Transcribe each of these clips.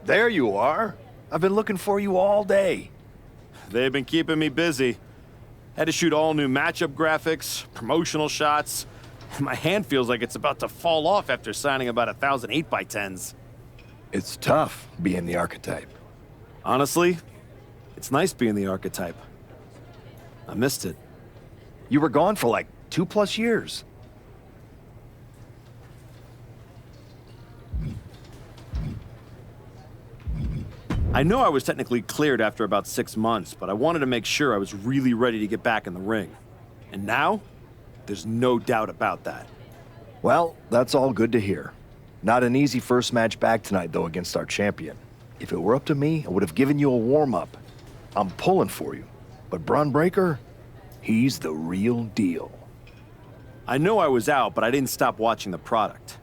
There you are. I've been looking for you all day. They've been keeping me busy. Had to shoot all new matchup graphics, promotional shots. My hand feels like it's about to fall off after signing about 1,000 8x10s. It's tough being the Archetype. Honestly, it's nice being the Archetype. I missed it. You were gone for like 2+ years. I know I was technically cleared after about 6 months, but I wanted to make sure I was really ready to get back in the ring. And now, there's no doubt about that. Well, that's all good to hear. Not an easy first match back tonight, though, against our champion. If it were up to me, I would have given you a warm-up. I'm pulling for you. But Bron Breakker, he's the real deal. I know I was out, but I didn't stop watching the product.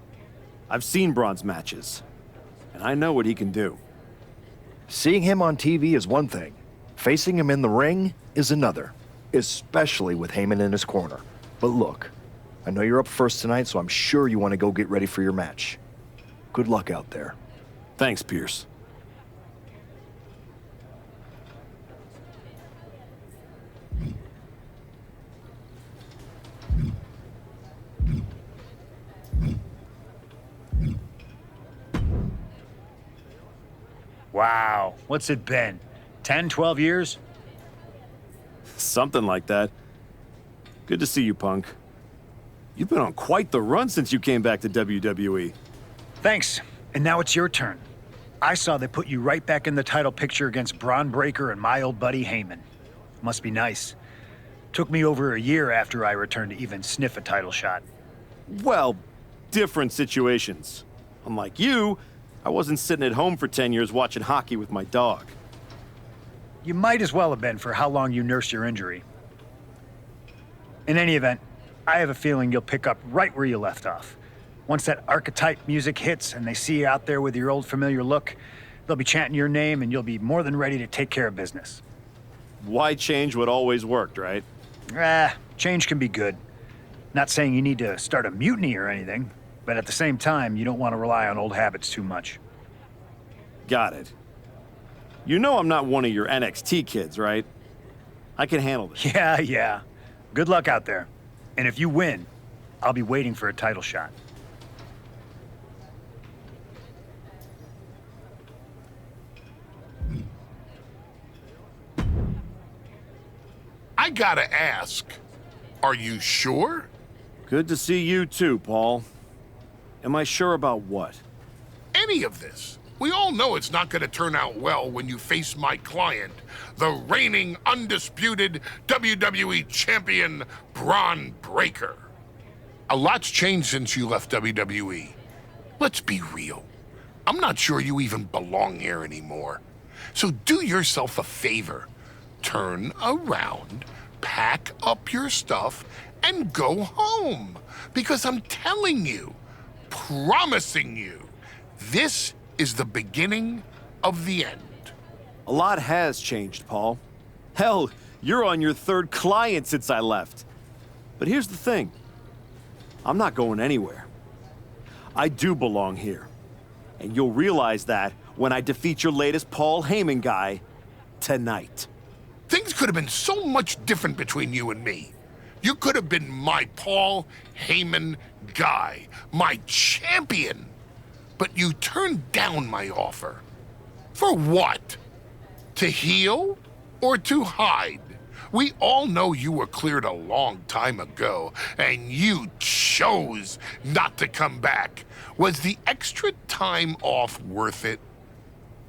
I've seen Bron's matches, and I know what he can do. Seeing him on TV is one thing. Facing him in the ring is another, especially with Heyman in his corner. But look, I know you're up first tonight, so I'm sure you want to go get ready for your match. Good luck out there. Thanks, Pierce. Wow, what's it been? 10, 12 years? Something like that. Good to see you, Punk. You've been on quite the run since you came back to WWE. Thanks, and now it's your turn. I saw they put you right back in the title picture against Bron Breakker and my old buddy Heyman. Must be nice. Took me over a year after I returned to even sniff a title shot. Well, different situations. Unlike you, I wasn't sitting at home for 10 years watching hockey with my dog. You might as well have been for how long you nursed your injury. In any event, I have a feeling you'll pick up right where you left off. Once that Archetype music hits and they see you out there with your old familiar look, they'll be chanting your name and you'll be more than ready to take care of business. Why change what always worked, right? Change can be good. Not saying you need to start a mutiny or anything, but at the same time, you don't want to rely on old habits too much. Got it. You know I'm not one of your NXT kids, right? I can handle this. Yeah. Good luck out there. And if you win, I'll be waiting for a title shot. I gotta ask, are you sure? Good to see you too, Paul. Am I sure about what? Any of this. We all know it's not gonna turn out well when you face my client, the reigning, undisputed WWE champion, Bron Breakker. A lot's changed since you left WWE. Let's be real. I'm not sure you even belong here anymore. So do yourself a favor. Turn around, pack up your stuff, and go home. Because I'm telling you, promising you, this is the beginning of the end. A lot has changed, Paul. Hell, you're on your 3rd client since I left. But here's the thing. I'm not going anywhere. I do belong here. And you'll realize that when I defeat your latest Paul Heyman guy tonight. Things could have been so much different between you and me. You could have been my Paul Heyman guy, my champion. But you turned down my offer. For what? To heal or to hide? We all know you were cleared a long time ago, and you chose not to come back. Was the extra time off worth it?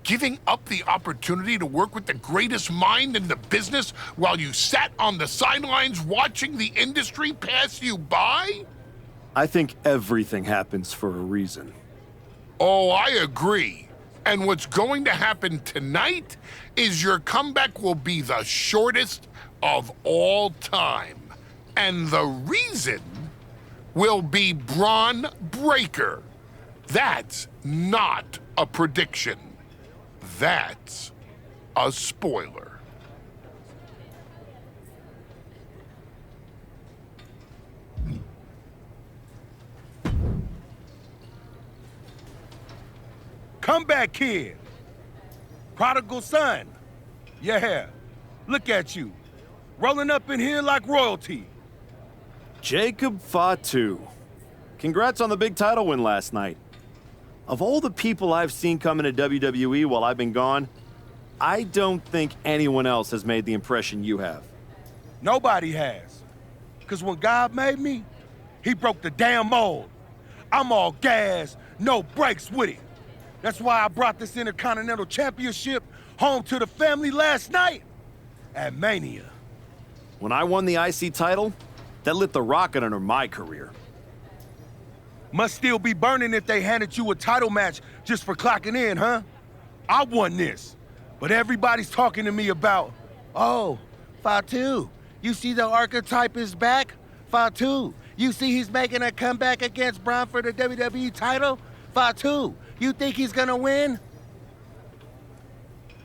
Giving up the opportunity to work with the greatest mind in the business while you sat on the sidelines watching the industry pass you by? I think everything happens for a reason. Oh, I agree. And what's going to happen tonight is your comeback will be the shortest of all time. And the reason will be Bron Breakker. That's not a prediction. That's a spoiler. Come back here. Prodigal son. Yeah, look at you. Rolling up in here like royalty. Jacob Fatu. Congrats on the big title win last night. Of all the people I've seen come into WWE while I've been gone, I don't think anyone else has made the impression you have. Nobody has. Because when God made me, he broke the damn mold. I'm all gas, no brakes with it. That's why I brought this Intercontinental Championship home to the family last night at Mania. When I won the IC title, that lit the rocket under my career. Must still be burning if they handed you a title match just for clocking in, huh? I won this, but everybody's talking to me about, oh, Fatu, you see the Archetype is back? Fatu, you see he's making a comeback against Bron for the WWE title? Fatu, you think he's gonna win?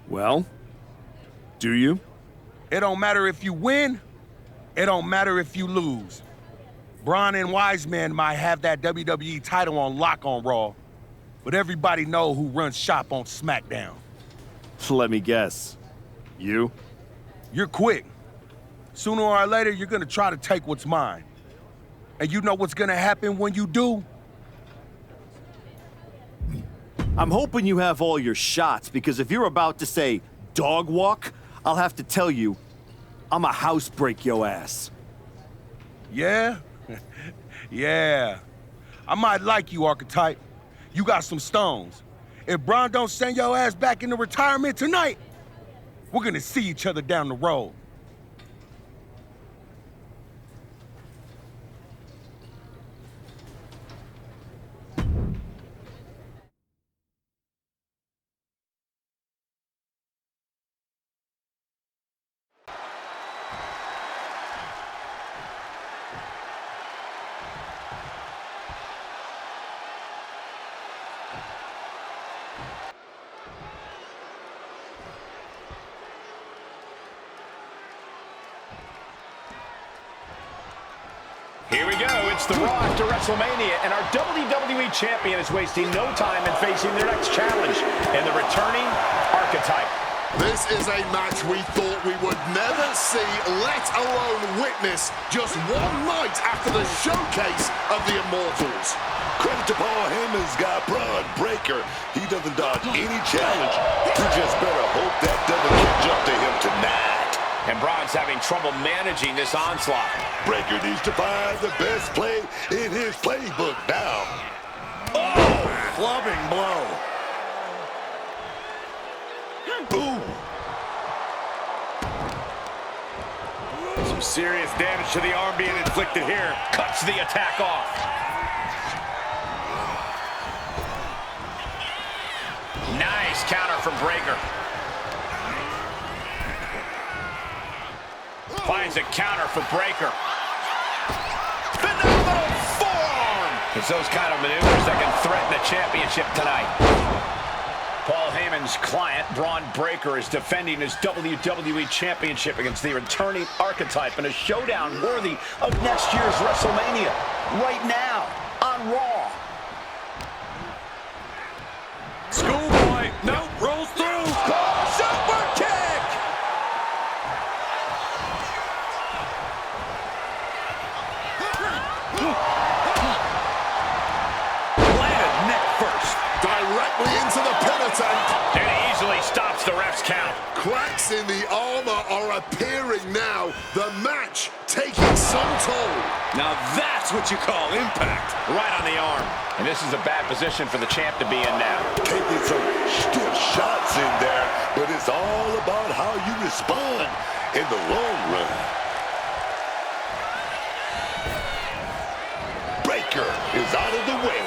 Well, do you? It don't matter if you win, it don't matter if you lose. Bron and Wiseman might have that WWE title on lock on Raw, but everybody know who runs shop on SmackDown. Let me guess. You? You're quick. Sooner or later, you're gonna try to take what's mine. And you know what's gonna happen when you do? I'm hoping you have all your shots, because if you're about to say dog walk, I'll have to tell you, I'm a house break yo ass. Yeah? Yeah. I might like you, Archetype. You got some stones. If Bron don't send your ass back into retirement tonight, we're gonna see each other down the road. Here we go, it's the Road to WrestleMania, and our WWE Champion is wasting no time in facing their next challenge, and the returning Archetype. This is a match we thought we would never see, let alone witness, just one night after the showcase of the Immortals. Credit to Paul Heyman's guy, Bron Breakker. He doesn't dodge any challenge. You just better hope that doesn't catch up to him tonight. And Bron's having trouble managing this onslaught. Breakker needs to find the best play in his playbook now. Oh, clubbing blow. Boom. Some serious damage to the arm being inflicted here. Cuts the attack off. Nice counter from Breakker. Finds a counter for Breakker. Phenomenal forearm! It's those kind of maneuvers that can threaten the championship tonight. Paul Heyman's client, Bron Breakker, is defending his WWE Championship against the returning Archetype in a showdown worthy of next year's WrestleMania. Right now, on Raw. Schoolboy, nope, rolls through. Oh, super kick! Landed neck first. Directly into the pin attempt. And he easily stops the ref's count. Cracks in the armor are appearing now. The match taking some toll. Now that's what you call impact. Right on the arm. And this is a bad position for the champ to be in now. Taking some stiff shots in there, but it's all about how you respond in the long run. Breakker is out of the way.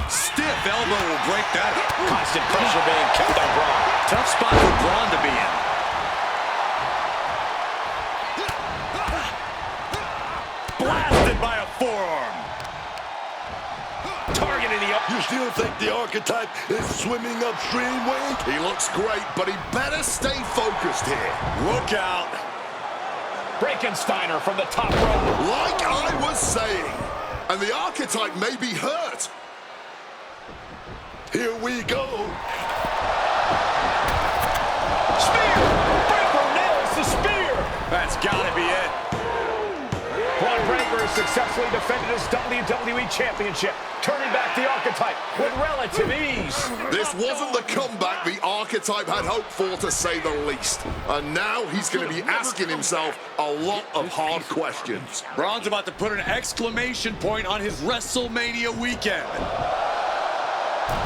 Stiff elbow will break that up. Constant pressure being kept on Bron. Tough spot for Bron to be in. Blasted by a forearm. Targeting the up. You still think the Archetype is swimming upstream, Wayne? He looks great, but he better stay focused here. Look out. Breakensteiner from the top rope. Like I was saying, and the Archetype may be hurt. Here we go. Spear! Breakker nails the spear! That's gotta be it. Bron Breakker has successfully defended his WWE Championship, turning back the Archetype with relative ease. This wasn't the comeback the Archetype had hoped for, to say the least. And now he's going to be asking himself a lot of hard questions. Bron's about to put an exclamation point on his WrestleMania weekend.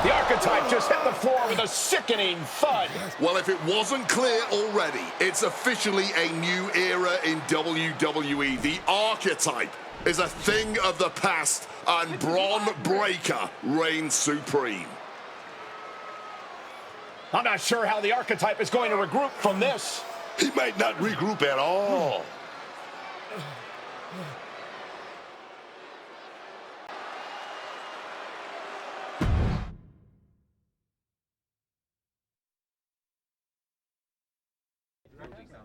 The Archetype just hit the floor with a sickening thud. Well, if it wasn't clear already, it's officially a new era in WWE. The Archetype is a thing of the past, and Bron Breakker reigns supreme. I'm not sure how the Archetype is going to regroup from this. He might not regroup at all.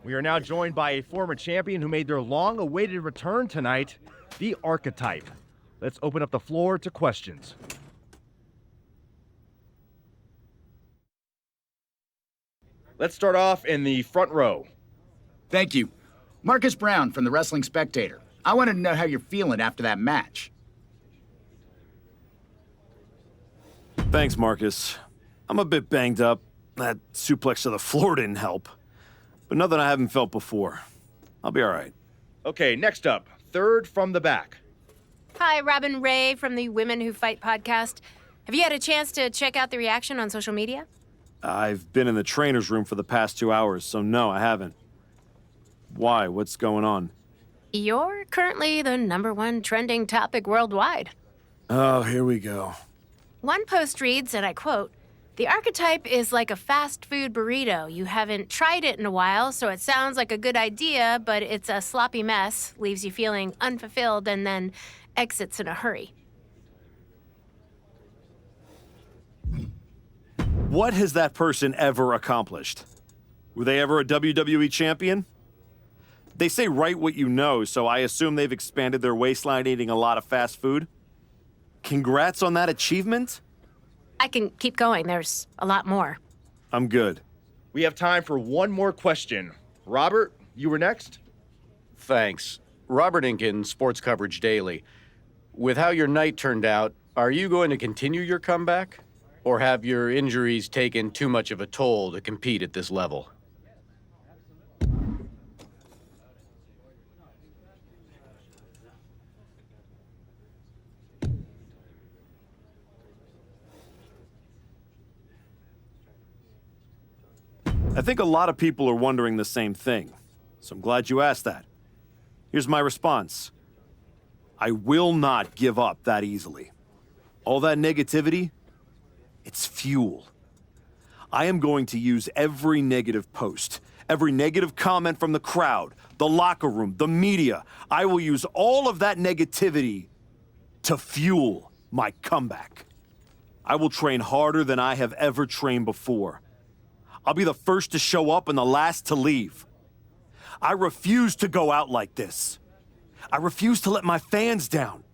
We are now joined by a former champion who made their long-awaited return tonight, the Archetype. Let's open up the floor to questions. Let's start off in the front row. Thank you. Marcus Brown from the Wrestling Spectator. I wanted to know how you're feeling after that match. Thanks, Marcus. I'm a bit banged up. That suplex to the floor didn't help. But nothing I haven't felt before. I'll be all right. Okay, next up, third from the back. Hi, Robin Ray from the Women Who Fight podcast. Have you had a chance to check out the reaction on social media? I've been in the trainer's room for the past 2 hours, so no, I haven't. Why? What's going on? You're currently the #1 trending topic worldwide. Oh, here we go. One post reads, and I quote, "The Archetype is like a fast food burrito. You haven't tried it in a while, so it sounds like a good idea, but it's a sloppy mess, leaves you feeling unfulfilled, and then exits in a hurry." What has that person ever accomplished? Were they ever a WWE champion? They say write what you know, so I assume they've expanded their waistline eating a lot of fast food. Congrats on that achievement. I can keep going. There's a lot more. I'm good. We have time for one more question. Robert, you were next? Thanks. Robert Inkin, Sports Coverage Daily. With how your night turned out, are you going to continue your comeback? Or have your injuries taken too much of a toll to compete at this level? I think a lot of people are wondering the same thing, so I'm glad you asked that. Here's my response. I will not give up that easily. All that negativity, it's fuel. I am going to use every negative post, every negative comment from the crowd, the locker room, the media. I will use all of that negativity to fuel my comeback. I will train harder than I have ever trained before. I'll be the first to show up and the last to leave. I refuse to go out like this. I refuse to let my fans down.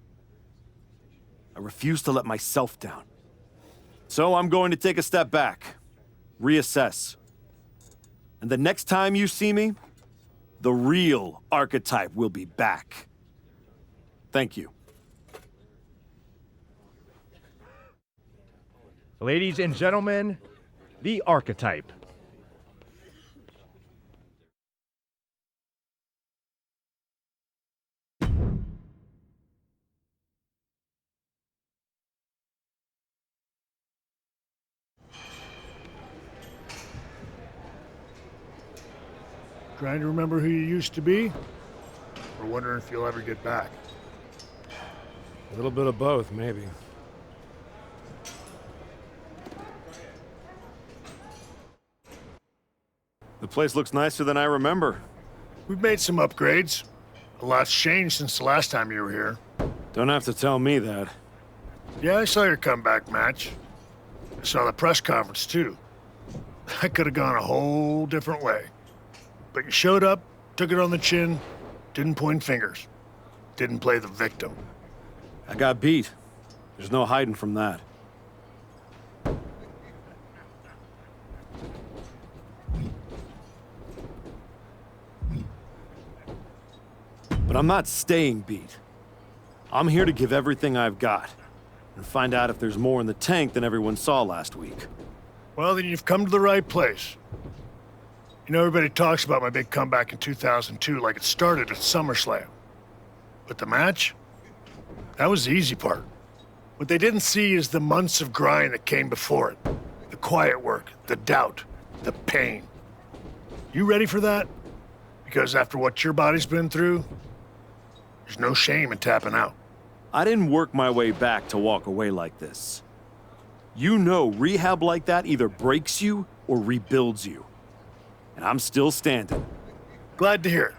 I refuse to let myself down. So I'm going to take a step back, reassess. And the next time you see me, the real Archetype will be back. Thank you. Ladies and gentlemen, the Archetype. Trying to remember who you used to be? Or wondering if you'll ever get back? A little bit of both, maybe. The place looks nicer than I remember. We've made some upgrades. A lot's changed since the last time you were here. Don't have to tell me that. Yeah, I saw your comeback match. I saw the press conference, too. I could have gone a whole different way. But you showed up, took it on the chin, didn't point fingers, didn't play the victim. I got beat. There's no hiding from that. But I'm not staying beat. I'm here to give everything I've got and find out if there's more in the tank than everyone saw last week. Well, then you've come to the right place. You know, everybody talks about my big comeback in 2002 like it started at SummerSlam. But the match? That was the easy part. What they didn't see is the months of grind that came before it. The quiet work, the doubt, the pain. You ready for that? Because after what your body's been through, there's no shame in tapping out. I didn't work my way back to walk away like this. You know rehab like that either breaks you or rebuilds you. And I'm still standing. Glad to hear it.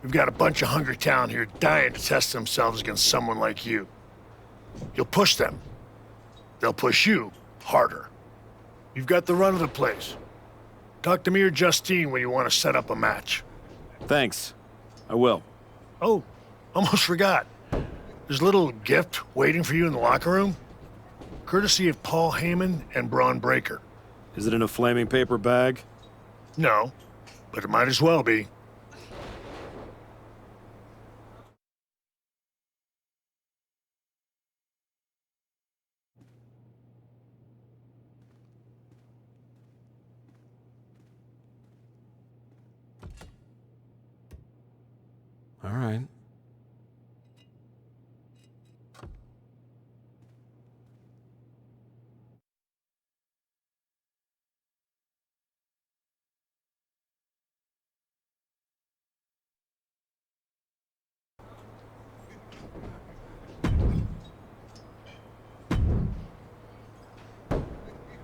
We've got a bunch of hungry talent here dying to test themselves against someone like you. You'll push them. They'll push you harder. You've got the run of the place. Talk to me or Justine when you want to set up a match. Thanks. I will. Oh, almost forgot. There's a little gift waiting for you in the locker room. Courtesy of Paul Heyman and Bron Breakker. Is it in a flaming paper bag? No, but it might as well be. All right.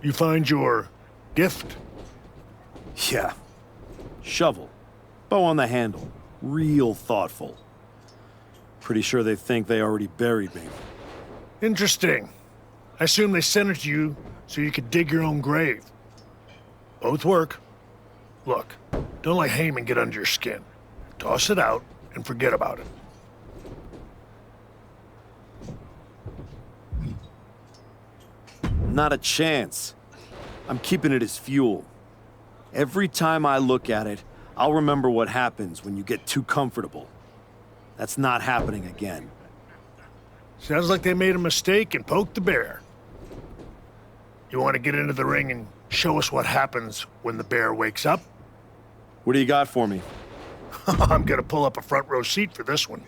You find your gift? Yeah. Shovel. Bow on the handle. Real thoughtful. Pretty sure they think they already buried me. Interesting. I assume they sent it to you so you could dig your own grave. Both work. Look, don't let Heyman get under your skin. Toss it out and forget about it. Not a chance. I'm keeping it as fuel. Every time I look at it, I'll remember what happens when you get too comfortable. That's not happening again. Sounds like they made a mistake and poked the bear. You want to get into the ring and show us what happens when the bear wakes up? What do you got for me? I'm gonna pull up a front row seat for this one.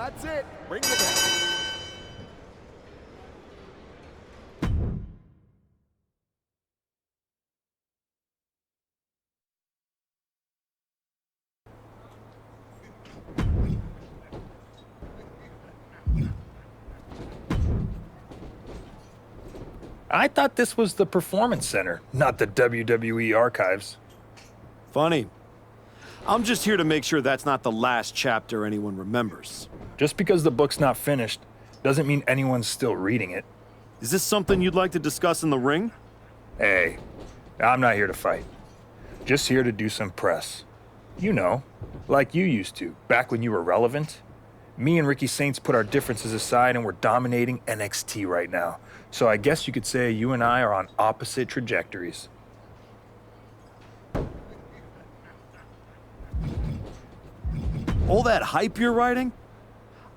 That's it. Ring the bell. I thought this was the Performance Center, not the WWE Archives. Funny. I'm just here to make sure that's not the last chapter anyone remembers. Just because the book's not finished doesn't mean anyone's still reading it. Is this something you'd like to discuss in the ring? Hey, I'm not here to fight. Just here to do some press. You know, like you used to, back when you were relevant. Me and Ricky Saints put our differences aside and we're dominating NXT right now. So I guess you could say you and I are on opposite trajectories. All that hype you're writing?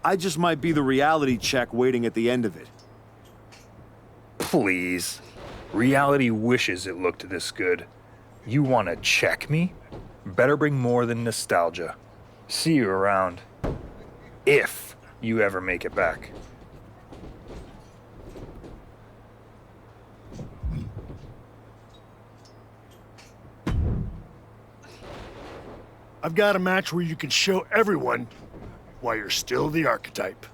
I just might be the reality check waiting at the end of it. Please. Reality wishes it looked this good. You want to check me? Better bring more than nostalgia. See you around. If you ever make it back. I've got a match where you can show everyone why you're still the Archetype.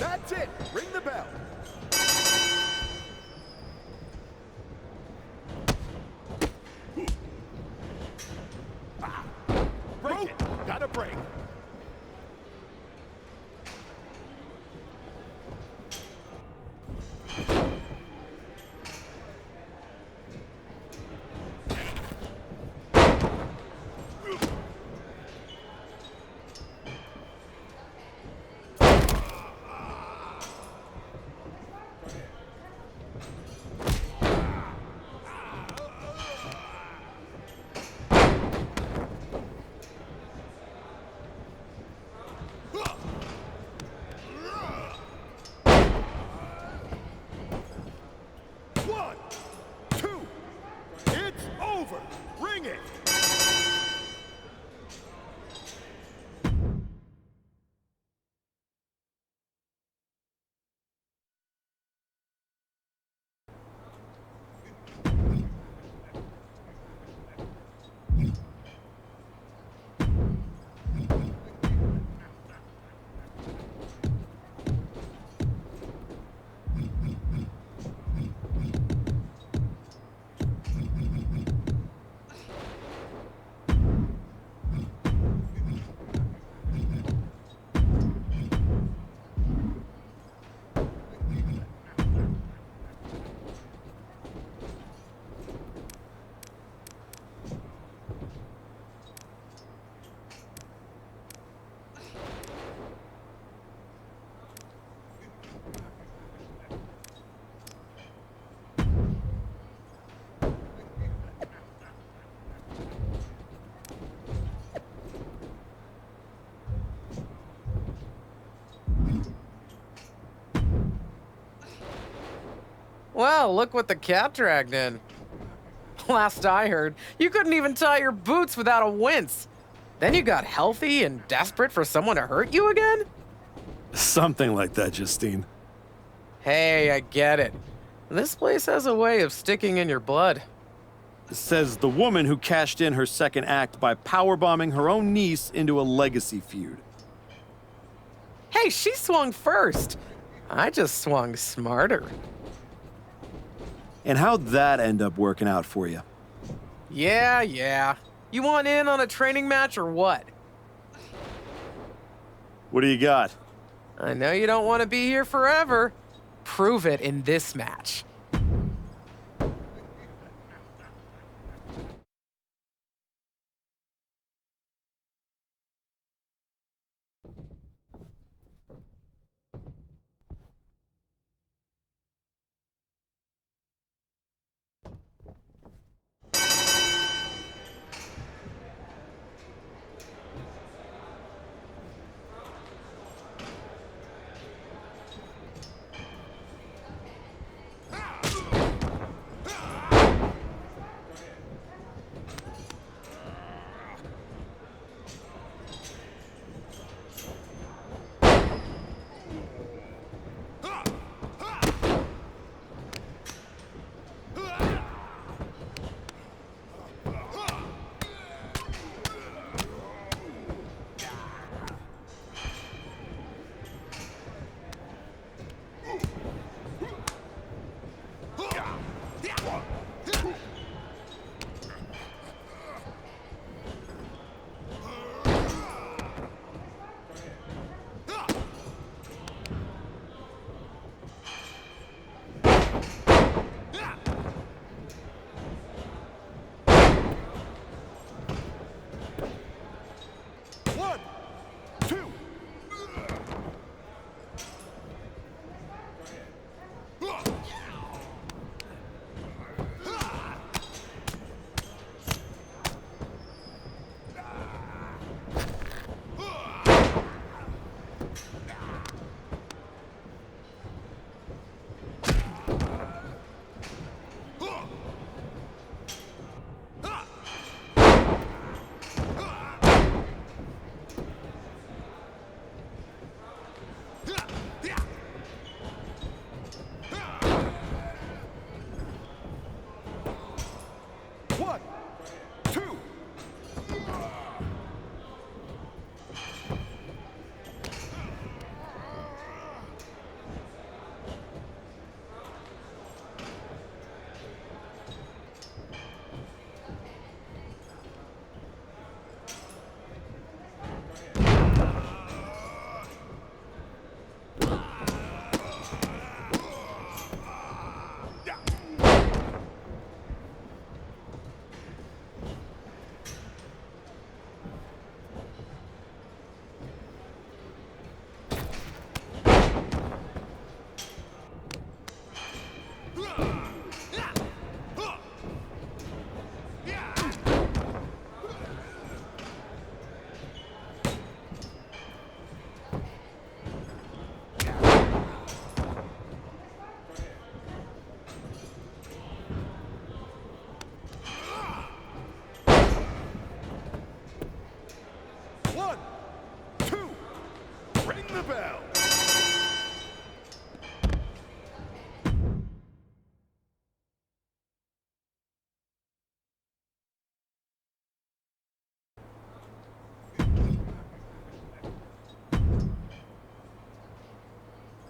That's it. Ring the bell. Break it. Gotta break. Well, look what the cat dragged in. Last I heard, you couldn't even tie your boots without a wince. Then you got healthy and desperate for someone to hurt you again? Something like that, Justine. Hey, I get it. This place has a way of sticking in your blood. Says the woman who cashed in her second act by powerbombing her own niece into a legacy feud. Hey, she swung first. I just swung smarter. And how'd that end up working out for you? Yeah. You want in on a training match or what? What do you got? I know you don't want to be here forever. Prove it in this match.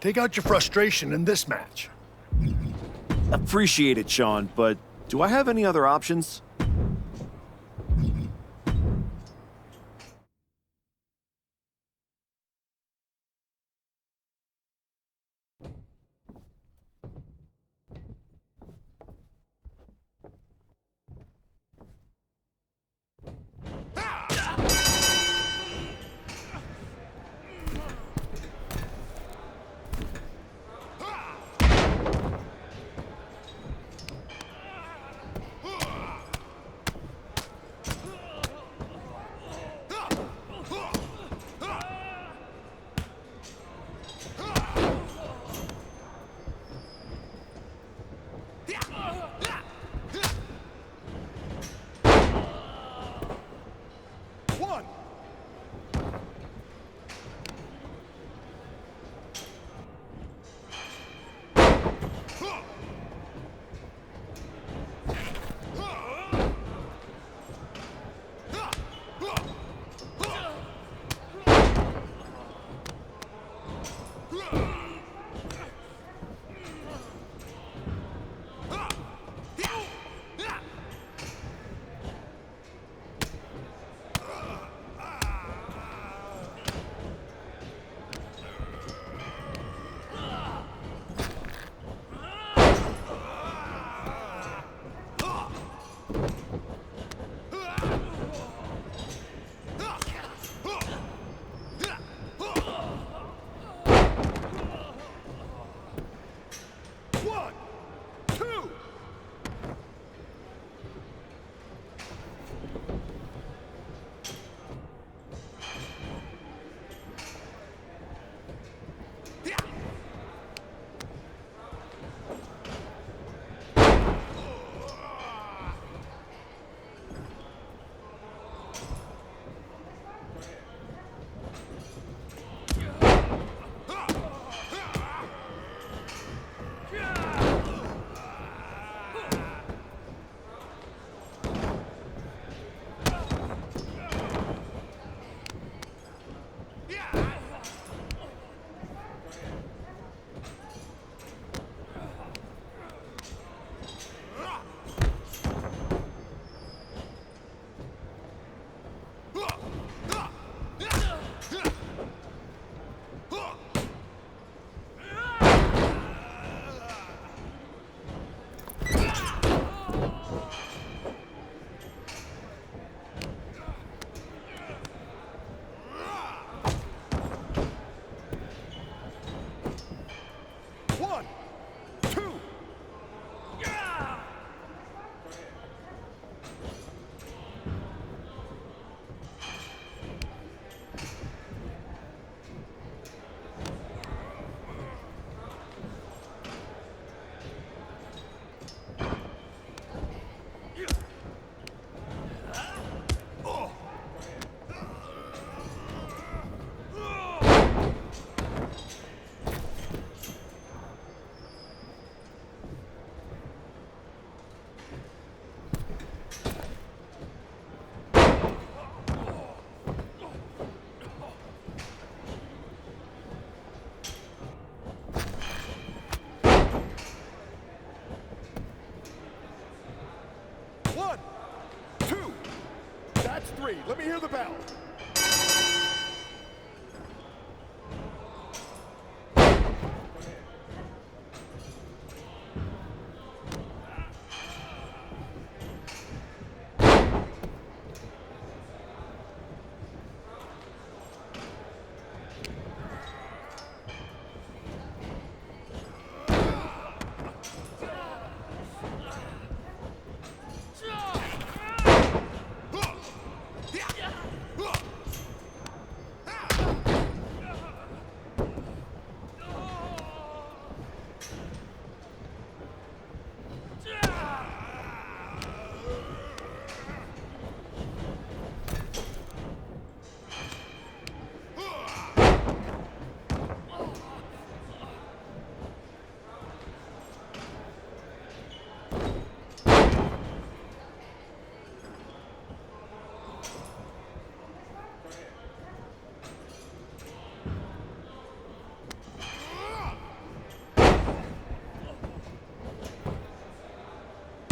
Take out your frustration in this match. Appreciate it, Sean, but do I have any other options? 3. Let me hear the bell.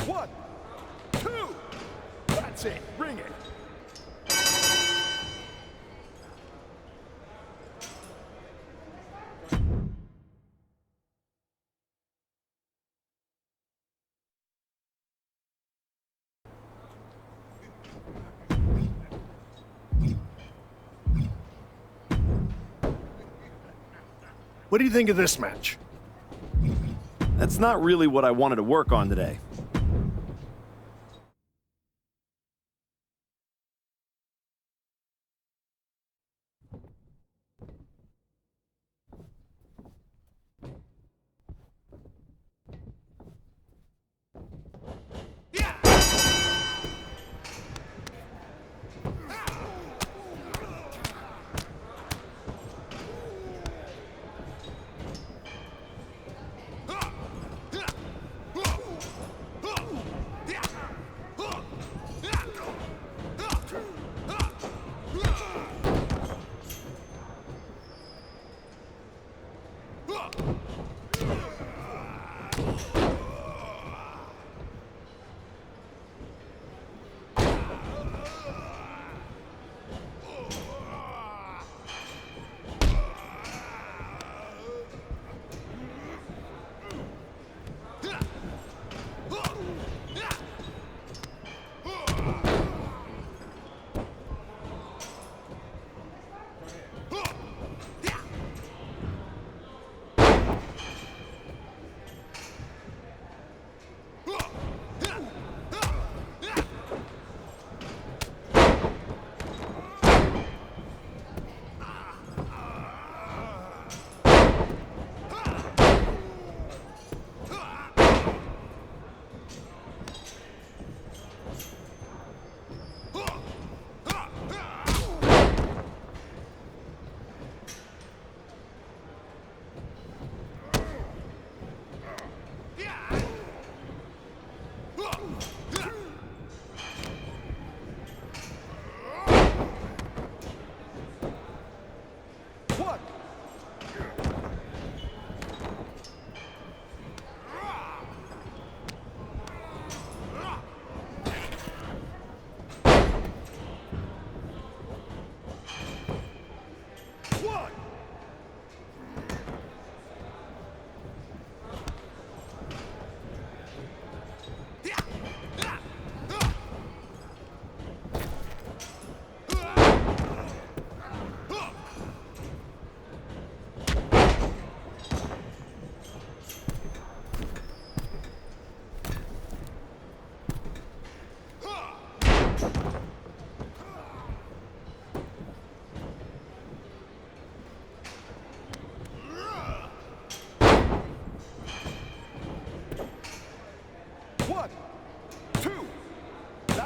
One, two. That's it. Bring it. What do you think of this match? That's not really what I wanted to work on today.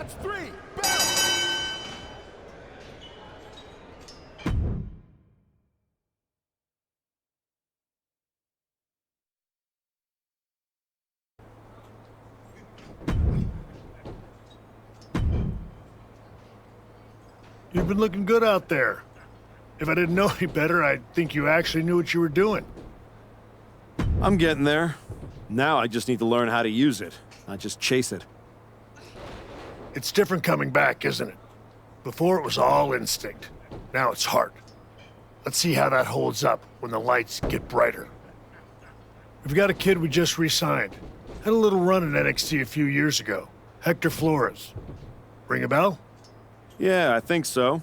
That's 3. Bell! You've been looking good out there. If I didn't know any better, I'd think you actually knew what you were doing. I'm getting there. Now I just need to learn how to use it, not just chase it. It's different coming back, isn't it? Before it was all instinct. Now it's heart. Let's see how that holds up when the lights get brighter. We've got a kid we just re-signed. Had a little run in NXT a few years ago. Hector Flores. Ring a bell? Yeah, I think so.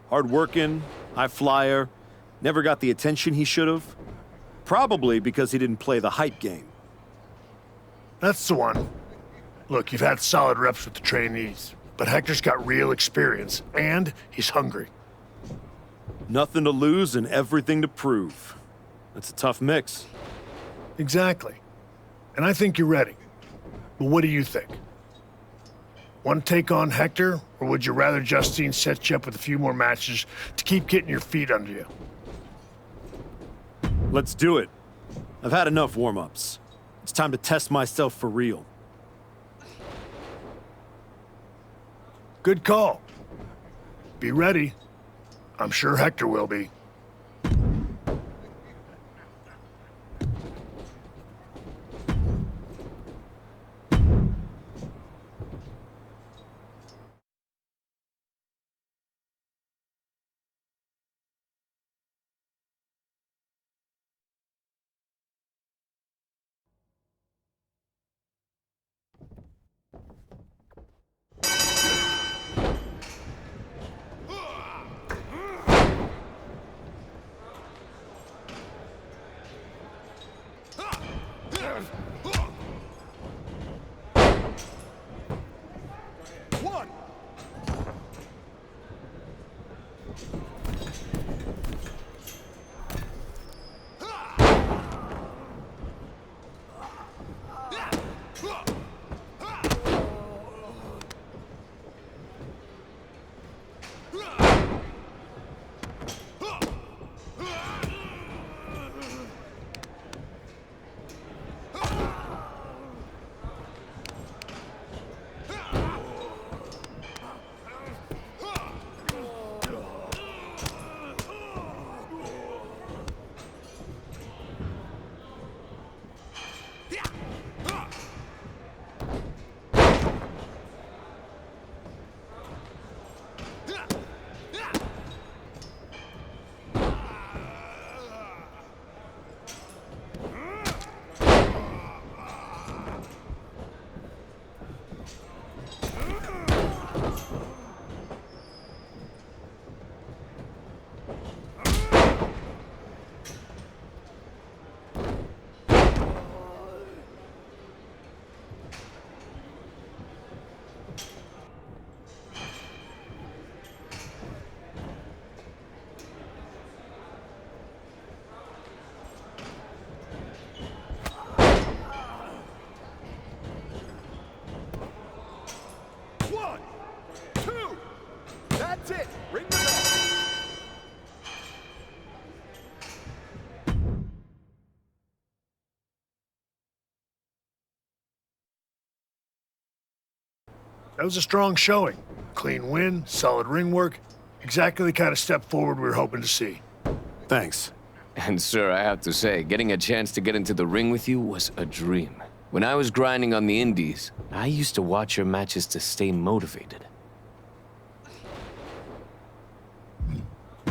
Hard-working, high flyer, never got the attention he should have. Probably because he didn't play the hype game. That's the one. Look, you've had solid reps with the trainees, but Hector's got real experience, and he's hungry. Nothing to lose and everything to prove. That's a tough mix. Exactly. And I think you're ready. But what do you think? Want to take on Hector, or would you rather Justine set you up with a few more matches to keep getting your feet under you? Let's do it. I've had enough warm-ups. It's time to test myself for real. Good call. Be ready. I'm sure Hector will be. That's it. Ring the bell. That was a strong showing. Clean win, solid ring work. Exactly the kind of step forward we were hoping to see. Thanks. And sir, I have to say, getting a chance to get into the ring with you was a dream. When I was grinding on the indies, I used to watch your matches to stay motivated.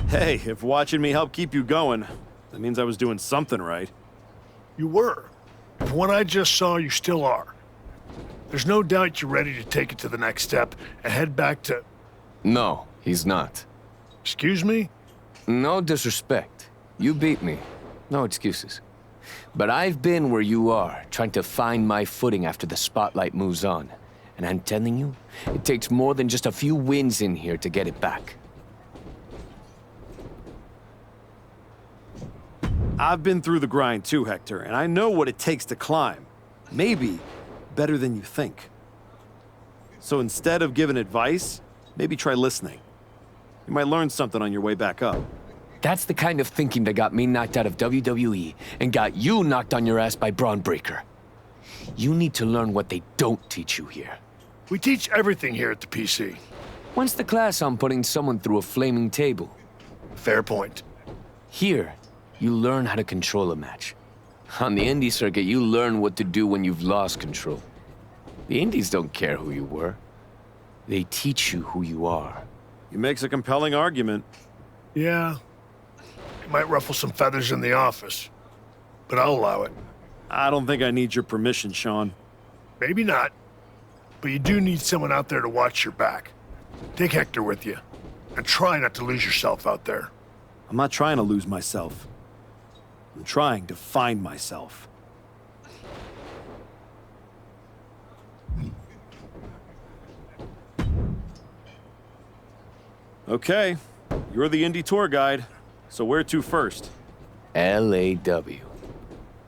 Hey, if watching me helped keep you going, that means I was doing something right. You were. From what I just saw, you still are. There's no doubt you're ready to take it to the next step and head back to... No, he's not. Excuse me? No disrespect. You beat me. No excuses. But I've been where you are, trying to find my footing after the spotlight moves on. And I'm telling you, it takes more than just a few wins in here to get it back. I've been through the grind too, Hector, and I know what it takes to climb. Maybe better than you think. So instead of giving advice, maybe try listening. You might learn something on your way back up. That's the kind of thinking that got me knocked out of WWE and got you knocked on your ass by Bron Breakker. You need to learn what they don't teach you here. We teach everything here at the PC. When's the class on putting someone through a flaming table? Fair point. Here, you learn how to control a match. On the indie circuit, you learn what to do when you've lost control. The indies don't care who you were. They teach you who you are. He makes a compelling argument. Yeah. It might ruffle some feathers in the office, but I'll allow it. I don't think I need your permission, Sean. Maybe not, but you do need someone out there to watch your back. Take Hector with you, and try not to lose yourself out there. I'm not trying to lose myself. I'm trying to find myself. Okay, you're the Indy tour guide, so where to first? LAW.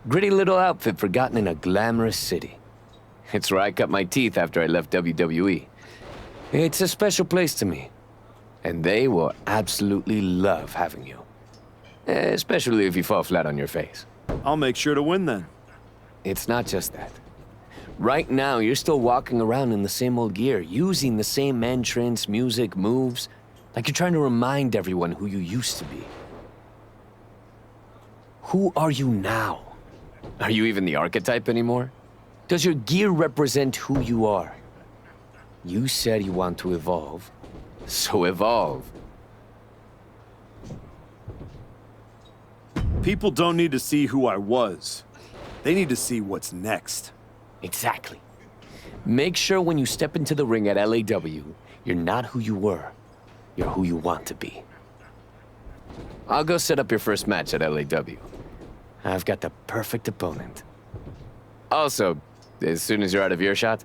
Gritty little outfit forgotten in a glamorous city. It's where I cut my teeth after I left WWE. It's a special place to me, and they will absolutely love having you. Especially if you fall flat on your face. I'll make sure to win then. It's not just that. Right now, you're still walking around in the same old gear, using the same entrance, music, moves, like you're trying to remind everyone who you used to be. Who are you now? Are you even the Archetype anymore? Does your gear represent who you are? You said you want to evolve, so evolve. People don't need to see who I was. They need to see what's next. Exactly. Make sure when you step into the ring at LAW, you're not who you were. You're who you want to be. I'll go set up your first match at LAW. I've got the perfect opponent. Also, as soon as you're out of earshot,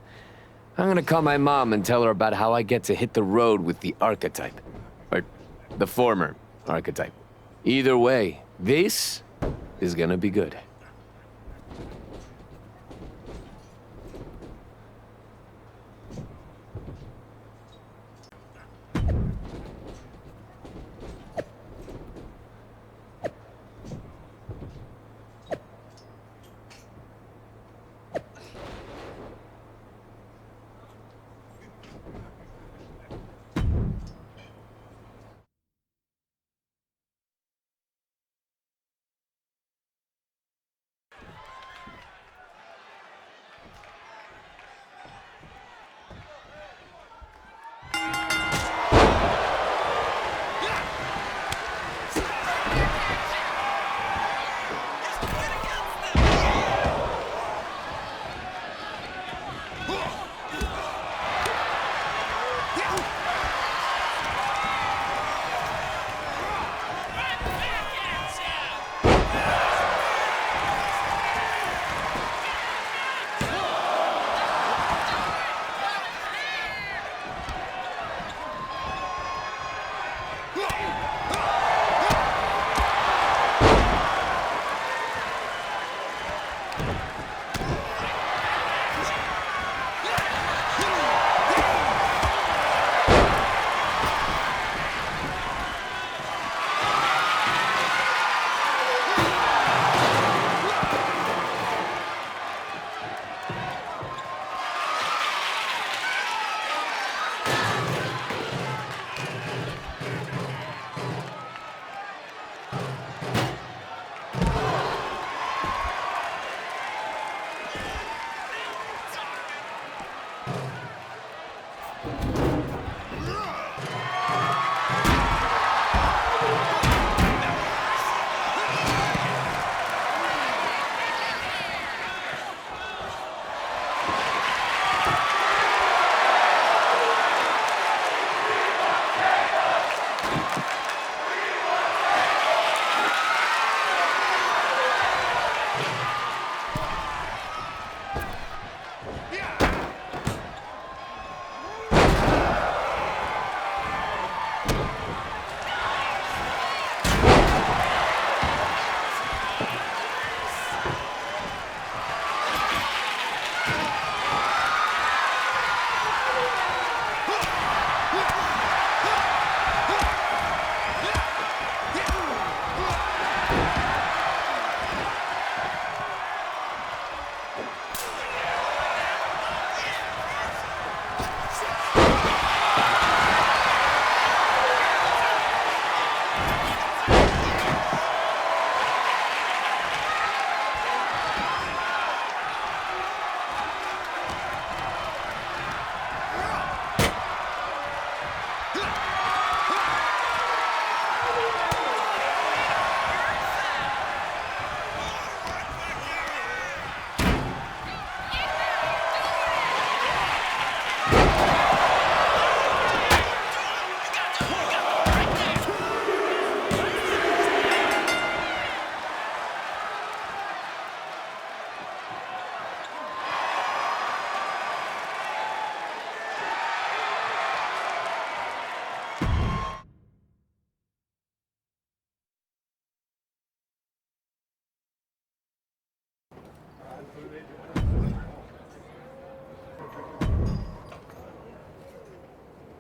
I'm gonna call my mom and tell her about how I get to hit the road with the Archetype. Or the former Archetype. Either way, this is gonna be good.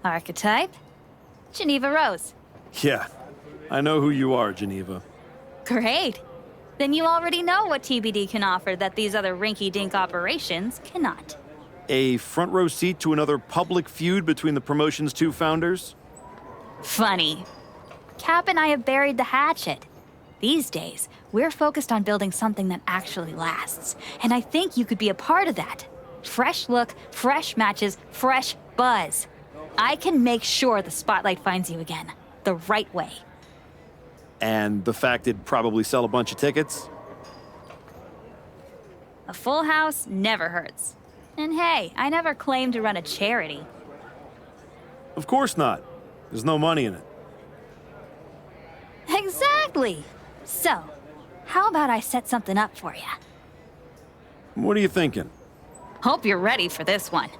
Archetype? Geneva Rose. Yeah, I know who you are, Geneva. Great. Then you already know what TBD can offer that these other rinky-dink operations cannot. A front row seat to another public feud between the promotion's two founders? Funny. Cap and I have buried the hatchet. These days, we're focused on building something that actually lasts. And I think you could be a part of that. Fresh look, fresh matches, fresh buzz. I can make sure the spotlight finds you again. The right way. And the fact it'd probably sell a bunch of tickets? A full house never hurts. And hey, I never claimed to run a charity. Of course not. There's no money in it. Exactly. So, how about I set something up for you? What are you thinking? Hope you're ready for this one.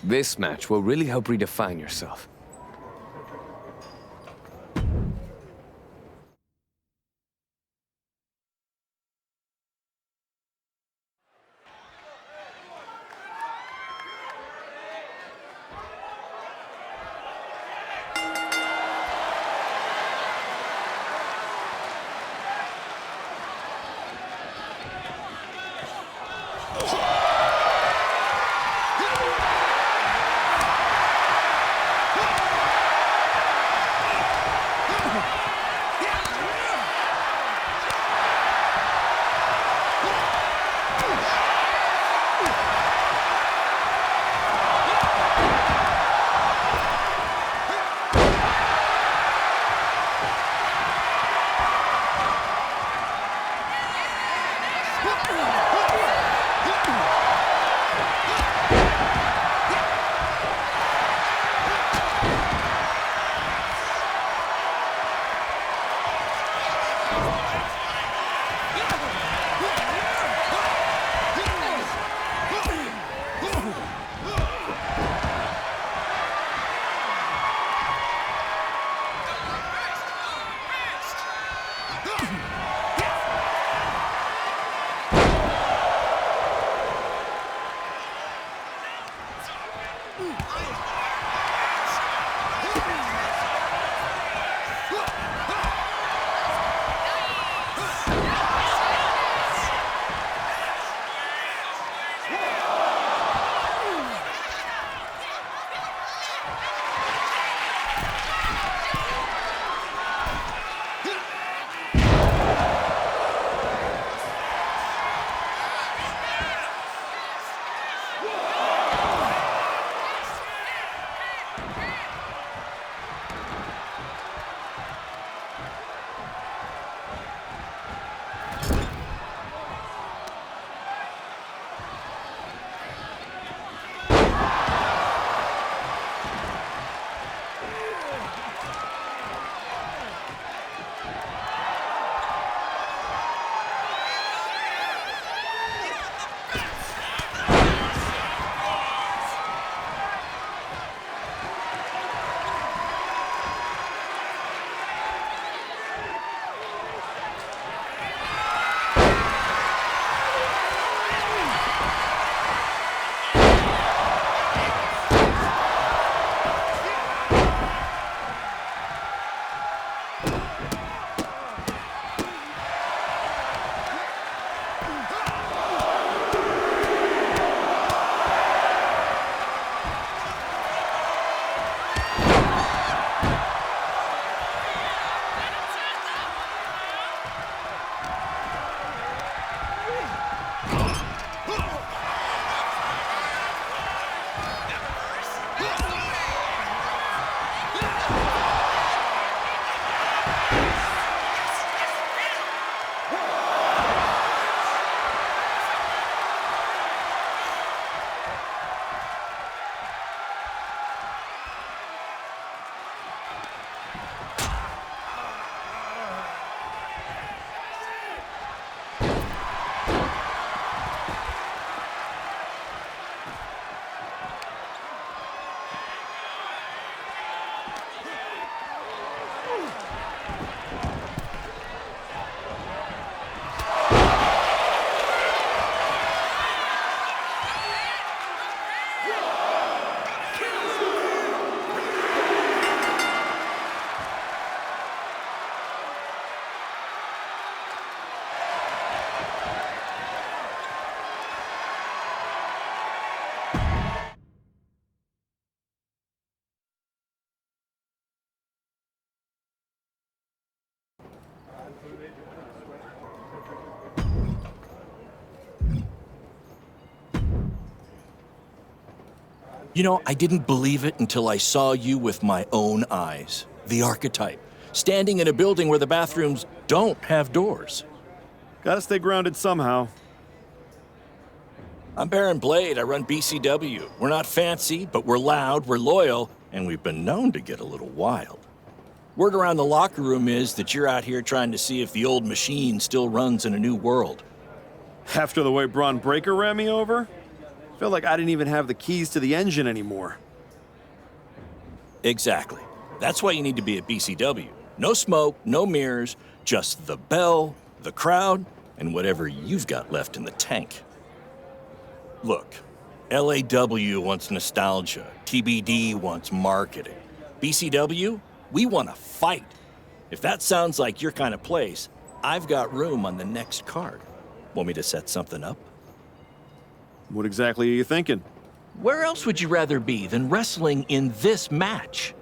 This match will really help redefine yourself. You know, I didn't believe it until I saw you with my own eyes. The Archetype, standing in a building where the bathrooms don't have doors. Gotta stay grounded somehow. I'm Baron Blade. I run BCW. We're not fancy, but we're loud, we're loyal, and we've been known to get a little wild. Word around the locker room is that you're out here trying to see if the old machine still runs in a new world. After the way Bron Breakker ran me over? Felt like I didn't even have the keys to the engine anymore. Exactly. That's why you need to be at BCW. No smoke, no mirrors, just the bell, the crowd, and whatever you've got left in the tank. Look, LAW wants nostalgia, TBD wants marketing. BCW, we want to fight. If that sounds like your kind of place, I've got room on the next card. Want me to set something up? What exactly are you thinking? Where else would you rather be than wrestling in this match?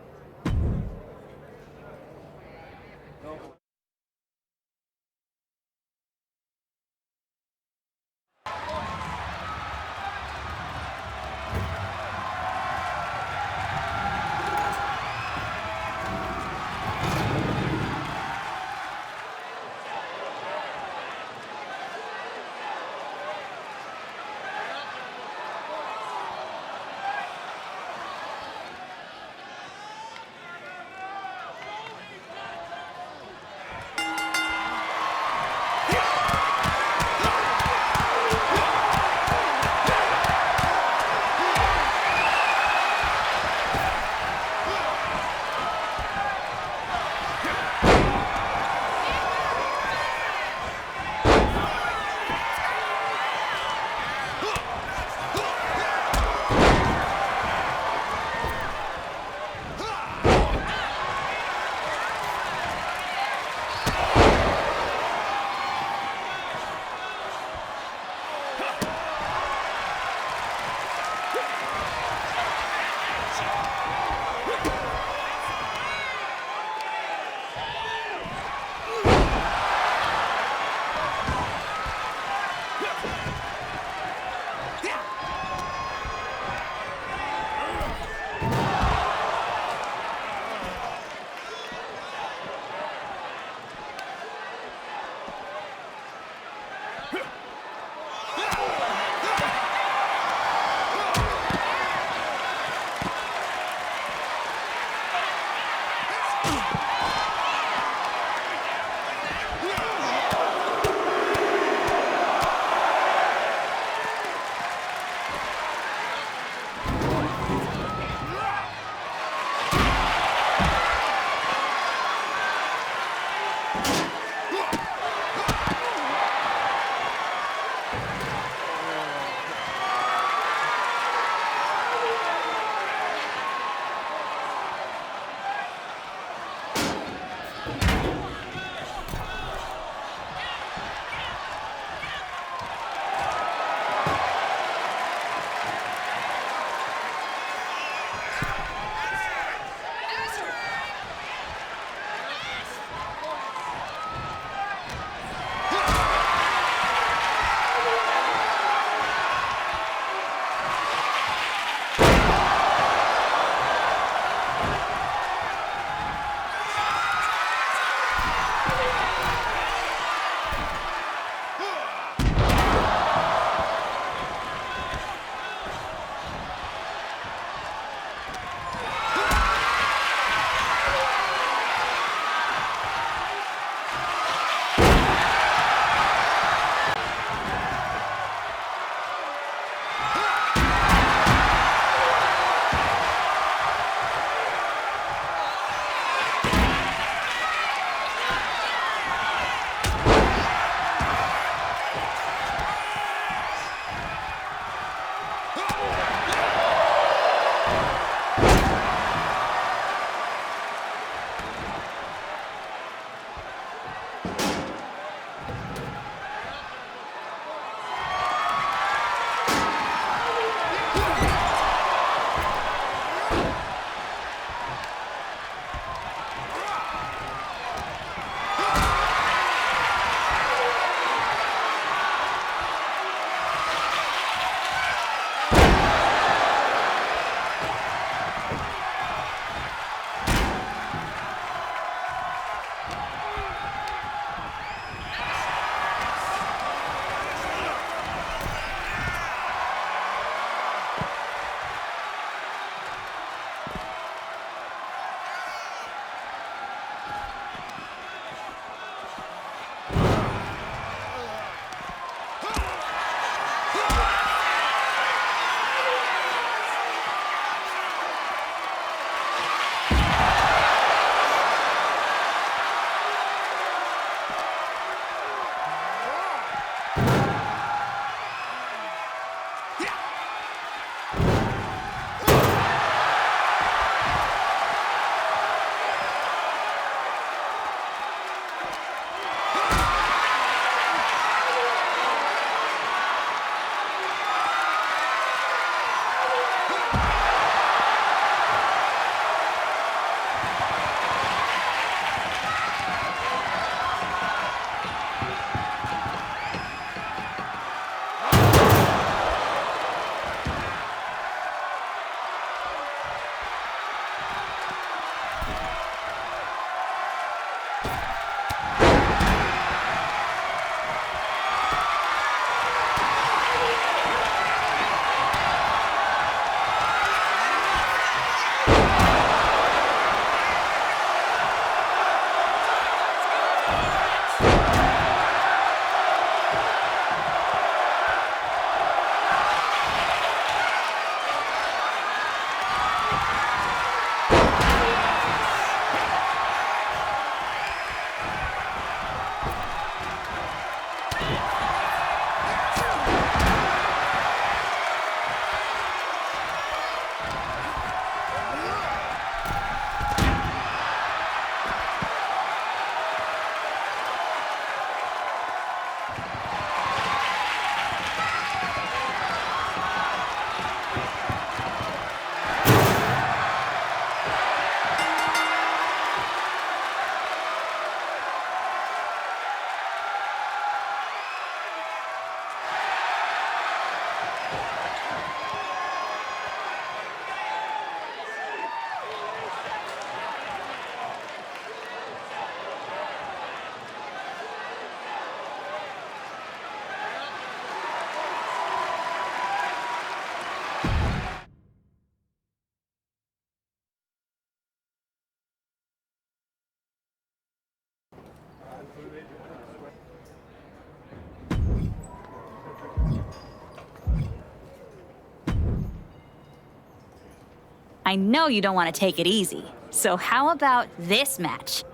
I know you don't want to take it easy. So how about this match?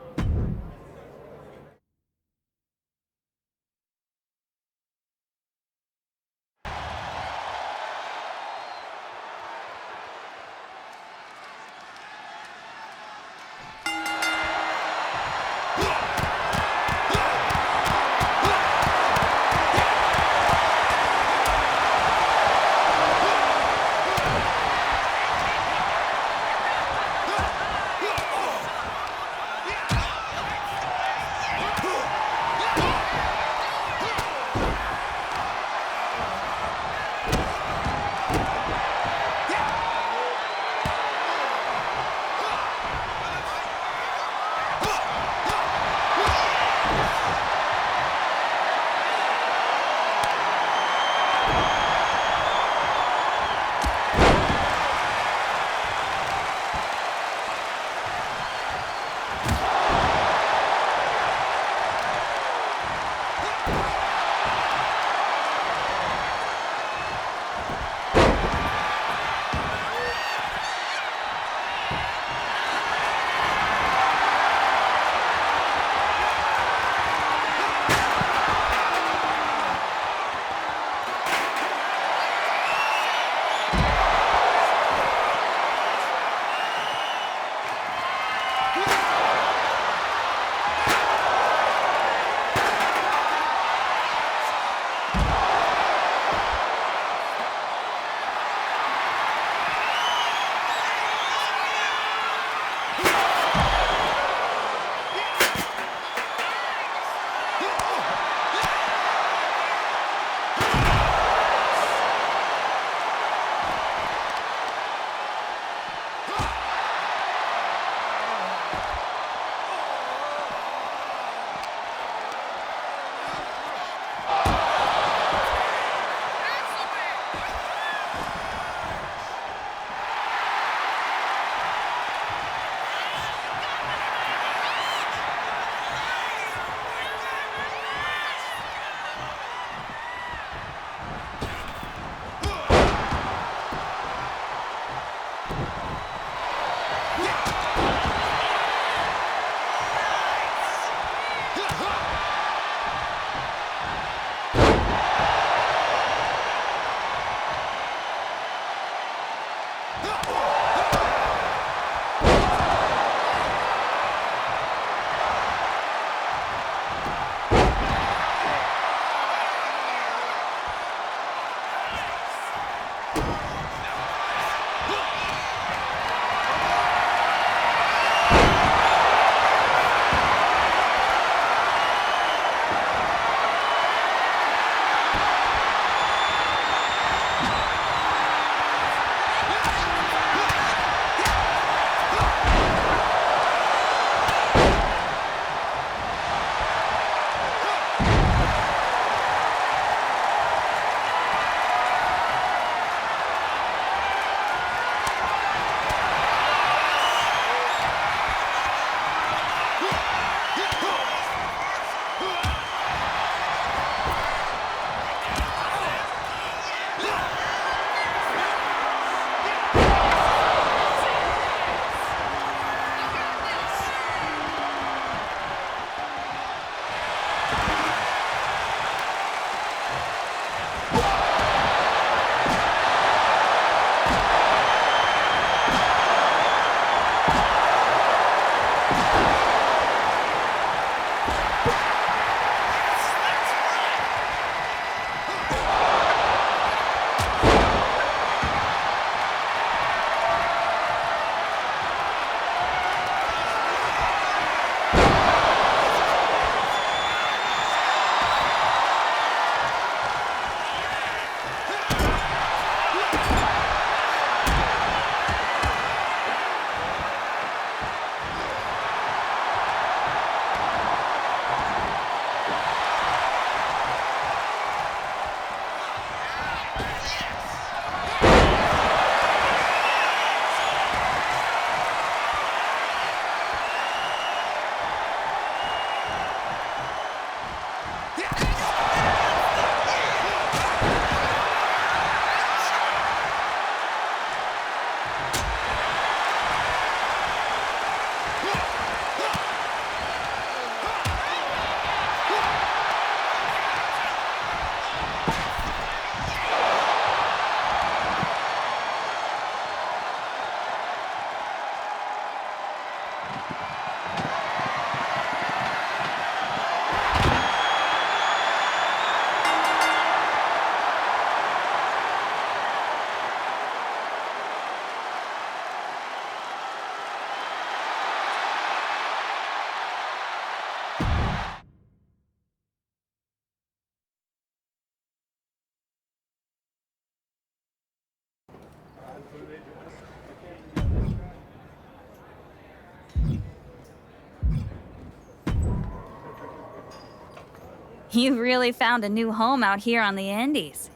You really found a new home out here on the Indies.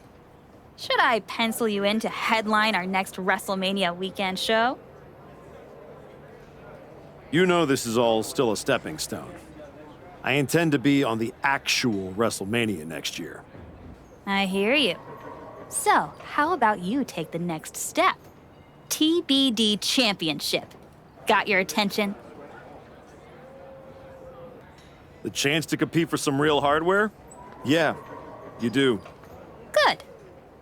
Should I pencil you in to headline our next WrestleMania weekend show? You know this is all still a stepping stone. I intend to be on the actual WrestleMania next year. I hear you. So, how about you take the next step? TBD Championship. Got your attention? The chance to compete for some real hardware? Yeah, you do. Good.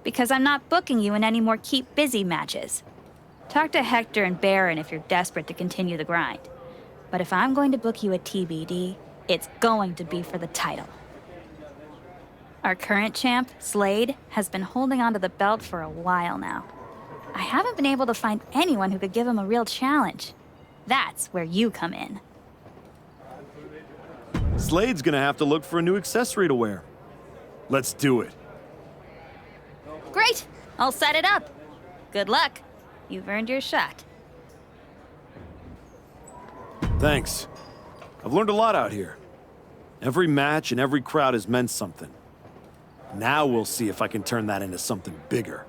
Because I'm not booking you in any more keep busy matches. Talk to Hector and Baron if you're desperate to continue the grind. But if I'm going to book you at TBD, it's going to be for the title. Our current champ, Slade, has been holding onto the belt for a while now. I haven't been able to find anyone who could give him a real challenge. That's where you come in. Slade's gonna have to look for a new accessory to wear. Let's do it. Great! I'll set it up. Good luck. You've earned your shot. Thanks. I've learned a lot out here. Every match and every crowd has meant something. Now we'll see if I can turn that into something bigger.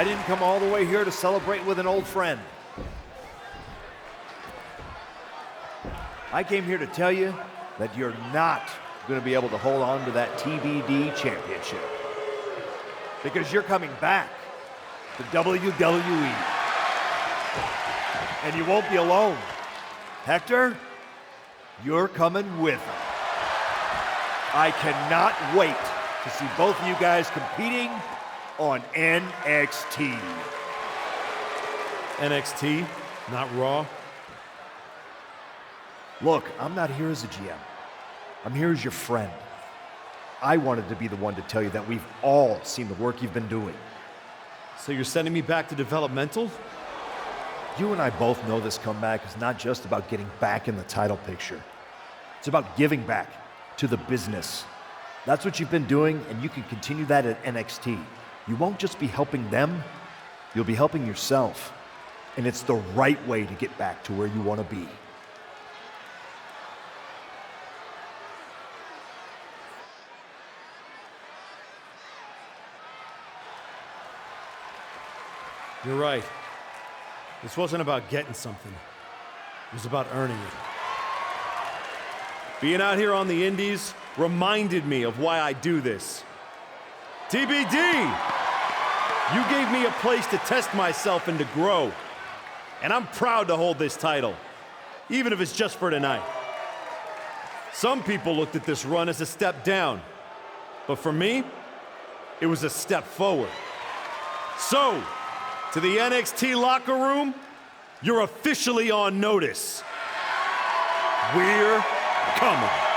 I didn't come all the way here to celebrate with an old friend. I came here to tell you that you're not going to be able to hold on to that TBD championship. Because you're coming back to WWE. And you won't be alone. Hector, you're coming with them. I cannot wait to see both of you guys competing on NXT. NXT, not Raw? Look, I'm not here as a GM. I'm here as your friend. I wanted to be the one to tell you that we've all seen the work you've been doing. So you're sending me back to developmental? You and I both know this comeback is not just about getting back in the title picture. It's about giving back to the business. That's what you've been doing, and you can continue that at NXT. You won't just be helping them, you'll be helping yourself. And it's the right way to get back to where you want to be. You're right. This wasn't about getting something. It was about earning it. Being out here on the indies reminded me of why I do this. TBD! You gave me a place to test myself and to grow. And I'm proud to hold this title, even if it's just for tonight. Some people looked at this run as a step down, but for me, it was a step forward. So, to the NXT locker room, you're officially on notice. We're coming.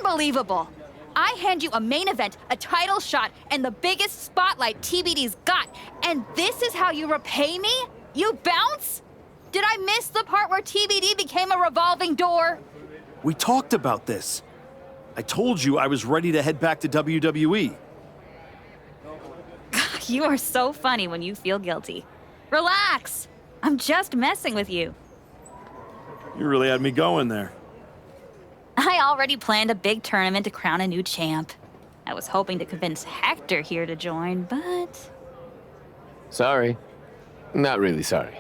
Unbelievable! I hand you a main event, a title shot, and the biggest spotlight TBD's got, and this is how you repay me? You bounce? Did I miss the part where TBD became a revolving door? We talked about this. I told you I was ready to head back to WWE. You are so funny when you feel guilty. Relax! I'm just messing with you. You really had me going there. I already planned a big tournament to crown a new champ. I was hoping to convince Hector here to join, but... Sorry. Not really sorry.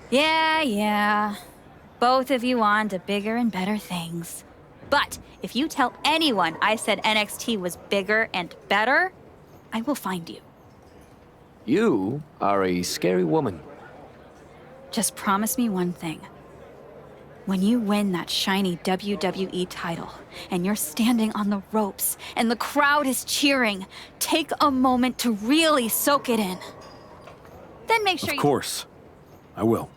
Yeah. Both of you on to bigger and better things. But if you tell anyone I said NXT was bigger and better, I will find you. You are a scary woman. Just promise me one thing. When you win that shiny WWE title, and you're standing on the ropes, and the crowd is cheering, take a moment to really soak it in. Then make sure Of course. I will.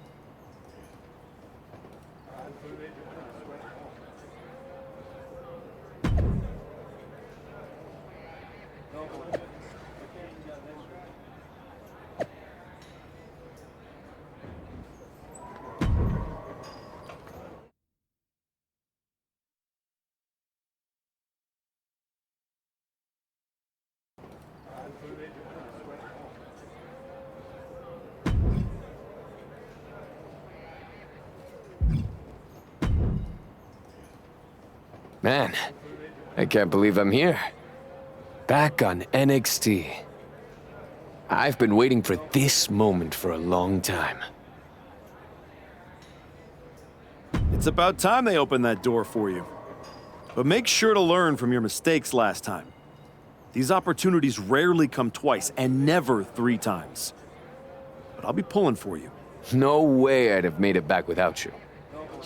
Man, I can't believe I'm here. Back on NXT. I've been waiting for this moment for a long time. It's about time they opened that door for you. But make sure to learn from your mistakes last time. These opportunities rarely come twice, and never 3 times. But I'll be pulling for you. No way I'd have made it back without you.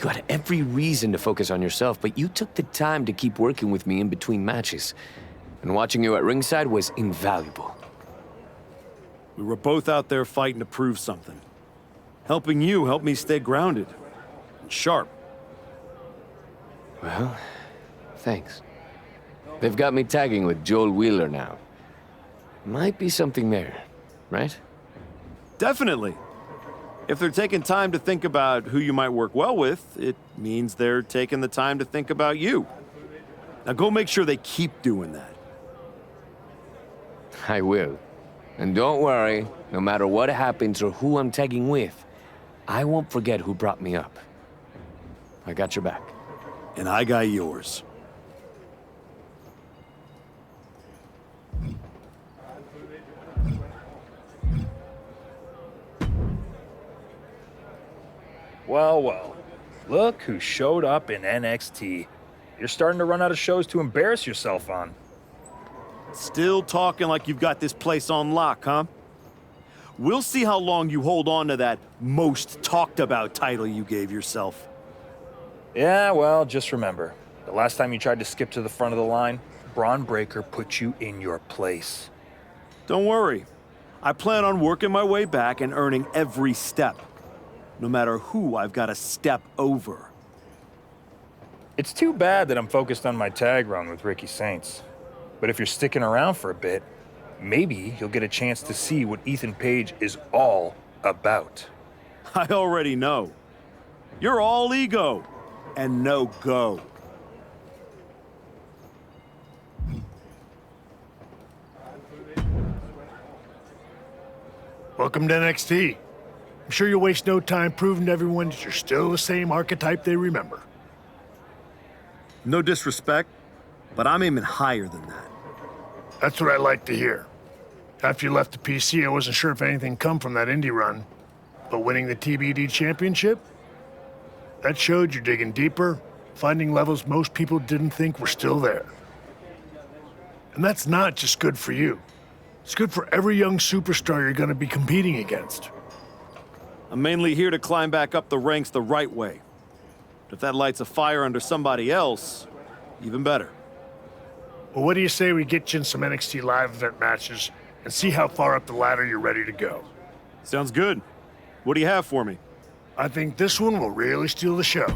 You had every reason to focus on yourself, but you took the time to keep working with me in between matches. And watching you at ringside was invaluable. We were both out there fighting to prove something. Helping you helped me stay grounded and sharp. Well, thanks. They've got me tagging with Joel Wheeler now. Might be something there, right? Definitely. If they're taking time to think about who you might work well with, it means they're taking the time to think about you. Now go make sure they keep doing that. I will. And don't worry, no matter what happens or who I'm tagging with, I won't forget who brought me up. I got your back. And I got yours. Well. Look who showed up in NXT. You're starting to run out of shows to embarrass yourself on. Still talking like you've got this place on lock, huh? We'll see how long you hold on to that most talked about title you gave yourself. Yeah, well, just remember, the last time you tried to skip to the front of the line, Bron Breakker put you in your place. Don't worry. I plan on working my way back and earning every step. No matter who I've got to step over. It's too bad that I'm focused on my tag run with Ricky Saints. But if you're sticking around for a bit, maybe you'll get a chance to see what Ethan Page is all about. I already know. You're all ego and no go. Welcome to NXT. I'm sure you'll waste no time proving to everyone that you're still the same archetype they remember. No disrespect, but I'm aiming higher than that. That's what I like to hear. After you left the PC, I wasn't sure if anything come from that indie run. But winning the TBD championship? That showed you're digging deeper, finding levels most people didn't think were still there. And that's not just good for you. It's good for every young superstar you're going to be competing against. I'm mainly here to climb back up the ranks the right way. But if that lights a fire under somebody else, even better. Well, what do you say we get you in some NXT live event matches and see how far up the ladder you're ready to go? Sounds good. What do you have for me? I think this one will really steal the show.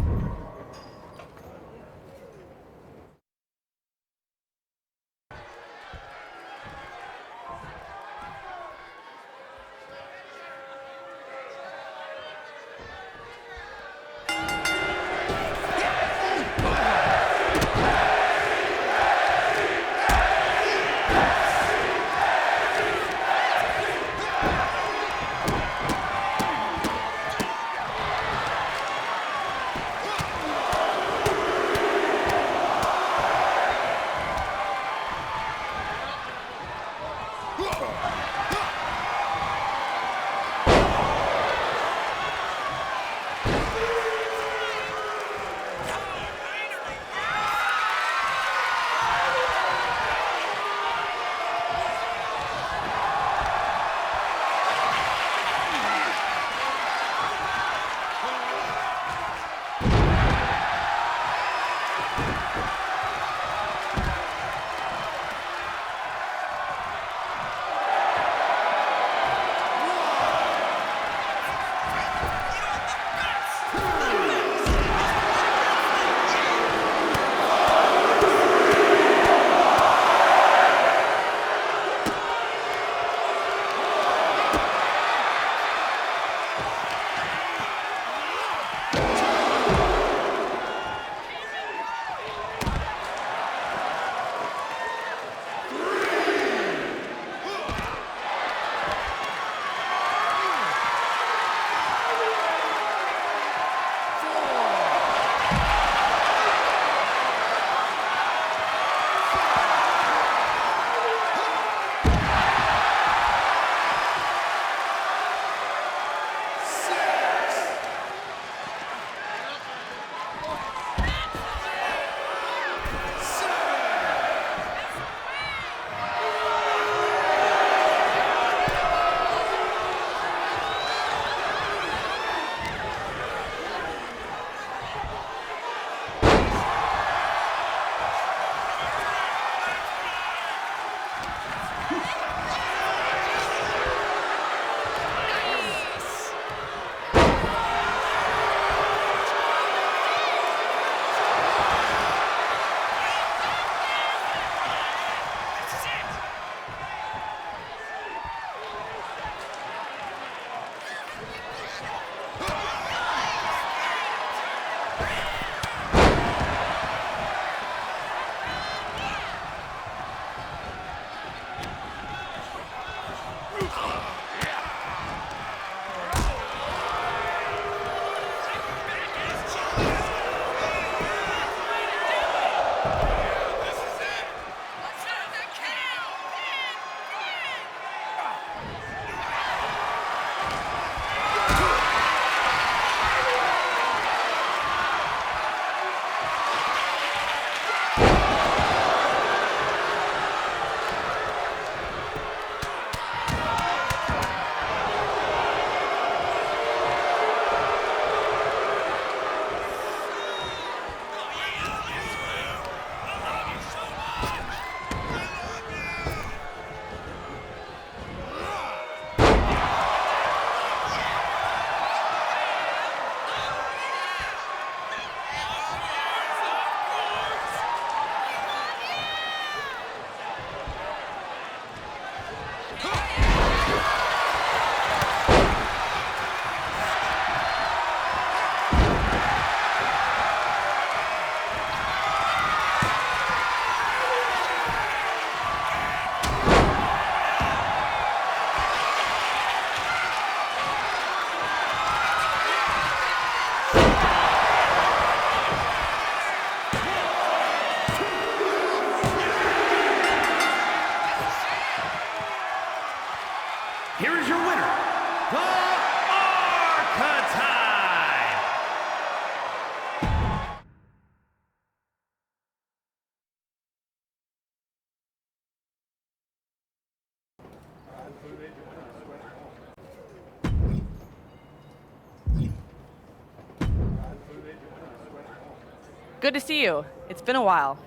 Good to see you. It's been a while.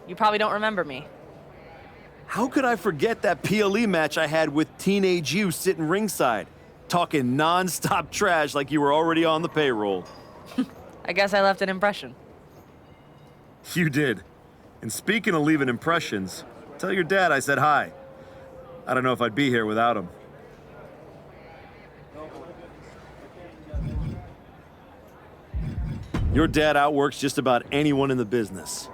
You probably don't remember me. How could I forget that PLE match I had with teenage you sitting ringside, talking non-stop trash like you were already on the payroll? I guess I left an impression. You did. And speaking of leaving impressions, tell your dad I said hi. I don't know if I'd be here without him. Your dad outworks just about anyone in the business.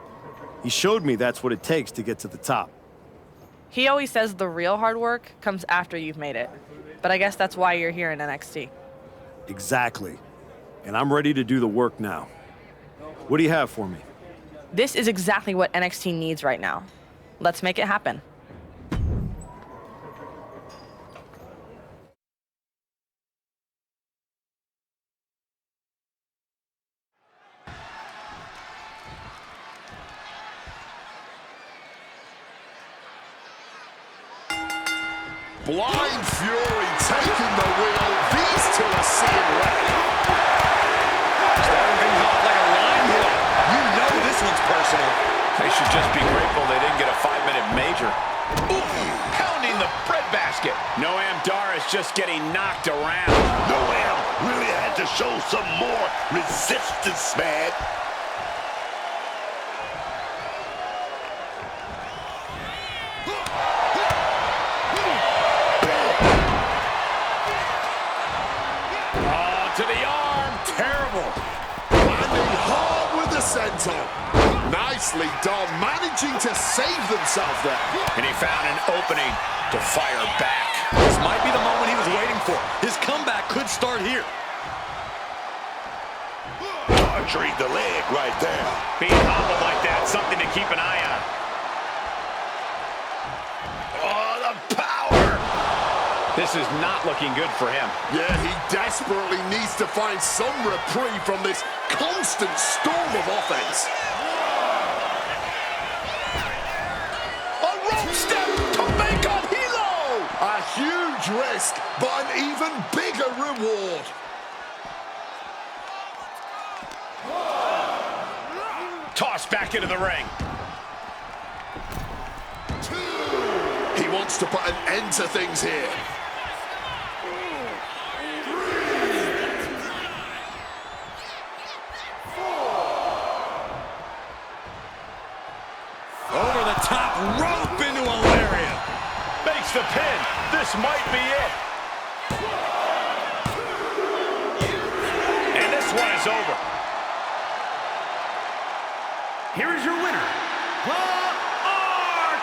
He showed me that's what it takes to get to the top. He always says the real hard work comes after you've made it. But I guess that's why you're here in NXT. Exactly. And I'm ready to do the work now. What do you have for me? This is exactly what NXT needs right now. Let's make it happen. Blind Fury taking the wheel. These two are seeing red. Starting things off like a line hit. You know this one's personal. They should just be grateful they didn't get a 5-minute major. Ooh, pounding the breadbasket. Noam Dar is just getting knocked around. Noam really had to show some more resistance, man. To the arm. Terrible. Landing hard with the senton. Nicely done, managing to save themselves there. And he found an opening to fire back. This might be the moment he was waiting for. His comeback could start here. Archery the leg right there. Being hobbled like that, something to keep an eye on. Oh, the power. This is not looking good for him. Yeah, he desperately needs to find some reprieve from this constant storm of offense. A rope step to make a hero. A huge risk, but an even bigger reward. Tossed back into the ring. He wants to put an end to things here. Over the top rope into a lariat. Makes the pin. This might be it. And this one is over. Here is your winner, the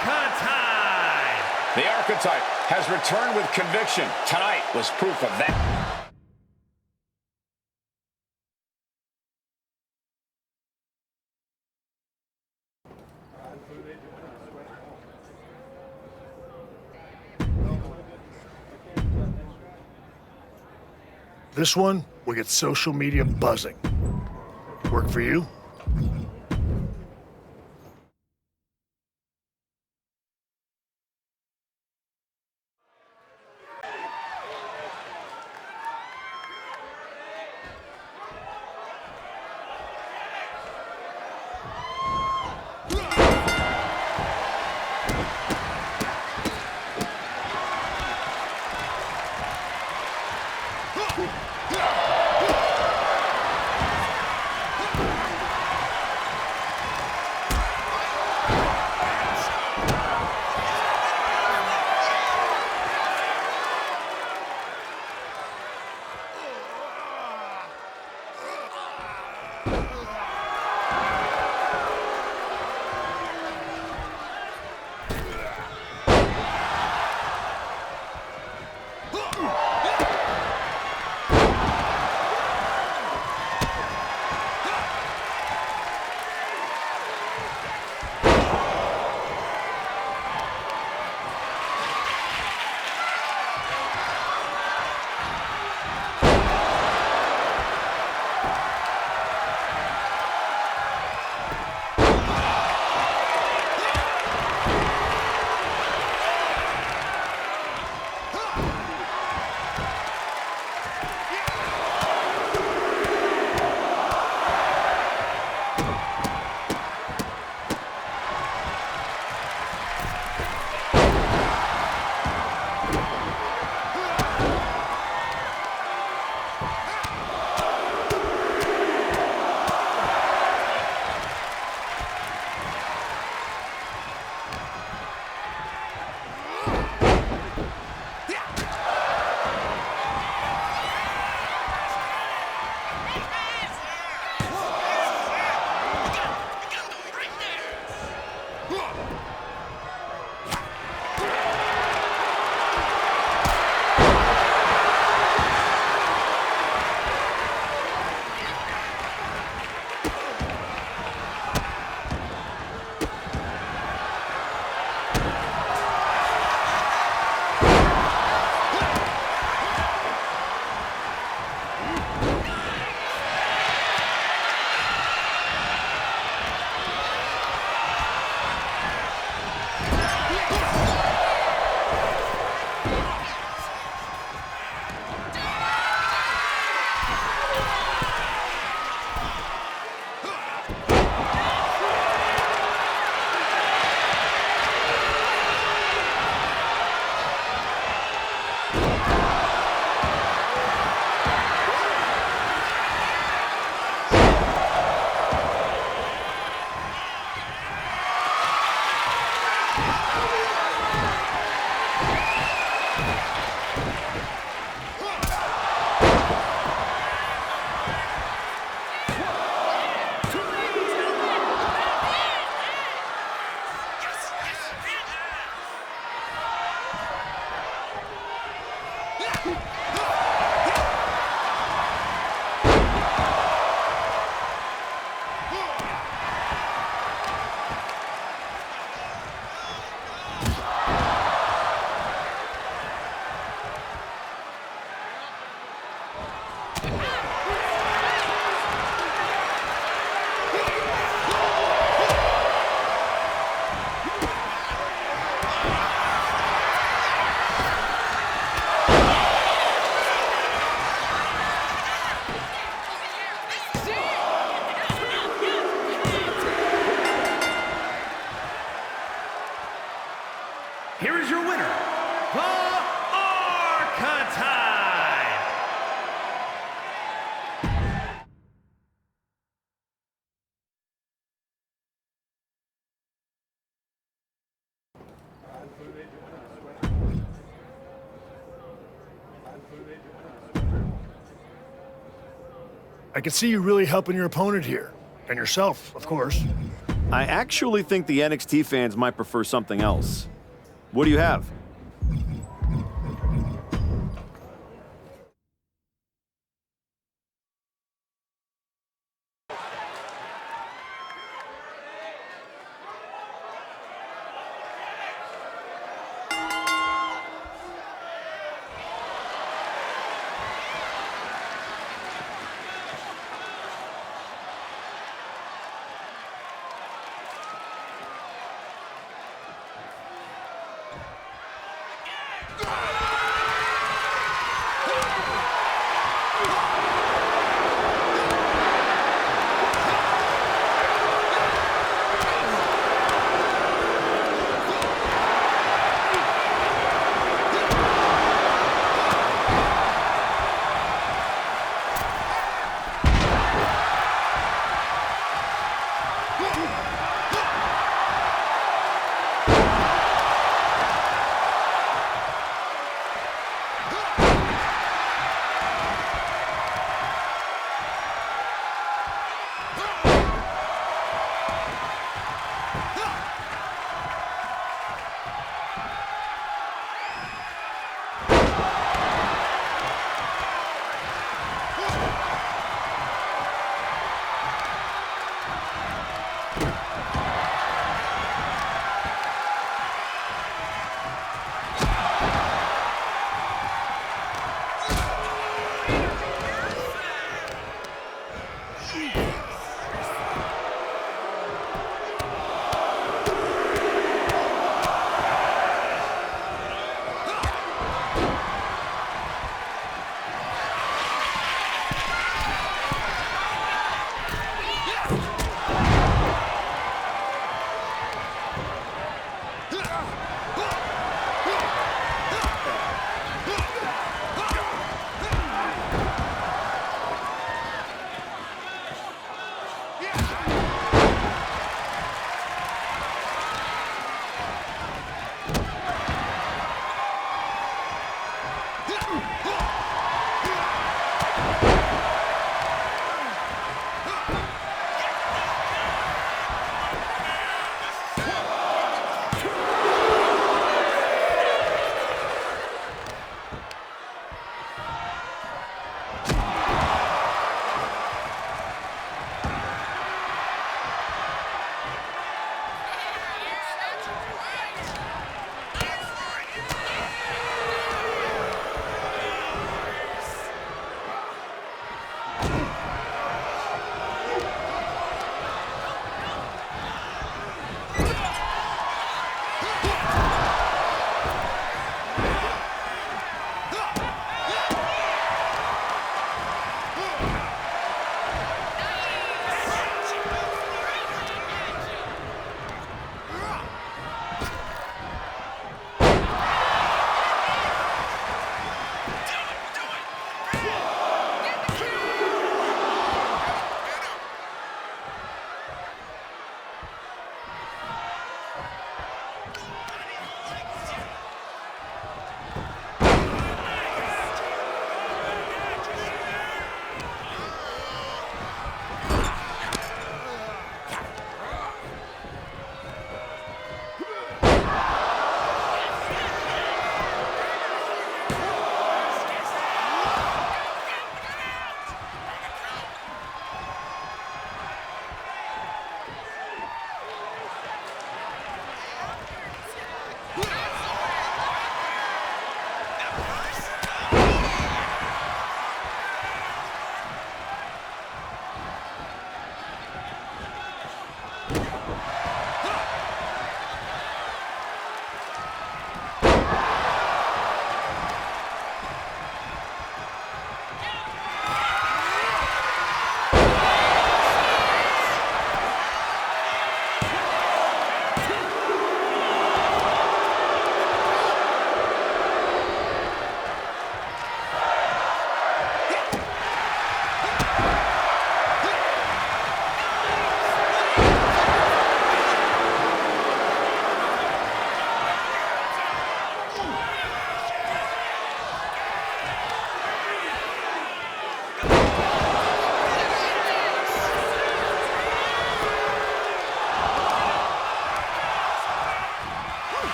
Archetype. The Archetype has returned with conviction. Tonight was proof of that. This one will get social media buzzing. Work for you? here is your winner, the Archetype! I can see you really helping your opponent here. And yourself, of course. I actually think the NXT fans might prefer something else. What do you have?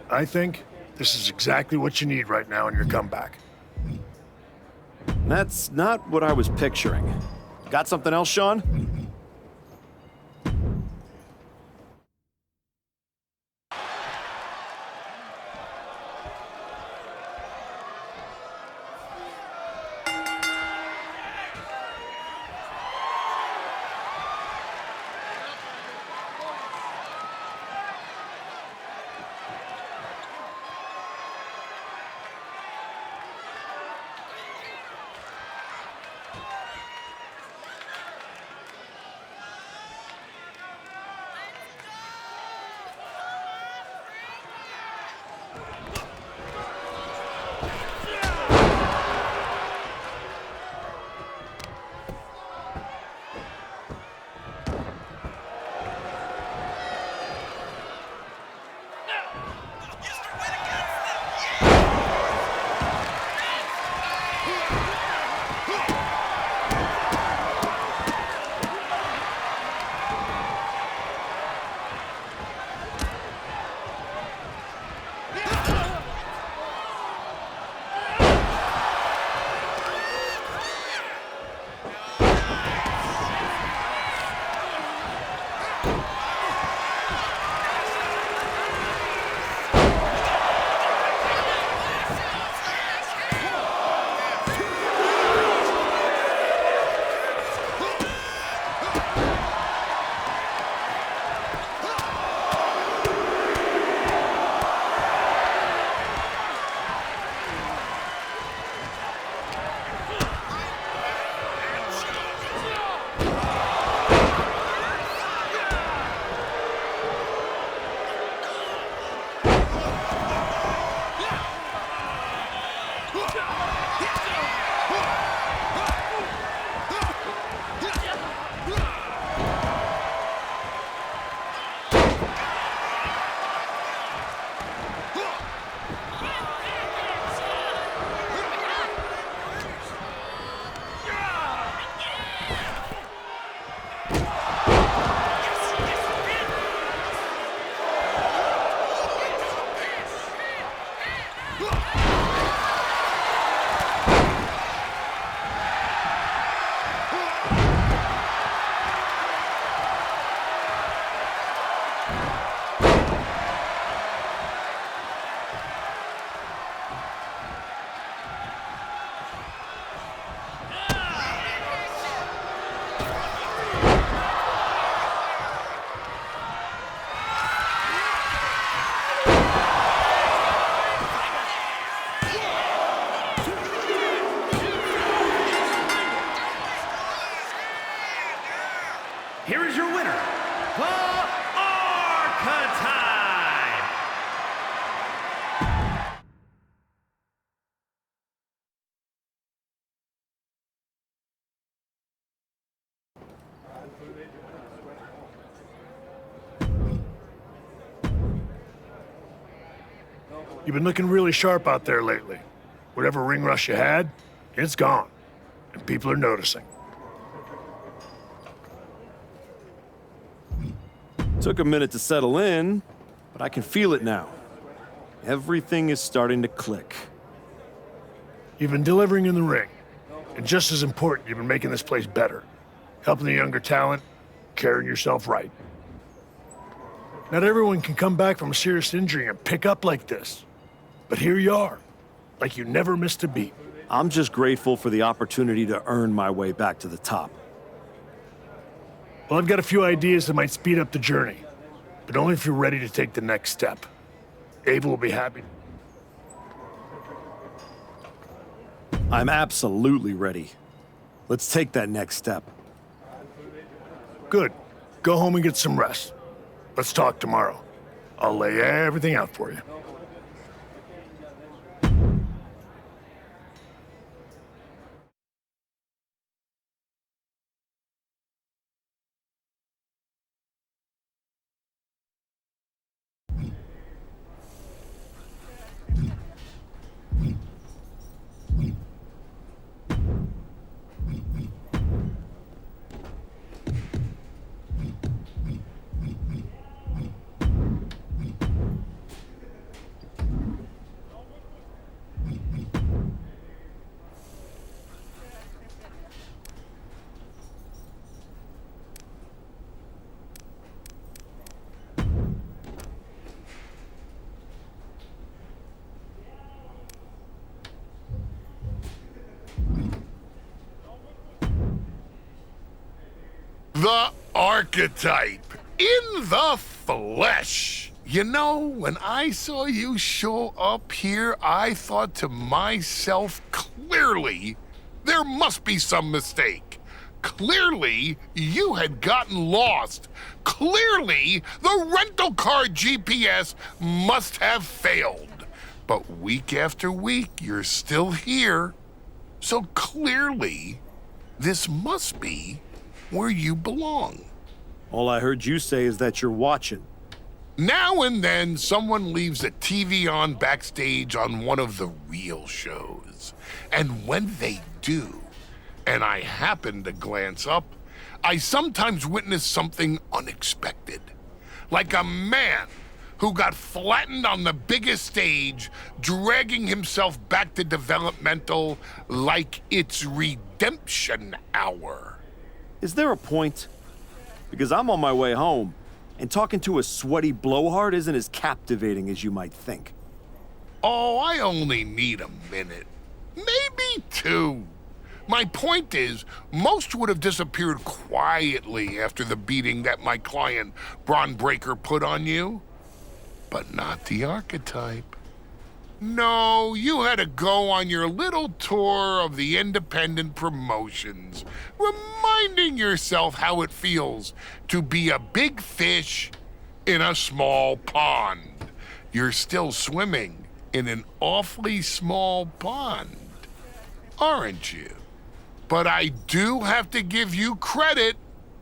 I think this is exactly what you need right now in your comeback. That's not what I was picturing. Got something else, Sean? Here is your winner, the Archetype! You've been looking really sharp out there lately. Whatever ring rush you had, it's gone. And people are noticing. Took a minute to settle in, but I can feel it now. Everything is starting to click. You've been delivering in the ring. And just as important, you've been making this place better. Helping the younger talent, carrying yourself right. Not everyone can come back from a serious injury and pick up like this. But here you are, like you never missed a beat. I'm just grateful for the opportunity to earn my way back to the top. Well, I've got a few ideas that might speed up the journey, but only if you're ready to take the next step. Ava will be happy. I'm absolutely ready. Let's take that next step. Good. Go home and get some rest. Let's talk tomorrow. I'll lay everything out for you. The Archetype in the flesh. You know, when I saw you show up here, I thought to myself, clearly, there must be some mistake. Clearly, you had gotten lost. Clearly, the rental car GPS must have failed. But week after week, you're still here. So clearly, this must be where you belong. All I heard you say is that you're watching. Now and then, someone leaves a TV on backstage on one of the real shows. And when they do, and I happen to glance up, I sometimes witness something unexpected. Like a man who got flattened on the biggest stage, dragging himself back to developmental like it's redemption hour. Is there a point? Because I'm on my way home, and talking to a sweaty blowhard isn't as captivating as you might think. Oh, I only need a minute. Maybe two. My point is, most would have disappeared quietly after the beating that my client, Bron Breakker, put on you. But not the Archetype. No, you had to go on your little tour of the independent promotions, reminding yourself how it feels to be a big fish in a small pond. You're still swimming in an awfully small pond, aren't you? But I do have to give you credit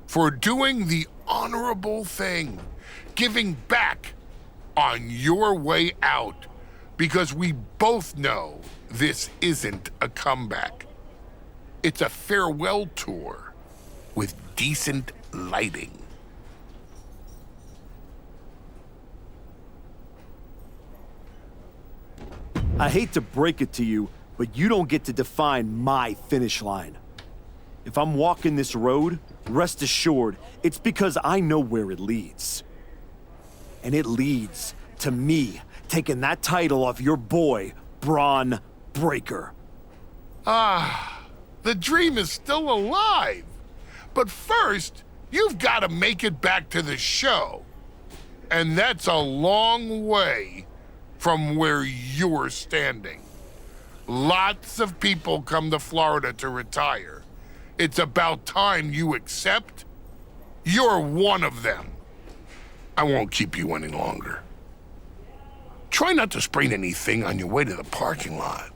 for doing the honorable thing, giving back on your way out, because we both know this isn't a comeback. It's a farewell tour with decent lighting. I hate to break it to you, but you don't get to define my finish line. If I'm walking this road, rest assured, it's because I know where it leads. And it leads to me taking that title off your boy, Bron Breakker. Ah, the dream is still alive. But first, you've got to make it back to the show. And that's a long way from where you're standing. Lots of people come to Florida to retire. It's about time you accept you're one of them. I won't keep you any longer. Try not to sprain anything on your way to the parking lot.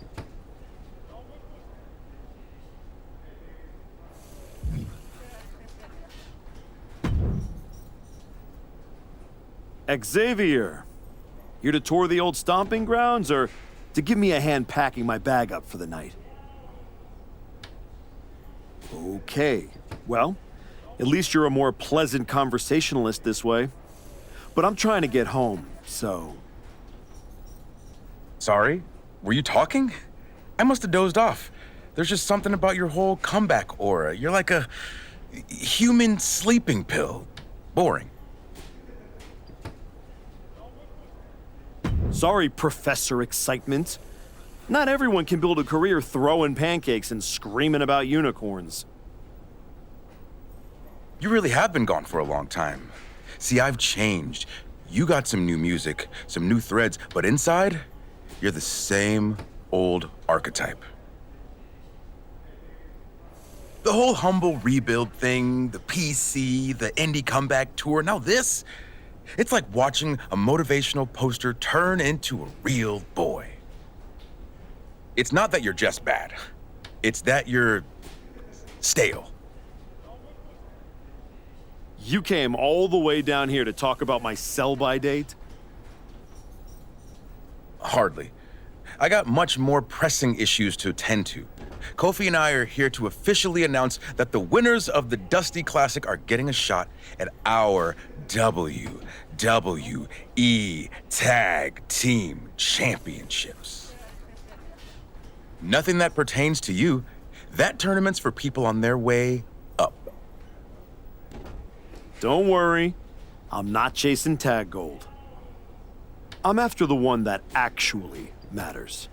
Xavier, here to tour the old stomping grounds or to give me a hand packing my bag up for the night? Okay, well, at least you're a more pleasant conversationalist this way. But I'm trying to get home, so... Sorry? Were you talking? I must have dozed off. There's just something about your whole comeback aura. You're like a human sleeping pill. Boring. Sorry, Professor Excitement. Not everyone can build a career throwing pancakes and screaming about unicorns. You really have been gone for a long time. See, I've changed. You got some new music, some new threads, but inside, you're the same old Archetype. The whole humble rebuild thing, the PC, the indie comeback tour, now this, it's like watching a motivational poster turn into a real boy. It's not that you're just bad. It's that you're stale. You came all the way down here to talk about my sell-by date? Hardly. I got much more pressing issues to attend to. Kofi and I are here to officially announce that the winners of the Dusty Classic are getting a shot at our WWE Tag Team Championships. Nothing that pertains to you. That tournament's for people on their way up. Don't worry, I'm not chasing tag gold. I'm after the one that actually matters.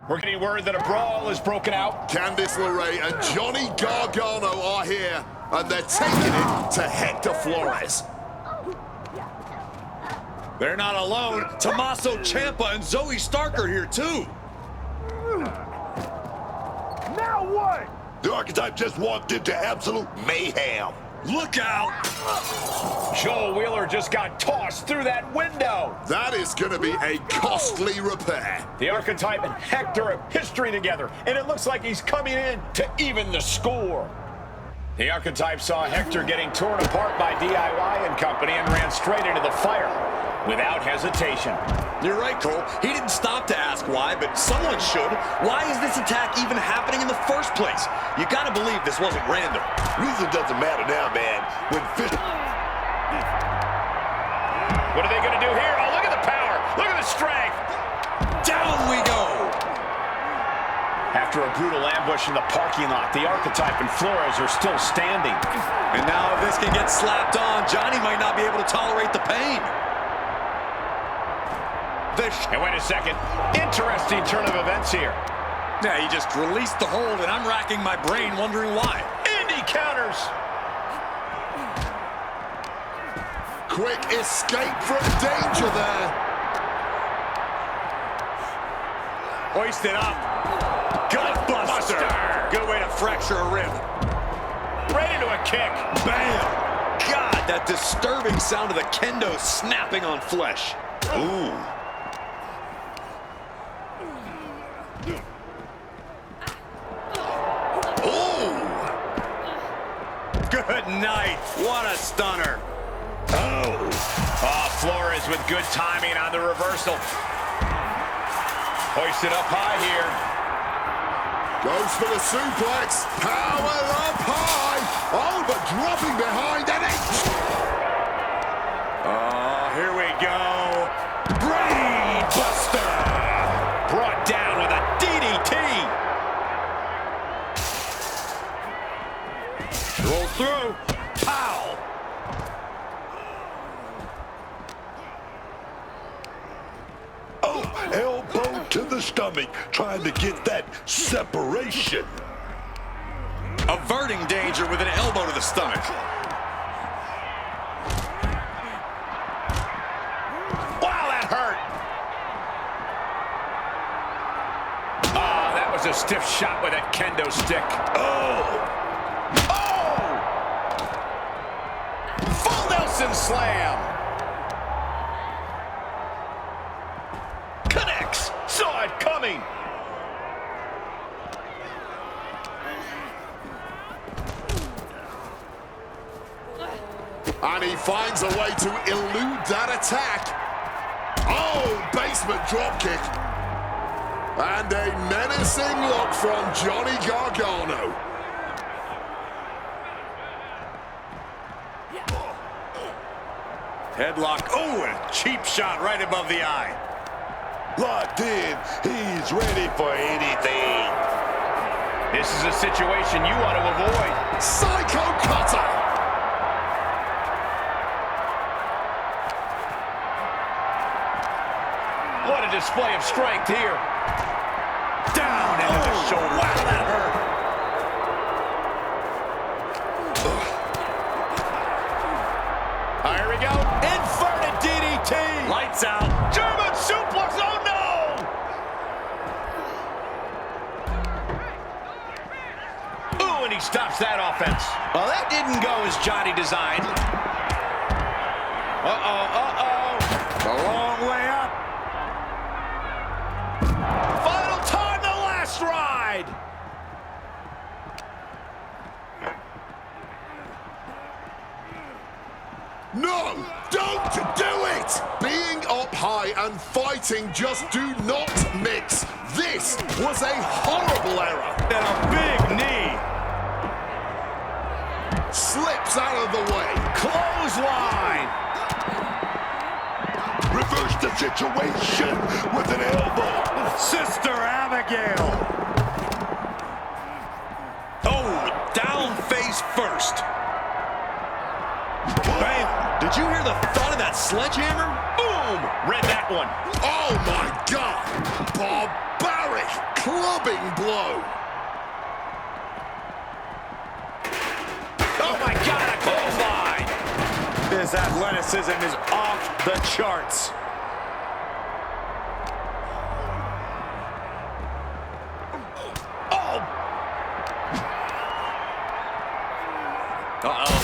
We're getting word that a brawl has broken out. Candice LeRae and Johnny Gargano are here, and they're taking it to Hector Flores. They're not alone. Tommaso Ciampa and Zoe Stark are here too. Now what? The Archetype just walked into absolute mayhem. Look out! Joel Wheeler just got tossed through that window. That is going to be a costly repair. The Archetype and Hector have history together, and it looks like he's coming in to even the score. The Archetype saw Hector getting torn apart by DIY and company and ran straight into the fire without hesitation. You're right, Cole. He didn't stop to ask why, but someone should. Why is this attack even happening in the first place? You gotta believe this wasn't random. Reason doesn't matter now, man. When fish... What are they gonna do here? Oh, look at the power. Look at the strength. Down we go. After a brutal ambush in the parking lot, the Archetype and Flores are still standing. And now if this can get slapped on, Johnny might not be able to tolerate the pain. And wait a second. Interesting turn of events here. Yeah, he just released the hold, and I'm racking my brain wondering why. Indy counters. Quick escape from danger there. Hoisted up. Gutbuster. Good way to fracture a rib. Right into a kick. Bam. God, that disturbing sound of the kendo snapping on flesh. Ooh. Good night. What a stunner. Oh, Flores with good timing on the reversal. Hoisted up high here. Goes for the suplex. Power up high. Oh, but dropping behind and Oh, here we go. Brain Buster. Brought down with a DDT. Rolls through. Pow. Oh, elbow to the stomach, trying to get that separation. Averting danger with an elbow to the stomach. Wow, that hurt. Oh, that was a stiff shot with that kendo stick. Oh. Full Nelson slam. Connects. Saw it coming. And he finds a way to elude that attack. Oh, basement dropkick. And a menacing look from Johnny Gargano. Headlock. Oh, and a cheap shot right above the eye. Locked in. He's ready for anything. This is a situation you want to avoid. Psycho cutter. What a display of strength here. Down into the shoulder. Wow, that hurt. Here we go. Inverted DDT. Lights out. German suplex. Oh, no. Ooh, and he stops that offense. Well, that didn't go as Johnny designed. A long way up. Final time, the last ride. No, don't do it! Being up high and fighting just do not mix. This was a horrible error. And a big knee. Slips out of the way. Clothesline. Reverse the situation with an elbow. Sister Abigail. Oh, down face first. Bam. Did you hear the thud of that that sledgehammer? Boom! Read that one. Oh my God! Barbaric clubbing blow. Oh my God, a clothesline! His athleticism is off the charts. Oh! Uh-oh.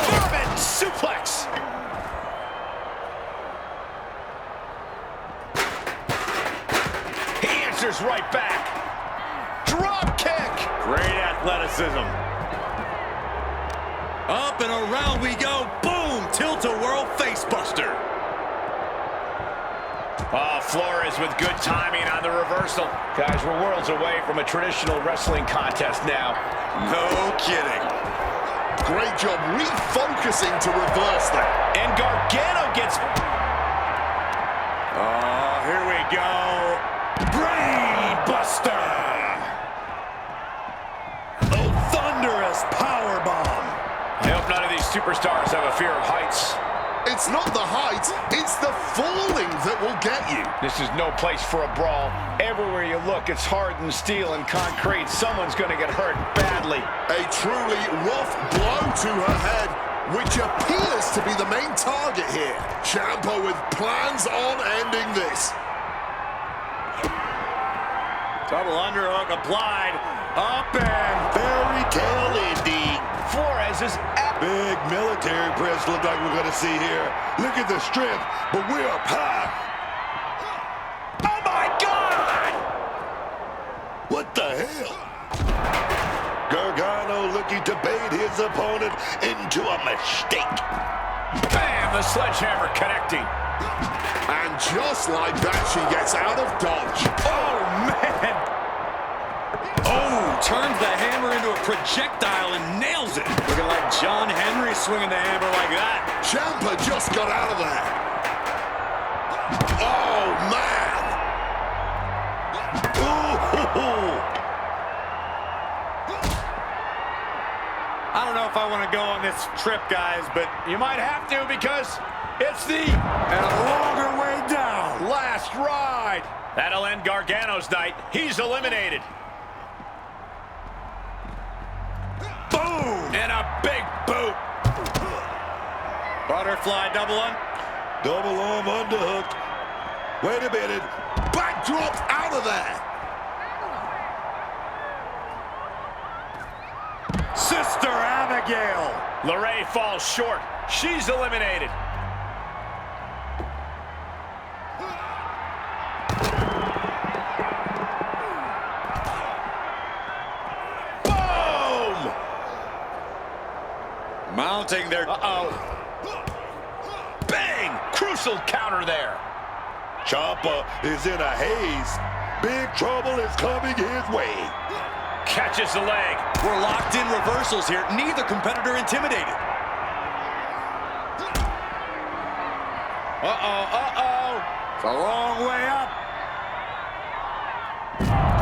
German suplex! He answers right back. Drop kick! Great athleticism. Up and around we go. Boom! Tilt-a-whirl facebuster. Oh, Flores with good timing on the reversal. Guys, we're worlds away from a traditional wrestling contest now. No kidding. Great job refocusing to reverse that. And Gargano gets... Oh, here we go. Brain Buster. Oh, thunderous powerbomb. I hope none of these superstars have a fear of heights. It's not the height, it's the falling that will get you. This is no place for a brawl. Everywhere you look, it's hardened steel and concrete. Someone's going to get hurt badly. A truly rough blow to her head, which appears to be the main target here. Ciampa with plans on ending this. Double underhook applied. Up and fairy tale ending. Flores is Big military press look like we're gonna see here. Look at the strength, but we're up high. Oh my God! What the hell? Gargano looking to bait his opponent into a mistake. Bam! The sledgehammer connecting. And just like that, she gets out of dodge. Oh, man! Oh, turns the hammer into a projectile and nails it. Looking like John Henry swinging the hammer like that. Ciampa just got out of there. Oh, man! Ooh. I don't know if I want to go on this trip, guys, but You might have to because it's the and a longer way down. last ride. That'll end Gargano's night. He's eliminated. Boom! And a big boot. Butterfly double Double arm underhook. Wait a minute. Backdropped out of there. Sister Abigail. LeRae falls short. She's eliminated. Boom! Mounting their... Uh-oh. Bang! Crucial counter there. Ciampa is in a haze. Big trouble is coming his way. Catches the leg. We're locked in reversals here. Neither competitor intimidated. Uh-oh. It's a long way up.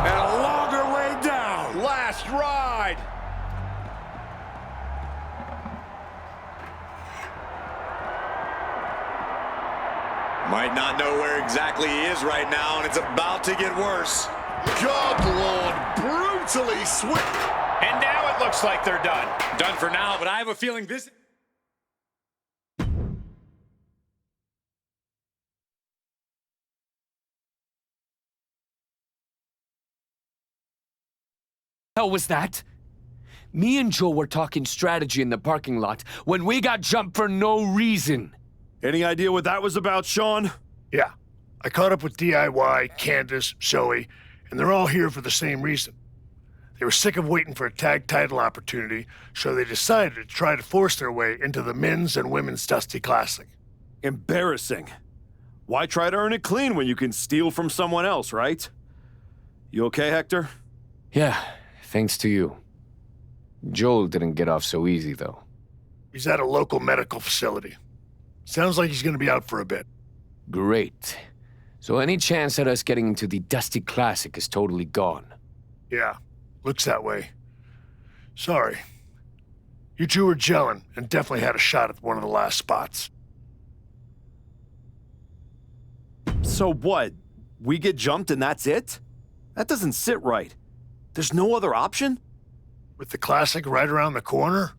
And a longer way down. Last ride. Might not know where exactly he is right now, and it's about to get worse. God, Lord, brutally swift. And now it looks like they're done. Done for now, but I have a feeling this... Hell was that? Me and Joe were talking strategy in the parking lot when we got jumped for no reason. Any idea what that was about, Sean? Yeah. I caught up with DIY, Candace, Zoe, and they're all here for the same reason. They were sick of waiting for a tag title opportunity, so they decided to try to force their way into the men's and women's Dusty Classic. Embarrassing. Why try to earn it clean when you can steal from someone else, right? You okay, Hector? Yeah, thanks to you. Joel didn't get off so easy, though. He's at a local medical facility. Sounds like he's gonna be out for a bit. Great. So any chance at us getting into the Dusty Classic is totally gone. Yeah, looks that way. Sorry. You two were gelling and definitely had a shot at one of the last spots. So what? We get jumped and that's it? That doesn't sit right. There's no other option? With the Classic right around the corner,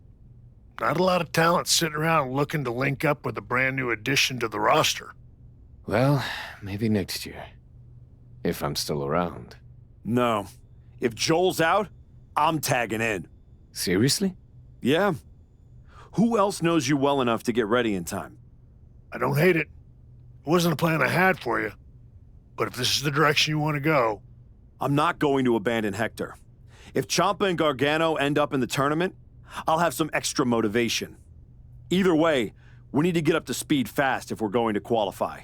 not a lot of talent sitting around looking to link up with a brand new addition to the roster. Well, maybe next year. If I'm still around. No. If Joel's out, I'm tagging in. Seriously? Yeah. Who else knows you well enough to get ready in time? I don't hate it. It wasn't a plan I had for you. But if this is the direction you want to go... I'm not going to abandon Hector. If Ciampa and Gargano end up in the tournament, I'll have some extra motivation. Either way, we need to get up to speed fast if we're going to qualify.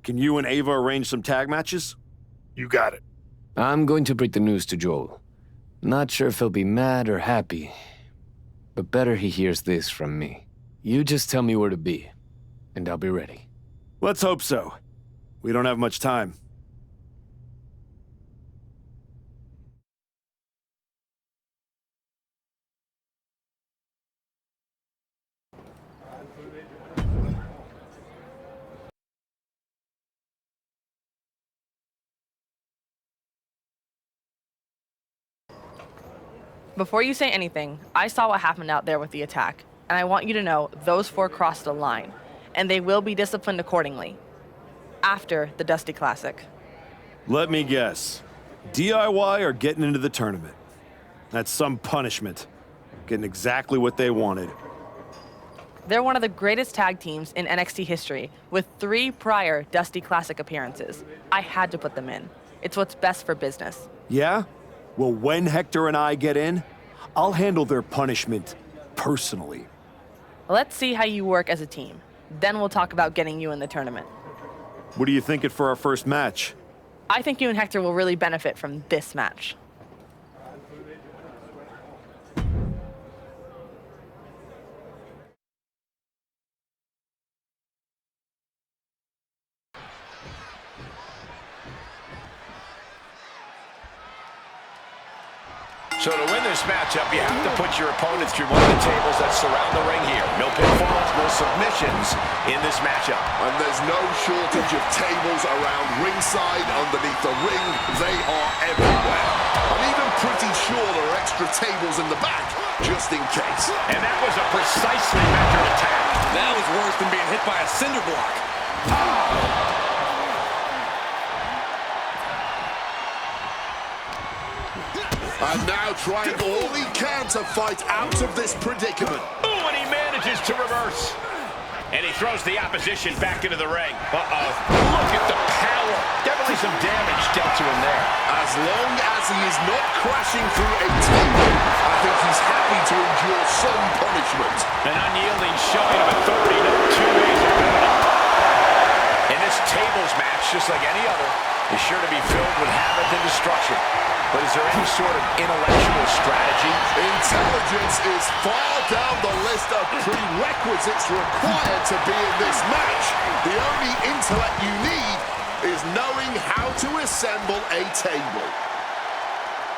Can you and Ava arrange some tag matches? You got it. I'm going to break the news to Joel. Not sure if he'll be mad or happy, but better he hears this from me. You just tell me where to be, and I'll be ready. Let's hope so. We don't have much time. Before you say anything, I saw what happened out there with the attack, and I want you to know those 4 crossed a line, and they will be disciplined accordingly. After the Dusty Classic. Let me guess. DIY or getting into the tournament? That's some punishment. Getting exactly what they wanted. They're one of the greatest tag teams in NXT history, with 3 prior Dusty Classic appearances. I had to put them in. It's what's best for business. Yeah? Well, when Hector and I get in, I'll handle their punishment personally. Let's see how you work as a team. Then we'll talk about getting you in the tournament. What are you thinking for our first match? I think you and Hector will really benefit from this match. So to win this matchup, you have to put your opponent through one of the tables that surround the ring here. No pinfalls, no submissions in this matchup. And there's no shortage of tables around ringside, underneath the ring. They are everywhere. I'm even pretty sure there are extra tables in the back, just in case. And that was a precisely measured attack. That was worse than being hit by a cinder block. And now trying all he can to fight out of this predicament. Ooh, and he manages to reverse. And he throws the opposition back into the ring. Uh-oh. Look at the power. Definitely some damage dealt to him there. As long as he is not crashing through a table, I think he's happy to endure some punishment. An unyielding showing of authority, no 2 ways about it. And this tables match, just like any other, is sure to be filled with havoc and destruction. But is there any sort of intellectual strategy? Intelligence is far down the list of prerequisites required to be in this match. The only intellect you need is knowing how to assemble a table.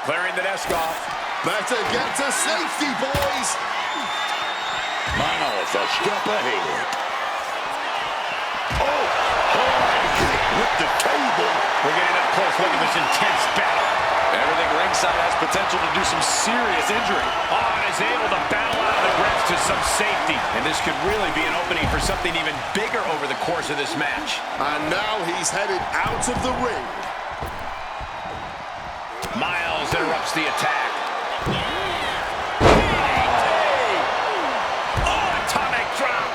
Clearing the desk off. Better get to safety, boys. Miles a step ahead. Oh, With the table. we're getting up close. Look at this intense battle. Everything ringside has potential to do some serious injury. Oh, and is able to battle out of the grips to some safety. And this could really be an opening for something even bigger over the course of this match. And now he's headed out of the ring. Miles interrupts the attack. Oh, atomic drop.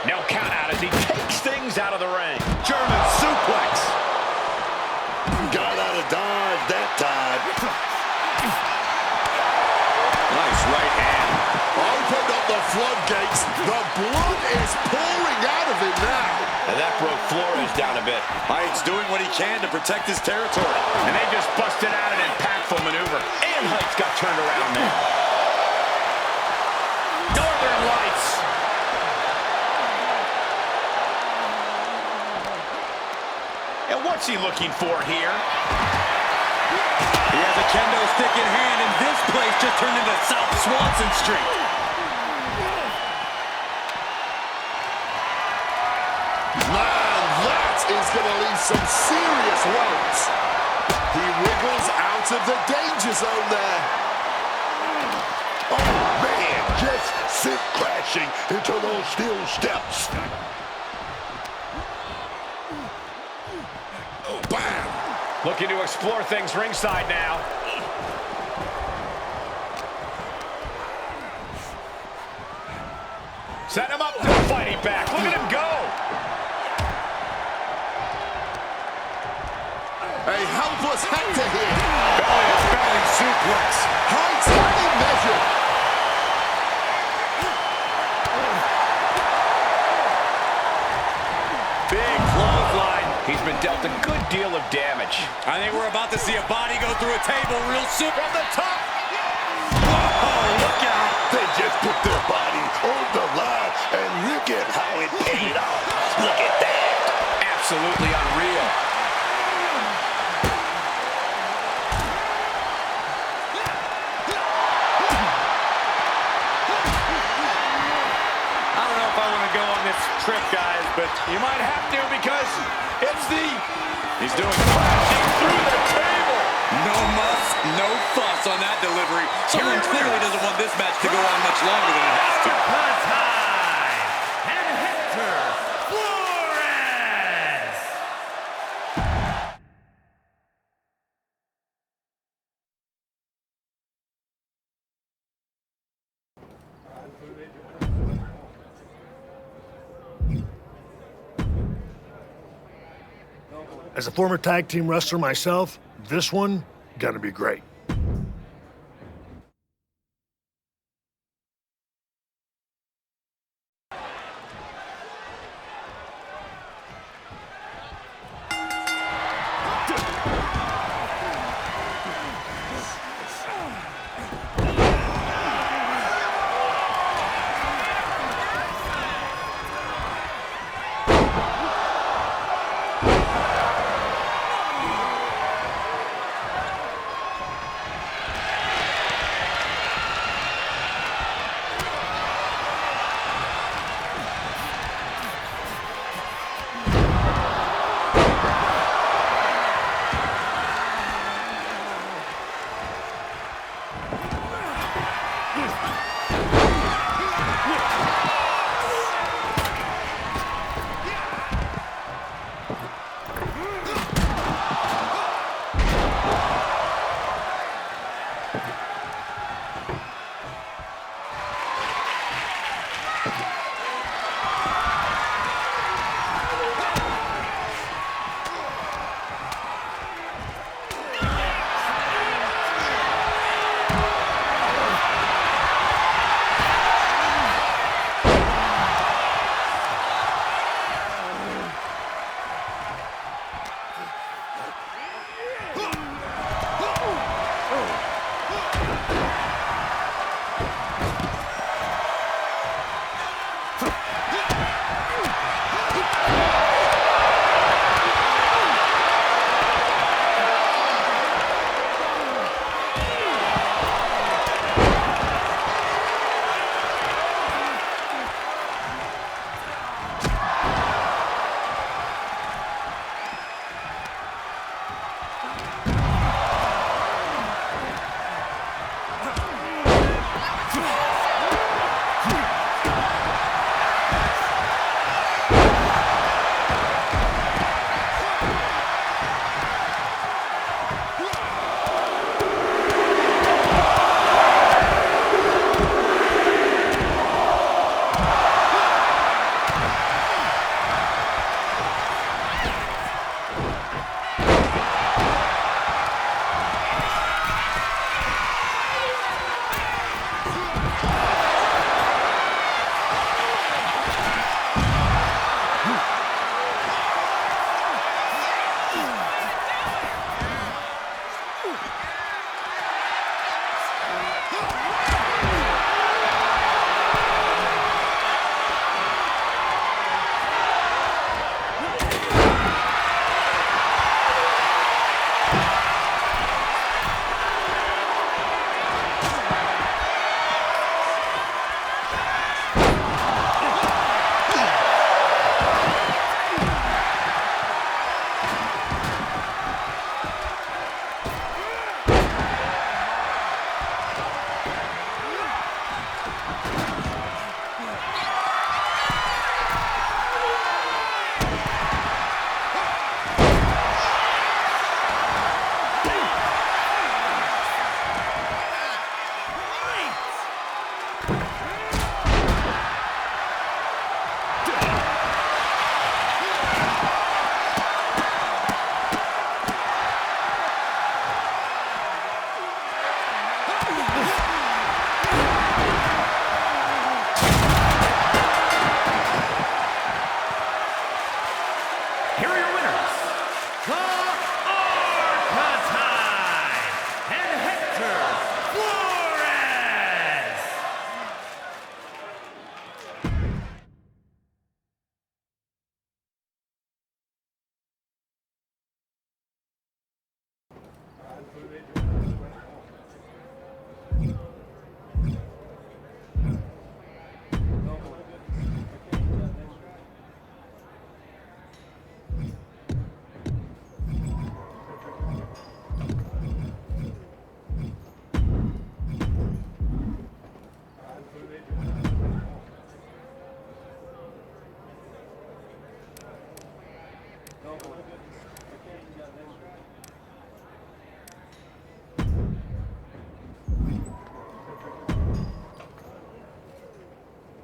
No count out as he takes things out of the ring. German suplex. Got out of dodge that time. Nice right hand. Opened up the floodgates. The blood is pouring out of him now. And that broke Flores down a bit. Heights doing what he can to protect his territory. And they just busted out an impactful maneuver. And Heights got turned around there. Northern Lights. And what's he looking for here? He has a kendo stick in hand, and this place just turned into South Swanson Street. the danger zone there. Oh, man, just sent crashing into those steel steps. Oh, bam. Looking to explore things ringside now. Set him up for fighting back. Look at him go. A helpless Hector here. Belly suplex. Heights highly measured. Big clothesline. He's been dealt a good deal of damage. I think we're about to see a body go through a table real soon. From the top. Oh, look out. They just put their body on the line, and look at how it paid off. Look at that. Absolutely unreal. I don't know if I want to go on this trip, guys, but you might have to because it's the... He's doing crashing through the table. No muss, no fuss on that delivery. Someone clearly doesn't want this match to go on much longer than it has to. And Hector Flores! As a former tag team wrestler myself, this one gonna be great.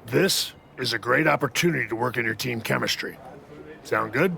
This is a great opportunity to work on your team chemistry. Sound good?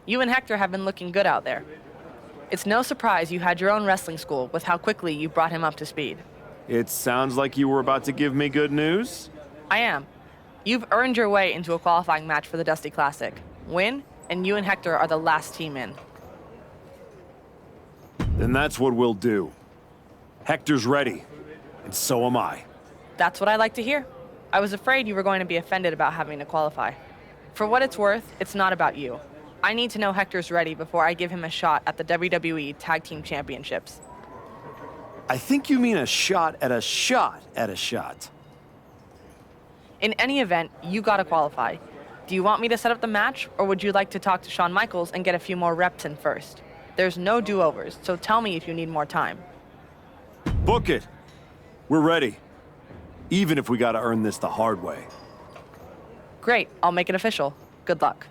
You and Hector have been looking good out there. It's no surprise you had your own wrestling school with how quickly you brought him up to speed. It sounds like you were about to give me good news. I am. You've earned your way into a qualifying match for the Dusty Classic. Win, and you and Hector are the last team in. Then that's what we'll do. Hector's ready, and so am I. That's what I like to hear. I was afraid you were going to be offended about having to qualify. For what it's worth, it's not about you. I need to know Hector's ready before I give him a shot at the WWE Tag Team Championships. I think you mean a shot at a shot at a shot. In any event, you gotta qualify. Do you want me to set up the match, or would you like to talk to Shawn Michaels and get a few more reps in first? There's no do-overs, so tell me if you need more time. Book it. We're ready. Even if we gotta earn this the hard way. Great, I'll make it official. Good luck.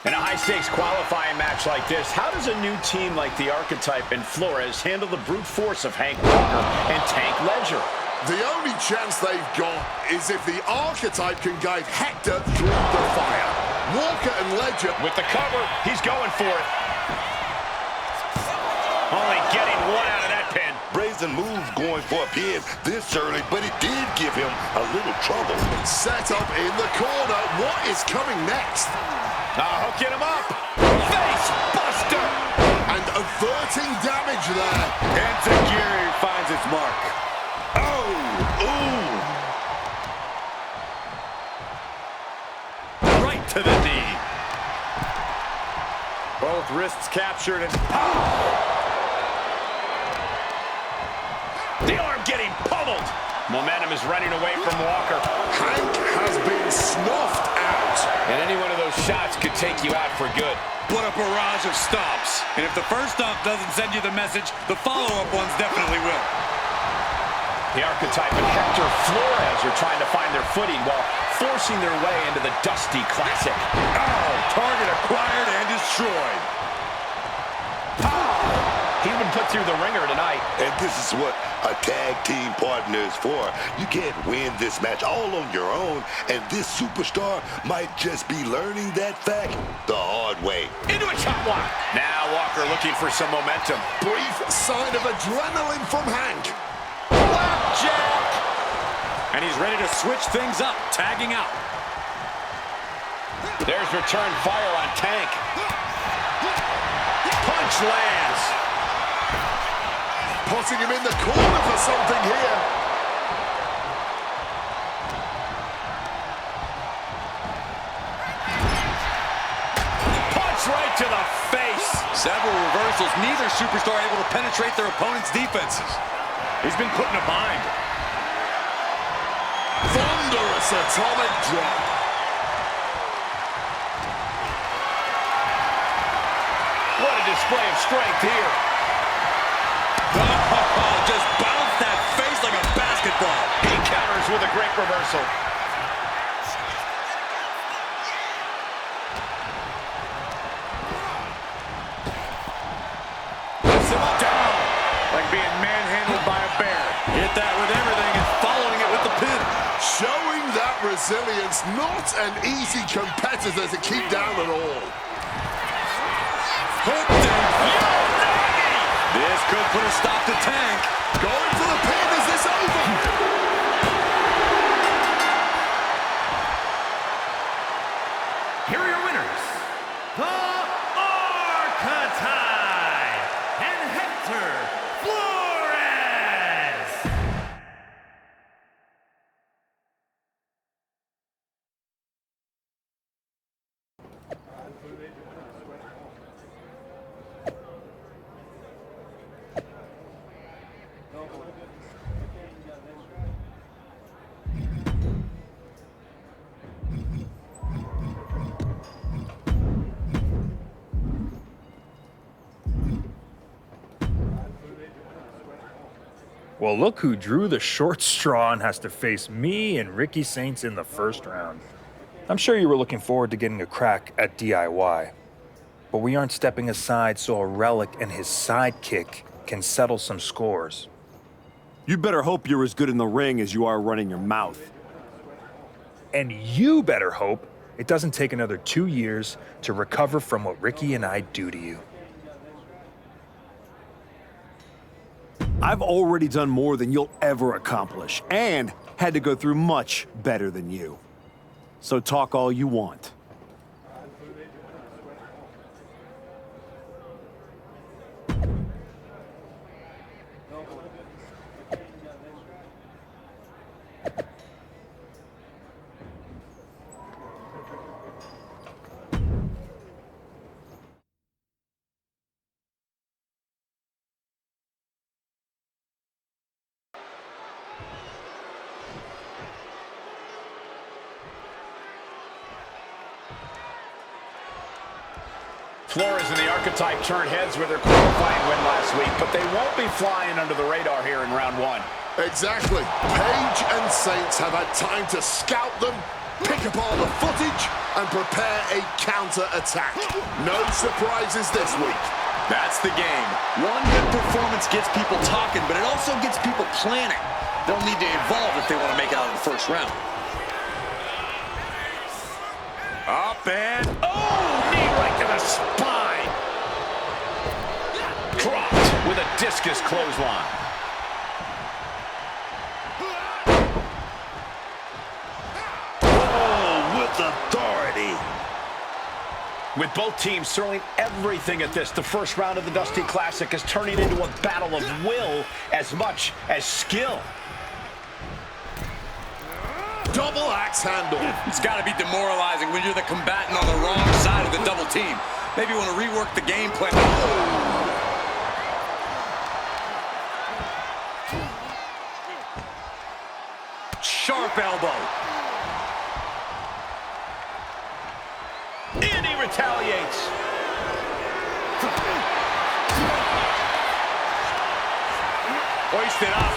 In a high-stakes qualifying match like this, how does a new team like the Archetype and Flores handle the brute force of Hank Walker and Tank Ledger? The only chance they've got is if the Archetype can guide Hector through the fire. Walker and Ledger... With the cover, he's going for it. Only getting one out of that pin. Brazen move going for a pin this early, but it did give him a little trouble. Set up in the corner. What is coming next? Hooking him up. Face buster. And averting damage there. Enziguri finds its mark. Oh, ooh. Right to the knee. Both wrists captured and the arm getting pummeled. Momentum is running away from Walker. Hank has been snuffed out. And any one of those shots could take you out for good. What a barrage of stops. And if the first stop doesn't send you the message, the follow-up ones definitely will. The Archetype and Hector Flores are trying to find their footing while forcing their way into the Dusty Classic. Oh, target acquired and destroyed. He's been put through the ringer tonight. And this is what a tag team partner is for. You can't win this match all on your own, and this superstar might just be learning that fact the hard way. Into a chop block. Now Walker looking for some momentum. Brief sign of adrenaline from Hank. Blackjack! And he's ready to switch things up, tagging out. There's return fire on Tank. Punch lands. Putting him in the corner for something here. Punch right to the face. Several reversals, neither superstar able to penetrate their opponent's defenses. He's been put in a bind. Thunderous atomic drop. What a display of strength here. Oh, just bounced that face like a basketball. He counters with a great reversal. Puts him down like being manhandled by a bear. Hit that with everything and following it with the pin. Showing that resilience, not an easy competitor to keep down at all. This could put a stop to Tank. Going for the pin. Is this over? Here are your winners, the Archetype and Hector Flores. Well, look who drew the short straw and has to face me and Ricky Saints in the first round. I'm sure you were looking forward to getting a crack at DIY, but we aren't stepping aside so a relic and his sidekick can settle some scores. You better hope you're as good in the ring as you are running your mouth. And you better hope it doesn't take another 2 years to recover from what Ricky and I do to you. I've already done more than you'll ever accomplish, and had to go through much better than you. So talk all you want. Flores and the Archetype turned heads with their qualifying win last week, but they won't be flying under the radar here in round one. Exactly. Page and Saints have had time to scout them, pick apart the footage, and prepare a counter-attack. No surprises this week. That's the game. One good performance gets people talking, but it also gets people planning. They'll need to evolve if they want to make it out of the first round. Up and... oh! Knee right to the spine! Dropped with a discus clothesline. Oh, with authority. With both teams throwing everything at this, the first round of the Dusty Classic is turning into a battle of will as much as skill. Double axe handle. It's got to be demoralizing when you're the combatant on the wrong side of the double team. Maybe you want to rework the game plan. Sharp elbow. And he retaliates. Hoisted up.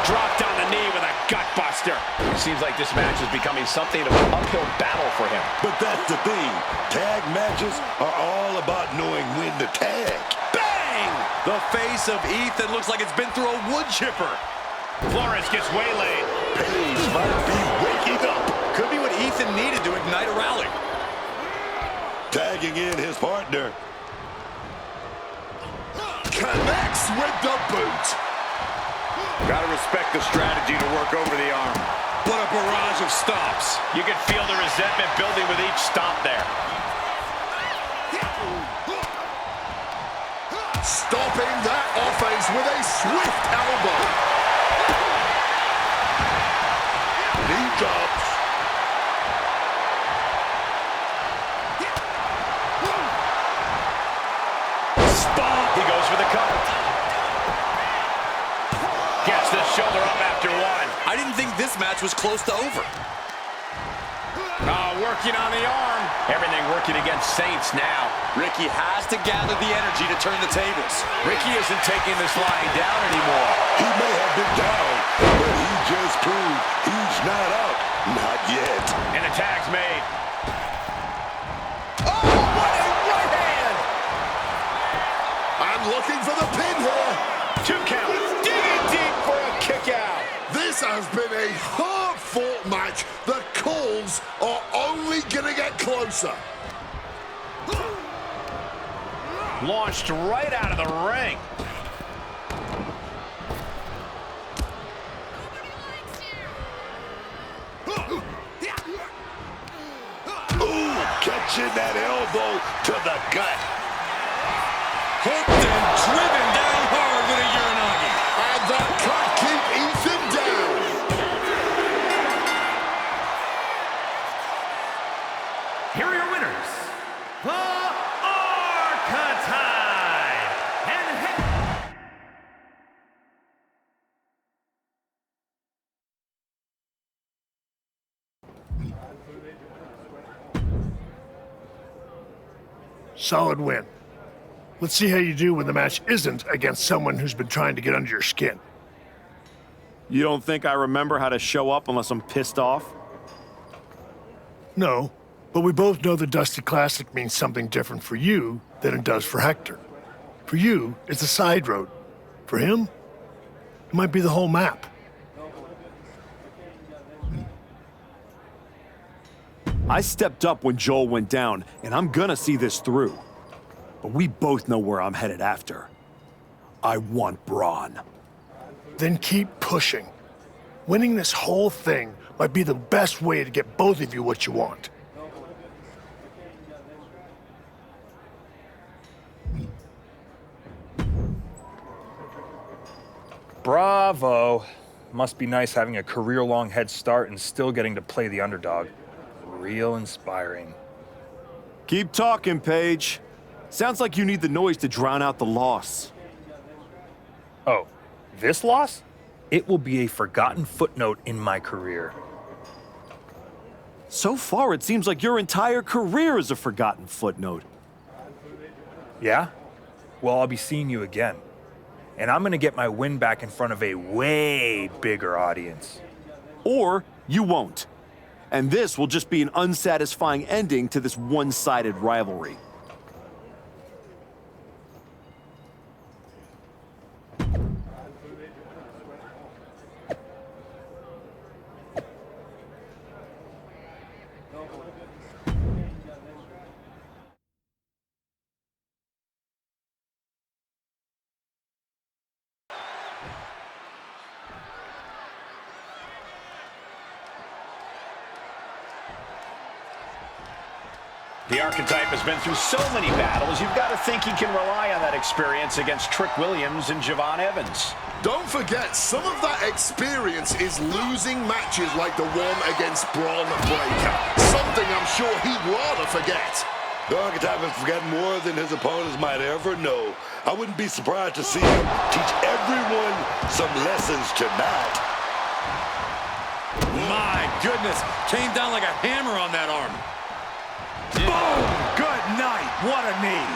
Dropped on the knee with a gutbuster. It seems like this match is becoming something of an uphill battle for him. But that's the thing. Tag matches are all about knowing when to tag. Bang! The face of Ethan looks like it's been through a wood chipper. Flores gets waylaid. Paige might be waking up. Could be what Ethan needed to ignite a rally. Tagging in his partner. Connects with the boot. Gotta respect the strategy to work over the arm. What a barrage of stomps. You can feel the resentment building with each stomp there. Stopping that offense with a swift elbow. Knee drops. Spot. He goes for the cover. Gets the shoulder up after one. I didn't think this match was close to over. Working on the arm. Everything working against Saints now. Ricky has to gather the energy to turn the tables. Ricky isn't taking this lying down anymore. He may have been down, but he just proved he's not up. Not yet. And the tag's made. Oh, what a right hand! I'm looking for the pin here. 2 count. Digging deep for a kick out. This has been a hard-fought match. The calls are only gonna get closer. Launched right out of the ring. Ooh, catching that elbow to the gut. Hooked and driven down hard with a Uranagi. And that can't keep Ethan down. Here are your winners, the Archetype and Solid win. Let's see how you do when the match isn't against someone who's been trying to get under your skin. You don't think I remember how to show up unless I'm pissed off? No, but we both know the Dusty Classic means something different for you than it does for Hector. For you, it's a side road. For him, it might be the whole map. I stepped up when Joel went down, and I'm gonna see this through. But we both know where I'm headed after. I want Bron. Then keep pushing. Winning this whole thing might be the best way to get both of you what you want. Bravo. Must be nice having a career-long head start and still getting to play the underdog. Real inspiring. Keep talking, Paige. Sounds like you need the noise to drown out the loss. Oh, this loss? It will be a forgotten footnote in my career. So far, it seems like your entire career is a forgotten footnote. Yeah? Well, I'll be seeing you again. And I'm gonna get my win back in front of a way bigger audience. Or you won't. And this will just be an unsatisfying ending to this one-sided rivalry. The Archetype has been through so many battles, you've got to think he can rely on that experience against Trick Williams and Javon Evans. Don't forget, some of that experience is losing matches like the one against Bron Breakker. Something I'm sure he'd rather forget. The Archetype has forgotten more than his opponents might ever know. I wouldn't be surprised to see him teach everyone some lessons tonight. My goodness, came down like a hammer on that arm. Boom! Good night. What a knee.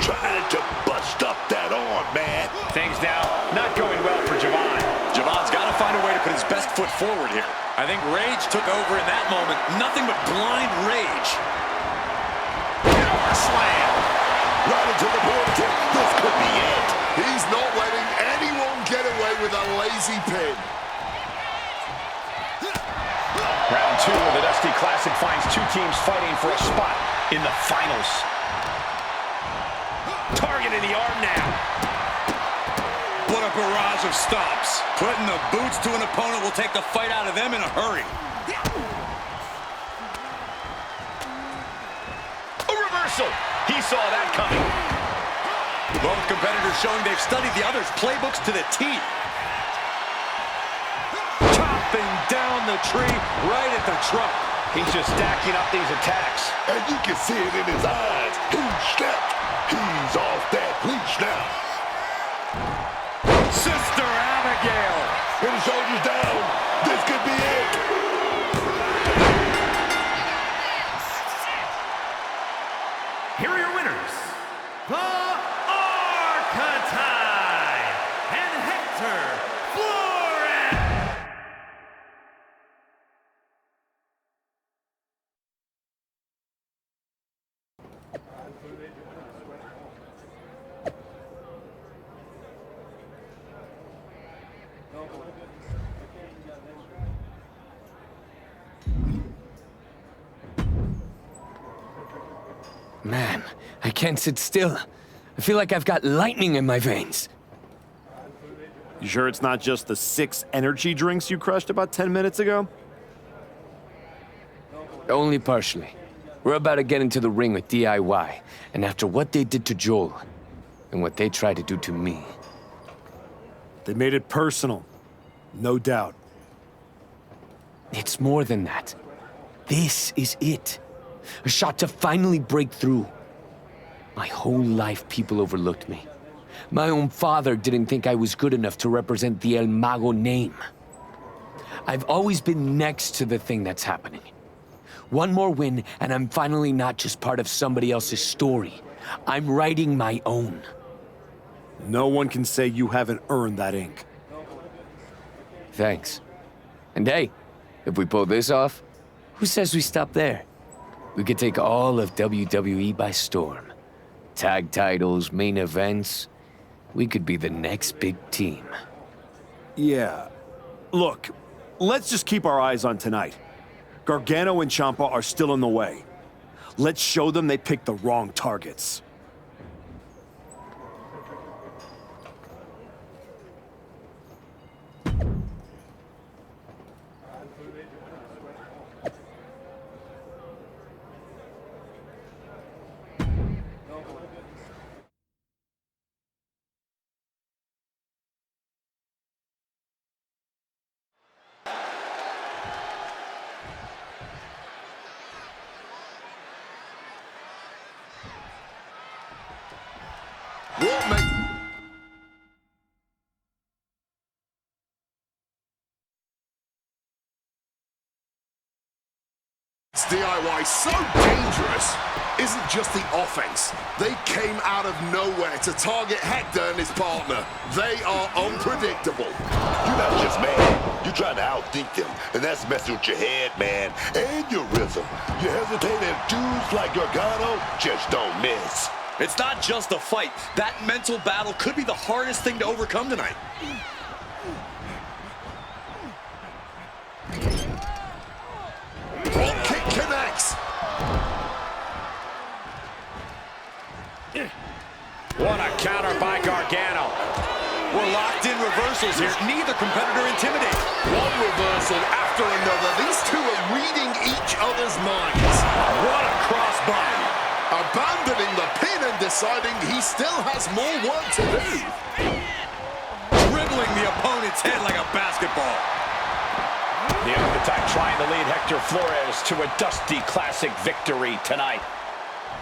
Trying to bust up that arm, man. Things now not going well for Javon. Javon's got to find a way to put his best foot forward here. I think rage took over in that moment. Nothing but blind rage. Slam. Right into the board tip. This could be it. He's not letting anyone get away with a lazy pin. Round two of the Dusty Classic finds two teams fighting for a spot in the finals. Targeting the arm now. What a barrage of stomps. Putting the boots to an opponent will take the fight out of them in a hurry. A reversal. He saw that coming. Both competitors showing they've studied the other's playbooks to the teeth. Chopping down the tree right at the trunk. He's just stacking up these attacks. And you can see it in his eyes. He's snapped. He's off that leash now. Sister Abigail. And the shoulders down. This could be it. Here are your winners, the Archetype and Hector Flores. Man, I can't sit still. I feel like I've got lightning in my veins. You sure it's not just the 6 energy drinks you crushed about 10 minutes ago? Only partially. We're about to get into the ring with DIY, and after what they did to Joel, and what they tried to do to me. They made it personal. No doubt. It's more than that. This is it. A shot to finally break through. My whole life, people overlooked me. My own father didn't think I was good enough to represent the El Mago name. I've always been next to the thing that's happening. One more win, and I'm finally not just part of somebody else's story. I'm writing my own. No one can say you haven't earned that ink. Thanks. And hey, if we pull this off, Who says we stop there? We could take all of WWE by storm. Tag titles, main events. We could be the next big team. Yeah. Look, let's just keep our eyes on tonight. Gargano and Ciampa are still in the way. Let's show them they picked the wrong targets. What make DIY so dangerous isn't just the offense. They came out of nowhere to target Hector and his partner. They are unpredictable. You're not just mad. You're trying to outthink them, and that's messing with your head, man, and your rhythm. You hesitate, and dudes like Gargano just don't miss. It's not just a fight. That mental battle could be the hardest thing to overcome tonight. Front kick connects. What a counter by Gargano. We're locked in reversals here. Neither competitor intimidates. One reversal after another. These two are reading each other's minds. What a crossbody. Abandoning the pin and deciding he still has more work to do. Dribbling the opponent's head like a basketball. The Archetype trying to lead Hector Flores to a dusty classic victory tonight.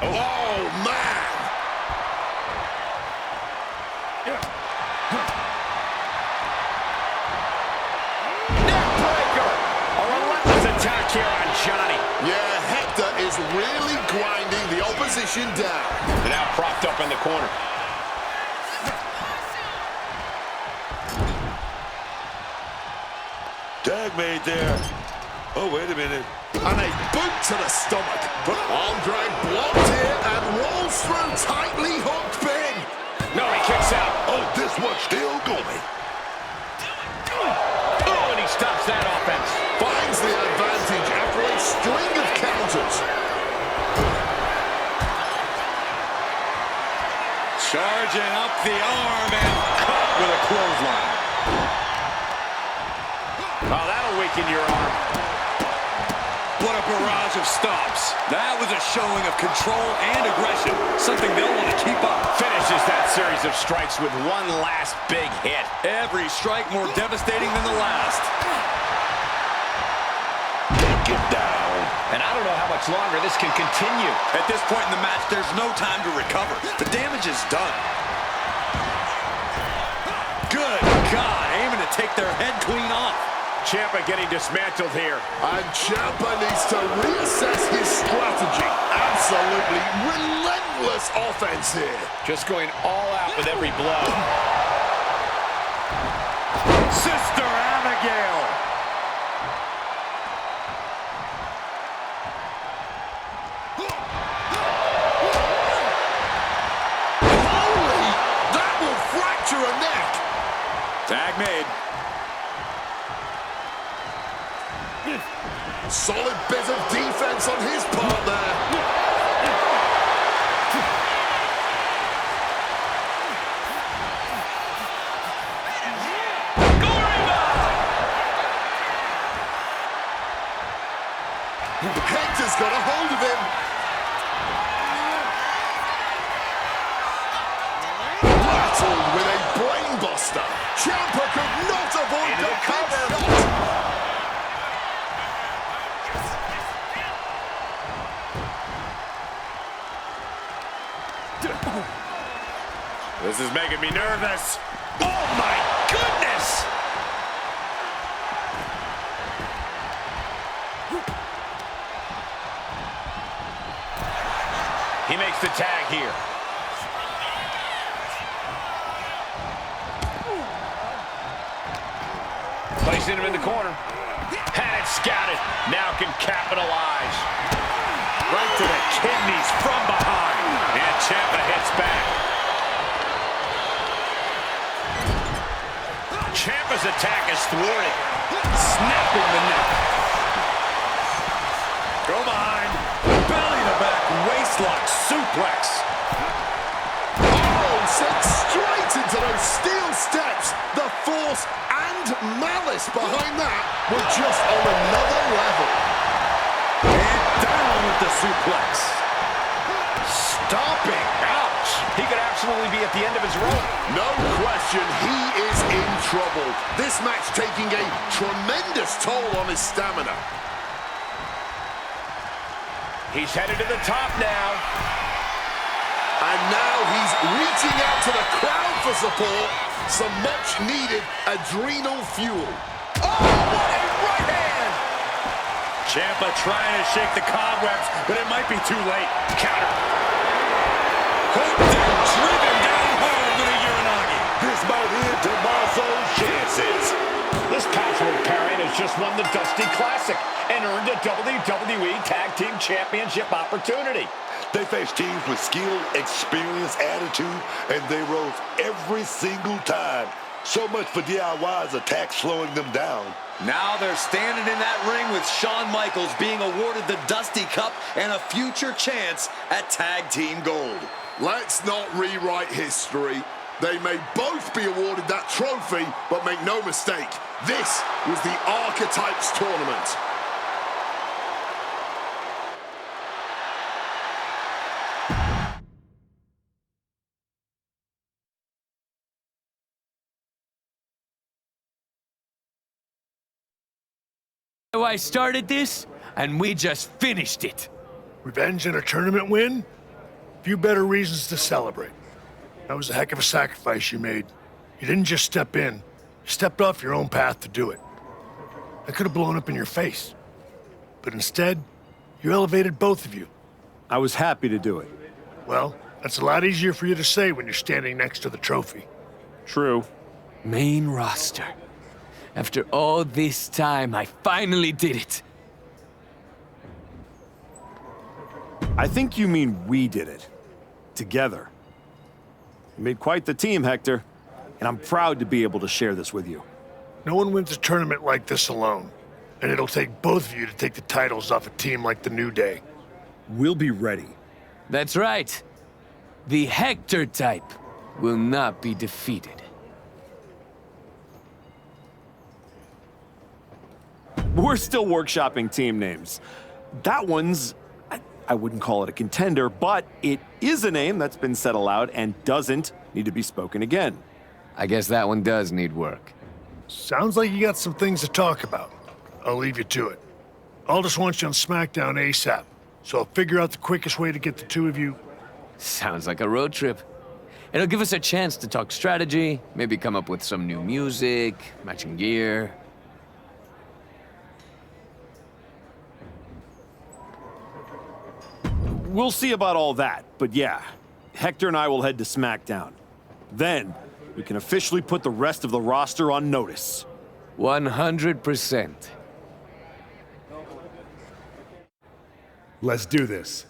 Oh man! Neckbreaker! A relentless attack here on Johnny. Yeah, Hector is really grinding the opposition down. And now propped up in the corner. Tag made there. Oh, wait a minute. And a boot to the stomach. But arm drag blocked here and rolls through tightly hooked pin. No, he kicks out. Oh, this one's still going. Oh, and he stops that offense. Finds the advantage after a string of counters. Charging up the arm and caught with a clothesline. Oh, that'll weaken your arm. What a barrage of stops. That was a showing of control and aggression, something they'll want to keep up. Finishes that series of strikes with one last big hit. Every strike more devastating than the last. Take it down. And I don't know how much longer this can continue. At this point in the match, there's no time to recover. The damage is done. Good God, aiming to take their head clean off. Ciampa getting dismantled here. And Ciampa needs to reassess his strategy. Absolutely relentless offense here. Just going all out with every blow. Sister Abigail. Holy, that will fracture a neck. Tag made. Solid bit of defense on his part there. Hector's got a hold of him. Battled with a brainbuster. Ciampa could not avoid the cover. This is making me nervous. Oh my goodness! He makes the tag here. Placing him in the corner. Had it scouted. Now can capitalize. Right to the kidneys from behind. And Ciampa hits back. Ciampa's attack is thwarted. Snapping the neck. Go behind. Belly to back waistlock suplex. Oh, sent straight into those steel steps. The force and malice behind that were just on another level. And down with the suplex. Stomping. Ouch. He could absolutely be at the end of his rope. No question, he is in trouble. This match taking a tremendous toll on his stamina. He's headed to the top now. And now he's reaching out to the crowd for support. Some much-needed adrenal fuel. Oh, what a right hand! Ciampa trying to shake the cobwebs, but it might be too late. Counter. Hooked and driven down hard with a Uranagi. This might end Tommaso's chances. This password parent has just won the Dusty Classic and earned a WWE Tag Team Championship opportunity. They faced teams with skill, experience, attitude, and they rose every single time. So much for DIY's attack slowing them down. Now they're standing in that ring with Shawn Michaels being awarded the Dusty Cup and a future chance at Tag Team Gold. Let's not rewrite history. They may both be awarded that trophy, but make no mistake, this was the Archetypes tournament. I started this, and we just finished it. Revenge and a tournament win? Few better reasons to celebrate. That was a heck of a sacrifice you made. You didn't just step in. You stepped off your own path to do it. That could have blown up in your face. But instead, you elevated both of you. I was happy to do it. Well, that's a lot easier for you to say when you're standing next to the trophy. True. Main roster. After all this time, I finally did it. I think you mean we did it. Together. You made quite the team, Hector. And I'm proud to be able to share this with you. No one wins a tournament like this alone. And it'll take both of you to take the titles off a team like the New Day. We'll be ready. That's right. The Hector type will not be defeated. We're still workshopping team names. That one's, I wouldn't call it a contender, but it is a name that's been said aloud and doesn't need to be spoken again. I guess that one does need work. Sounds like you got some things to talk about. I'll leave you to it. Aldous wants you on SmackDown ASAP, so I'll figure out the quickest way to get the two of you. Sounds like a road trip. It'll give us a chance to talk strategy, maybe come up with some new music, matching gear. We'll see about all that, but yeah, Hector and I will head to SmackDown. Then, we can officially put the rest of the roster on notice. 100%. Let's do this.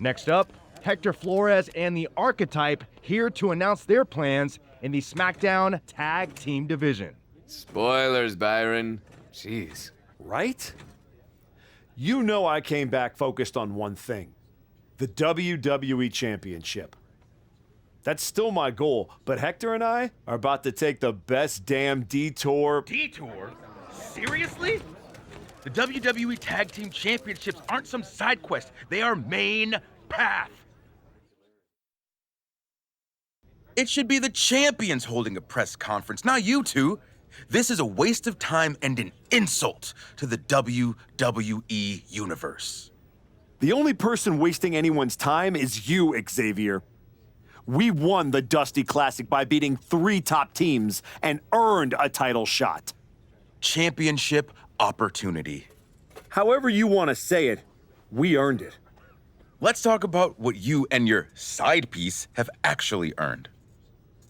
Next up, Hector Flores and the Archetype here to announce their plans in the SmackDown Tag Team Division. Spoilers, Byron. Jeez. Right? You know I came back focused on one thing. The WWE Championship. That's still my goal, but Hector and I are about to take the best damn detour. Detour? Seriously? The WWE Tag Team Championships aren't some side quest. They are main path. It should be the champions holding a press conference, not you two. This is a waste of time and an insult to the WWE Universe. The only person wasting anyone's time is you, Xavier. We won the Dusty Classic by beating 3 top teams and earned a title shot. Championship opportunity. However you want to say it, we earned it. Let's talk about what you and your side piece have actually earned.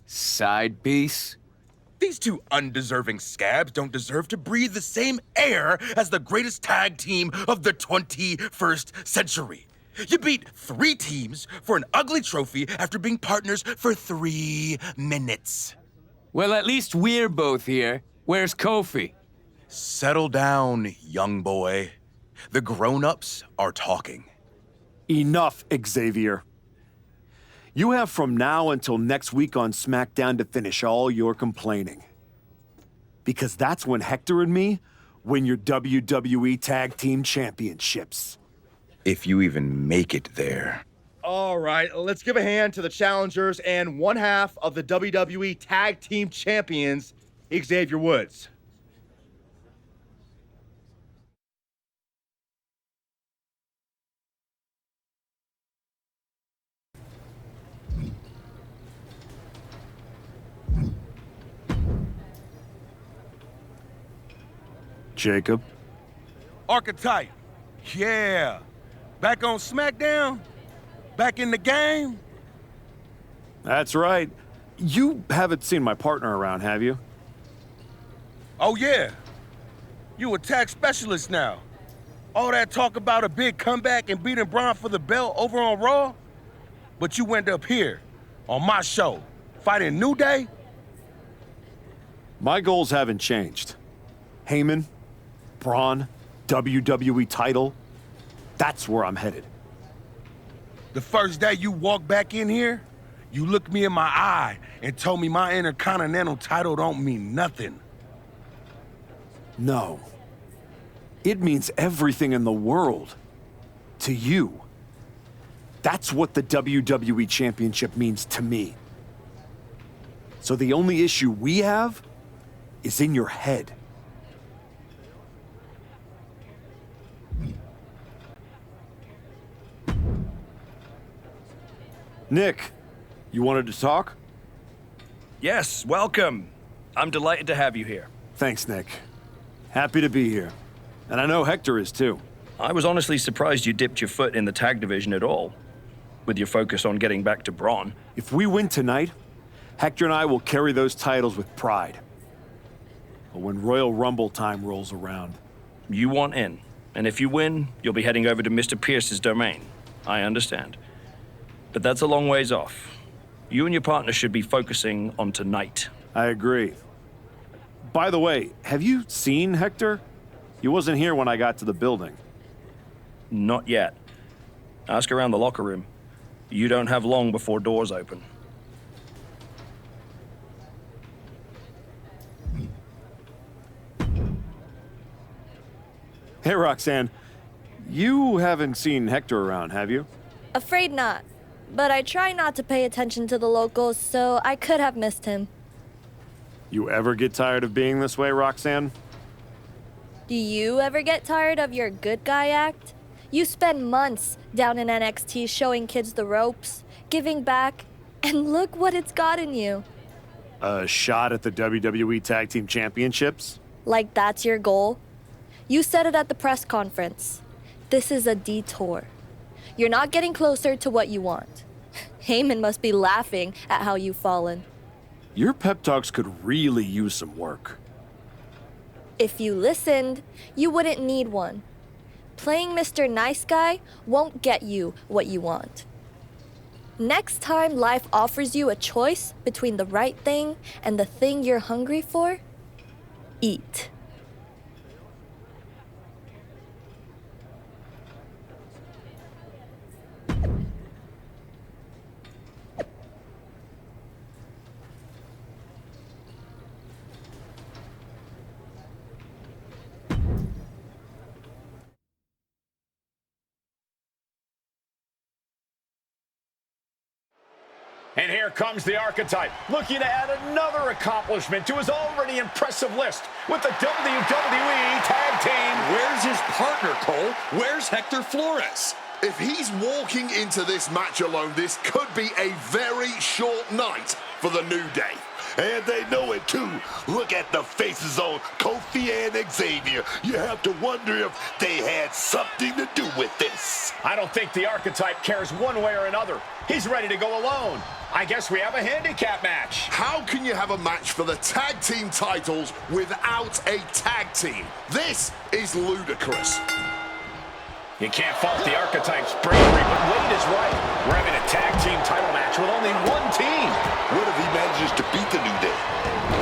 Side piece? These two undeserving scabs don't deserve to breathe the same air as the greatest tag team of the 21st century. You beat 3 teams for an ugly trophy after being partners for 3 minutes. Well, at least we're both here. Where's Kofi? Settle down, young boy. The grown-ups are talking. Enough, Xavier. You have from now until next week on SmackDown to finish all your complaining. Because that's when Hector and me win your WWE Tag Team Championships. If you even make it there. All right, let's give a hand to the challengers and one half of the WWE Tag Team Champions, Xavier Woods. Jacob. Archetype. Yeah. Back on SmackDown? Back in the game? That's right. You haven't seen my partner around, have you? Oh, yeah. You a tag specialist now. All that talk about a big comeback and beating Bron for the belt over on Raw? But you went up here, on my show, fighting New Day? My goals haven't changed. Heyman, Bron, WWE title. That's where I'm headed. The first day you walked back in here, you looked me in my eye and told me my Intercontinental title don't mean nothing. No. It means everything in the world. To you. That's what the WWE Championship means to me. So the only issue we have is in your head. Nick, you wanted to talk? Yes, welcome. I'm delighted to have you here. Thanks, Nick. Happy to be here. And I know Hector is too. I was honestly surprised you dipped your foot in the tag division at all, with your focus on getting back to Bron. If we win tonight, Hector and I will carry those titles with pride. But when Royal Rumble time rolls around... You want in, and if you win, you'll be heading over to Mr. Pierce's domain. I understand. But that's a long ways off. You and your partner should be focusing on tonight. I agree. By the way, have you seen Hector? He wasn't here when I got to the building. Not yet. Ask around the locker room. You don't have long before doors open. Hey, Roxanne. You haven't seen Hector around, have you? Afraid not. But I try not to pay attention to the locals, so I could have missed him. You ever get tired of being this way, Roxanne? Do you ever get tired of your good guy act? You spend months down in NXT showing kids the ropes, giving back, and look what it's gotten you. A shot at the WWE Tag Team Championships? Like that's your goal? You said it at the press conference. This is a detour. You're not getting closer to what you want. Heyman must be laughing at how you've fallen. Your pep talks could really use some work. If you listened, you wouldn't need one. Playing Mr. Nice Guy won't get you what you want. Next time life offers you a choice between the right thing and the thing you're hungry for, eat. And here comes the Archetype, looking to add another accomplishment to his already impressive list with the WWE Tag Team. Where's his partner, Cole? Where's Hector Flores? If he's walking into this match alone, this could be a very short night for the New Day. And they know it too. Look at the faces on Kofi and Xavier. You have to wonder if they had something to do with this. I don't think the Archetype cares one way or another. He's ready to go alone. I guess we have a handicap match. How can you have a match for the tag team titles without a tag team? This is ludicrous. You can't fault the Archetype's bravery, but Wade is right. We're having a tag team title match with only one team. What if he manages to beat the New Day?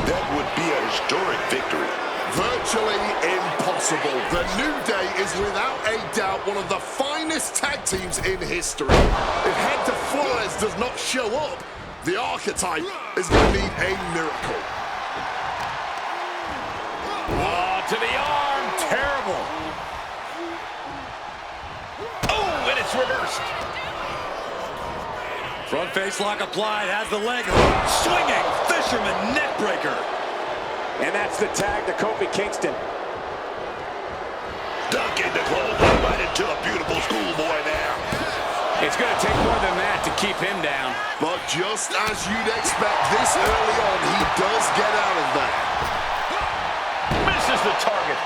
That would be a historic victory. Virtually impossible. The New Day is without a doubt one of the finest tag teams in history. If Hector Flores does not show up, the Archetype is going to need a miracle. Oh, to the arm. Terrible. Oh, and it's reversed. Front face lock applied, has the leg hook. Swinging, fisherman neck breaker. And that's the tag to Kofi Kingston. Duck into clothesline right into a beautiful schoolboy there. It's going to take more than that to keep him down. But just as you'd expect this early on, he does get out of there. Misses the target.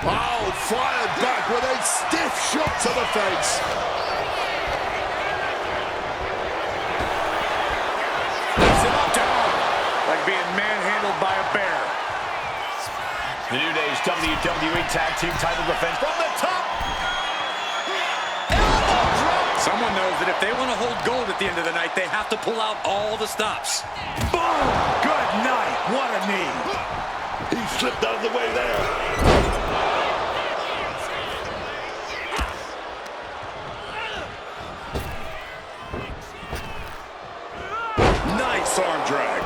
Oh, fired back with a stiff shot to the face. Like being manhandled by a bear. The New Day's WWE Tag Team title defense from the top. Someone knows that if they want to hold gold at the end of the night, they have to pull out all the stops. Boom! Good night. What a knee. He slipped out of the way there. Nice arm drag.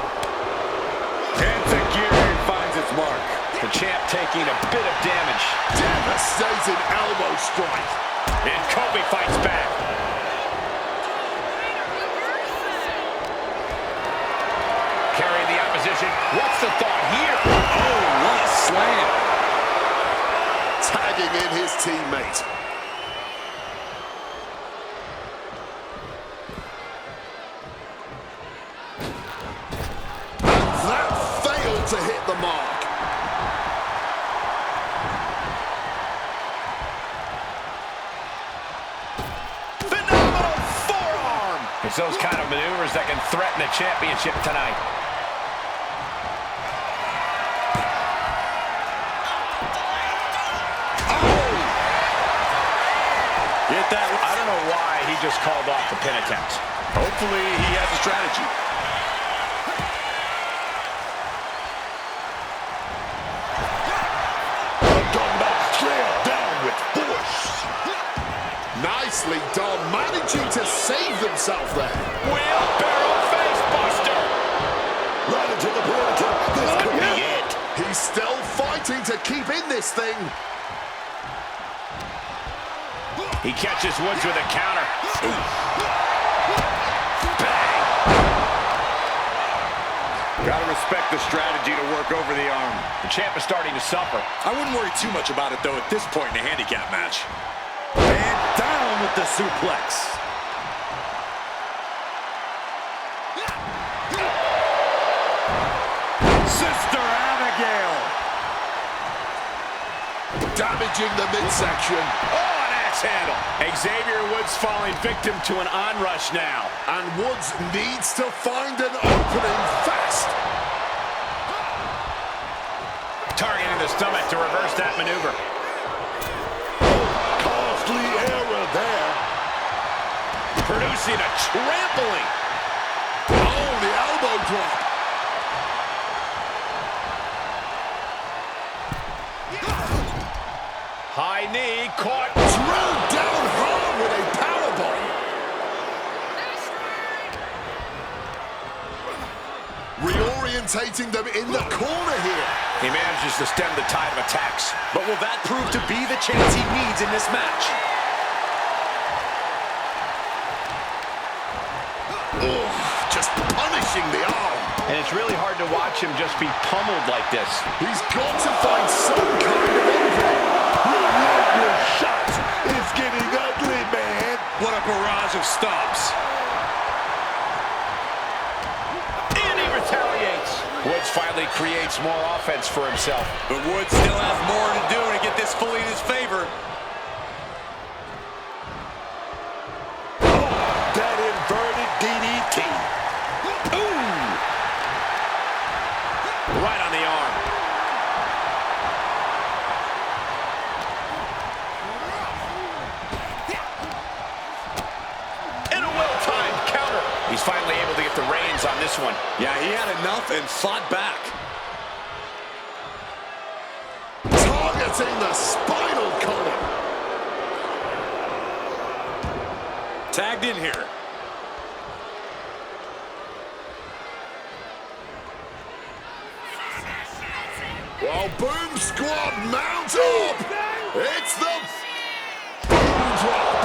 Gear finds its mark. The champ taking a bit of damage. Devastating elbow strike. And Kofi fights back. Carrying the opposition. What's the thought here? Oh, what a slam. Tagging in his teammate. To hit the mark. Phenomenal forearm. It's those kind of maneuvers that can threaten a championship tonight. Oh! Get that. I don't know why he just called off the pin attempt. Hopefully he has a strategy. Nicely done, managing to save themselves there. Wheelbarrow face buster. Right into the pin. This could be it. He's still fighting to keep in this thing. He catches Woods with a counter. Bang. Gotta respect the strategy to work over the arm. The champ is starting to suffer. I wouldn't worry too much about it, though, at this point in a handicap match. And down with the suplex. Sister Abigail. Damaging the midsection. Oh, an axe handle. Xavier Woods falling victim to an onrush now. And Woods needs to find an opening fast. Targeting the stomach to reverse that maneuver. Error there. Producing a trampling. Oh, the elbow drop. High knee caught. Drilled down hard with a powerbomb. Reorientating them in the corner here. He manages to stem the tide of attacks. But will that prove to be the chance he needs in this match? Just punish unleashing the arm. And it's really hard to watch him just be pummeled like this. He's got to find some kind of opening. Relentless shots. It's getting ugly, man. What a barrage of stops. And he retaliates. Woods finally creates more offense for himself. But Woods still has more to do to get this fully in his favor. That inverted DDT. Ooh! Right on the arm. And a well-timed counter. He's finally able to get the reins on this one. Yeah, he had enough and fought back. Targeting the spinal column. Tagged in here. While Boom Squad mount up, it's the Boom Drop.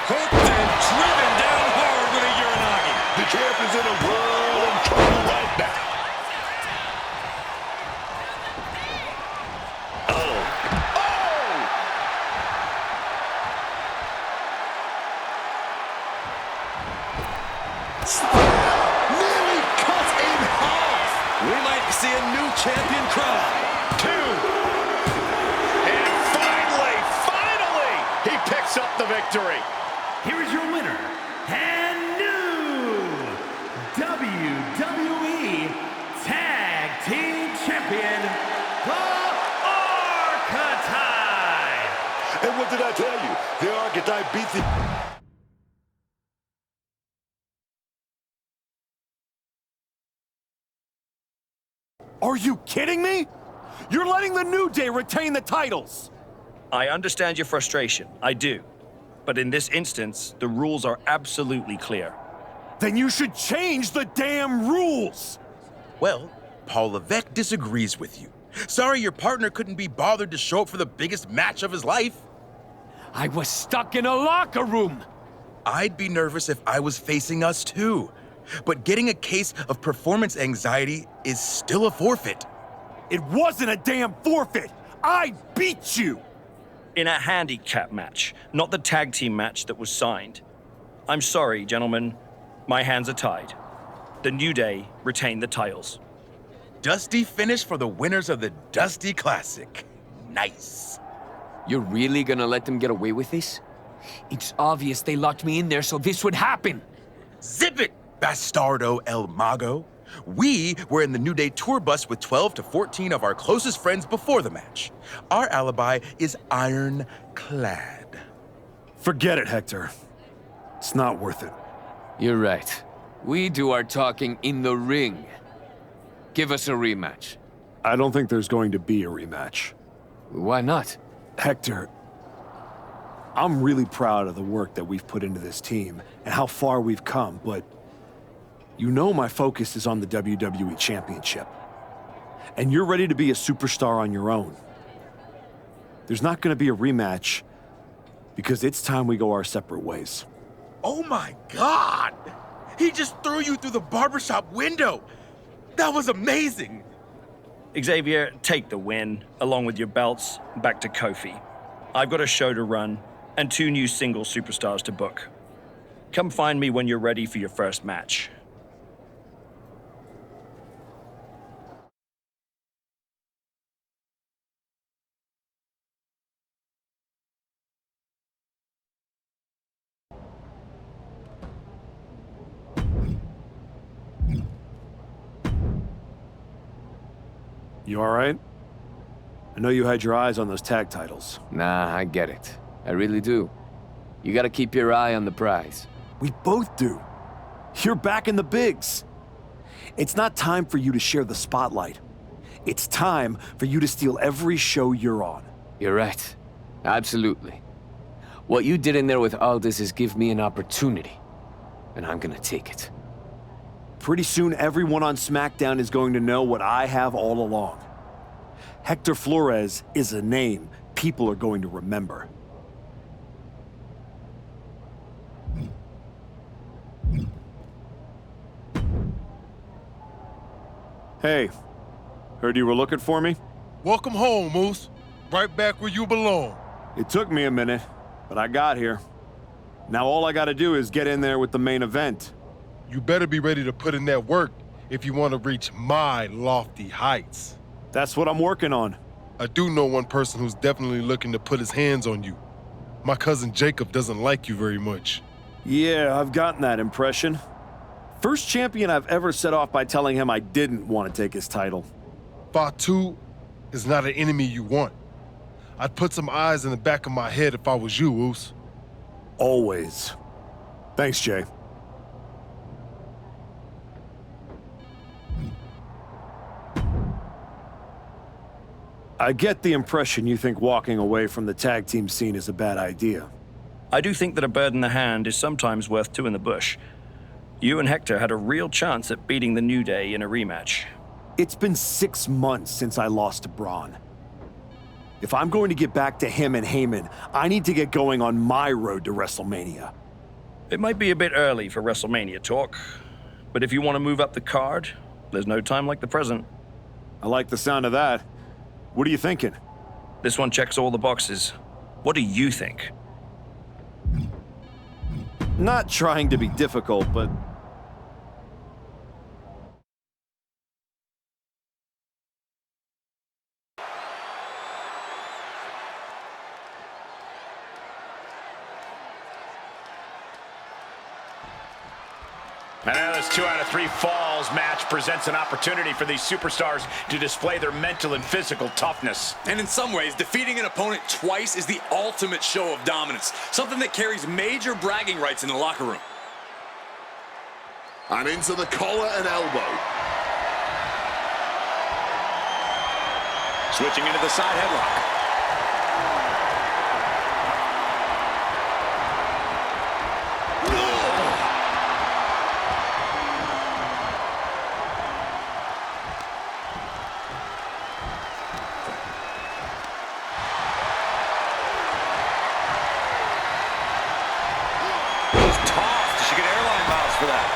Hooked and driven down hard with a Uranagi. The champ is in a world of trouble right now. Nearly cut in half. We might see a new champion crown. 2. And finally, he picks up the victory. Here is your winner and new WWE Tag Team Champion, the Archetype. And what did I tell you? The Archetype beat the... Are you kidding me? You're letting the New Day retain the titles. I understand your frustration. I do. But in this instance, the rules are absolutely clear. Then you should change the damn rules. Well, Paul Levesque disagrees with you. Sorry your partner couldn't be bothered to show up for the biggest match of his life. I was stuck in a locker room. I'd be nervous if I was facing us too. But getting a case of performance anxiety is still a forfeit. It wasn't a damn forfeit. I beat you. In a handicap match, not the tag team match that was signed. I'm sorry, gentlemen. My hands are tied. The New Day retain the titles. Dusty finish for the winners of the Dusty Classic. Nice. You're really gonna let them get away with this? It's obvious they locked me in there so this would happen. Zip it, Bastardo El Mago. We were in the New Day tour bus with 12 to 14 of our closest friends before the match. Our alibi is ironclad. Forget it, Hector. It's not worth it. You're right. We do our talking in the ring. Give us a rematch. I don't think there's going to be a rematch. Why not? Hector, I'm really proud of the work that we've put into this team and how far we've come, but you know my focus is on the WWE Championship. And you're ready to be a superstar on your own. There's not going to be a rematch because it's time we go our separate ways. Oh my God! He just threw you through the barbershop window! That was amazing! Xavier, take the win, along with your belts, back to Kofi. I've got a show to run and 2 new single superstars to book. Come find me when you're ready for your first match. You all right? I know you had your eyes on those tag titles. Nah, I get it. I really do. You gotta keep your eye on the prize. We both do. You're back in the bigs. It's not time for you to share the spotlight. It's time for you to steal every show you're on. You're right. Absolutely. What you did in there with Aldis is give me an opportunity, and I'm gonna take it. Pretty soon, everyone on SmackDown is going to know what I have all along. Hector Flores is a name people are going to remember. Hey, heard you were looking for me? Welcome home, Moose. Right back where you belong. It took me a minute, but I got here. Now all I gotta do is get in there with the main event. You better be ready to put in that work if you want to reach my lofty heights. That's what I'm working on. I do know one person who's definitely looking to put his hands on you. My cousin Jacob doesn't like you very much. Yeah, I've gotten that impression. First champion I've ever set off by telling him I didn't want to take his title. Fatu is not an enemy you want. I'd put some eyes in the back of my head if I was you, Oos. Always. Thanks, Jay. I get the impression you think walking away from the tag team scene is a bad idea. I do think that a bird in the hand is sometimes worth two in the bush. You and Hector had a real chance at beating the New Day in a rematch. It's been 6 months since I lost to Bron. If I'm going to get back to him and Heyman, I need to get going on my road to WrestleMania. It might be a bit early for WrestleMania talk, but if you want to move up the card, there's no time like the present. I like the sound of that. What are you thinking? This one checks all the boxes. What do you think? Not trying to be difficult, but... And now this 2 out of 3 falls match presents an opportunity for these superstars to display their mental and physical toughness. And in some ways, defeating an opponent twice is the ultimate show of dominance, something that carries major bragging rights in the locker room. And into the collar and elbow. Switching into the side headlock.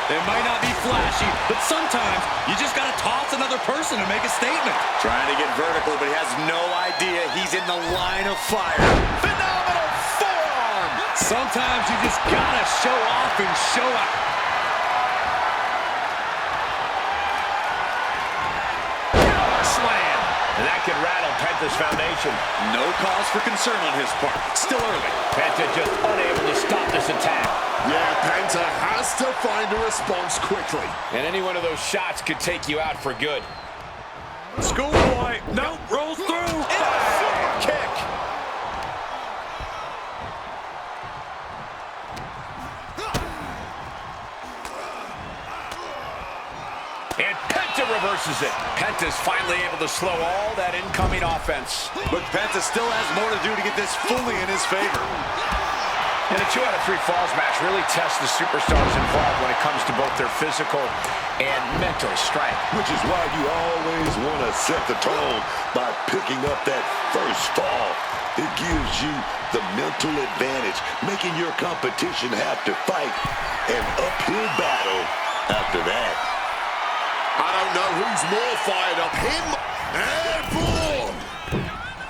It might not be flashy, but sometimes you just gotta toss another person to make a statement. Trying to get vertical, but he has no idea he's in the line of fire. Phenomenal forearm! Sometimes you just gotta show off and show out. Slam! And that could rattle Penta's foundation. No cause for concern on his part. Still early. Penta just unable to stop this attack. Yeah, Penta has to find a response quickly. And any one of those shots could take you out for good. Schoolboy, no, rolls through. Super kick. And Penta reverses it. Penta's finally able to slow all that incoming offense. But Penta still has more to do to get this fully in his favor. And a 2 out of 3 falls match really tests the superstars involved when it comes to both their physical and mental strength. Which is why you always want to set the tone by picking up that first fall. It gives you the mental advantage, making your competition have to fight an uphill battle after that. I don't know who's more fired up, him and Braun.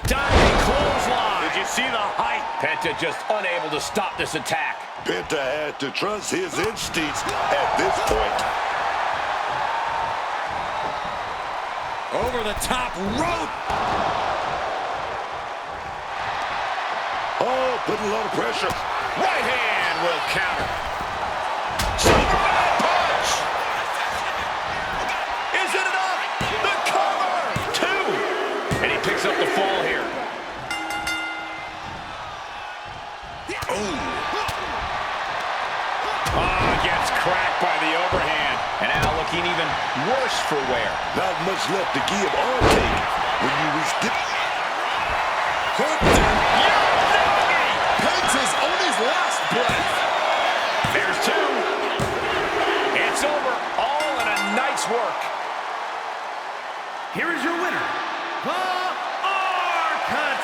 Diving clothesline. Did you see the height? Penta just unable to stop this attack. Penta had to trust his instincts at this point. Over the top rope. Oh, putting a lot of pressure. Right hand will counter. Superman punch. Is it enough? The cover. 2. And he picks up the fall here. Gets cracked by the overhand. And now looking even worse for wear. Not much left to give or take when you reach the... Penta's on his last breath. There's 2. It's over. All in a night's work. Here is your winner, the Archetype.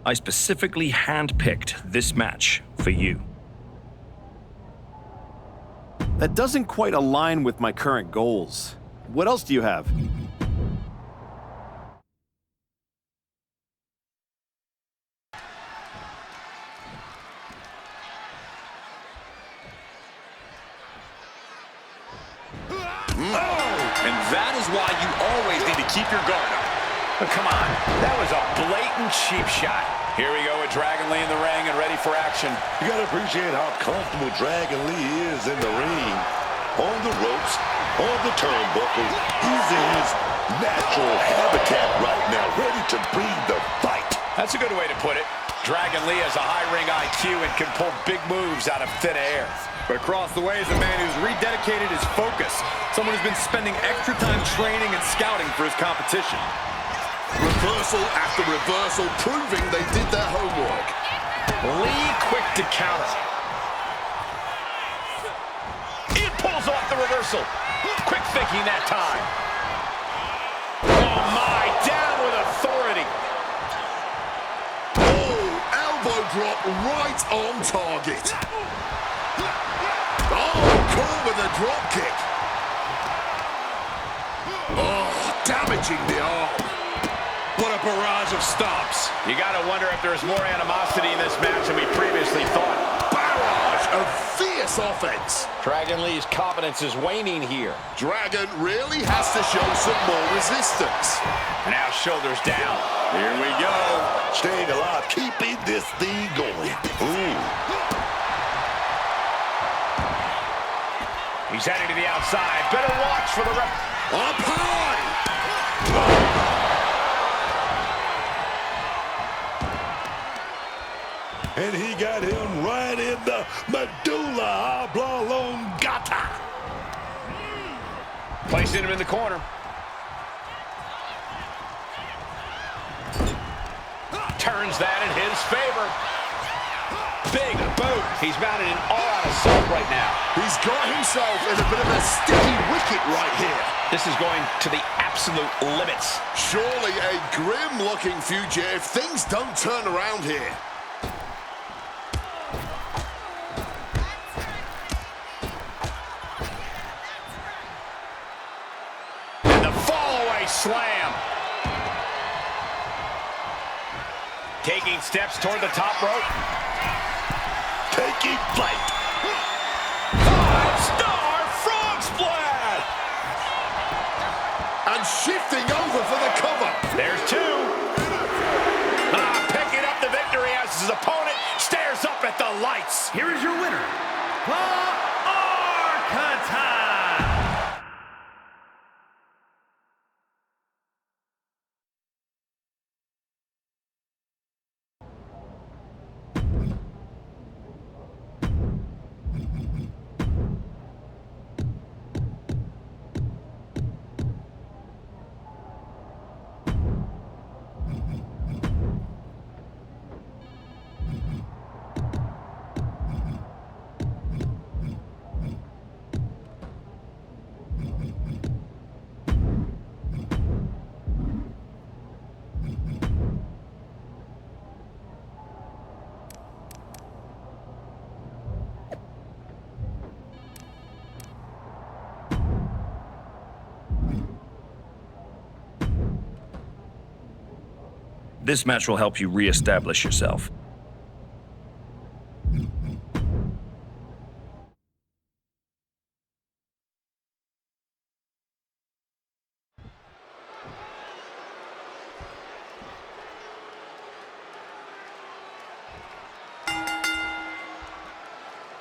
I specifically handpicked this match for you. That doesn't quite align with my current goals. What else do you have? And that is why you always need to keep your guard up. But come on, that was a blatant cheap shot. Here we go with Dragon Lee in the ring and ready for action. You gotta appreciate how comfortable Dragon Lee is in the ring. On the ropes, on the turnbuckle, he's in his natural habitat right now, ready to breathe the fight. That's a good way to put it. Dragon Lee has a high ring IQ and can pull big moves out of thin air. But across the way is a man who's rededicated his focus. Someone who's been spending extra time training and scouting for his competition. Reversal after reversal, proving they did their homework. Lee quick to counter. It pulls off the reversal. Quick thinking that time. Oh my, down with authority. Oh, elbow drop right on target. Oh, caught with a drop kick. Oh, damaging the arm. What a barrage of stomps. You gotta wonder if there's more animosity in this match than we previously thought. Barrage of fierce offense. Dragon Lee's confidence is waning here. Dragon really has to show some more resistance. Now shoulders down. Here we go. Staying alive, keeping this thing going. Ooh. He's heading to the outside. Better watch for the ref. Up high. And he got him right in the medulla oblongata. Placing him in the corner. Turns that in his favor. Big boot. He's mounted an all-out assault right now. He's got himself in a bit of a sticky wicket right here. This is going to the absolute limits. Surely a grim-looking future if things don't turn around here. And the fall-away slam. Taking steps toward the top rope. Taking flight. 5-star frog splash. And shifting over for the cover. There's two. Picking up the victory as his opponent stares up at the lights. Here is your winner, Paul Archetype. This match will help you re-establish yourself.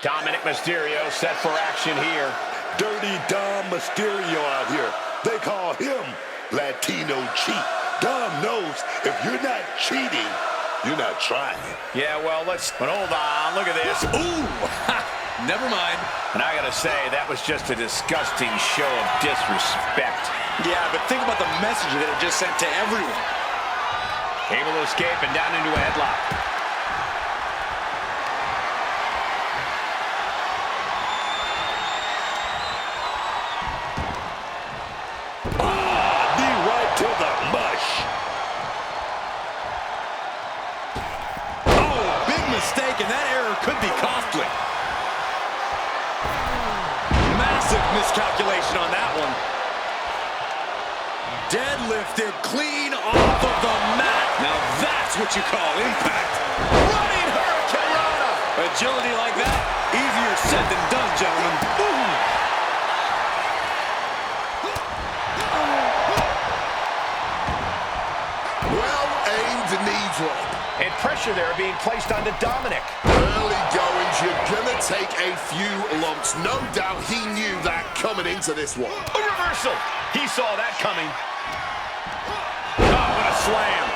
Dominic Mysterio set for action here. Dirty Dom Mysterio out here. They call him Latino Cheat. Dom knows if you're not cheating, you're not trying. Yeah, well, but hold on, look at this. Ooh, never mind. And I gotta say, that was just a disgusting show of disrespect. Yeah, but think about the message that it just sent to everyone. Able to escape and down into a headlock. miscalculation on that one. Deadlifted clean off of the mat. Now that's what you call impact. Running hurricanrana. Agility like that, easier said than done, gentlemen. Boom. Well-aimed knee drop. And pressure there being placed onto Dominic. Early goings, you're gonna take a few lumps. No doubt he knew that coming into this one. A reversal. He saw that coming. Oh, what a slam.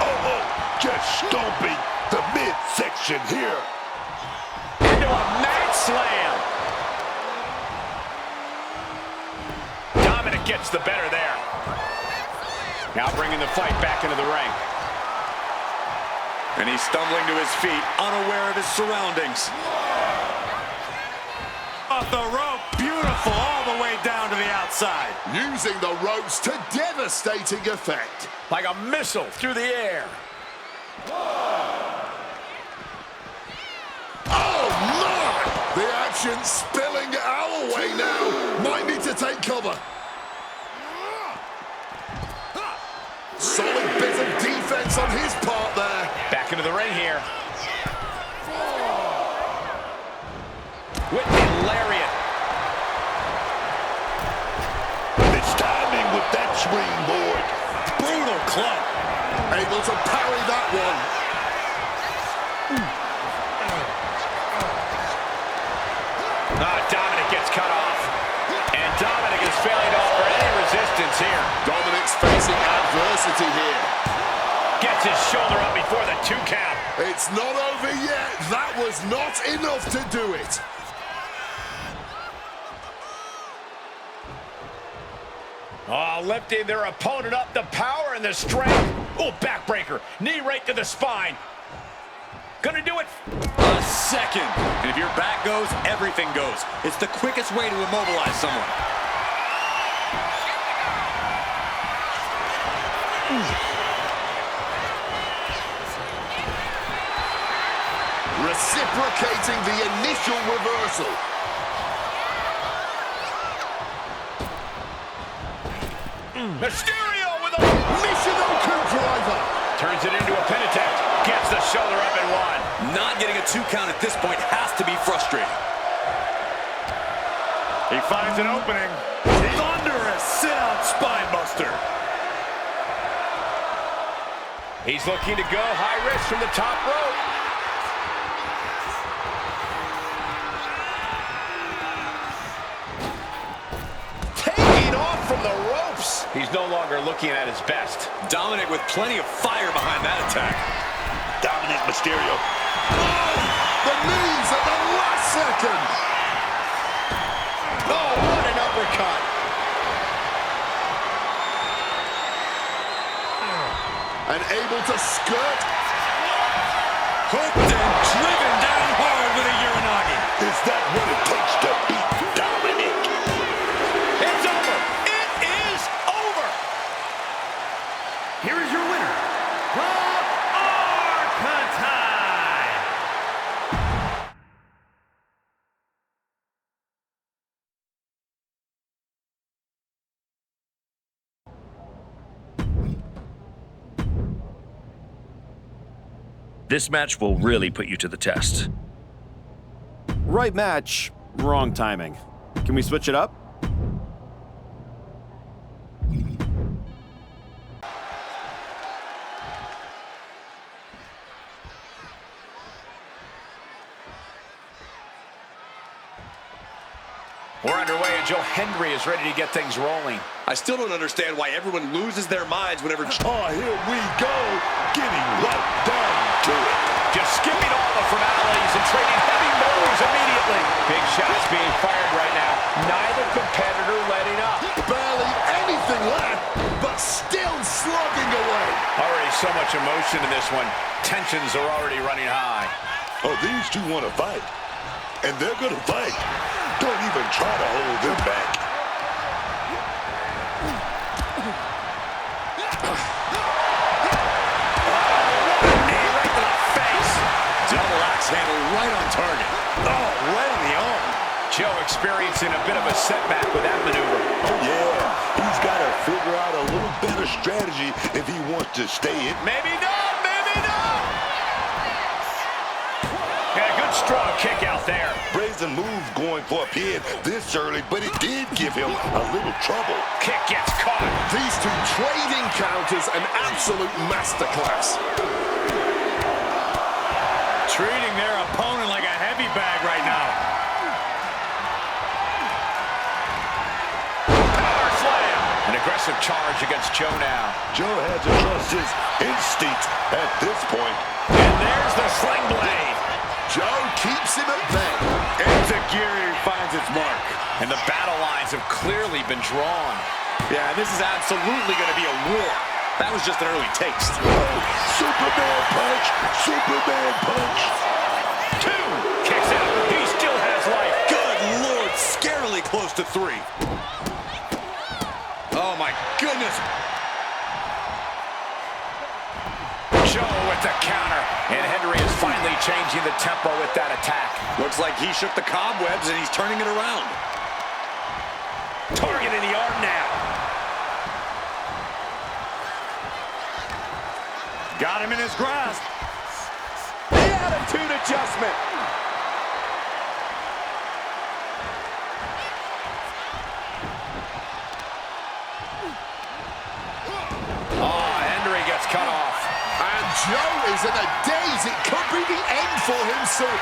Oh, just stomping the midsection here. Into a mat slam. Dominic gets the better there. Now bringing the fight back into the ring. And he's stumbling to his feet, unaware of his surroundings. Off the rope, beautiful, all the way down to the outside. Using the ropes to devastating effect. Like a missile through the air. Oh, my! The action spilling our way now. Might need to take cover. Solid bit of defense on his part there. Back into the ring here. With the lariat. It's timing with that springboard. Brutal club. Able to parry that one. Dominic gets cut off. And Dominic is failing to offer any resistance here. Dominic's facing adversity here. Gets his shoulder up before the 2 count. It's not over yet. That was not enough to do it. Oh, lifting their opponent up, the power and the strength. Oh, backbreaker. Knee right to the spine. Gonna do it. A second. And if your back goes, everything goes. It's the quickest way to immobilize someone. Reciprocating the initial reversal. Mysterio with a Michinoku driver. Turns it into a pin attempt. Gets the shoulder up and one. Not getting a 2 count at this point has to be frustrating. He finds an opening. Thunderous sit-out spinebuster. He's looking to go high risk from the top rope. Taking off from the ropes. He's no longer looking at his best. Dominic with plenty of fire behind that attack. Dominic Mysterio. Oh, the knees at the last second. Oh, what an uppercut. And able to skirt. Hooked and driven down hard with a Uranagi. Is that what it takes to beat Dominic? It's over. It is over. Here is your winner, from Archetype. This match will really put you to the test. Right match, wrong timing. Can we switch it up? We're underway, and Joe Hendry is ready to get things rolling. I still don't understand why everyone loses their minds whenever... Oh, here we go. Getting right down to it. Just skipping all the formalities and trading heavy blows immediately. Big shots being fired right now. Neither competitor letting up. Barely anything left, but still slugging away. Already so much emotion in this one. Tensions are already running high. Oh, these two want to fight. And they're going to fight. Don't even try to hold them back. Knee right to the face. Double axe handle right on target. Oh, right on the arm. Joe experiencing a bit of a setback with that maneuver. Oh, yeah. He's got to figure out a little better strategy if he wants to stay in. Maybe not, maybe not. Yeah, good strong kick out there. Brazen move going for a pin this early, but it did give him a little trouble. Kick gets caught. These two trading counters, an absolute masterclass. Treating their opponent like a heavy bag right now. Power slam. An aggressive charge against Joe now. Joe had to trust his instincts at this point. And there's the sling blade. Joe keeps him at bay. Enziguri finds its mark. And the battle lines have clearly been drawn. Yeah, this is absolutely going to be a war. That was just an early taste. Superman punch! Superman punch! 2 kicks out. He still has life. Good Lord, scarily close to 3. Oh my goodness. Joe with the counter. And Henry is finally changing the tempo with that attack. Looks like he shook the cobwebs and he's turning it around. Targeting the arm now. Got him in his grasp. The attitude adjustment. Oh, Henry gets cut off. And Joe is in a daze. It could be the end for him soon.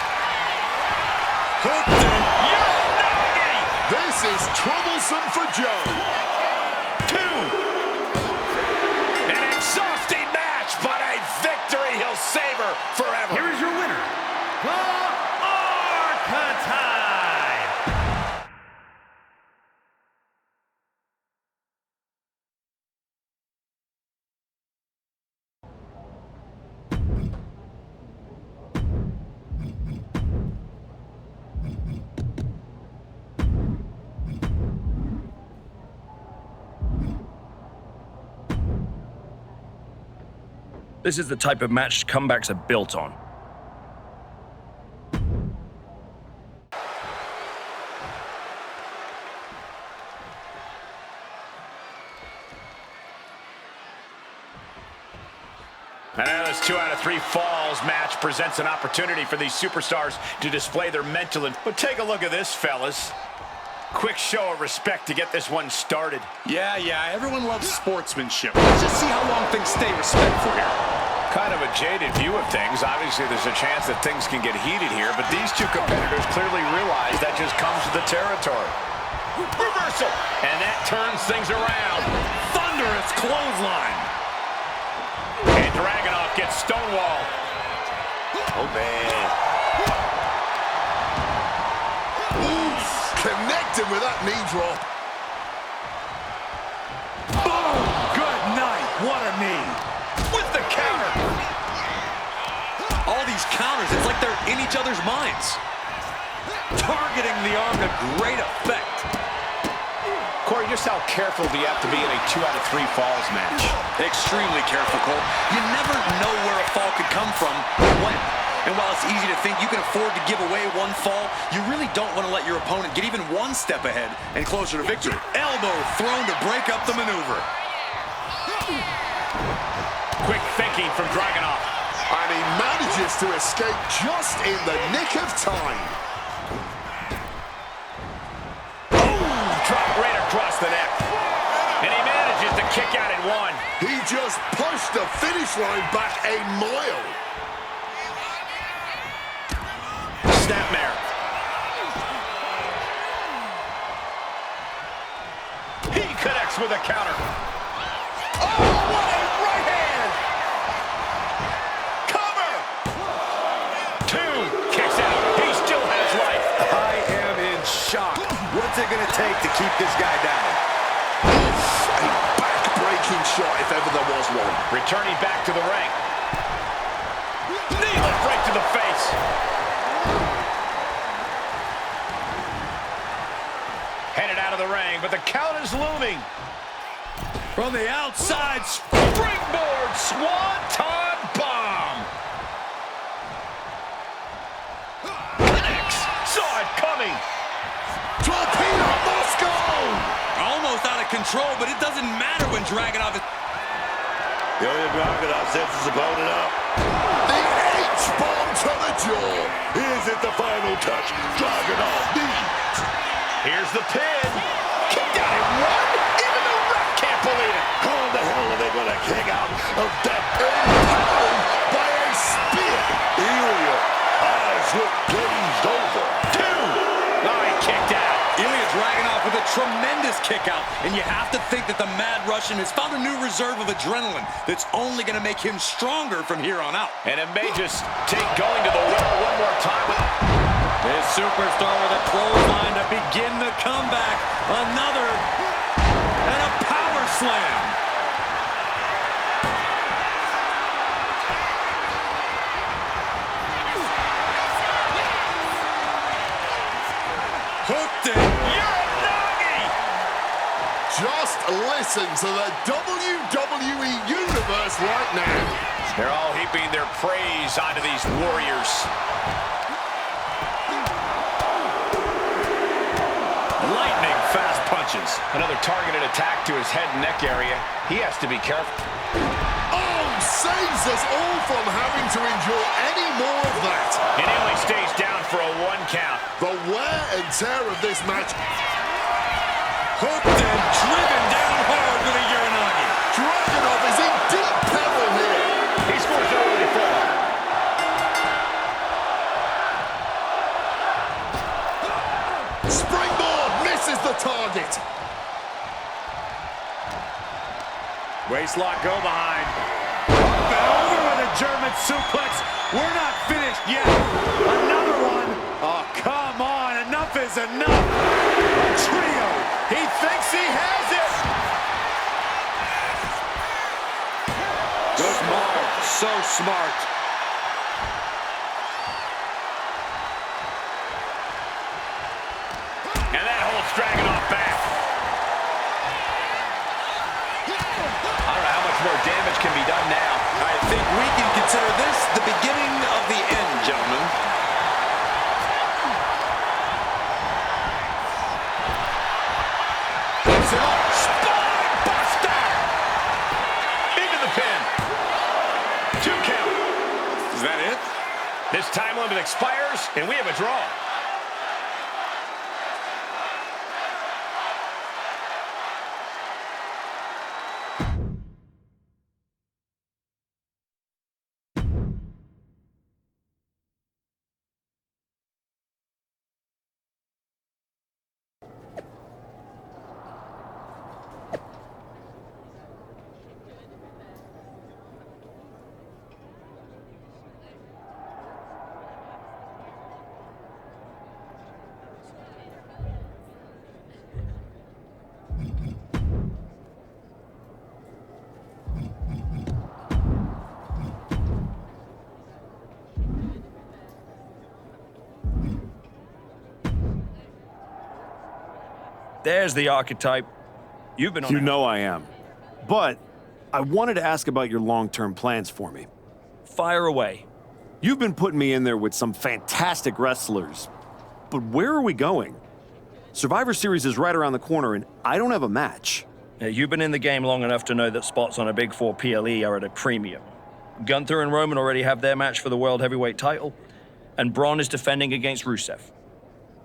This is troublesome for Joe. 2. An exhausting match, but a victory he'll savor forever. Here is your winner, the Archetype. This is the type of match comebacks are built on. And now this 2 out of 3 falls match presents an opportunity for these superstars to display their mental. But take a look at this, fellas. Quick show of respect to get this one started. Yeah, everyone loves sportsmanship. Let's just see how long things stay respectful here. Kind of a jaded view of things. Obviously, there's a chance that things can get heated here, but these two competitors clearly realize that just comes with the territory. Reversal! And that turns things around. Thunderous clothesline. And Dragunov gets stonewalled. Oh, man. Connecting with that knee drop. Boom! Good night. What a knee. With the counter. All these counters, it's like they're in each other's minds. Targeting the arm to great effect. Corey, just how careful do you have to be in a 2 out of 3 falls match? Extremely careful, Cole. You never know where a fall could come from or when. And while it's easy to think you can afford to give away one fall, you really don't want to let your opponent get even one step ahead and closer to victory. Elbow thrown to break up the maneuver. Quick thinking from Dragunov. And he manages to escape just in the nick of time. Drop right across the neck. And he manages to kick out in 1. He just pushed the finish line back a mile. Snapmare. He connects with a counter. Oh, what a right hand! Cover! 2 kicks out. He still has life. I am in shock. What's it going to take to keep this guy down? A back-breaking shot, if ever there was one. Returning back to the ring. Knee lift right to the face. Headed out of the ring, but the count is looming. From the outside, springboard swanton bomb. Connects. Saw it coming. control, but it doesn't matter when Dragunov is... Ilya Dragunov sets his opponent up. The H-bomb to the jaw. Is it the final touch? Dragunov needs. Here's the pin. Kicked out in one. Even the ref can't believe it. How in the hell are they going to kick out of that? Impaled by a spear. Ilya, eyes look glazed over. Two. Oh, he kicked out. Ilya Dragunov with a tremendous kick out, and you have to think that the Mad Russian has found a new reserve of adrenaline that's only going to make him stronger from here on out. And it may just take going to the well one more time. This superstar with a clothesline to begin the comeback. Another, and a power slam. Hooked it. Just listen to the WWE Universe right now. They're all heaping their praise onto these warriors. Lightning fast punches. Another targeted attack to his head and neck area. He has to be careful. Oh, saves us all from having to endure any more of that. And he only stays down for a 1 count. The wear and tear of this match. Hooked and driven down hard with a Uranagi. Dragunov is in deep peril here. He scores an early fall. Springboard misses the target. Waistlock go behind. Over with a German suplex. We're not finished yet. Another one. Oh, come on. Enough is enough. A trio. He thinks he has it. Smart. So smart. And that holds Dragunov back. I don't know how much more damage can be done now. I think we can consider this the beginning of the end, gentlemen. Spine buster! Into the pin. 2 count. Is that it? This time limit expires, and we have a draw. There's the Archetype. You've been on. You know I am. But I wanted to ask about your long-term plans for me. Fire away. You've been putting me in there with some fantastic wrestlers. But where are we going? Survivor Series is right around the corner, and I don't have a match. You've been in the game long enough to know that spots on a Big 4 PLE are at a premium. Gunther and Roman already have their match for the World Heavyweight title, and Bron is defending against Rusev.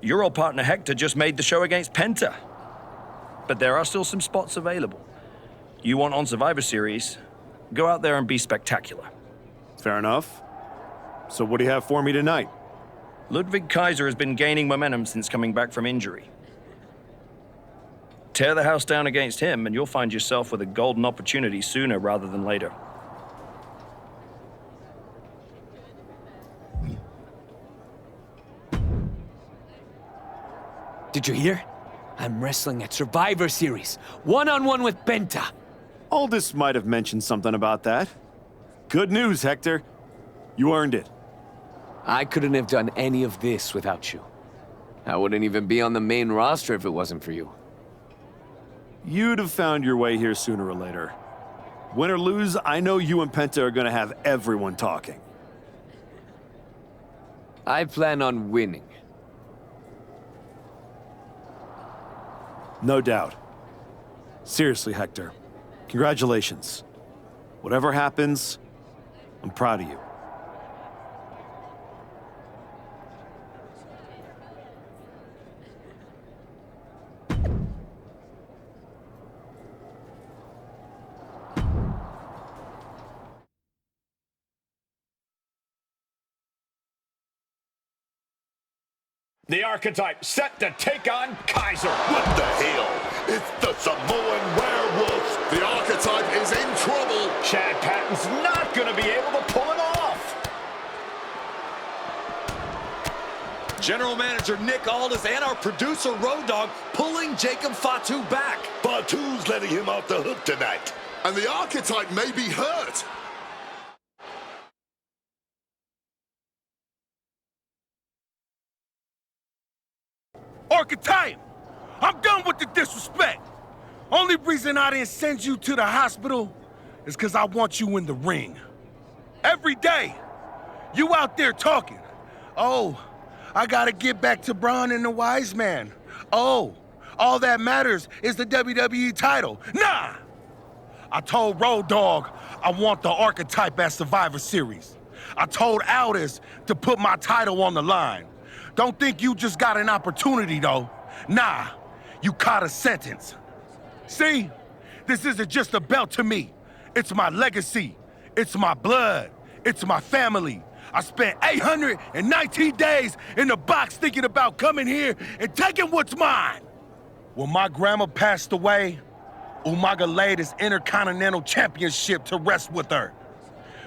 Your old partner Hector just made the show against Penta. But there are still some spots available. You want on Survivor Series, go out there and be spectacular. Fair enough. So what do you have for me tonight? Ludwig Kaiser has been gaining momentum since coming back from injury. Tear the house down against him, and you'll find yourself with a golden opportunity sooner rather than later. Did you hear? I'm wrestling at Survivor Series, one-on-one with Penta. Aldous might have mentioned something about that. Good news, Hector. You earned it. I couldn't have done any of this without you. I wouldn't even be on the main roster if it wasn't for you. You'd have found your way here sooner or later. Win or lose, I know you and Penta are gonna have everyone talking. I plan on winning. No doubt. Seriously, Hector. Congratulations. Whatever happens, I'm proud of you. The Archetype set to take on Kaiser. What the hell? It's the Samoan Werewolf. The Archetype is in trouble. Chad Patton's not going to be able to pull it off. General Manager Nick Aldis and our producer Road Dogg pulling Jacob Fatu back. Fatu's letting him off the hook tonight. And the Archetype may be hurt. Archetype, I'm done with the disrespect. Only reason I didn't send you to the hospital is because I want you in the ring. Every day, you out there talking. Oh, I gotta get back to Bron and the Wise Man. Oh, all that matters is the WWE title. Nah! I told Road Dogg I want the Archetype at Survivor Series. I told Aldis to put my title on the line. Don't think you just got an opportunity, though. Nah, you caught a sentence. See? This isn't just a belt to me. It's my legacy. It's my blood. It's my family. I spent 819 days in the box thinking about coming here and taking what's mine. When my grandma passed away, Umaga laid his Intercontinental Championship to rest with her.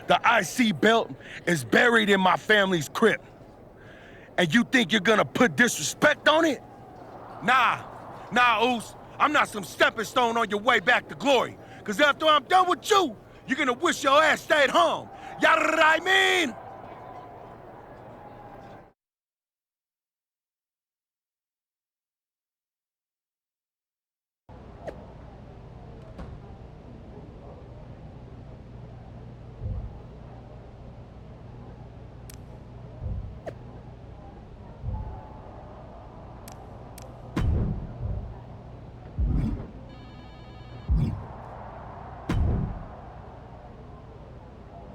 The IC belt is buried in my family's crypt. And you think you're gonna put disrespect on it? Nah, Oos. I'm not some stepping stone on your way back to glory. Cause after I'm done with you, you're gonna wish your ass stayed home. You know what I mean?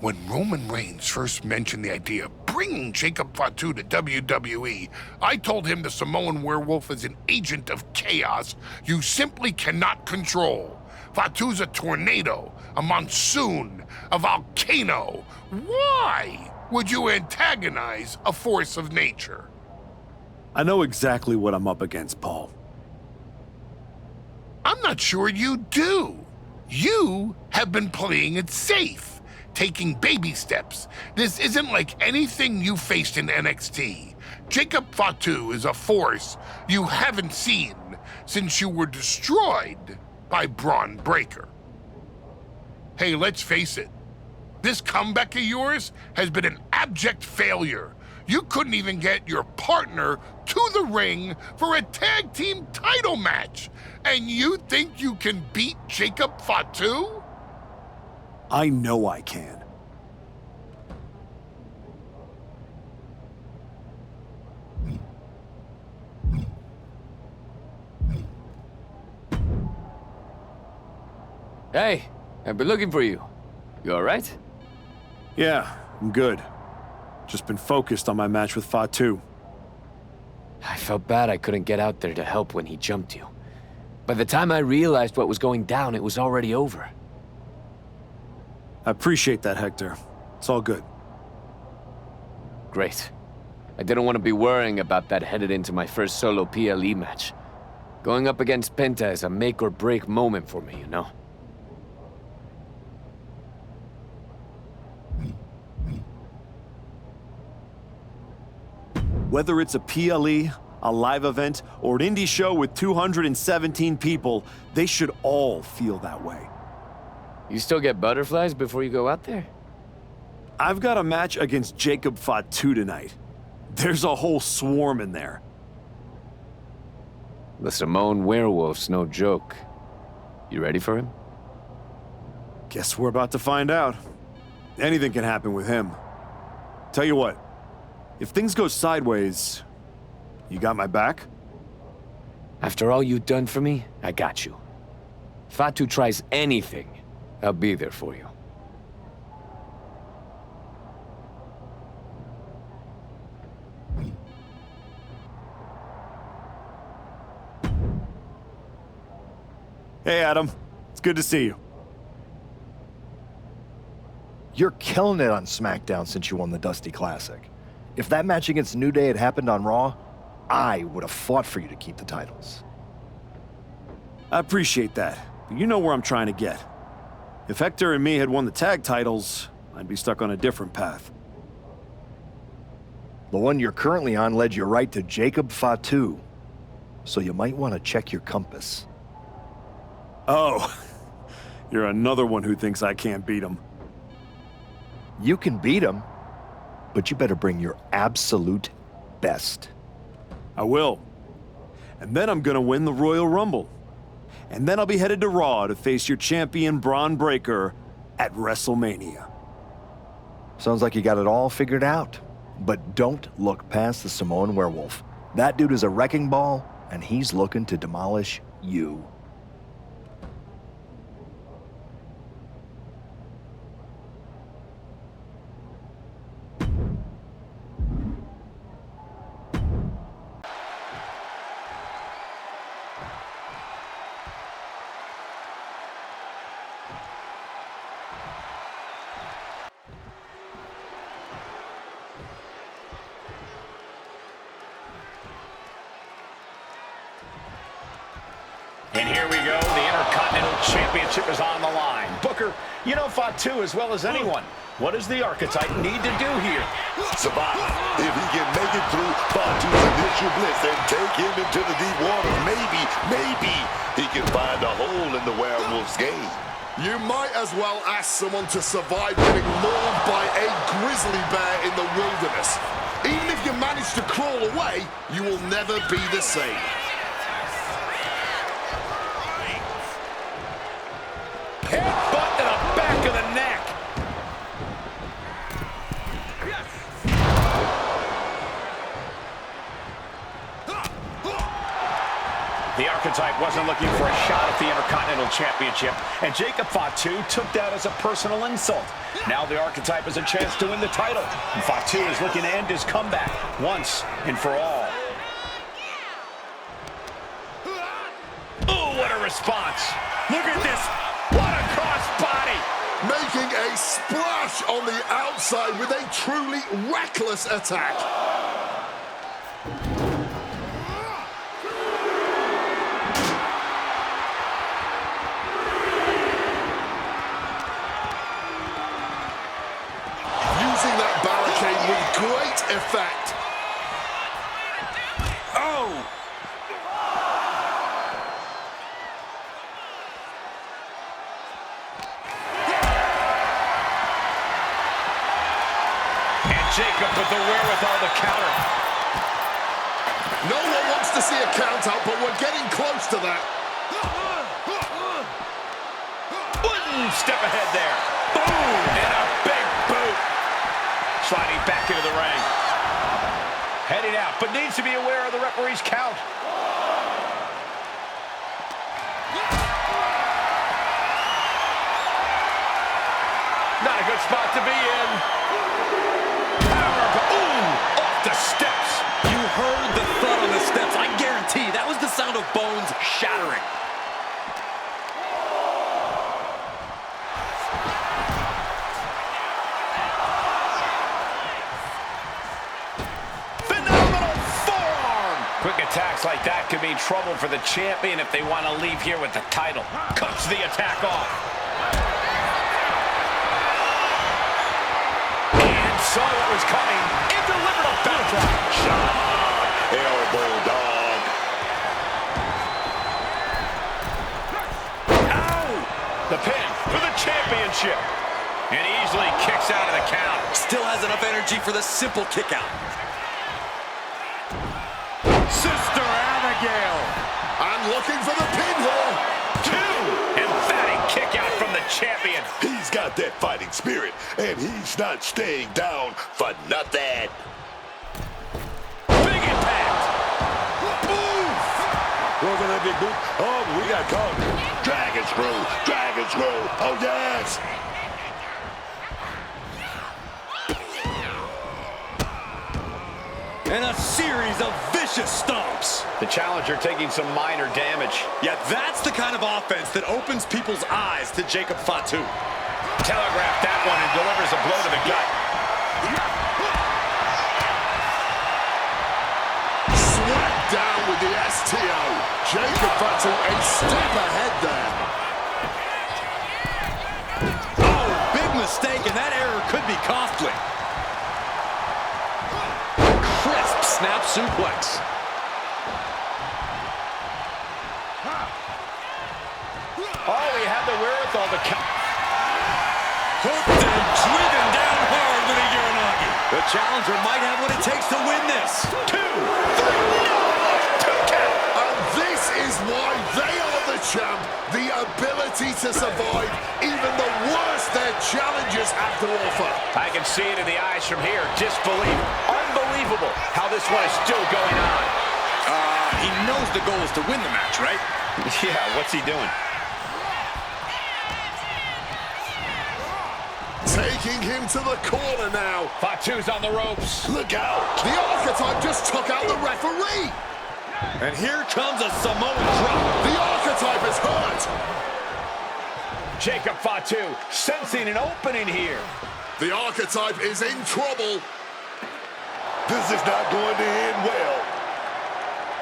When Roman Reigns first mentioned the idea of bringing Jacob Fatu to WWE, I told him the Samoan Werewolf is an agent of chaos you simply cannot control. Fatu's a tornado, a monsoon, a volcano. Why would you antagonize a force of nature? I know exactly what I'm up against, Paul. I'm not sure you do. You have been playing it safe, taking baby steps. This isn't like anything you faced in NXT. Jacob Fatu is a force you haven't seen since you were destroyed by Bron Breakker. Hey, let's face it. This comeback of yours has been an abject failure. You couldn't even get your partner to the ring for a tag team title match. And you think you can beat Jacob Fatu? I know I can. Hey, I've been looking for you. You all right? Yeah, I'm good. Just been focused on my match with Fatu. I felt bad I couldn't get out there to help when he jumped you. By the time I realized what was going down, it was already over. I appreciate that, Hector. It's all good. Great. I didn't want to be worrying about that headed into my first solo PLE match. Going up against Penta is a make-or-break moment for me, you know? Whether it's a PLE, a live event, or an indie show with 217 people, they should all feel that way. You still get butterflies before you go out there? I've got a match against Jacob Fatu tonight. There's a whole swarm in there. The Samoan Werewolf's no joke. You ready for him? Guess we're about to find out. Anything can happen with him. Tell you what, if things go sideways, you got my back? After all you've done for me, I got you. Fatu tries anything, I'll be there for you. Hey, Adam. It's good to see you. You're killing it on SmackDown since you won the Dusty Classic. If that match against New Day had happened on Raw, I would have fought for you to keep the titles. I appreciate that, but you know where I'm trying to get. If Hector and me had won the tag titles, I'd be stuck on a different path. The one you're currently on led you right to Jacob Fatu, so you might want to check your compass. Oh, you're another one who thinks I can't beat him. You can beat him, but you better bring your absolute best. I will. And then I'm gonna win the Royal Rumble. And then I'll be headed to Raw to face your champion, Bron Breakker, at WrestleMania. Sounds like you got it all figured out. But don't look past the Samoan werewolf. That dude is a wrecking ball, and he's looking to demolish you. And here we go. The Intercontinental Championship is on the line. Booker, you know Fatu as well as anyone. What does the Archetype need to do here? Survive. If he can make it through Fatu's initial blitz and take him into the deep water, maybe he can find a hole in the werewolf's game. You might as well ask someone to survive getting mauled by a grizzly bear in the wilderness. Even if you manage to crawl away, you will never be the same. Headbutt to the back of the neck. The Archetype wasn't looking for a shot at the Intercontinental Championship, and Jacob Fatu took that as a personal insult. Now the Archetype has a chance to win the title, and Fatu is looking to end his comeback once and for all. Oh, what a response. Look at this. What a crossbody. Making a splash on the outside with a truly reckless attack. Using that barricade with great effect. Oh! Jacob with the wherewithal to counter. No one wants to see a count out, but we're getting close to that. One step ahead there. Boom! And a big boot. Sliding back into the ring. Heading out, but needs to be aware of the referee's count. Not a good spot to be in. Ooh, off the steps. You heard the thud on the steps. I guarantee that was the sound of bones shattering. Phenomenal forearm. Quick attacks like that could mean trouble for the champion if they want to leave here with the title. Cuts the attack off. Saw what was coming and delivered a backdrop. Shot. Elbow dog. Ow! The pin for the championship. And easily kicks out of the count. Still has enough energy for the simple kick out. Sister Abigail. I'm looking for the pinfall. Two. Emphatic kick out from the champion. He's got that fighting spirit, and he's not staying down for nothing. Big impact. Oof. Goes on that big boot. Oh, we got caught. Dragon screw. Dragon screw. Oh, yes. And a series of vicious stomps. The challenger taking some minor damage. Yeah, that's the kind of offense that opens people's eyes to Jacob Fatu. Telegraphed that one and delivers a blow to the gut. Swept down with the STO. Jacob Fatu a step ahead there. Oh, big mistake, and that error could be costly. Crisp snap suplex. Oh, he had the wherewithal to count. Hooked and driven down hard with a Uranagi. The challenger might have what it takes to win this. 2, 3, no! 2 count. And this is why they are the champ. The ability to survive even the worst their challengers have to offer. I can see it in the eyes from here. Disbelief. Unbelievable how this one is still going on. He knows the goal is to win the match, right? Yeah, what's he doing? Taking him to the corner now. Fatu's on the ropes. Look out. The Archetype just took out the referee. And here comes a Samoan drop. The Archetype is hurt. Jacob Fatu sensing an opening here. The Archetype is in trouble. This is not going to end well.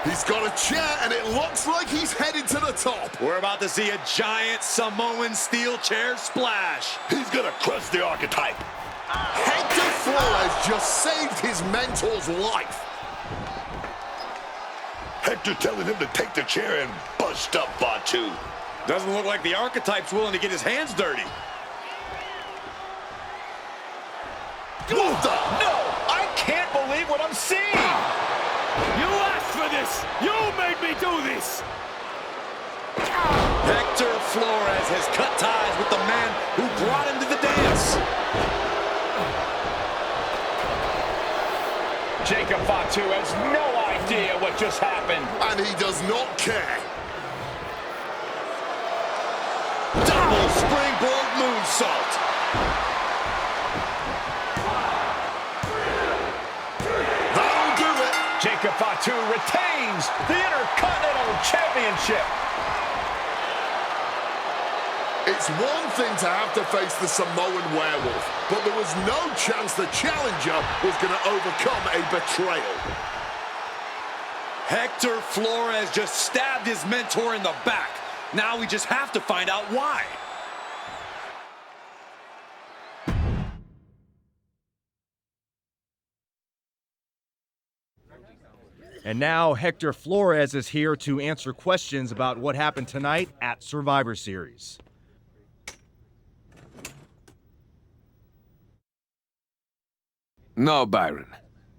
He's got a chair, and it looks like he's headed to the top. We're about to see a giant Samoan steel chair splash. He's going to crush the Archetype. Hector Flores just saved his mentor's life. Hector telling him to take the chair and bust up Fatu. Doesn't look like the Archetype's willing to get his hands dirty. What the? No! I can't believe what I'm seeing! You asked for this! You made me do this! Hector Flores has cut ties with the man who brought him to the dance. Jacob Fatu has no idea what just happened. And he does not care. Double springboard moonsault. That'll do it. Jacob Fatu retains the Intercontinental Championship. It's one thing to have to face the Samoan werewolf, but there was no chance the challenger was going to overcome a betrayal. Hector Flores just stabbed his mentor in the back. Now we just have to find out why. And now Hector Flores is here to answer questions about what happened tonight at Survivor Series. No, Byron.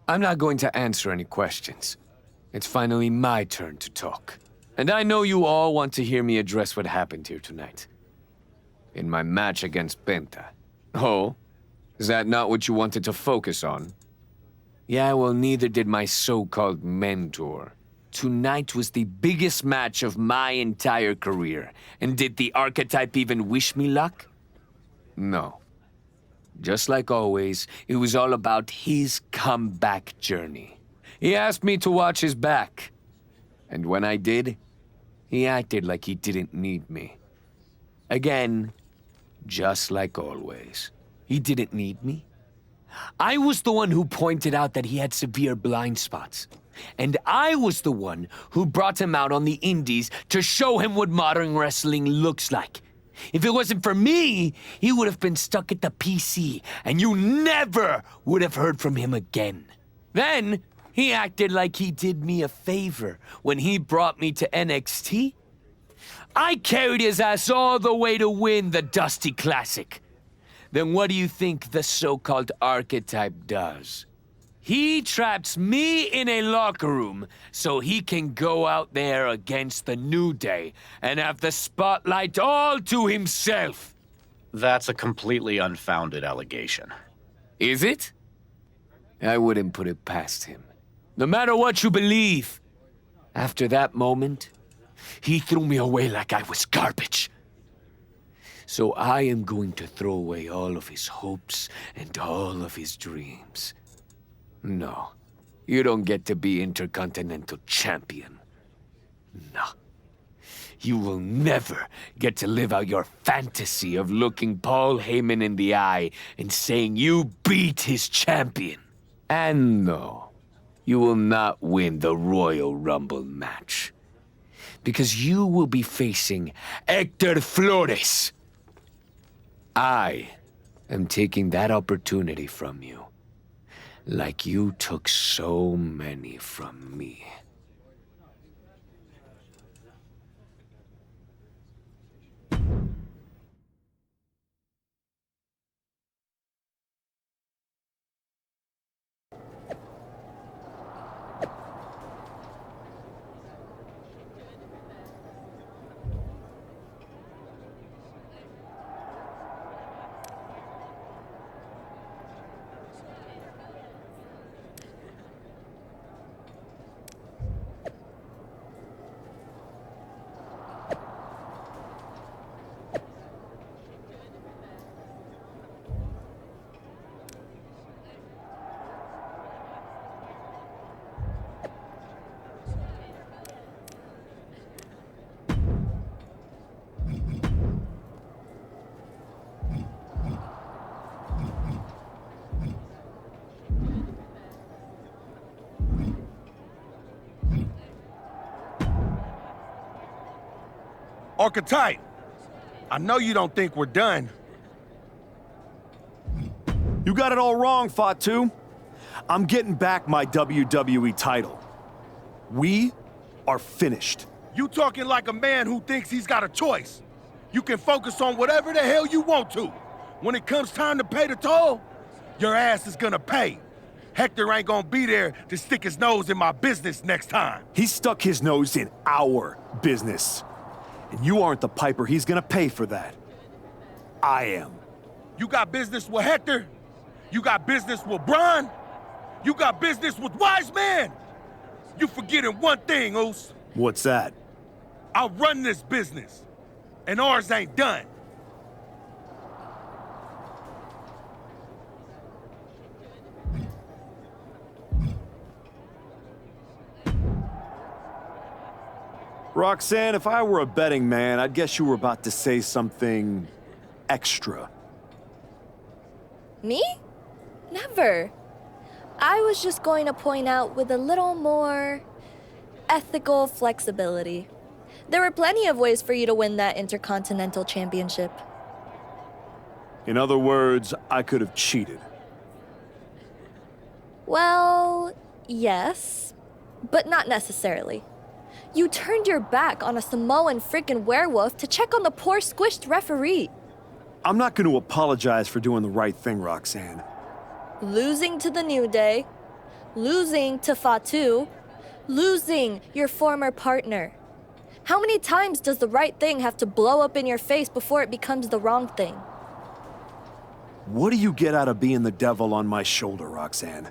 I'm not going to answer any questions. It's finally my turn to talk. And I know you all want to hear me address what happened here tonight. In my match against Penta. Oh? Is that not what you wanted to focus on? Yeah, well, neither did my so-called mentor. Tonight was the biggest match of my entire career. And did the Archetype even wish me luck? No. Just like always, it was all about his comeback journey. He asked me to watch his back. And when I did, he acted like he didn't need me. Again, just like always. He didn't need me. I was the one who pointed out that he had severe blind spots. And I was the one who brought him out on the indies to show him what modern wrestling looks like. If it wasn't for me, he would have been stuck at the PC, and you never would have heard from him again. Then, he acted like he did me a favor when he brought me to NXT. I carried his ass all the way to win the Dusty Classic. Then what do you think the so-called Archetype does? He traps me in a locker room so he can go out there against the New Day and have the spotlight all to himself. That's a completely unfounded allegation. Is it? I wouldn't put it past him. No matter what you believe, after that moment, He threw me away like I was garbage. So I am going to throw away all of his hopes and all of his dreams. No, you don't get to be Intercontinental Champion. No. You will never get to live out your fantasy of looking Paul Heyman in the eye and saying you beat his champion. And no, you will not win the Royal Rumble match. Because you will be facing Hector Flores. I am taking that opportunity from you, like you took so many from me. Archetype, I know you don't think we're done. You got it all wrong, Fatu. I'm getting back my WWE title. We are finished. You talking like a man who thinks he's got a choice. You can focus on whatever the hell you want to. When it comes time to pay the toll, your ass is gonna pay. Hector ain't gonna be there to stick his nose in my business next time. He stuck his nose in our business. And you aren't the piper he's gonna pay for that. I am. You got business with Hector? You got business with Bron? You got business with Wise Man? You forgetting one thing, Oos. What's that? I run this business, and ours ain't done. Roxanne, if I were a betting man, I'd guess you were about to say something extra. Me? Never. I was just going to point out with a little more ethical flexibility. There were plenty of ways for you to win that Intercontinental Championship. In other words, I could have cheated. Well, yes, but not necessarily. You turned your back on a Samoan freaking werewolf to check on the poor squished referee. I'm not going to apologize for doing the right thing, Roxanne. Losing to the New Day, losing to Fatu, losing your former partner. How many times does the right thing have to blow up in your face before it becomes the wrong thing? What do you get out of being the devil on my shoulder, Roxanne?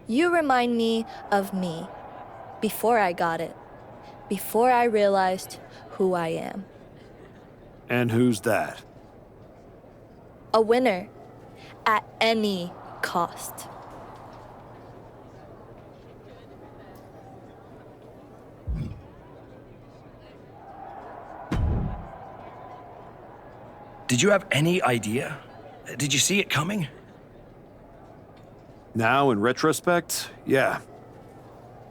You remind me of me. Before I got it. Before I realized who I am. And who's that? A winner. At any cost. Did you have any idea? Did you see it coming? Now, in retrospect, yeah.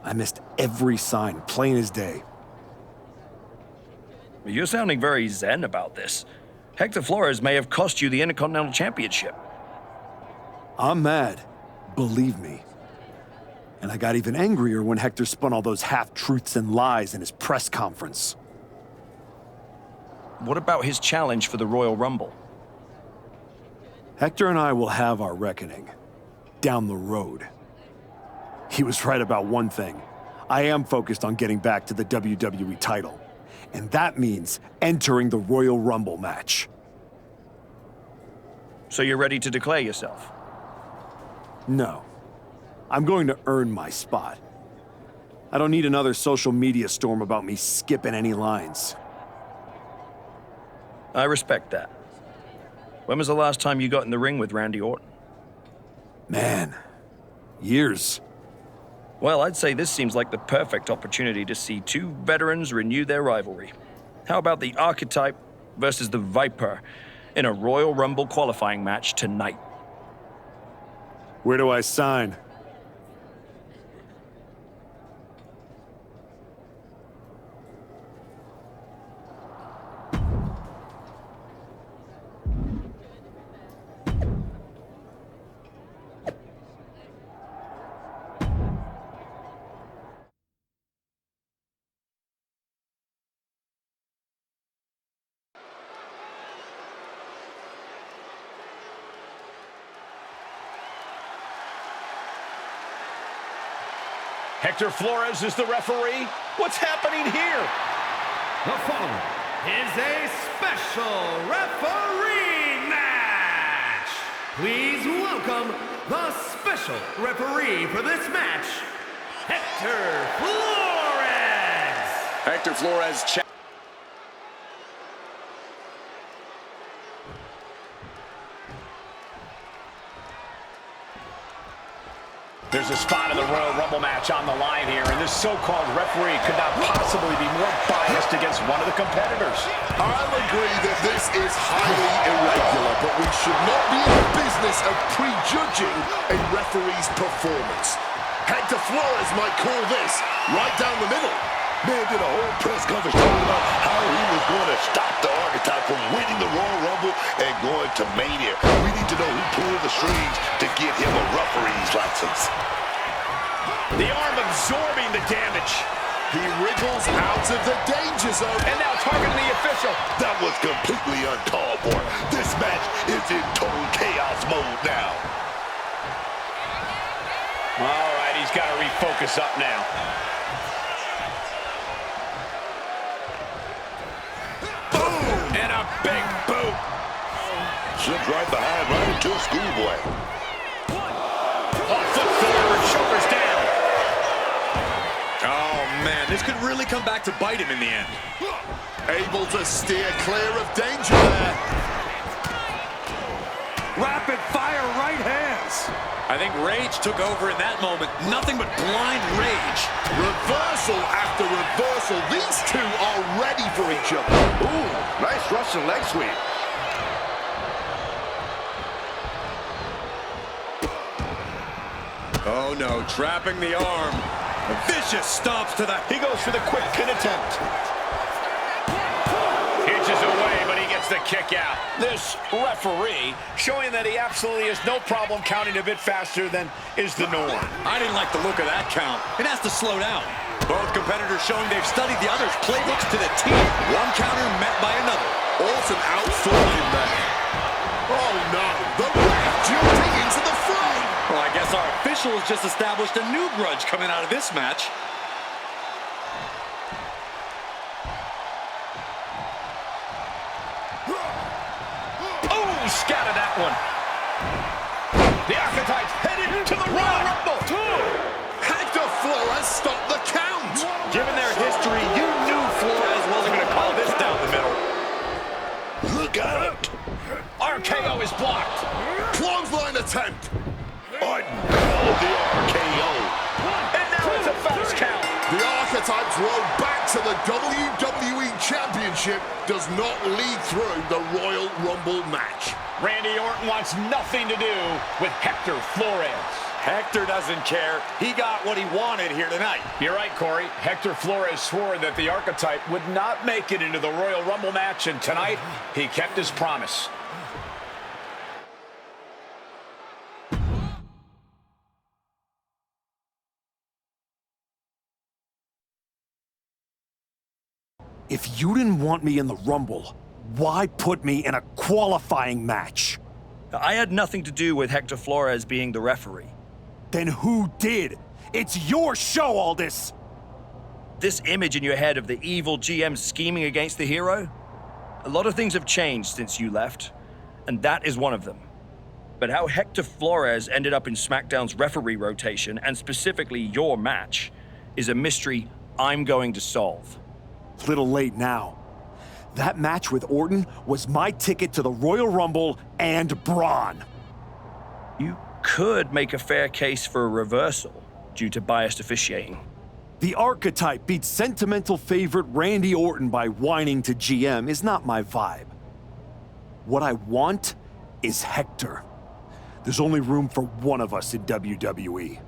I missed every sign, plain as day. You're sounding very zen about this. Hector Flores may have cost you the Intercontinental Championship. I'm mad, believe me. And I got even angrier when Hector spun all those half-truths and lies in his press conference. What about his challenge for the Royal Rumble? Hector and I will have our reckoning. Down the road. He was right about one thing. I am focused on getting back to the WWE title. And that means entering the Royal Rumble match. So you're ready to declare yourself? No. I'm going to earn my spot. I don't need another social media storm about me skipping any lines. I respect that. When was the last time you got in the ring with Randy Orton? Man, years. Well, I'd say this seems like the perfect opportunity to see two veterans renew their rivalry. How about the Archetype versus the Viper in a Royal Rumble qualifying match tonight? Where do I sign? Hector Flores is the referee. What's happening here? The following is a special referee match. Please welcome the special referee for this match, Hector Flores. Hector Flores check. There's a spot in the Royal Rumble match on the line here, and this so-called referee could not possibly be more biased against one of the competitors. I'll agree that this is highly irregular, but we should not be in the business of prejudging a referee's performance. Hector Flores might call this right down the middle. Man did a whole press conference talking about how he was going to stop the Archetype from winning the Royal Rumble and going to Mania. We need to know who pulled the strings to get him a referee's license. The arm absorbing the damage. He wriggles out of the danger zone. And now targeting the official. That was completely uncalled for. This match is in total chaos mode now. All right, he's got to refocus up now. And a big boot. Slipped right behind, right into a schoolboy. Oh, foot forward, shoulders down. Oh, man, this could really come back to bite him in the end. Able to steer clear of danger there. Rapid fire right hands. I think rage took over in that moment. Nothing but blind rage. Reversal after reversal. These two are ready for each other. Ooh, nice Russian leg sweep. Oh no, trapping the arm. Vicious stomps to the... He goes for the quick pin attempt. Inches away, but he gets the kick out. This referee showing that he absolutely has no problem counting a bit faster than is the norm. I didn't like the look of that count. It has to slow down. Both competitors showing they've studied the other's playbooks to the T. One counter met by another. Orton outflanking there. Oh no, the ref jumping into the fray. Well, I guess our official has just established a new grudge coming out of this match. Oh, scattered that one. The Archetype's headed to the Royal Rumble. Hector Flores stopped the count. Given their history, you knew Flores wasn't going to call this down the middle. Look out. RKO is blocked. Clothesline attempt. Orton called the RKO. And now it's a fast count. The Archetype's road back to the WWE Championship does not lead through the Royal Rumble match. Randy Orton wants nothing to do with Hector Flores. Hector doesn't care. He got what he wanted here tonight. You're right, Corey. Hector Flores swore that the Archetype would not make it into the Royal Rumble match, and tonight he kept his promise. If you didn't want me in the Rumble, why put me in a qualifying match? I had nothing to do with Hector Flores being the referee. Then who did? It's your show, all this! This image in your head of the evil GM scheming against the hero? A lot of things have changed since you left, and that is one of them. But how Hector Flores ended up in SmackDown's referee rotation, and specifically your match, is a mystery I'm going to solve. Little late now. That match with Orton was my ticket to the Royal Rumble and Braun. You could make a fair case for a reversal due to biased officiating. The Archetype beat sentimental favorite Randy Orton by whining to GM is not my vibe. What I want is Hector. There's only room for one of us in WWE.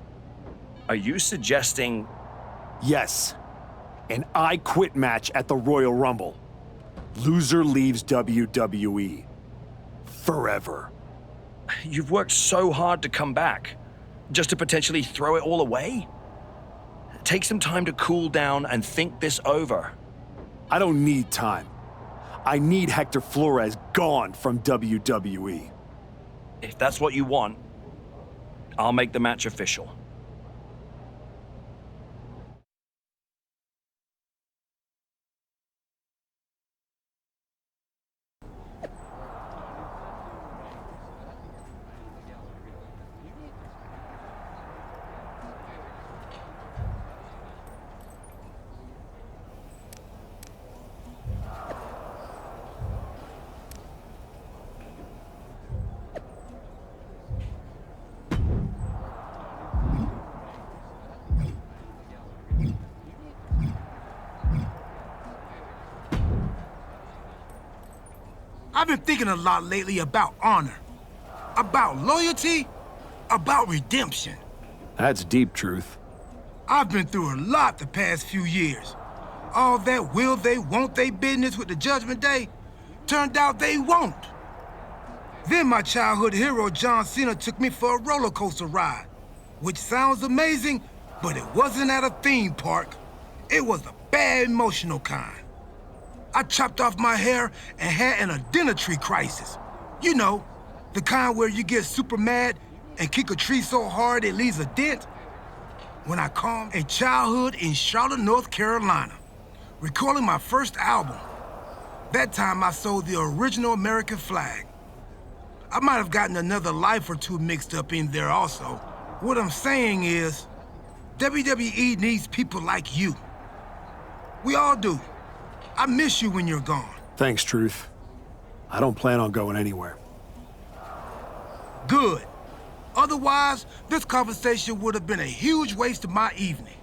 Are you suggesting... Yes. An I Quit match at the Royal Rumble. Loser leaves WWE. Forever. You've worked so hard to come back, just to potentially throw it all away? Take some time to cool down and think this over. I don't need time. I need Hector Flores gone from WWE. If that's what you want, I'll make the match official. I've been thinking a lot lately about honor, about loyalty, about redemption. That's deep, Truth. I've been through a lot the past few years. All that will they, won't they business with the Judgment Day turned out they won't. Then my childhood hero John Cena took me for a roller coaster ride, which sounds amazing, but it wasn't at a theme park. It was a bad emotional kind. I chopped off my hair and had an identity crisis. You know, the kind where you get super mad and kick a tree so hard it leaves a dent. When I calmed a childhood in Charlotte, North Carolina, recording my first album. That time I sold the original American flag. I might have gotten another life or two mixed up in there also. What I'm saying is, WWE needs people like you. We all do. I miss you when you're gone. Thanks, Truth. I don't plan on going anywhere. Good. Otherwise, this conversation would have been a huge waste of my evening.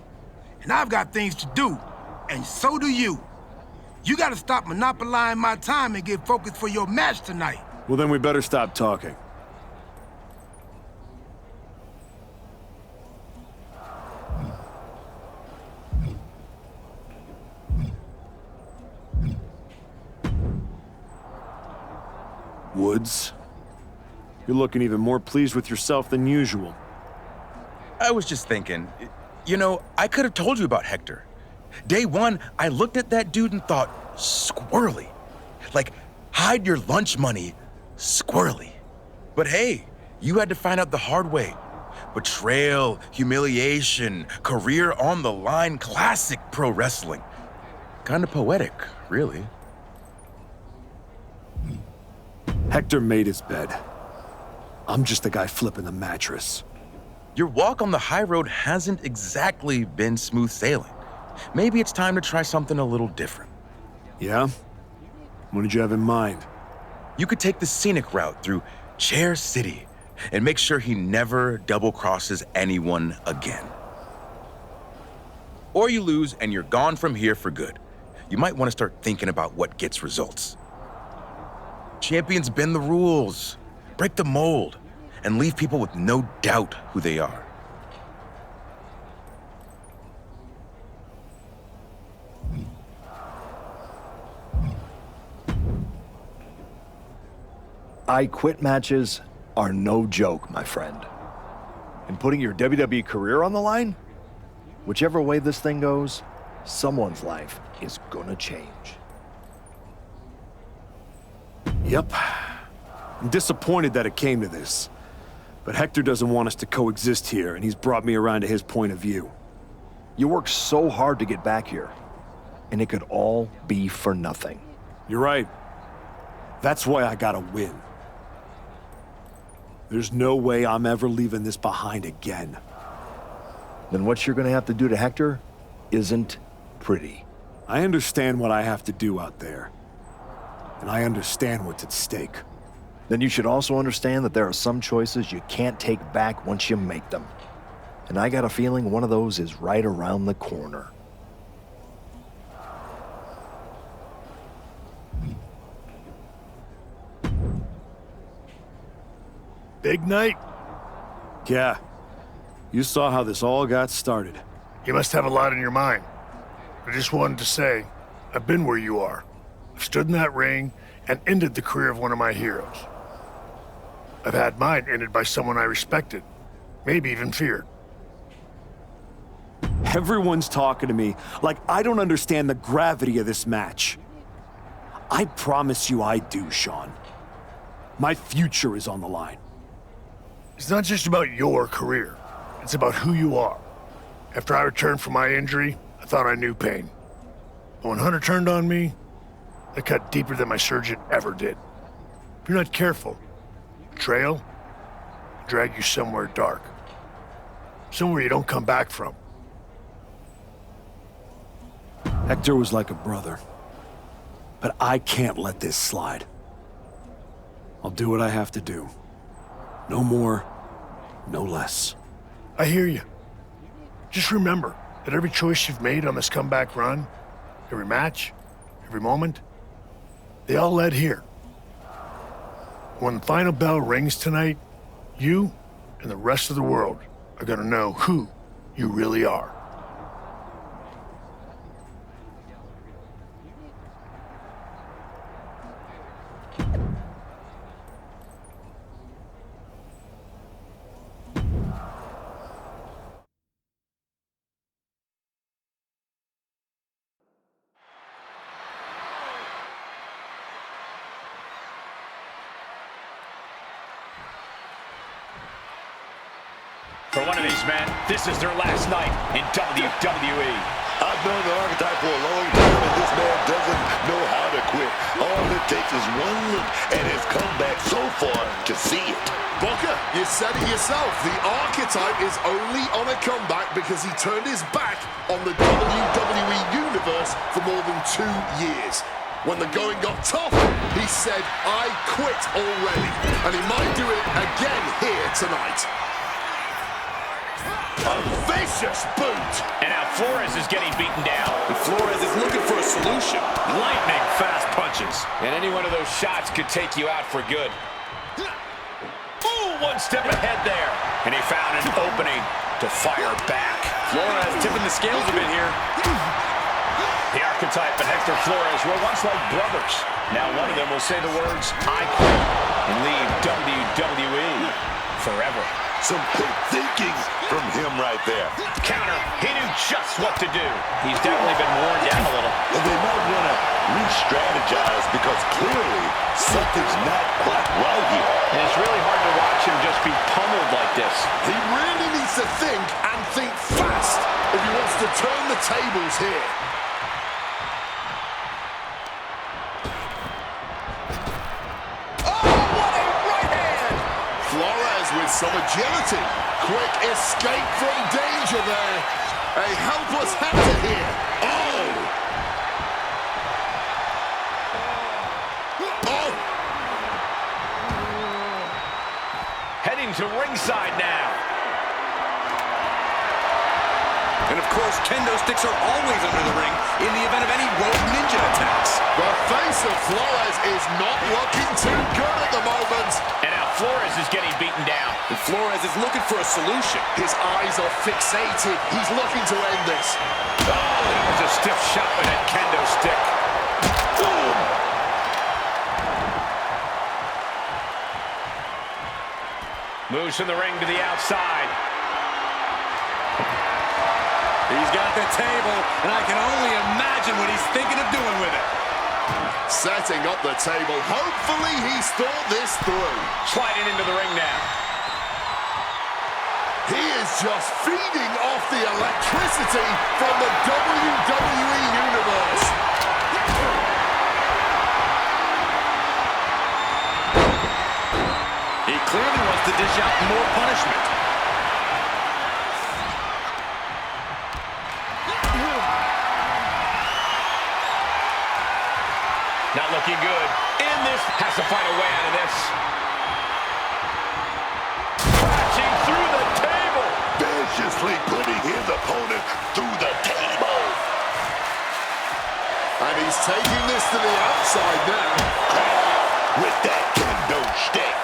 And I've got things to do, and so do you. You gotta stop monopolizing my time and get focused for your match tonight. Well, then we better stop talking. Woods, you're looking even more pleased with yourself than usual. I was just thinking, you know, I could have told you about Hector. Day one, I looked at that dude and thought, squirrely. Like, hide your lunch money, squirrely. But hey, you had to find out the hard way. Betrayal, humiliation, career on the line, classic pro wrestling. Kind of poetic, really. Hector made his bed. I'm just the guy flipping the mattress. Your walk on the high road hasn't exactly been smooth sailing. Maybe it's time to try something a little different. Yeah? What did you have in mind? You could take the scenic route through Chair City and make sure he never double-crosses anyone again. Or you lose and you're gone from here for good. You might want to start thinking about what gets results. Champions bend the rules, break the mold, and leave people with no doubt who they are. I Quit matches are no joke, my friend. And putting your WWE career on the line? Whichever way this thing goes, someone's life is gonna change. Yep. I'm disappointed that it came to this. But Hector doesn't want us to coexist here, and he's brought me around to his point of view. You worked so hard to get back here, and it could all be for nothing. You're right. That's why I gotta win. There's no way I'm ever leaving this behind again. Then what you're gonna have to do to Hector isn't pretty. I understand what I have to do out there. And I understand what's at stake. Then you should also understand that there are some choices you can't take back once you make them. And I got a feeling one of those is right around the corner. Big night? Yeah. You saw how this all got started. You must have a lot in your mind. I just wanted to say, I've been where you are. I've stood in that ring and ended the career of one of my heroes. I've had mine ended by someone I respected, maybe even feared. Everyone's talking to me like I don't understand the gravity of this match. I promise you I do, Sean. My future is on the line. It's not just about your career. It's about who you are. After I returned from my injury, I thought I knew pain. But when Hunter turned on me, it cut deeper than my surgeon ever did. If you're not careful, betrayal will drag you somewhere dark. Somewhere you don't come back from. Hector was like a brother. But I can't let this slide. I'll do what I have to do. No more, no less. I hear you. Just remember that every choice you've made on this comeback run, every match, every moment, they all led here. When the final bell rings tonight, you and the rest of the world are gonna know who you really are. For one of these men, this is their last night in WWE. I've known the Archetype for a long time, and this man doesn't know how to quit. All it takes is one look at his comeback so far to see it. Booker, you said it yourself. The Archetype is only on a comeback because he turned his back on the WWE Universe for more than 2 years. When the going got tough, he said, I quit already. And he might do it again here tonight. A vicious boot. And now Flores is getting beaten down. And Flores is looking for a solution. Lightning fast punches. And any one of those shots could take you out for good. Ooh, one step ahead there. And he found an opening to fire back. Flores tipping the scales a bit here. The Archetype and Hector Flores were once like brothers. Now one of them will say the words, I quit, and leave WWE forever. Some quick thinking from him right there. Counter. He knew just what to do. He's definitely been worn down a little. And they might want to re-strategize because clearly something's not quite right here. And it's really hard to watch him just be pummeled like this. He really needs to think and think fast if he wants to turn the tables here. With some agility. Quick escape from danger there. A helpless Hector here. Oh! Oh! Heading to ringside now. And of course, kendo sticks are always under the ring in the event of any rogue ninja attacks. The face of Flores is not looking too good at the moment. And now Flores is getting beaten down. And Flores is looking for a solution. His eyes are fixated. He's looking to end this. Oh, that was a stiff shot with that kendo stick. Boom! Moves from the ring to the outside. He's got the table, and I can only imagine what he's thinking of doing with it. Setting up the table. Hopefully he's thought this through. Sliding into the ring now. He is just feeding off the electricity from the WWE Universe. He clearly wants to dish out more punishment. Not looking good. In this, has to find a way out of this. Crashing through the table. Viciously putting his opponent through the table. And he's taking this to the outside now. With that kendo stick.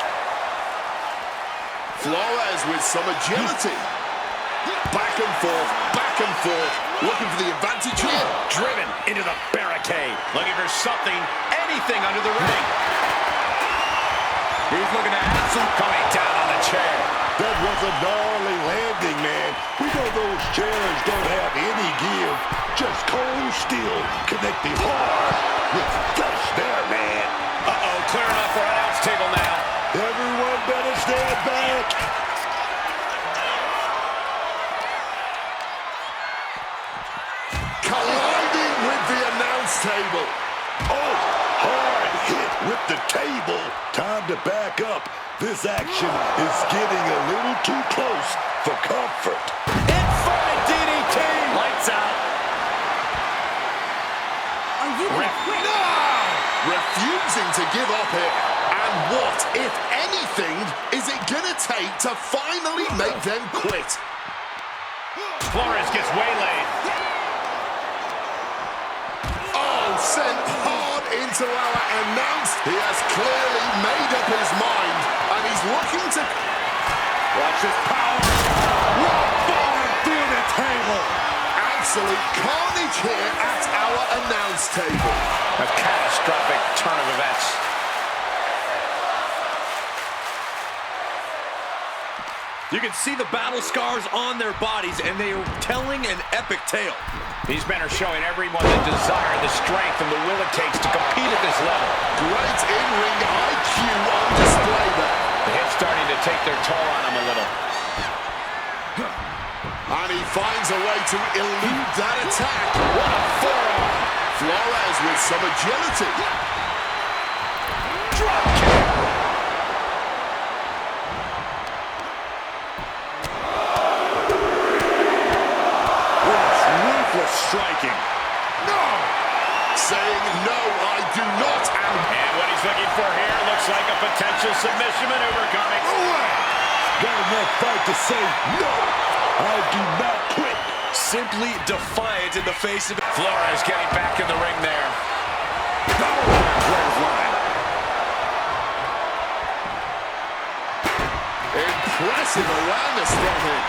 Flores with some agility. Back and forth, looking for the advantage here. Driven into the barricade. Looking for something, anything under the ring. He's looking to have some coming down on the chair. That was a gnarly landing, man. We know those chairs don't have any give. Just cold steel connecting hard with guts there, man. Uh-oh, clearing off our announce table now. Everyone better stand back. Colliding with the announce table. Oh, hard hit with the table. Time to back up. This action is getting a little too close for comfort. Inverted DDT. Lights out. Are you gonna quit? No! Refusing to give up here. And what, if anything, is it gonna take to finally make them quit? Flores gets waylaid. Oh, sent hard into our announce. He has clearly made up his mind, and he's looking to... Watch this power. Bomb through the table. Absolute carnage here at our announce table. A catastrophic turn of events. You can see the battle scars on their bodies, and they are telling an epic tale. These men are showing everyone the desire, the strength, and the will it takes to compete at this level. Great in-ring IQ on display there. The hit's starting to take their toll on them a little. And he finds a way to elude that attack. What a forearm. Flores with some agility. Drop kick. Ruthless striking. No! Saying no, I do not. And what he's looking for here looks like a potential submission maneuver coming. Got enough fight to say no. I do not quit. Simply defiant in the face of it. Flores getting back in the ring there. Impressive awareness from him.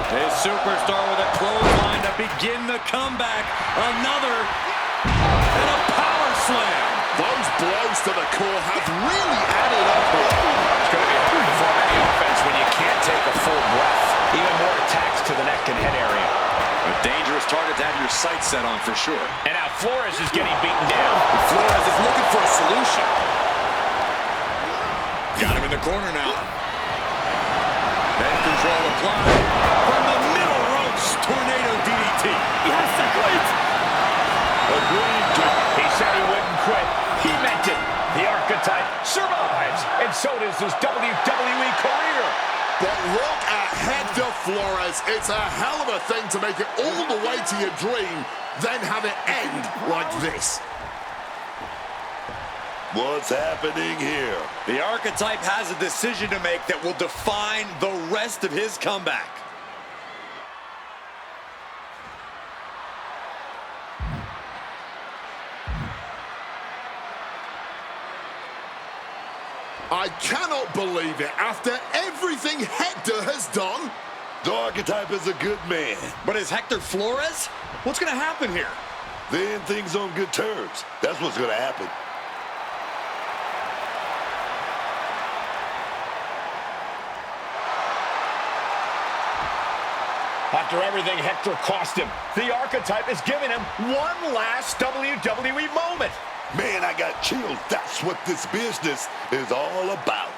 A superstar with a clothesline to begin the comeback. Another and a power slam. Those blows to the core have really added up. It's going to be hard to perform any offense when you can't take a full breath. Even more attacks to the neck and head area. A dangerous target to have your sights set on for sure. And now Flores is getting beaten down. Flores is looking for a solution. Got him in the corner now. Head control applied. From the middle ropes, tornado DDT. Yes, the quit. Agreed to. He said he wouldn't quit. He meant it. The Archetype survives, and so does his WWE career. But look ahead to Flores. It's a hell of a thing to make it all the way to your dream, then have it end like this. What's happening here? The Archetype has a decision to make that will define the rest of his comeback. I cannot believe it. After everything Hector has done. The Archetype is a good man. But is Hector Flores? What's going to happen here? They end things on good terms. That's what's going to happen. After everything Hector cost him, the Archetype is giving him one last WWE moment. Man, I got chills. That's what this business is all about.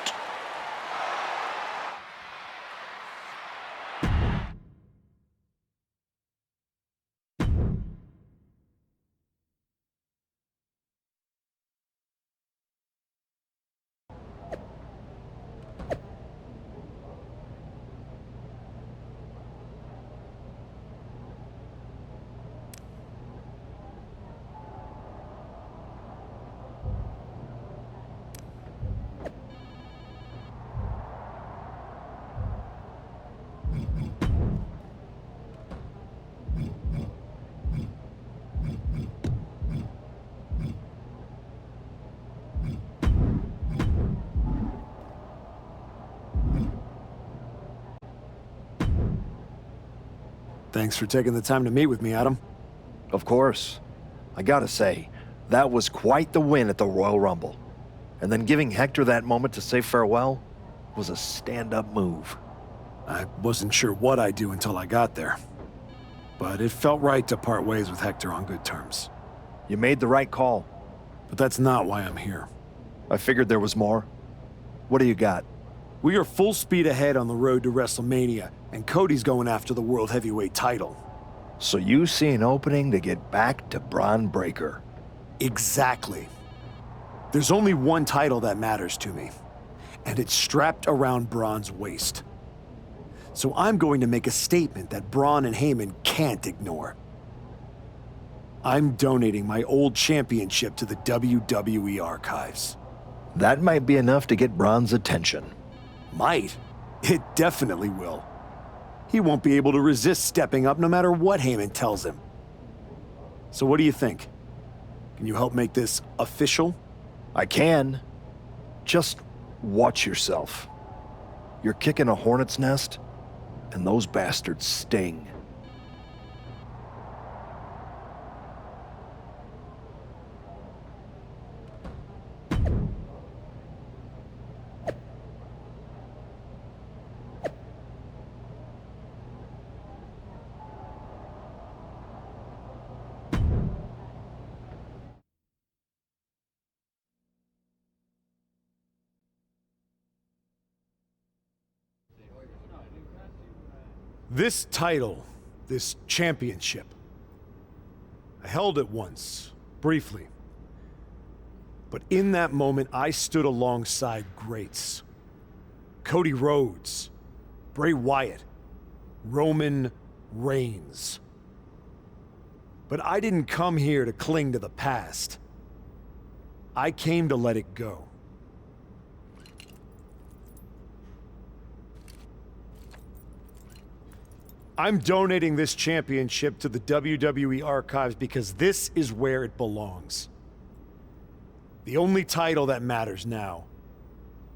Thanks for taking the time to meet with me, Adam. Of course. I gotta say, that was quite the win at the Royal Rumble. And then giving Hector that moment to say farewell was a stand-up move. I wasn't sure what I'd do until I got there. But it felt right to part ways with Hector on good terms. You made the right call. But that's not why I'm here. I figured there was more. What do you got? We are full speed ahead on the road to WrestleMania, and Cody's going after the World Heavyweight title. So you see an opening to get back to Bron Breakker. Exactly. There's only one title that matters to me, and it's strapped around Bron's waist. So I'm going to make a statement that Bron and Heyman can't ignore. I'm donating my old championship to the WWE archives. That might be enough to get Bron's attention. Might. It definitely will. He won't be able to resist stepping up no matter what Heyman tells him. So what do you think? Can you help make this official? I can. Just watch yourself. You're kicking a hornet's nest, and those bastards sting. This title, this championship, I held it once, briefly. But in that moment, I stood alongside greats. Cody Rhodes, Bray Wyatt, Roman Reigns. But I didn't come here to cling to the past. I came to let it go. I'm donating this championship to the WWE archives because this is where it belongs. The only title that matters now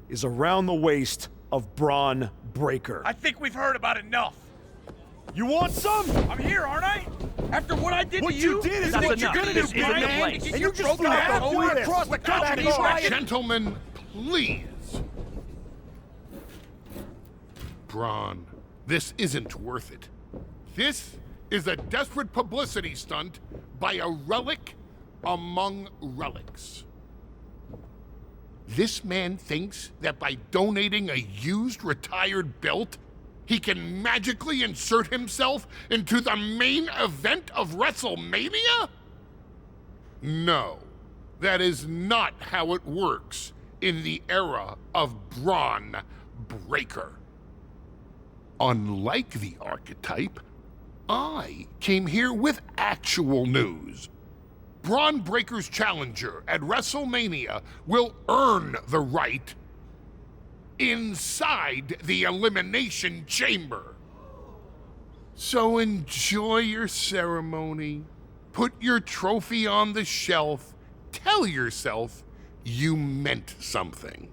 is around the waist of Bron Breakker. I think we've heard about enough. You want some? I'm here, aren't I? After what I did What to you? you did is what what you're you're gonna gonna do, do, Brian? Brian. And And you just broke flew out halfway halfway across the country. Gentlemen, please. Bron, this isn't worth it. This is a desperate publicity stunt by a relic among relics. This man thinks that by donating a used retired belt, he can magically insert himself into the main event of WrestleMania? No, that is not how it works in the era of Bron Breakker. Unlike the Archetype, I came here with actual news. Bron Breakker's challenger at WrestleMania will earn the right inside the Elimination Chamber. So enjoy your ceremony, put your trophy on the shelf, tell yourself you meant something.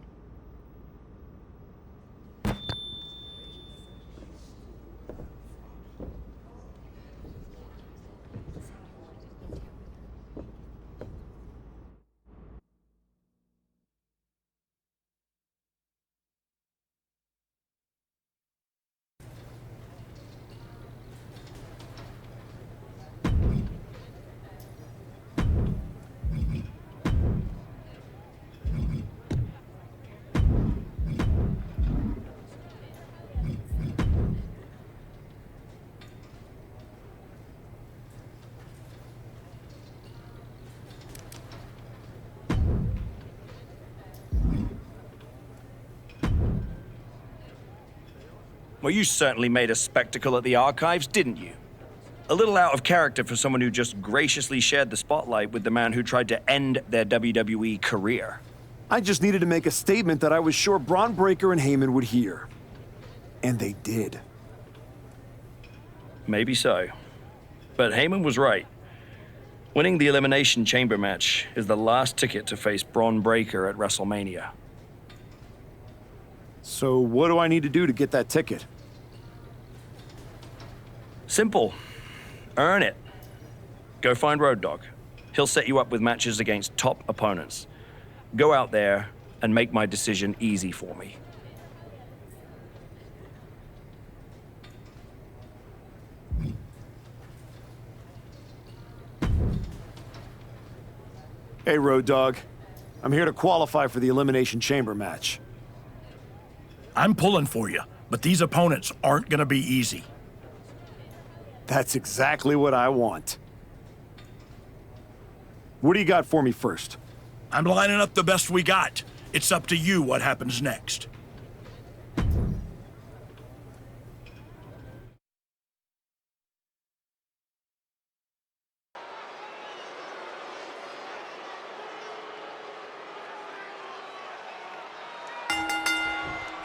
Well, you certainly made a spectacle at the archives, didn't you? A little out of character for someone who just graciously shared the spotlight with the man who tried to end their WWE career. I just needed to make a statement that I was sure Bron Breakker and Heyman would hear. And they did. Maybe so. But Heyman was right. Winning the Elimination Chamber match is the last ticket to face Bron Breakker at WrestleMania. So what do I need to do to get that ticket? Simple. Earn it. Go find Road Dogg. He'll set you up with matches against top opponents. Go out there and make my decision easy for me. Hey, Road Dogg. I'm here to qualify for the Elimination Chamber match. I'm pulling for you, but these opponents aren't gonna be easy. That's exactly what I want. What do you got for me first? I'm lining up the best we got. It's up to you what happens next.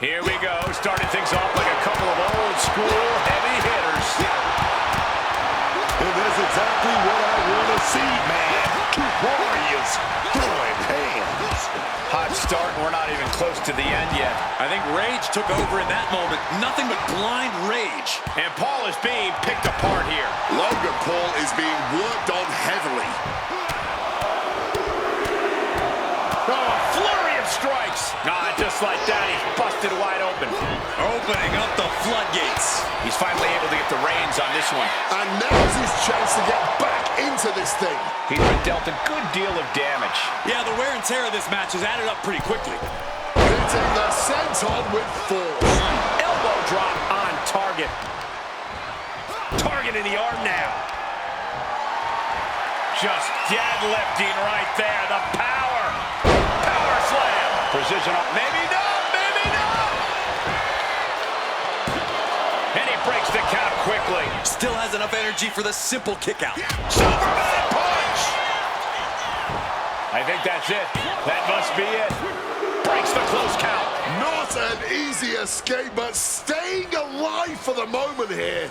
Here we go, starting things off like a couple of old school heavy hitters. And that's exactly what I want to see, man. Two warriors throwing hands. Hot start, and we're not even close to the end yet. I think rage took over in that moment. Nothing but blind rage. And Paul is being picked apart here. Logan Paul is being worked on heavily. Oh, a flurry of strikes. Just like that, he's busted wide open. Opening up the floodgates. He's finally able to get the reins on this one. And now's his chance to get back into this thing. He's been dealt a good deal of damage. Yeah, the wear and tear of this match has added up pretty quickly. Hitting the senton with force. Elbow drop on target. Target in the arm now. Just deadlifting right there. The power. Power slam. Precision up. Maybe not. Maybe not. And he breaks the count quickly. Still has enough energy for the simple kick out. Superman punch. I think that's it. That must be it. Breaks the close count. Not an easy escape, but staying alive for the moment here.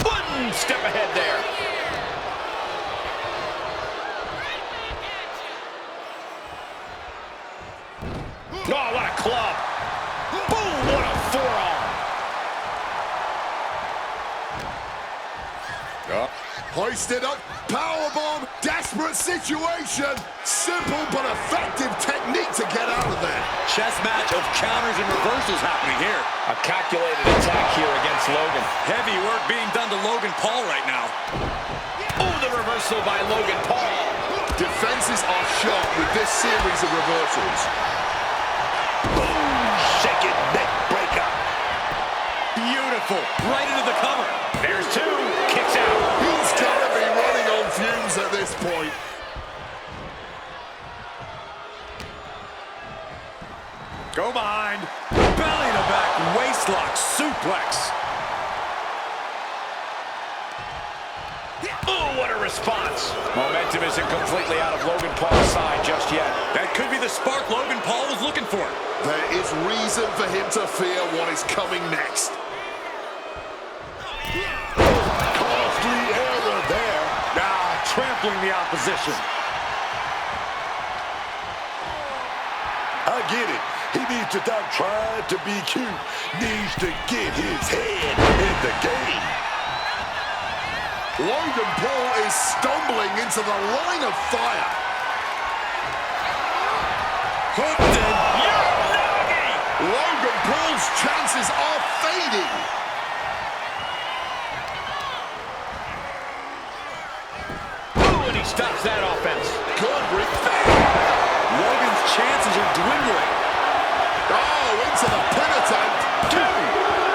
One step ahead there. Oh, what a club. Boom, what a forearm. Hoisted up, powerbomb, desperate situation. Simple but effective technique to get out of there. Chess match of counters and reversals happening here. A calculated attack here against Logan. Heavy work being done to Logan Paul right now. Oh, the reversal by Logan Paul. Defenses are sharp with this series of reversals. Boom! Shaking neck breaker. Beautiful. Right into the cover. There's two. Kicks out. He's got to be running on fumes at this point. Go behind. Belly to back. Waistlock. Suplex. Oh, what a response. Momentum isn't completely out of Logan Paul's side just yet. That could be the spark Logan Paul was looking for. There is reason for him to fear what is coming next. Costly error there. Trampling the opposition. I get it. He needs to stop trying to be cute. Needs to get his head in the game. Logan Paul is stumbling into the line of fire. Hooked in. Logan Paul's chances are fading. Oh, and he stops that offense. Good read. Logan's chances are dwindling. Oh, into the pin attempt.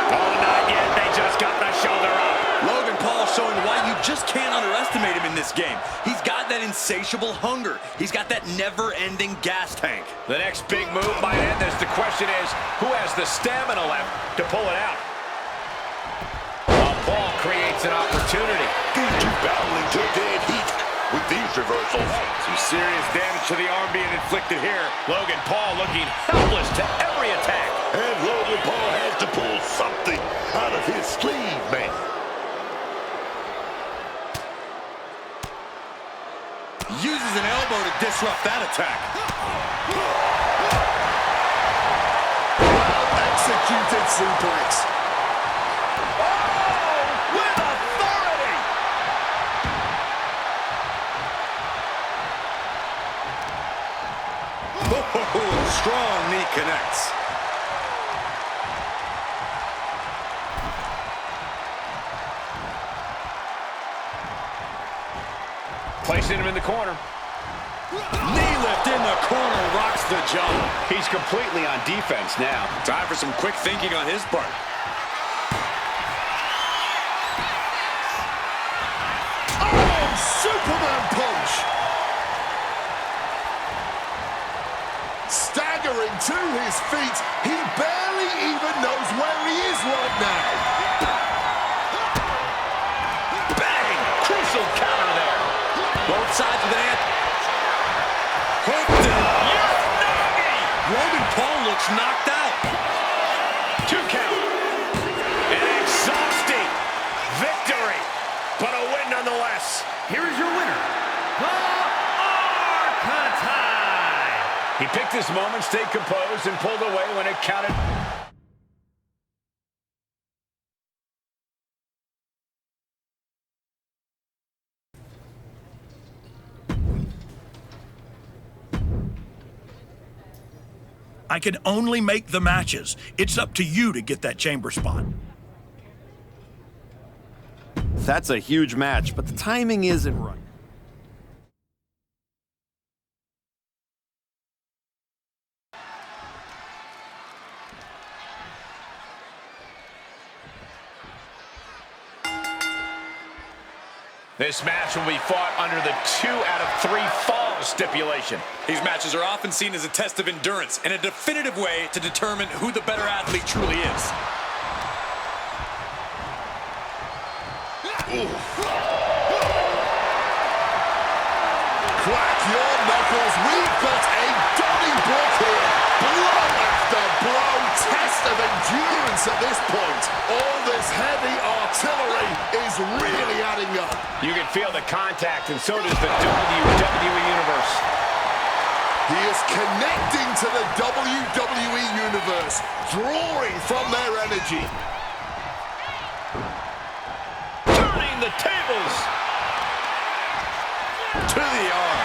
Oh, not yet. They just got the shoulder up. Logan Paul showing why you just can't underestimate him in this game. He's got that insatiable hunger. He's got that never-ending gas tank. The next big move might end this. The question is, who has the stamina left to pull it out? Paul creates an opportunity. These two battling to dead heat with these reversals. Some serious damage to the arm being inflicted here. Logan Paul looking helpless to every attack. And Logan Paul has to pull something out of his sleeve, man. Uses an elbow to disrupt that attack. Well executed suplex. Placing him in the corner. Knee lift in the corner, rocks the jaw. He's completely on defense now. Time for some quick thinking on his part. Oh, Superman punch! Staggering to his feet, he barely even knows where he is right now. Bang! Crucial counter there. Both sides with an answer. Hooked it. Yes, Nagi! Logan Paul looks knocked out. 2 count. An exhausting victory, but a win nonetheless. Here is your winner, the Archetype. He picked his moment, stayed composed, and pulled away when it counted. I can only make the matches. It's up to you to get that chamber spot. That's a huge match, but the timing isn't right. This match will be fought under the 2 out of 3 falls stipulation. These matches are often seen as a test of endurance and a definitive way to determine who the better athlete truly is. Crack your knuckles, we've got a Donnybrook here. Blow after blow, test of endurance at this point. All this heavy artillery is really adding up. You can feel the contact, and so does the WWE Universe. He is connecting to the WWE Universe, drawing from their energy. Turning the tables. To the arm.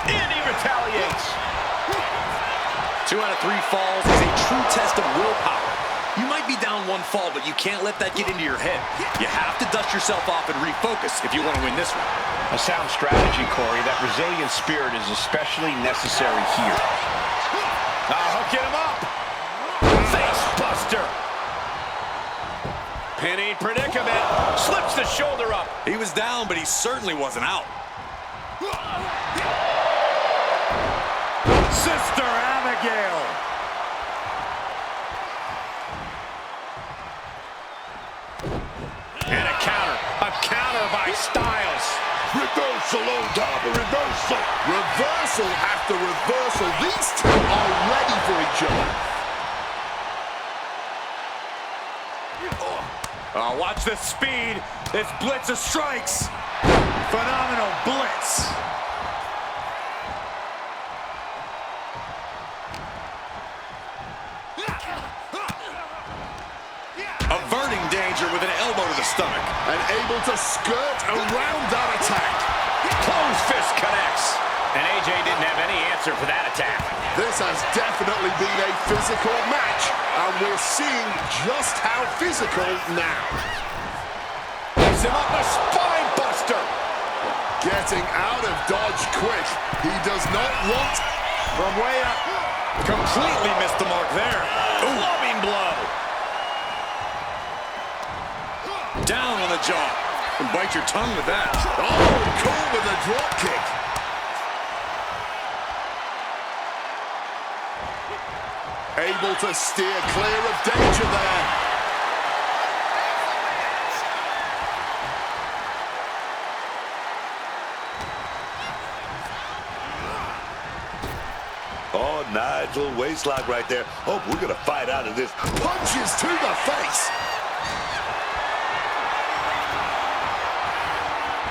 And he retaliates. 2 out of 3 falls is a true test of willpower. You might be down 1 fall, but you can't let that get into your head. You have to dust yourself off and refocus if you want to win this one. A sound strategy, Corey. That resilient spirit is especially necessary here. Hooking him up. Face buster. Pinning predicament. Slips the shoulder up. He was down, but he certainly wasn't out. Sister Abigail. And a counter. A counter by Styles. Reversal on top of reversal. Reversal after reversal. These two are ready for each other. Oh, watch the speed. It's blitz of strikes. Phenomenal blitz. Averting danger with an elbow to the stomach. And able to skirt around that attack. Closed fist connects. And AJ didn't have any answer for that attack. This has definitely been a physical match, and we're seeing just how physical now. Picks him up, a spine buster. Getting out of dodge quick. He does not want... From way up. Completely missed the mark there. Loving blow. Down on the jaw. And bite your tongue with that. Oh, cool with a drop kick. Able to steer clear of danger there. Oh, nice little waist lock right there. Oh, we're going to fight out of this. Punches to the face.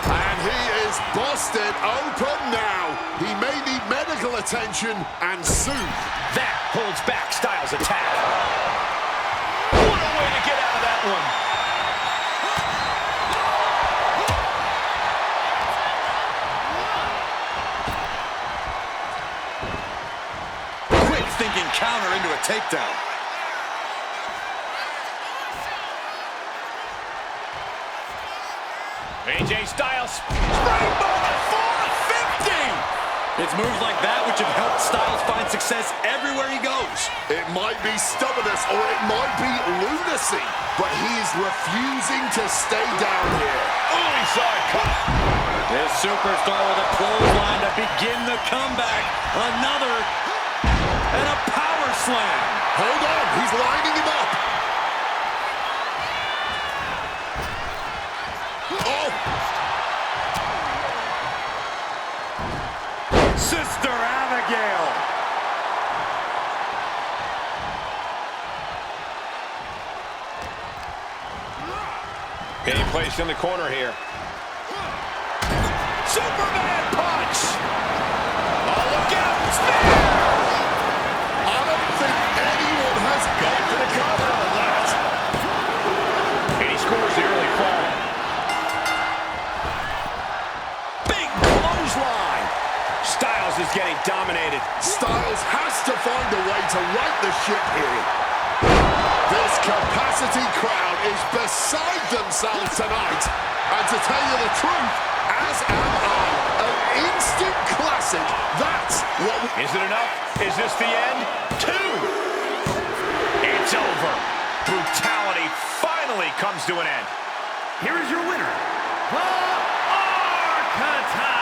And he is busted open now. He may need medical attention, and soon. That holds back Styles' attack. What a way to get out of that one. Quick thinking counter into a takedown. AJ Styles, springboard 450! It's moves like that which have helped Styles find success everywhere he goes. It might be stubbornness or it might be lunacy, but he is refusing to stay down here. Oh, he saw it coming. This superstar with a clothesline to begin the comeback. Another, and a power slam. Hold on, he's lining him up. Oh! Sister Abigail. Getting placed in the corner here. Superman punch! Oh, look out! Spear! I don't think anyone has gone for the cover on that. And he scores the early fall. Big clothesline! Styles is getting dominated. Styles has to find a way to right the ship here. This capacity crowd is beside themselves tonight. And to tell you the truth, as am I, an instant classic. That's what we... Is it enough? Is this the end? 2! It's over. Brutality finally comes to an end. Here is your winner, the Archetype.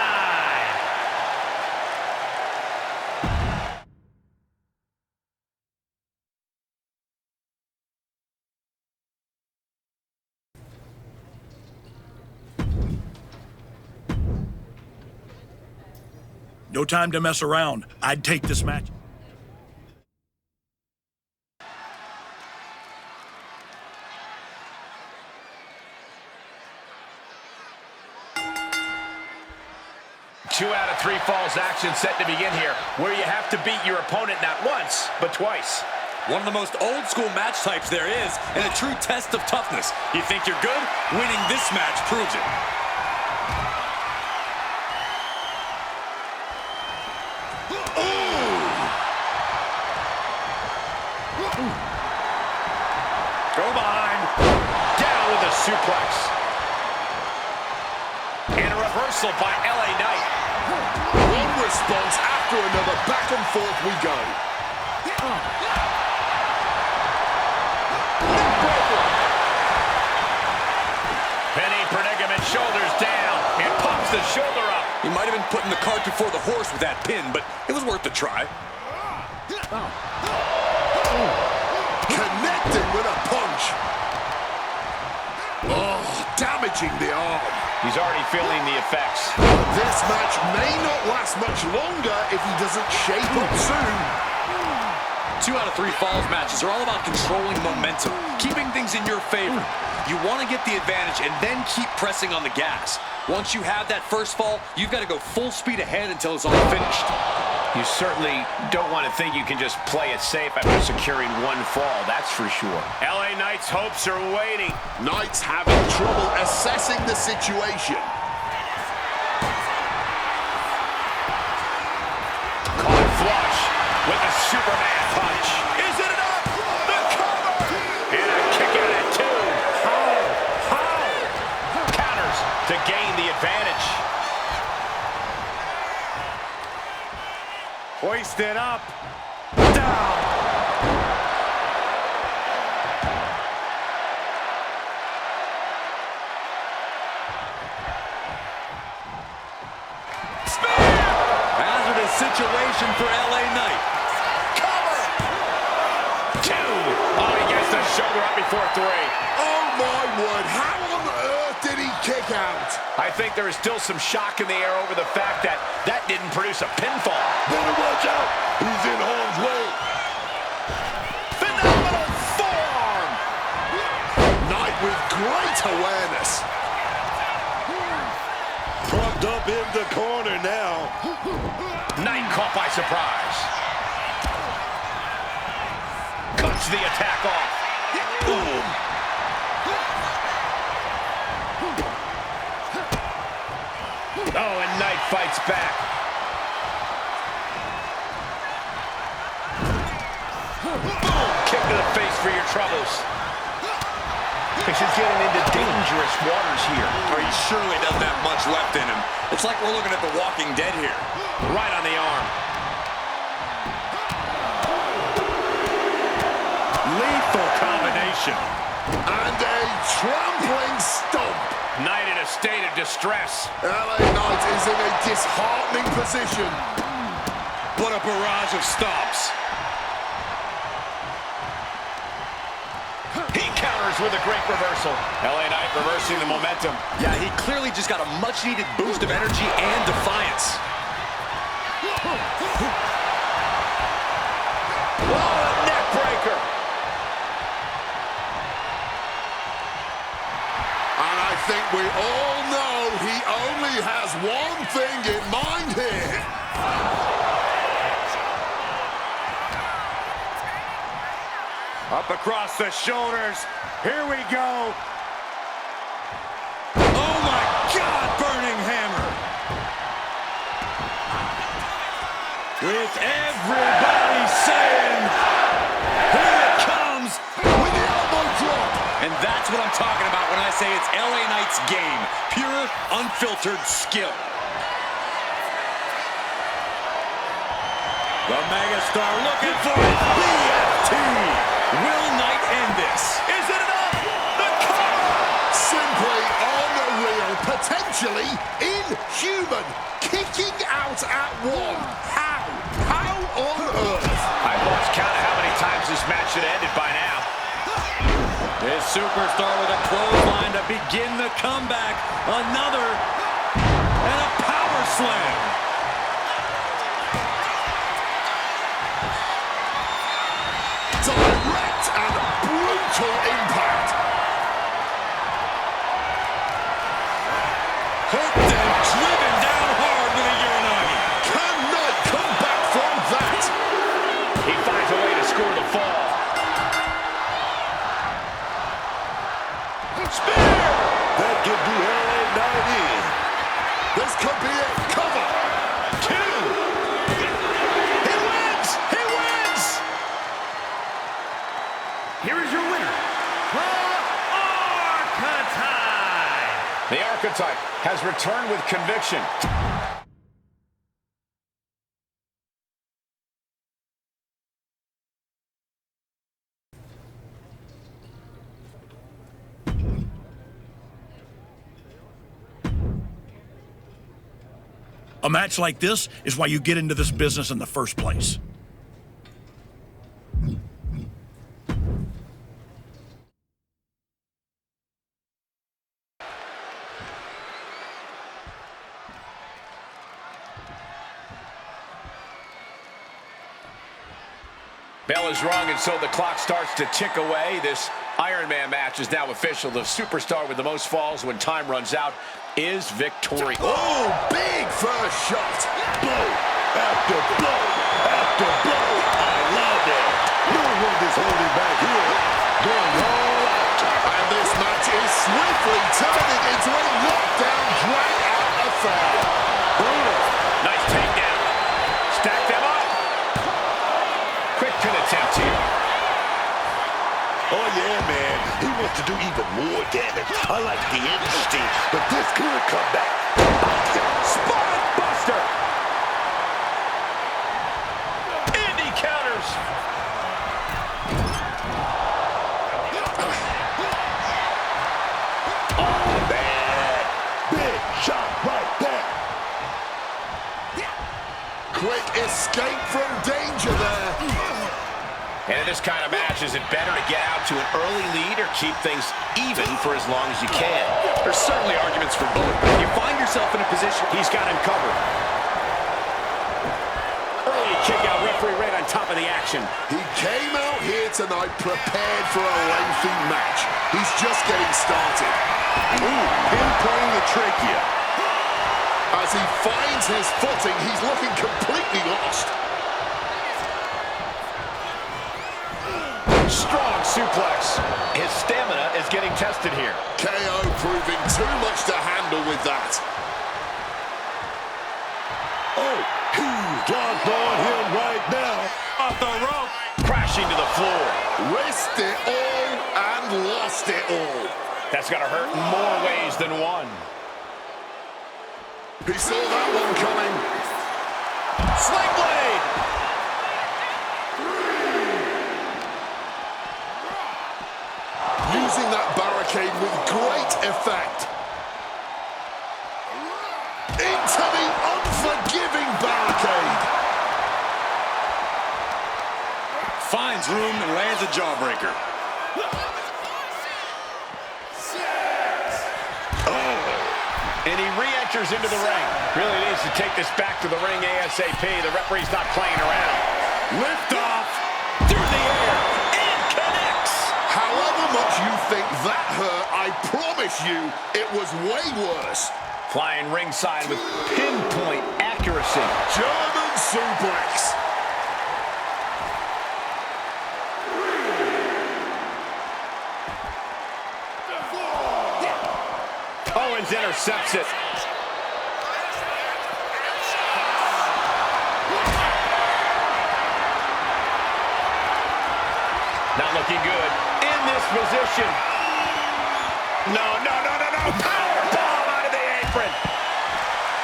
No time to mess around. I'd take this match. Two out of 3 falls action set to begin here, where you have to beat your opponent not once, but twice. One of the most old school match types there is, and a true test of toughness. You think you're good? Winning this match proves it. Go behind. Down with a suplex. And a reversal by LA Knight. One response after another. Back and forth we go. Penny predicament, shoulders down. And pops the shoulder up. He might have been putting the cart before the horse with that pin, but it was worth a try. Connecting with a punch. Oh, damaging the arm. He's already feeling the effects. This match may not last much longer if he doesn't shape up soon. 2 out of 3 falls matches are all about controlling momentum, keeping things in your favor. You want to get the advantage and then keep pressing on the gas. Once you have that first fall, you've got to go full speed ahead until it's all finished. You certainly don't want to think you can just play it safe after securing one fall, that's for sure. LA Knight's hopes are waiting. Knight's having trouble assessing the situation. Caught flush with a Superman punch. Is it enough? The cover! And a kick out at 2. How? Counters to gain the advantage. Hoisted up. Down. Hazardous situation for LA Knight. Cover! 2. Oh, he gets the shoulder up before 3. Oh my word, how on earth did he kick out? I think there is still some shock in the air over the fact that that didn't produce a pinfall. Better watch out. He's in harm's way. Phenomenal forearm! Knight with great awareness. Propped up in the corner now. Knight caught by surprise. Cuts the attack off. Boom. Oh, and Knight fights back. Boom. Kick to the face for your troubles. This is getting into dangerous waters here. Or he surely doesn't have much left in him. It's like we're looking at The Walking Dead here. Right on the arm. Lethal combination. And a trampling stomp. Knight in a state of distress. LA Knight is in a disheartening position. What a barrage of stomps. He counters with a great reversal. LA Knight reversing the momentum. Yeah, he clearly just got a much-needed boost of energy and defiance. Oh, a neck breaker. And I think we all know he only has one thing in mind here. Up across the shoulders. Here we go. Oh my God, burning hammer. With everybody saying, here it comes. With the elbow drop. And that's what I'm talking about when I say it's LA Knight's game. Pure, unfiltered skill. The megastar looking for it. BFT. Will Knight end this? Is it enough? The cover! Simply unreal. Potentially inhuman. Kicking out at one. How? How on earth? I've lost count of how many times this match should have ended by now. This superstar with a clothesline to begin the comeback. Another. And a power slam. Direct and brutal impact. Hooked and driven down hard with a Uranagi. Can Knight come back from that? He finds a way to score the fall. Spear! That could do LA Knight in. This could be a cover. 2. He wins! He wins! Here is your winner, the Archetype. The Archetype has returned with conviction. A match like this is why you get into this business in the first place. Bell is rung, and so the clock starts to tick away. This Iron Man match is now official. The superstar with the most falls when time runs out is victorious. Oh, big first shot. Blow after blow after blow. I love it. No one is holding back here. Going all out. And this match is swiftly turning into a knockdown, drag-out affair. Brutal. Nice takedown. Stack them up. Quick pin attempt here. Oh, yeah, man. He wants to do even more damage. I like the instinct, but this could come back. Spine buster. Indy counters. Oh, man. Big shot right there. Quick escape from danger there. And in this kind of match, is it better to get out to an early lead or keep things even for as long as you can? There's certainly arguments for both. If you find yourself in a position, He's got him covered. Early kick out, referee right on top of the action. He came out here tonight prepared for a lengthy match. He's just getting started. Ooh, pinpointing the trachea. As he finds his footing, he's looking completely lost. Strong suplex. His stamina is getting tested here. KO proving too much to handle with that. Oh, he's locked on him right now. Off the rope. Crashing to the floor. Risked it all and lost it all. That's gonna hurt in more ways than one. He saw that one coming. Sling blade! Using that barricade with great effect. Into the unforgiving barricade. Finds room and lands a jawbreaker. And he re-enters into the ring. Really needs to take this back to the ring ASAP. The referee's not playing around. Lift off through the air and connects. However much you think that hurt, I promise you it was way worse. Flying ringside with pinpoint accuracy. German suplex. Owens intercepts it. Not looking good in this position. No. Power bomb out of the apron.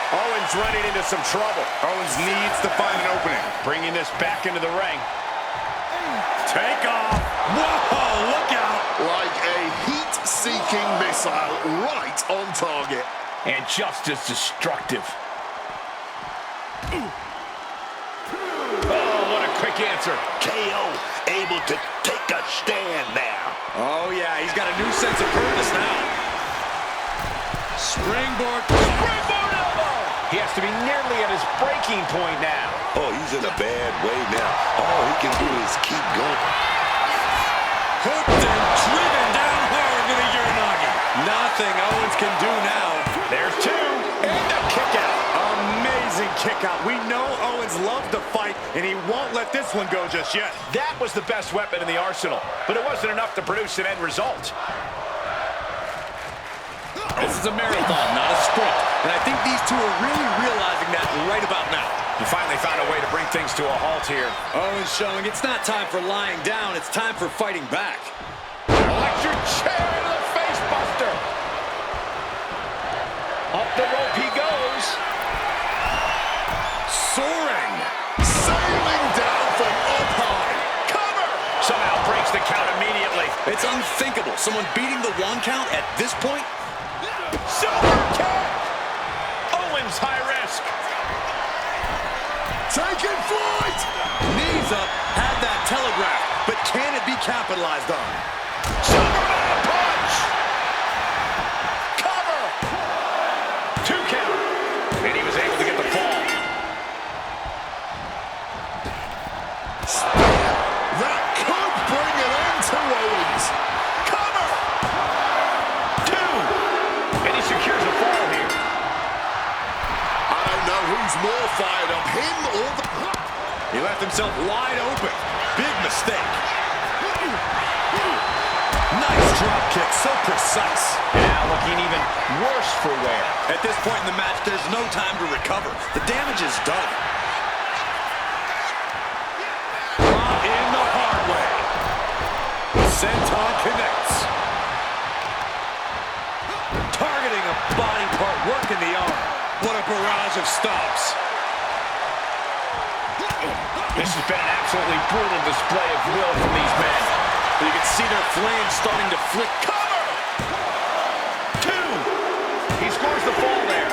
Owens running into some trouble. Owens needs to find an opening. Bringing this back into the ring. Take off. Whoa, look out. Like a heat-seeking missile right on target. And just as destructive. Oh, what a quick answer. KO able to take a stand now. Oh, yeah, he's got a new sense of purpose now. Springboard elbow. He has to be nearly at his breaking point now. Oh, he's in a bad way now. All he can do is keep going. Hooked and driven down hard with a Uranagi. Nothing Owens can do now. There's two. And a kick out. Amazing kick out. We know Owens loves to fight, and he won't let this one go just yet. That was the best weapon in the arsenal, but it wasn't enough to produce an end result. This is a marathon, not a sprint. And I think these two are really realizing that right about now. He finally found a way to bring things to a halt here. Owens showing it's not time for lying down, it's time for fighting back. Electric chair into the face buster. Up the rope he goes. Soaring. Sailing down from up high. Cover. Somehow breaks the count immediately. It's unthinkable. Someone beating the one count at this point. Silver kick. Owens high risk. Taking flight. Knees up. Had that telegraphed. But can it be capitalized on? Superman punch. Cover. 2 count. And he was able to get the fall. Spear. That could bring an end to Owens. Cover. 2. And he secures a fall here. I don't know who's more fired up, him or the... He left himself wide open. Big mistake. Nice drop kick, so precise. Now looking even worse for wear. At this point in the match, there's no time to recover. The damage is done. Brought in the hard way. Senton connects. Targeting a body part, working the arm. What a barrage of stops. This has been an absolutely brutal display of will from these men. You can see their flames starting to flick. Cover! 2! He scores the fall there.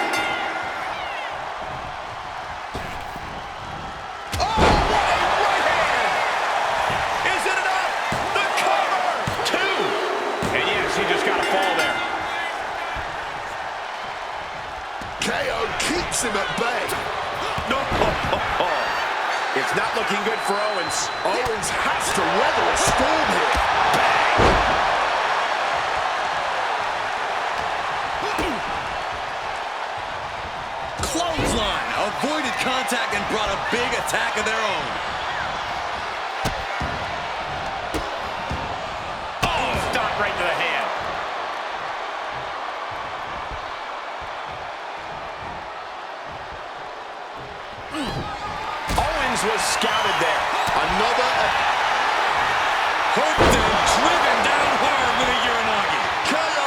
Oh, what a right hand! Is it enough? The cover! 2! And yes, he just got a fall there. KO keeps him at bay. No! It's not looking good for Owens. Owens has to weather a storm here. Bang! Clothesline. Avoided contact and brought a big attack of their own. Oh, stop right to the hand. Was scouted there. Another hooked and driven down hard with a Uranagi. KO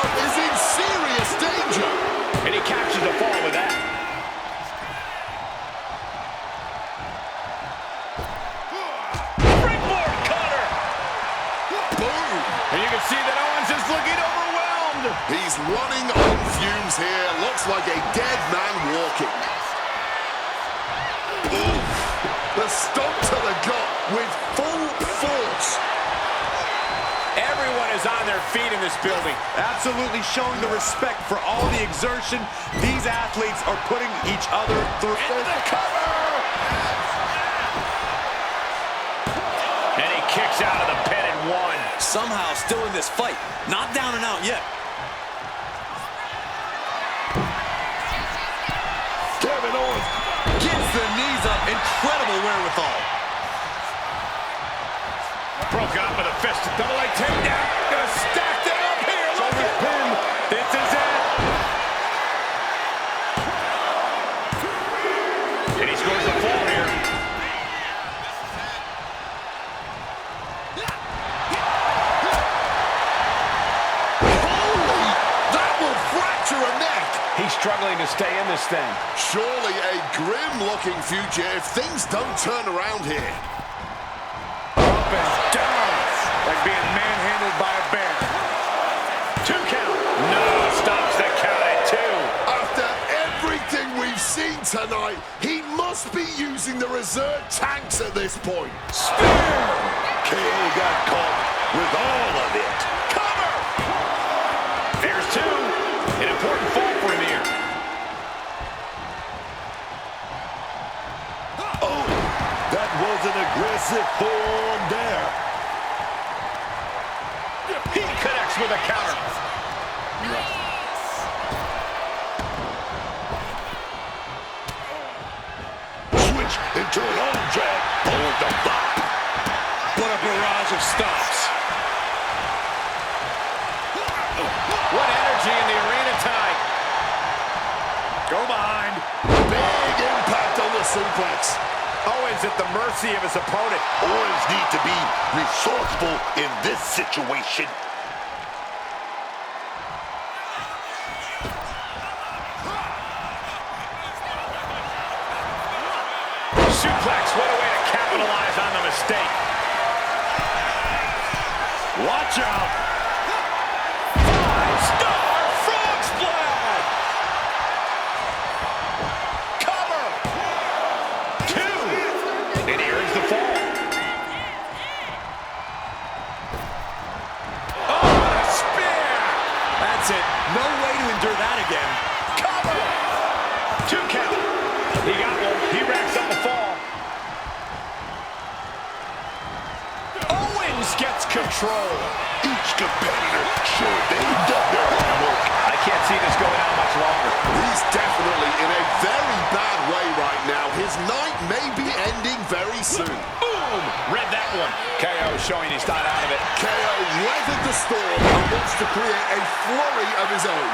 Boom! And you can see that Owens is looking overwhelmed. He's running on fumes here. Looks like a dead man walking. Oof! The stomp to the gut with full force. Everyone is on their feet in this building. Absolutely showing the respect for all the exertion these athletes are putting each other through. Into the cover! And he kicks out of the pin and one. Somehow still in this fight. Not down and out yet. Kevin Owens Gets the knees up. Incredible wherewithal. Broken up with a fist. Double leg takedown. Gonna stack them up here. Look at him. This is it. And he scores a fall here. Holy! That will fracture a neck. He's struggling to stay in this thing. Surely a grim-looking future if things don't turn around here. Up and down. Like being manhandled by a bear. 2 count. No, stops the count at 2. After everything we've seen tonight, he must be using the reserve tanks at this point. Spear! KO got caught with all of it. Cover! There's 2. An important fall for him here. Oh, that was an aggressive form there. He connects with a counter. Switch into an arm drag. Hold the block. What a barrage of stops. What energy in the arena tonight. Go behind. Big impact on the suplex. Owens at the mercy of his opponent. Owens need to be resourceful in this situation. Suplex, what a way to capitalize on the mistake. Watch out. 5-star frog splash. Cover. 2. And he earns the fall. Oh, what a spear. That's it. No way to endure that again. Cover. 2 count. He got one. He racks up a fall. Owens gets control. Each competitor sure they've done their homework. I can't see this going out much longer. He's definitely in a very bad way right now. His night may be ending very soon. Boom! Read that one. KO showing he's not out of it. KO weathered the storm and wants to create a flurry of his own.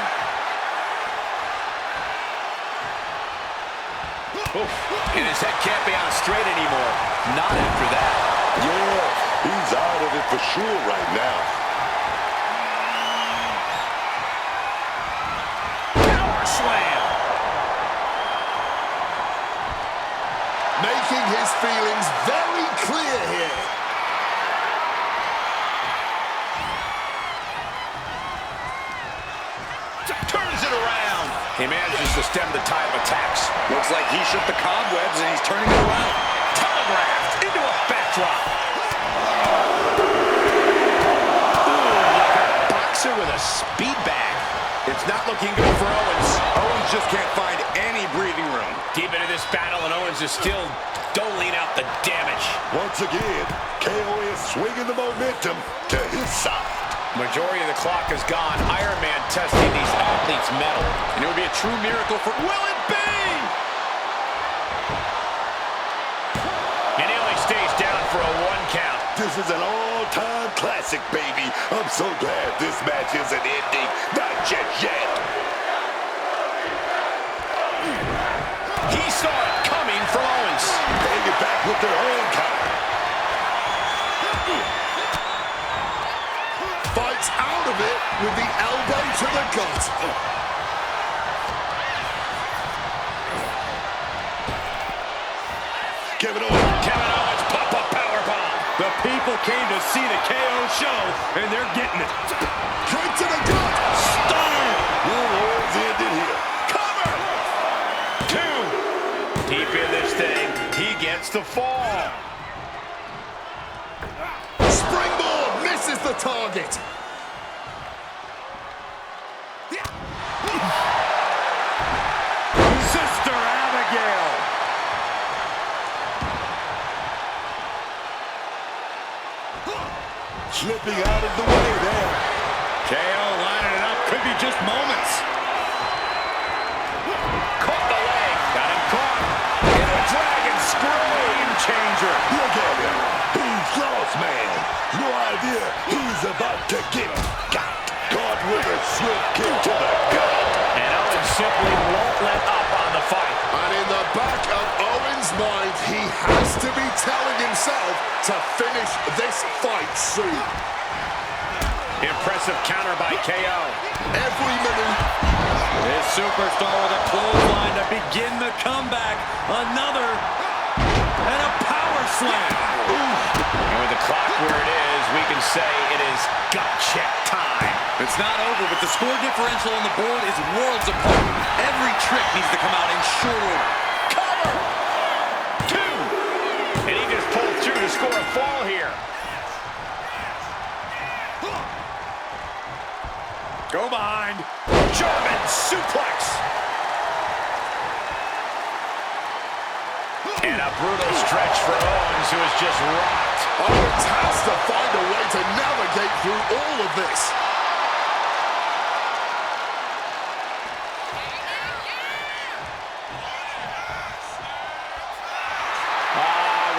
Oof. And his head can't be on straight anymore. Not after that. Yeah, he's out of it for sure right now. Power slam. Making his feelings very clear here. Turns it around. He manages to stem the tide of attacks. Looks like he shook the cobwebs and he's turning it around. Telegraphed into a backdrop. Ooh, like a boxer with a speed bag. It's not looking good for Owens. Owens just can't find any breathing room. Deep into this battle, and Owens is still doling out the damage. Once again, KO is swinging the momentum to his side. Majority of the clock is gone. Iron Man testing these athletes' mettle. And it would be a true miracle for... Will it be? And he only stays down for a 1 count. This is an all-time classic, baby. I'm so glad this match isn't ending. Not just yet. He saw it coming from Owens. Paying it back with their own counter. Fights out of it with the elbow to the gut. Kevin Owens. Kevin Owens, pop-up powerbomb. The people people came to see the KO show, and they're getting it. Kick to the gut. Stunner. Warlords ended here. Cover. 2. Deep in this thing, he gets the fall. Springboard misses the target. Sister Abigail. Slipping out of the way there. KO lining it up. Could be just moments. Caught the leg. Got him caught. In a dragon scream changer. Look at him. He's lost, man. No idea he's about to get got. Caught with a swift kick to the gut. And Owens simply won't let up on the fight. And in the back of Owens' mind, he has to be telling himself to finish this fight soon. Impressive counter by KO. Every minute. This superstar with a clothesline to begin the comeback. Another. And a power slam. And with the clock where it is, we can say it is gut check time. It's not over, but the score differential on the board is worlds apart. Every trick needs to come out in short order. Cover! 2! And he just pulled through to score a fall here. Go behind. German suplex. And a brutal stretch for Owens, who is just rocked. Owens has to find a way to navigate through all of this.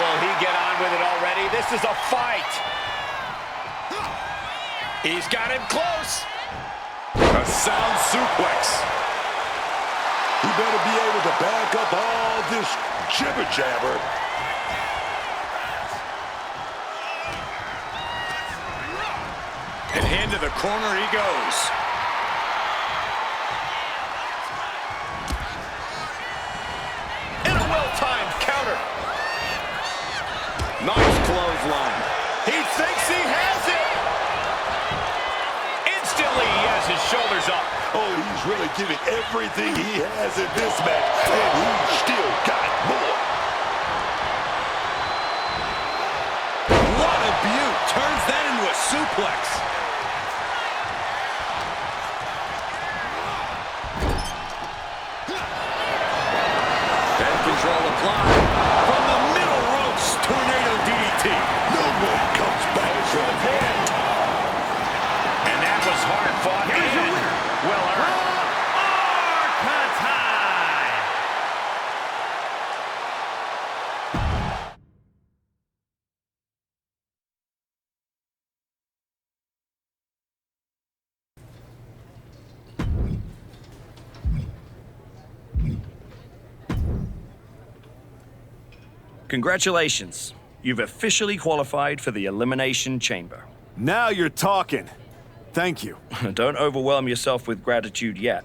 Will he get on with it already? This is a fight. He's got him close. A sound suplex. He better be able to back up all this jibber-jabber. And into the corner he goes. And a well-timed counter. Nice clothesline. He thinks he has it. Instantly, he has his shoulders up. Oh, he's really giving everything he has in this match, and he's still got more. What a beaut. Turns that into a suplex. Head control applied. From the middle ropes, tornado DDT. No one comes back from the pin. And that was hard fought. Here's your winner. Well earned. Congratulations. You've officially qualified for the Elimination Chamber. Now you're talking. Thank you. Don't overwhelm yourself with gratitude yet.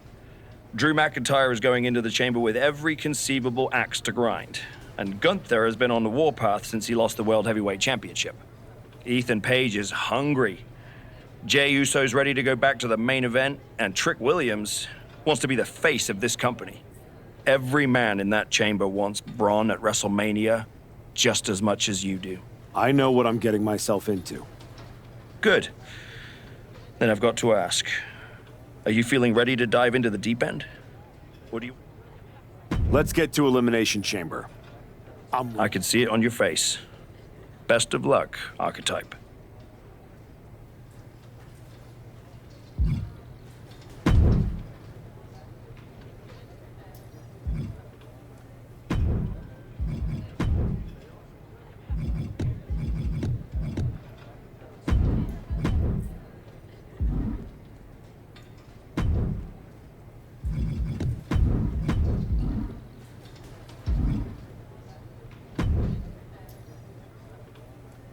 Drew McIntyre is going into the chamber with every conceivable axe to grind. And Gunther has been on the warpath since he lost the World Heavyweight Championship. Ethan Page is hungry. Jey Uso's ready to go back to the main event, and Trick Williams wants to be the face of this company. Every man in that chamber wants Bron at WrestleMania just as much as you do. I know what I'm getting myself into. Good. Then I've got to ask, are you feeling ready to dive into the deep end? What do you... Let's get to Elimination Chamber. I can see it on your face. Best of luck, Archetype.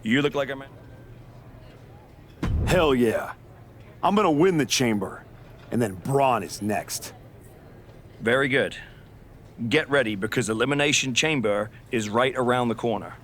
You look like a man. Hell yeah. I'm gonna win the chamber, and then Bron is next. Very good. Get ready, because Elimination Chamber is right around the corner.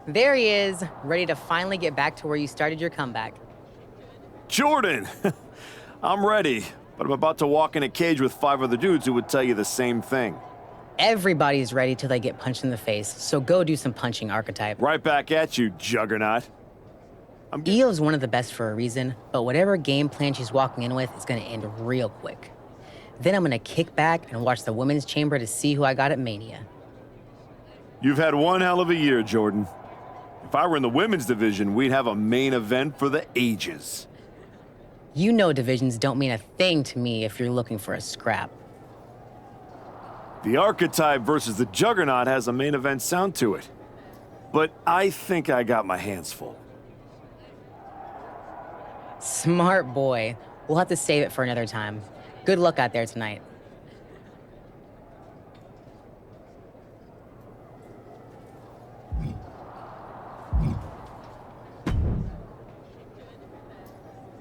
There he is, ready to finally get back to where you started your comeback. Jordynne! I'm ready, but I'm about to walk in a cage with 5 other dudes who would tell you the same thing. Everybody's ready till they get punched in the face, so go do some punching, Archetype. Right back at you, Juggernaut. Io's one of the best for a reason, but whatever game plan she's walking in with is gonna end real quick. Then I'm gonna kick back and watch the women's chamber to see who I got at Mania. You've had one hell of a year, Jordynne. If I were in the women's division, we'd have a main event for the ages. You know divisions don't mean a thing to me if you're looking for a scrap. The Archetype versus the Juggernaut has a main event sound to it. But I think I got my hands full. Smart boy. We'll have to save it for another time. Good luck out there tonight.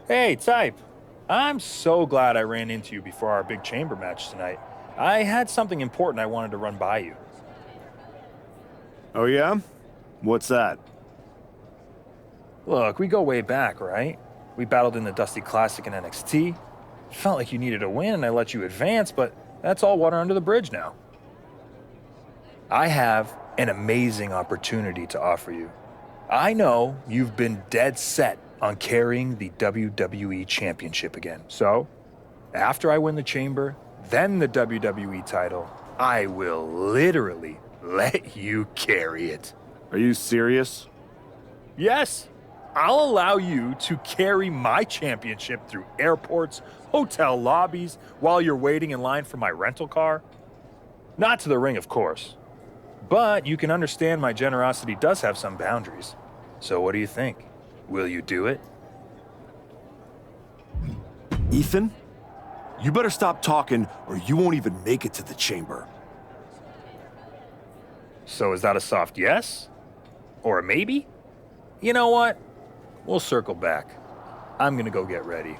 Hey, Type. I'm so glad I ran into you before our big chamber match tonight. I had something important I wanted to run by you. Oh yeah? What's that? Look, we go way back, right? We battled in the Dusty Classic in NXT. It felt like you needed a win and I let you advance, but that's all water under the bridge now. I have an amazing opportunity to offer you. I know you've been dead set on carrying the WWE Championship again. So, after I win the chamber, then the WWE title, I will literally let you carry it. Are you serious? Yes. I'll allow you to carry my championship through airports, hotel lobbies, while you're waiting in line for my rental car. Not to the ring, of course. But you can understand my generosity does have some boundaries. So what do you think? Will you do it? Ethan, you better stop talking or you won't even make it to the chamber. So is that a soft yes? Or a maybe? You know what? We'll circle back. I'm gonna go get ready.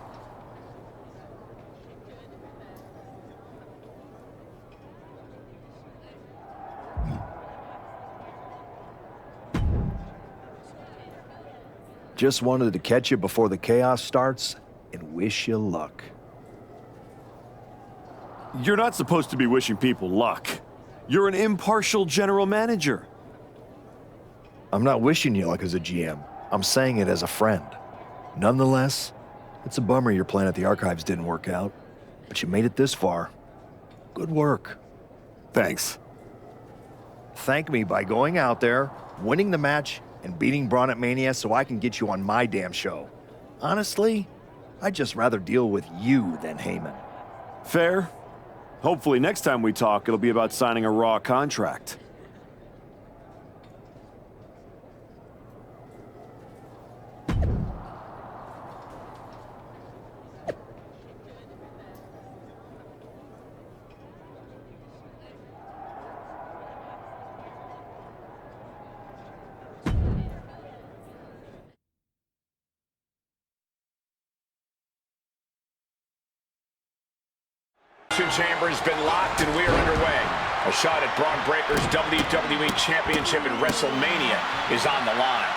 Just wanted to catch you before the chaos starts and wish you luck. You're not supposed to be wishing people luck. You're an impartial general manager. I'm not wishing you luck as a GM. I'm saying it as a friend. Nonetheless, it's a bummer your plan at the Archives didn't work out, but you made it this far. Good work. Thanks. Thank me by going out there, winning the match, and beating Bron at Mania so I can get you on my damn show. Honestly, I'd just rather deal with you than Heyman. Fair. Hopefully next time we talk, it'll be about signing a Raw contract. Chamber has been locked and we are underway. A shot at Bron Breakker's WWE Championship at WrestleMania is on the line.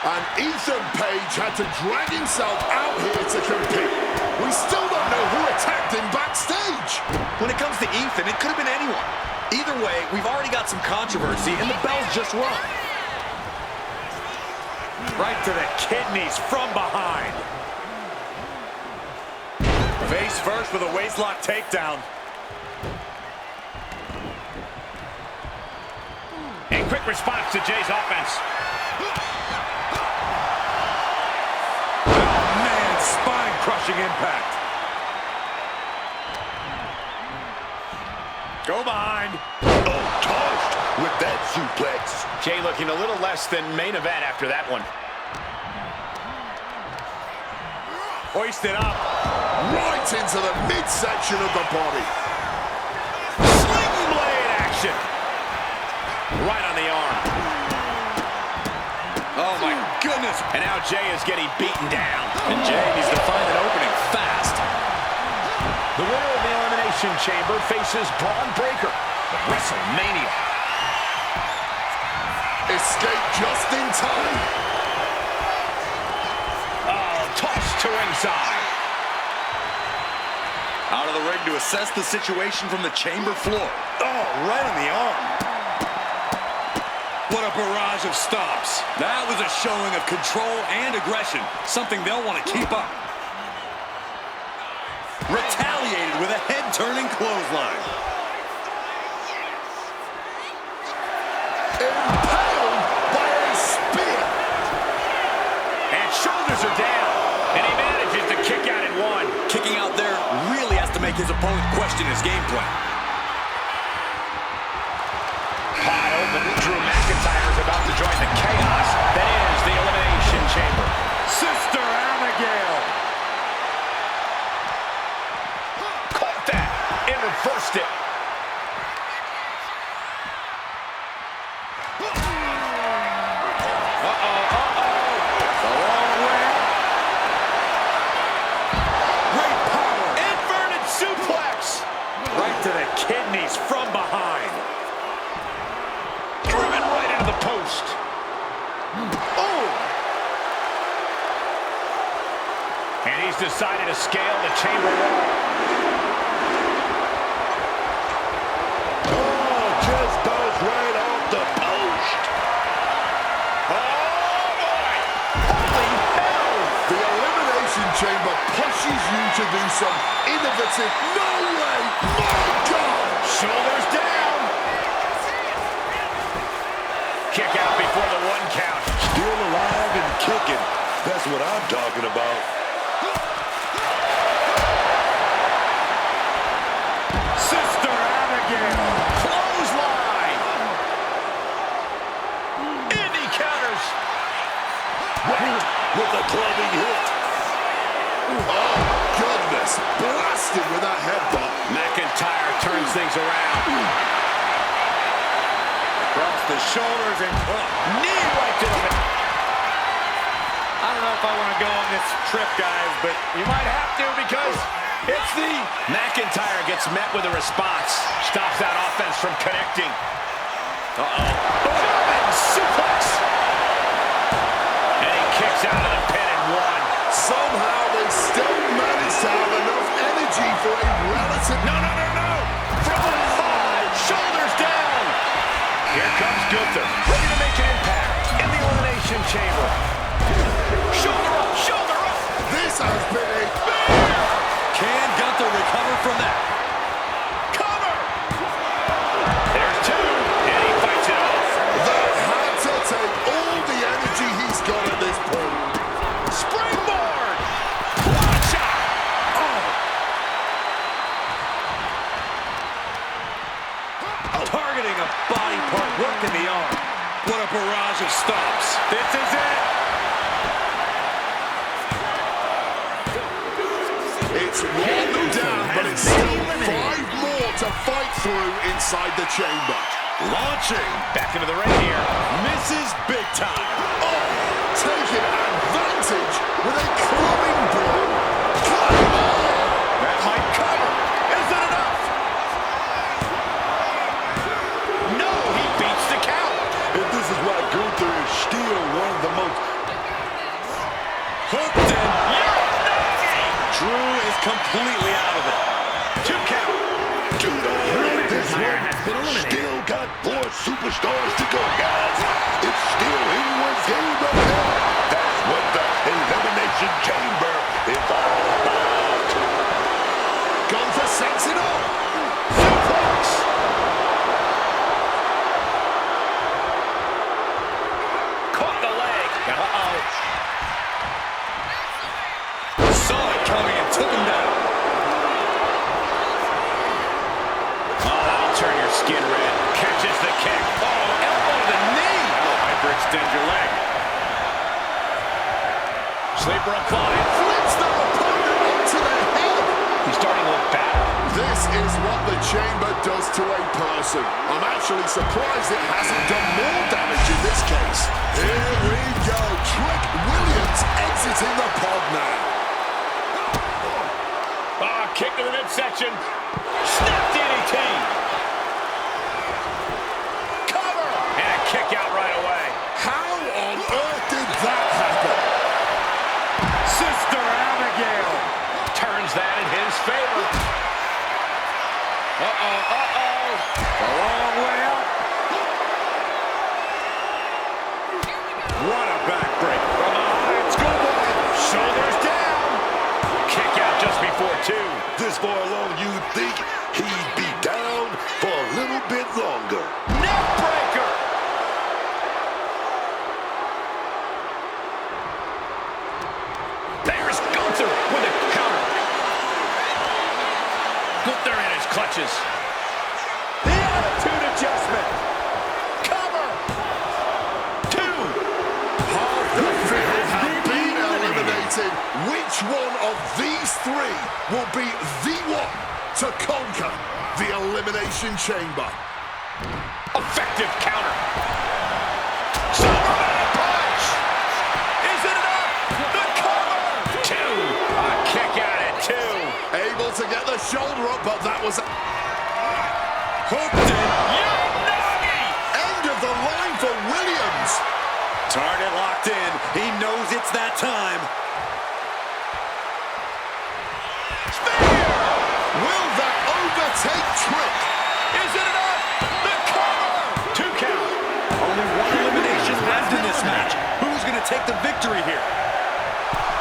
And Ethan Page had to drag himself out here to compete. We still don't know who attacked him backstage. When it comes to Ethan, it could have been anyone. Either way, we've already got some controversy and the bell's just rung. Right to the kidneys from behind. Face first with a waistlock takedown. And quick response to Jay's offense. Oh man, spine-crushing impact. Go behind. Oh, tossed with that suplex. Jay looking a little less than main event after that one. Hoisted up. Right into the midsection of the body. Sling blade action. Right on the arm. Oh my goodness. And now Jay is getting beaten down. And Jay needs to find an opening fast. The winner of the Elimination Chamber faces Bron Breakker at WrestleMania. Escaped just in time. Oh, tossed to ringside. Out of the ring to assess the situation from the chamber floor. Oh, right on the arm. What a barrage of stops. That was a showing of control and aggression, something they'll want to keep up. Retaliated with a head-turning clothesline. Impaled by a spear. And shoulders are down. And he manages to kick out at one. Kicking out there really has to make his opponent question his game plan. Pot open. Drew McIntyre is about to join the chaos that is the Elimination Chamber. Sister Abigail. Caught that and reversed it. The long way. Great power. Inverted suplex. Right to the kidneys from behind. Driven right into the post. Oh! And he's decided to scale the chamber wall. Oh, just goes right off the post. Oh, boy! Holy hell! The Elimination Chamber pushes you to do some innovative, no way, my God! Shoulders down. Kick out before the 1 count. Still alive and kicking. That's what I'm talking about. Sister Abigail. Clothesline. Indy counters. With a clubbing hit. Oh, goodness. Blasted with that headbutt. McIntyre turns things around. Across the shoulders and knee right to the... I don't know if I want to go on this trip, guys, but you might have to because it's the... McIntyre gets met with a response. Stops that offense from connecting. German suplex. And he kicks out of the pin and one. Somehow they still manage to have enough energy for a relative... No. From the high, shoulders down. Here comes Gunther, ready to make an impact in the Elimination Chamber. Shoulder up. This has been a... Can Gunther recover from that? Cover. There's 2, and he fights it off. That had to take all the energy he's got at this point. Springboard. Watch out. Targeting a body part, working the arm. What a barrage of stops. This is it. It's 1 down, but it's still 5 more to fight through inside the chamber. Launching. Back into the ring here. Misses big time. Oh, taking advantage with a clubbing blow. That might cover. Is it enough? No, he beats the count. And this is why Gunther is still one of the most... Hooked in. Drew is completely out of it. 2 count. This one still got 4 superstars to go, guys. It's still anyone's game right now. That's what the Elimination Chamber is all about. Gunther sets it up. Suplex. Caught the leg. Saw it coming and took him down. Turn your skin red. Catches the kick. Oh, elbow to the knee. Hyperextend your leg. Sleeper applied. Flips the opponent onto the head. He's starting to look bad. This is what the chamber does to a person. I'm actually surprised it hasn't done more damage in this case. Here we go. Trick Williams exiting the pod now. Kick to the midsection. Snap DDT. Cover. And a kick out right away. A long way up. What a backbreak. From the high schoolboy. Shoulders down. Kick out just before 2. This boy alone, you'd think he'd be down for a little bit longer. Neck breaker. There's Gunther with a counter. Gunther in his clutches. The attitude adjustment. Cover. 2. The figures have been eliminated. Which one of these 3 will be the one to conquer the Elimination Chamber? Effective counter. Superman punch. Is it enough? The cover. 2. A kick out at 2. Able to get the shoulder up, but that was hooked in. Yanagi. End of the line for Williams. Target locked in. He knows it's that time. Spear. Will that overtake Trick? Is it enough? The cover. 2 count. Only 1 elimination left in this match. Who's going to take the victory here?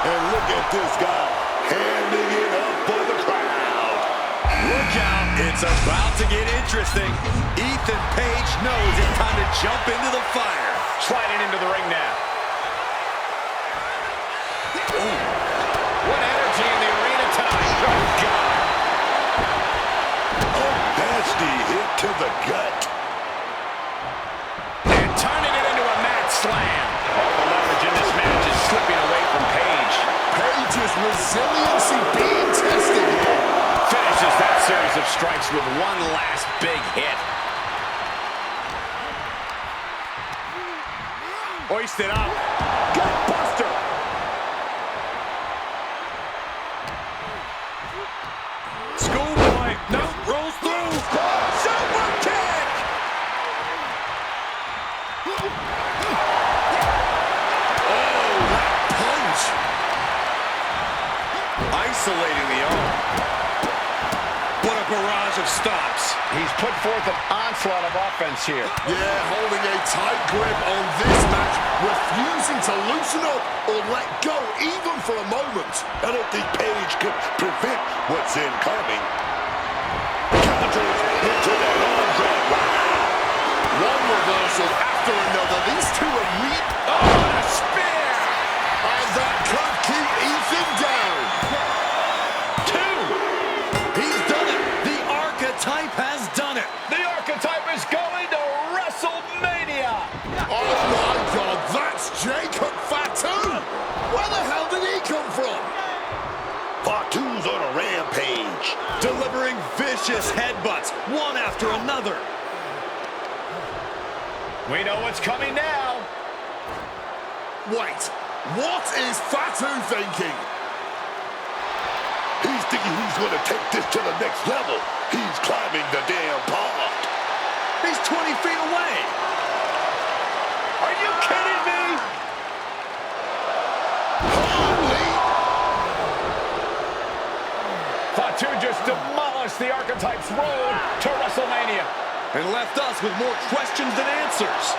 And look at this guy handing it up for the crowd. Look out. It's about to get interesting. Ethan Page knows it's time to jump into the fire. Sliding into the ring now. Ooh. What energy in the arena tonight. Oh, God. A nasty hit to the gut. And turning it into a mat slam. All the leverage in this match is slipping away from Page. Page's resiliency being tested here. Finishes that series of strikes with one last big hit. Hoisted up. Gutbuster. Schoolboy. No, rolls through. Super kick. Oh, that punch. Isolating the arm. What a barrage of stops. He's put forth an onslaught of offense here. Yeah, holding a tight grip on this match, refusing to loosen up or let go even for a moment. I don't think Page could prevent what's incoming. Counters into that arm drag. Wow. One reversal after another. These 2 are Oh, a spear! And that could keep Ethan down. 2. He's done it. The Archetype has done it. The Archetype is going to WrestleMania. Oh my God, that's Jacob Fatu. Where the hell did he come from? Fatu's on a rampage. Delivering vicious headbutts, one after another. We know what's coming now. Wait, what is Fatu thinking? He's thinking he's going to take this to the next level. He's climbing the damn pond. He's 20 feet away. Are you kidding me? Holy! Fatu just demolished the Archetype's road to WrestleMania. And left us with more questions than answers.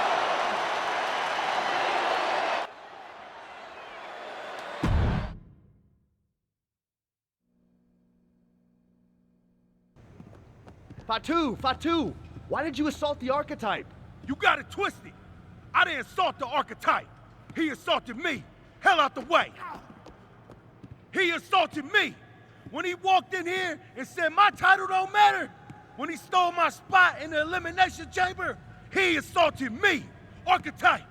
Fatu, why did you assault the Archetype? You got it twisted. I didn't assault the Archetype. He assaulted me. Hell out the way. He assaulted me. When he walked in here and said my title don't matter, when he stole my spot in the Elimination Chamber, he assaulted me. Archetype,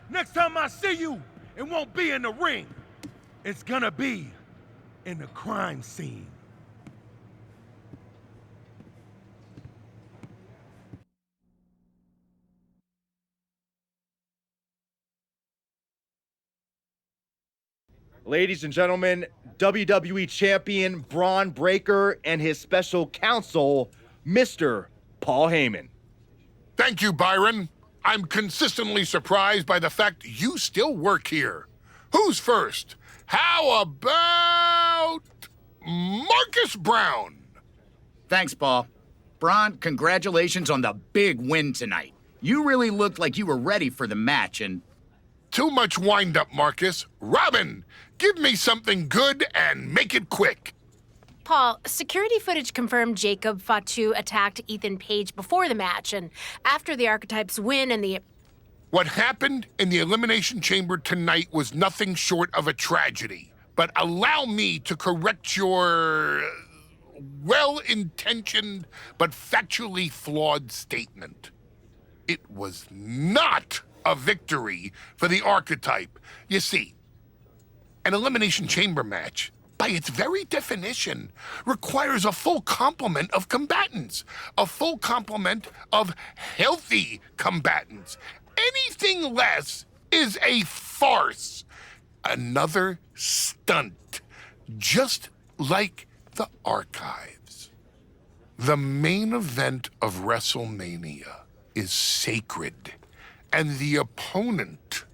next time I see you, it won't be in the ring. It's gonna be in the crime scene. Ladies and gentlemen, WWE Champion Bron Breakker and his special counsel, Mr. Paul Heyman. Thank you, Byron. I'm consistently surprised by the fact you still work here. Who's first? How about Marcus Brown? Thanks, Paul. Bron, congratulations on the big win tonight. You really looked like you were ready for the match, and... Too much wind-up, Marcus. Robin, give me something good and make it quick. Paul, security footage confirmed Jacob Fatu attacked Ethan Page before the match, and after the Archetypes win and the... What happened in the Elimination Chamber tonight was nothing short of a tragedy. But allow me to correct your well-intentioned but factually flawed statement. It was not a victory for the Archetype. You see, an Elimination Chamber match, by its very definition, requires a full complement of combatants, a full complement of healthy combatants. Anything less is a farce. Another stunt, just like the archives. The main event of WrestleMania is sacred, and the opponent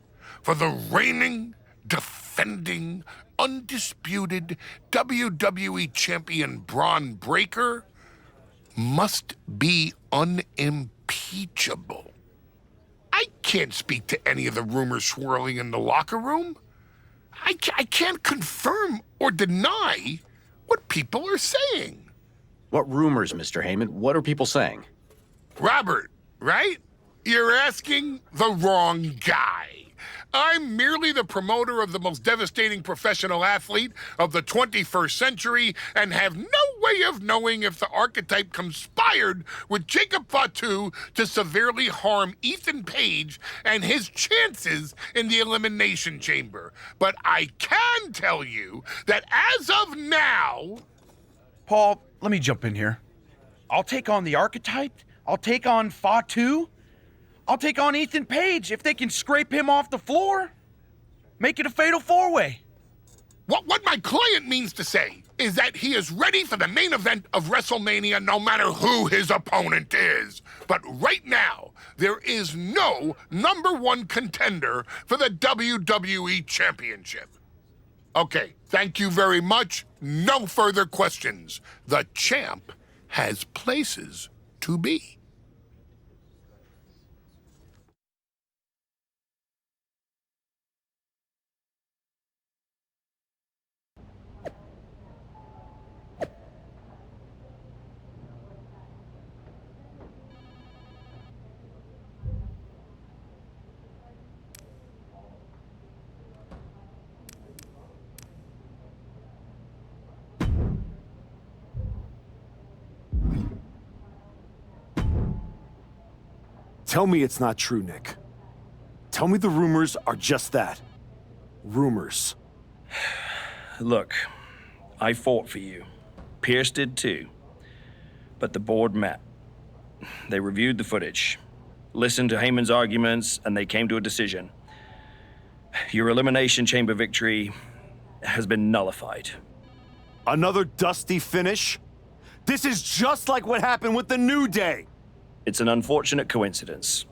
for the reigning, defending, undisputed WWE Champion Bron Breakker must be unimpeachable. I can't speak to any of the rumors swirling in the locker room. I can't confirm or deny what people are saying. What rumors, Mr. Heyman? What are people saying? Robert, right? You're asking the wrong guy. I'm merely the promoter of the most devastating professional athlete of the 21st century and have no way of knowing if the Archetype conspired with Jacob Fatu to severely harm Ethan Page and his chances in the Elimination Chamber. But I can tell you that as of now... Paul, let me jump in here. I'll take on the Archetype. I'll take on Fatu. I'll take on Ethan Page if they can scrape him off the floor. Make it a fatal four-way. What my client means to say is that he is ready for the main event of WrestleMania no matter who his opponent is. But right now, there is no #1 contender for the WWE Championship. Okay, thank you very much. No further questions. The champ has places to be. Tell me it's not true, Nick. Tell me the rumors are just that. Rumors. Look, I fought for you. Pierce did too. But the board met. They reviewed the footage, listened to Heyman's arguments, and they came to a decision. Your Elimination Chamber victory has been nullified. Another dusty finish? This is just like what happened with the New Day. It's an unfortunate coincidence.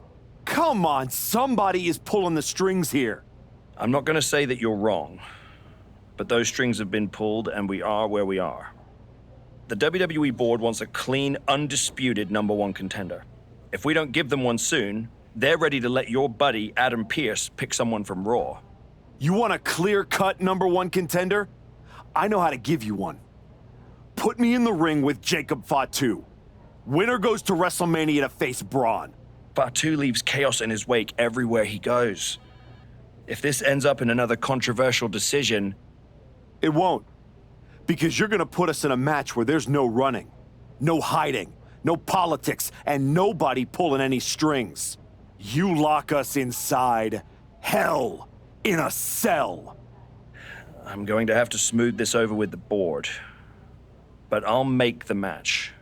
Come on, somebody is pulling the strings here. I'm not going to say that you're wrong, but those strings have been pulled and we are where we are. The WWE board wants a clean, undisputed #1 contender. If we don't give them one soon, they're ready to let your buddy Adam Pearce pick someone from Raw. You want a clear-cut #1 contender? I know how to give you one. Put me in the ring with Jacob Fatu. Winner goes to WrestleMania to face Bron. Fatu leaves chaos in his wake everywhere he goes. If this ends up in another controversial decision... It won't. Because you're gonna put us in a match where there's no running, no hiding, no politics, and nobody pulling any strings. You lock us inside hell in a cell. I'm going to have to smooth this over with the board. But I'll make the match.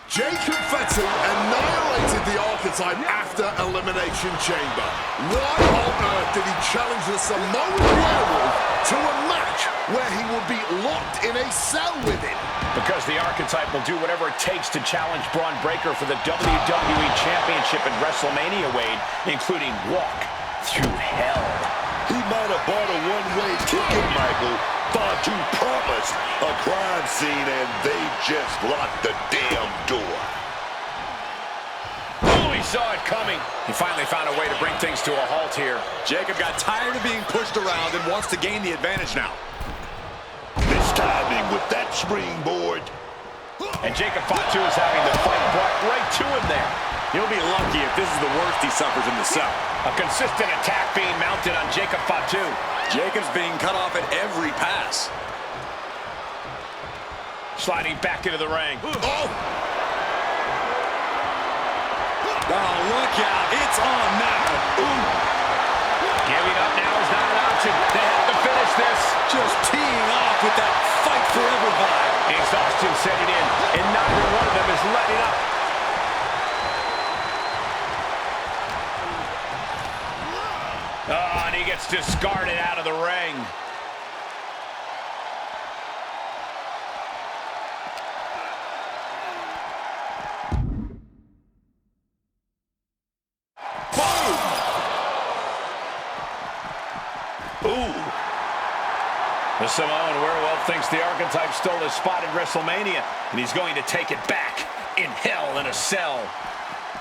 Jacob Fatu annihilated the Archetype Archetype after Elimination Chamber? Why on earth did he challenge the Samoan Werewolf to a match where he will be locked in a cell with him? Because the Archetype will do whatever it takes to challenge Bron Breakker for the WWE Championship at WrestleMania, Wade, including walk through hell. He might have bought a one-way ticket, Michael. Fatu promised a crime scene, and they just locked the damn door. Oh, he saw it coming. He finally found a way to bring things to a halt here. Jacob got tired of being pushed around and wants to gain the advantage now. Mistiming with that springboard. And Jacob Fatu is having the fight brought right to him there. He'll be lucky if this is the worst he suffers in the cell. A consistent attack being mounted on Jacob Fatu. Jacob's being cut off at every pass. Sliding back into the ring. Oh, look out. It's on now. Giving up now is not an option. They have to finish this. Just teeing off with that fight forever vibe. Exhaustion setting in, and neither one of them is letting up. Oh, and he gets discarded out of the ring. The Samoan Werewolf thinks the Archetype stole his spot at WrestleMania, and he's going to take it back in hell in a cell.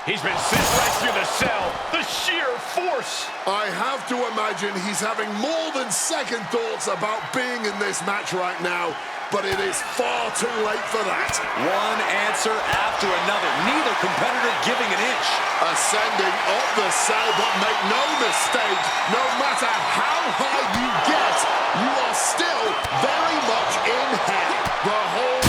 He's been sent right through the cell. The sheer force. I have to imagine he's having more than second thoughts about being in this match right now, but it is far too late for that. One answer after another. Neither competitor giving an inch. Ascending up the cell, but make no mistake, no matter how high you get, you are still very much in hell. The whole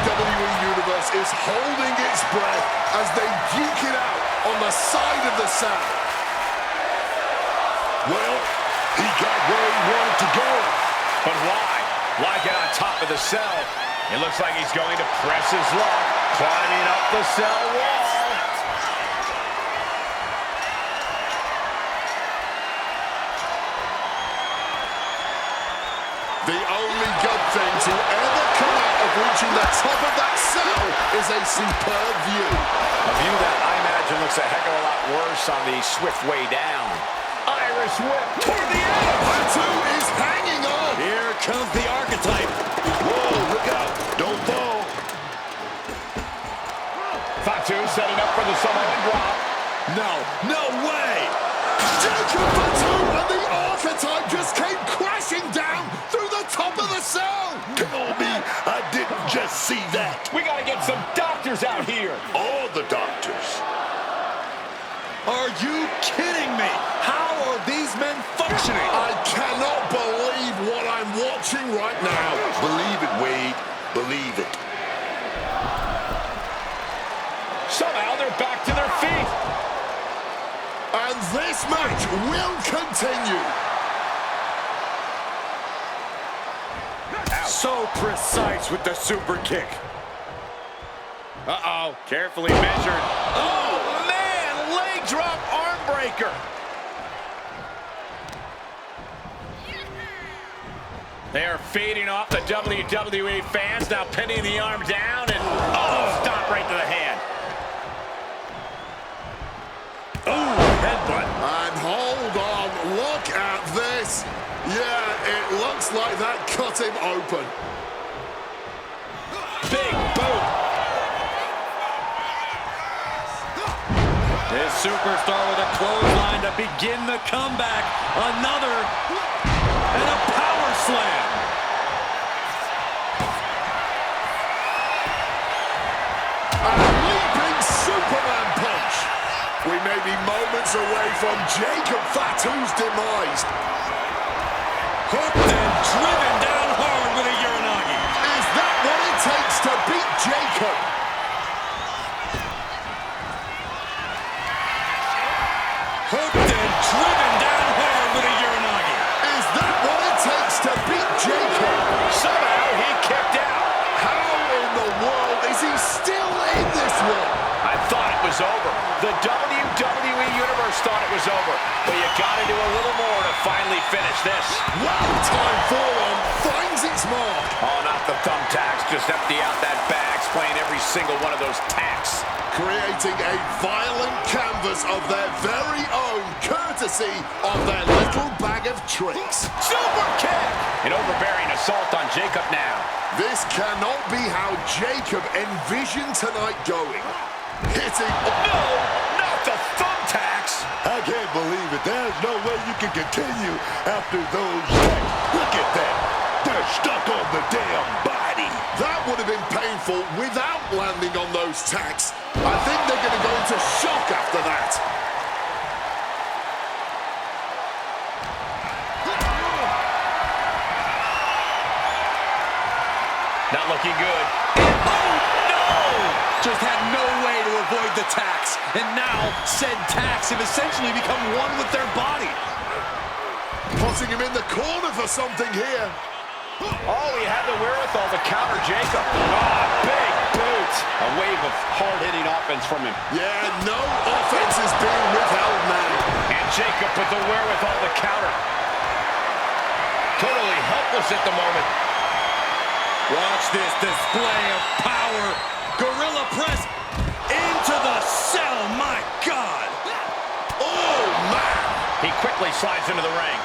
WWE Universe is holding its breath as they duke it out on the side of the cell. Well, he got where he wanted to go. But why? Why get on top of the cell? It looks like he's going to press his luck, climbing up the cell wall. The only good thing to ever come out of reaching the top of that cell is a superb view. A view that I imagine looks a heck of a lot worse on the swift way down. Irish whip toward the edge. Fatu is hanging on. Here comes the Archetype. Whoa, look out. Don't fall. Fatu setting up for the Samoan drop. No way. Jacob Fatu and the Archetype just came crashing down through the top of the cell. Tell me I didn't just see that. We got to get some doctors out here. All the doctors. Are you kidding me? How are these men functioning? I cannot believe what I'm watching right now. Believe it, Wade. Believe it. Somehow they're back to their feet. And this match will continue. So precise with the super kick. Uh-oh, carefully measured. Oh, man, leg drop arm breaker. They are feeding off the WWE fans, now pinning the arm down, and stop right to the hand. Headbutt. And hold on, look at this. Yeah, it looks like that cut him open. Big boot. This superstar with a clothesline to begin the comeback. Another, and a power slam. A leaping Superman punch. We may be moments away from Jacob Fatu's demise. Hooked and driven down hard with a Uranagi. Is that what it takes to beat Jacob? Hooked and driven down hard with a Uranagi. Is that what it takes to beat Jacob? Somehow he kicked out. How in the world is he still in this one? I thought it was over. The over, but you gotta do a little more to finally finish this. Wow, time forearm finds its mark. Oh, not the thumbtacks. Just empty out that bag, explain every single one of those tacks. Creating a violent canvas of their very own, courtesy of their little bag of tricks. Super kick! An overbearing assault on Jacob now. This cannot be how Jacob envisioned tonight going. Hitting... No! Not the thumbtacks! I can't believe it. There's no way you can continue after those tacks. Look at that. They're stuck on the damn body. That would have been painful without landing on those tacks. I think they're going to go into shock after that. Not looking good. Oh, no! Just had no way to avoid the tacks. And now, said tacks have essentially become one with their body. Putting him in the corner for something here. Oh, he had the wherewithal to counter Jacob. Ah, big boot. A wave of hard-hitting offense from him. Yeah, no offense is being withheld now. And Jacob with the wherewithal to counter. Totally helpless at the moment. Watch this display of power. Gorilla press into the cell. My God. Oh, man. He quickly slides into the ring.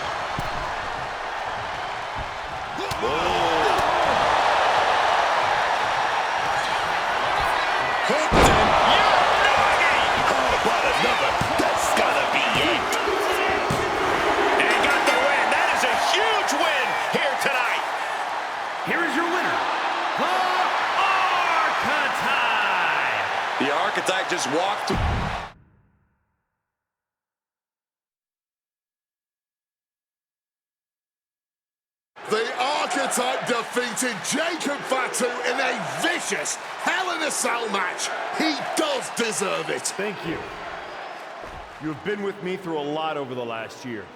Archetype just walked through. The Archetype defeated Jacob Fatu in a vicious Hell in a Cell match. He does deserve it. Thank you. You have been with me through a lot over the last year.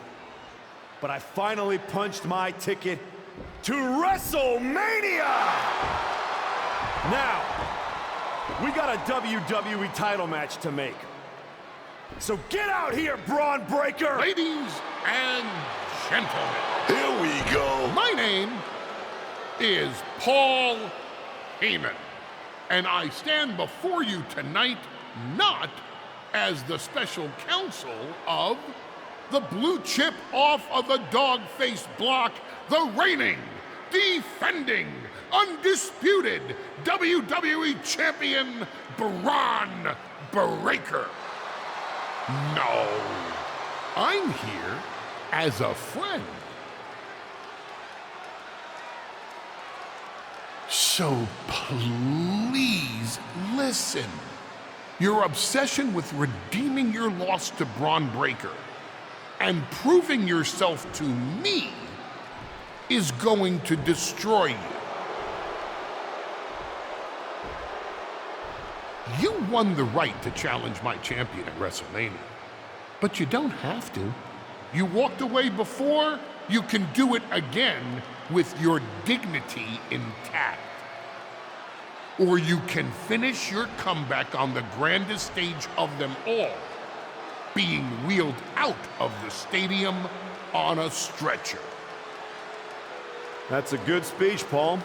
But I finally punched my ticket to WrestleMania! Now, we got a WWE title match to make. So get out here, Bron Breakker! Ladies and gentlemen. Here we go. My name is Paul Heyman, and I stand before you tonight not as the special counsel of the blue chip off of the dog-faced block, the reigning, defending, undisputed WWE Champion, Bron Breakker. No, I'm here as a friend. So please listen. Your obsession with redeeming your loss to Bron Breakker and proving yourself to me is going to destroy you. You won the right to challenge my champion at WrestleMania, but you don't have to. You walked away before, you can do it again with your dignity intact. Or you can finish your comeback on the grandest stage of them all, being wheeled out of the stadium on a stretcher. That's a good speech, Paul.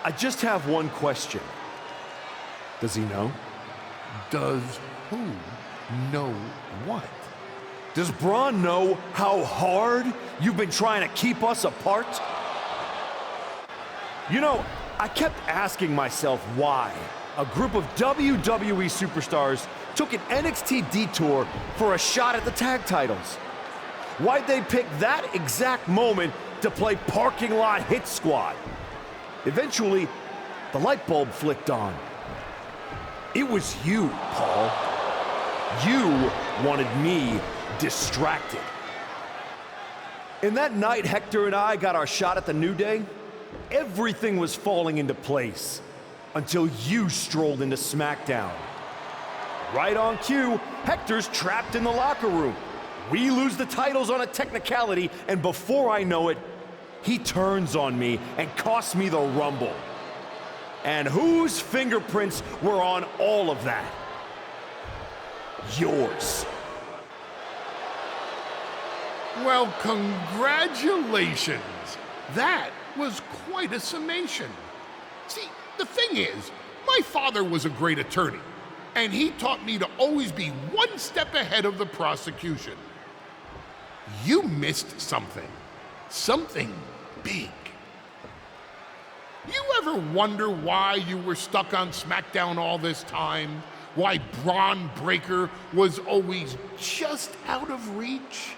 I just have one question. Does he know? Does who know what? Does Bron know how hard you've been trying to keep us apart? You know, I kept asking myself why a group of WWE superstars took an NXT detour for a shot at the tag titles. Why'd they pick that exact moment to play parking lot hit squad? Eventually, the light bulb flicked on. It was you, Paul. You wanted me distracted. And that night Hector and I got our shot at the New Day, everything was falling into place until you strolled into SmackDown. Right on cue, Hector's trapped in the locker room. We lose the titles on a technicality, and before I know it, he turns on me and costs me the Rumble. And whose fingerprints were on all of that? Yours. Well, congratulations. That was quite a summation. See, the thing is, my father was a great attorney, and he taught me to always be one step ahead of the prosecution. You missed something. Something big. You ever wonder why you were stuck on SmackDown all this time? Why Bron Breakker was always just out of reach?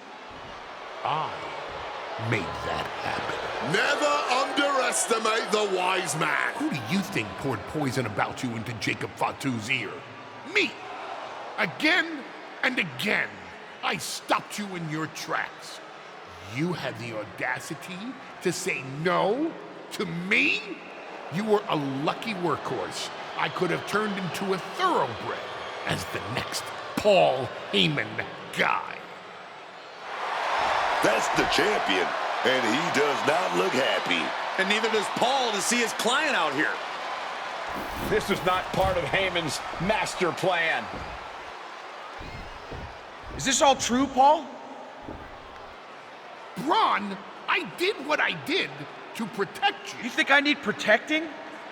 I made that happen. Never underestimate the wise man. Who do you think poured poison about you into Jacob Fatu's ear? Me. Again and again, I stopped you in your tracks. You had the audacity to say no to me? You were a lucky workhorse. I could have turned into a thoroughbred as the next Paul Heyman guy. That's the champion, and he does not look happy. And neither does Paul to see his client out here. This was not part of Heyman's master plan. Is this all true, Paul? Bron, I did what I did to protect you. You think I need protecting?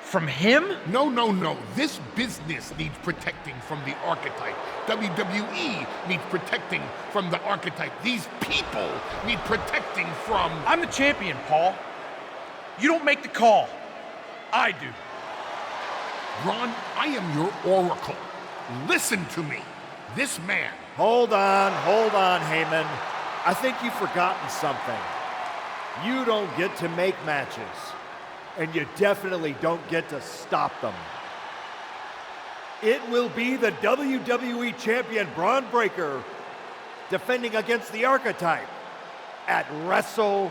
From him? No, no, no. This business needs protecting from the Archetype. WWE needs protecting from the Archetype. These people need protecting from... I'm the champion, Paul. You don't make the call. I do. Bron, I am your oracle. Listen to me. This man... Hold on, Heyman. I think you've forgotten something. You don't get to make matches. And you definitely don't get to stop them. It will be the WWE Champion Bron Breakker defending against the Archetype at WrestleMania.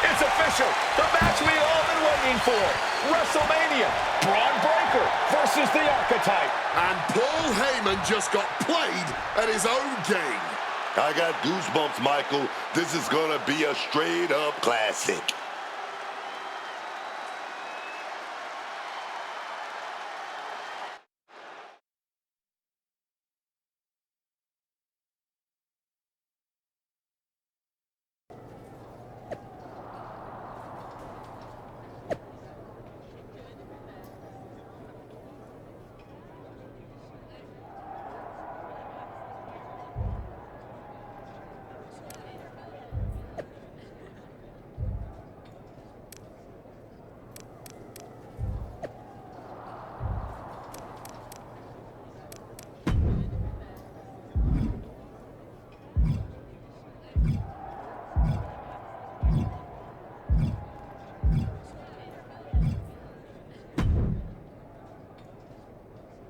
It's official. The match we've all been waiting for. WrestleMania. Bron Breakker versus the Archetype. And Paul Heyman just got played at his own game. I got goosebumps, Michael. This is gonna be a straight-up classic.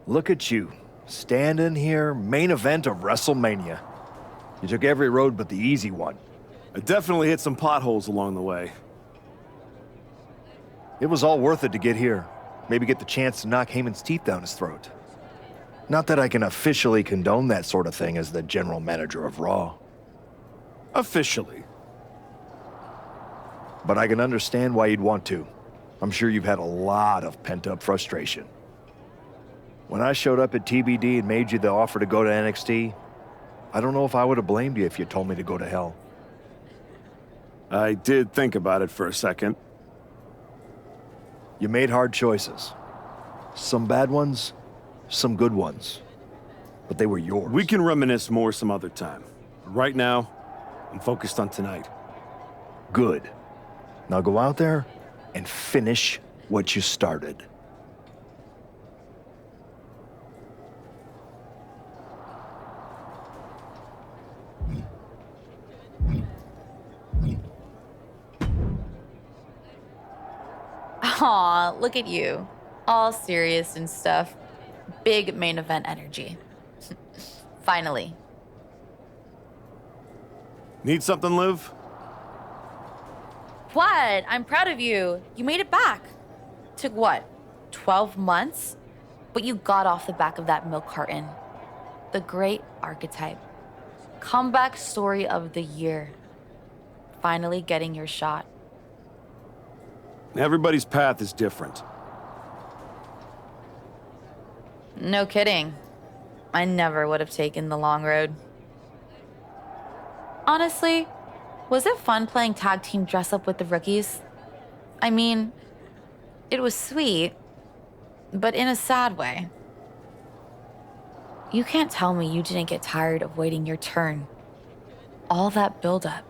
Look at you, standing here, main event of WrestleMania. You took every road but the easy one. I definitely hit some potholes along the way. It was all worth it to get here. Maybe get the chance to knock Heyman's teeth down his throat. Not that I can officially condone that sort of thing as the general manager of Raw. Officially. But I can understand why you'd want to. I'm sure you've had a lot of pent-up frustration. When I showed up at TBD and made you the offer to go to NXT, I don't know if I would have blamed you if you told me to go to hell. I did think about it for a second. You made hard choices. Some bad ones, some good ones. But they were yours. We can reminisce more some other time. Right now, I'm focused on tonight. Good. Now go out there and finish what you started. Aw, look at you. All serious and stuff. Big main event energy. Finally. Need something, Liv? What? I'm proud of you. You made it back. Took what? 12 months? But you got off the back of that milk carton. The great Archetype. Comeback story of the year. Finally getting your shot. Everybody's path is different. No kidding. I never would have taken the long road. Honestly, was it fun playing tag team dress up with the rookies? I mean, it was sweet, but in a sad way. You can't tell me you didn't get tired of waiting your turn. All that buildup,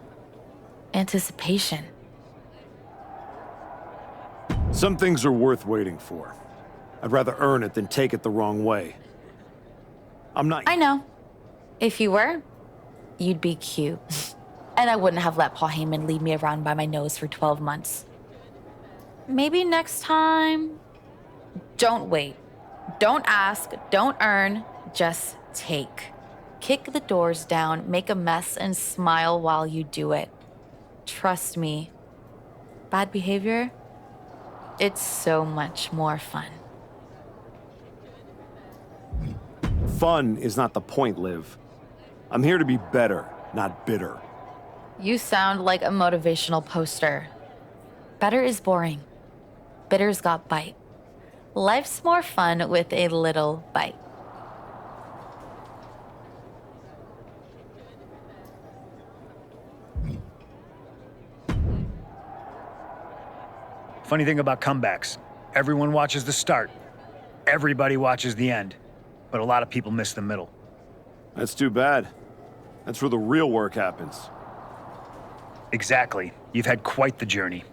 anticipation. Some things are worth waiting for. I'd rather earn it than take it the wrong way. I know. If you were, you'd be cute. And I wouldn't have let Paul Heyman lead me around by my nose for 12 months. Maybe next time. Don't wait. Don't ask. Don't earn. Just take. Kick the doors down, make a mess, and smile while you do it. Trust me. Bad behavior? It's so much more fun. Fun is not the point, Liv. I'm here to be better, not bitter. You sound like a motivational poster. Better is boring. Bitter's got bite. Life's more fun with a little bite. Funny thing about comebacks, everyone watches the start. Everybody watches the end. But a lot of people miss the middle. That's too bad. That's where the real work happens. Exactly. You've had quite the journey.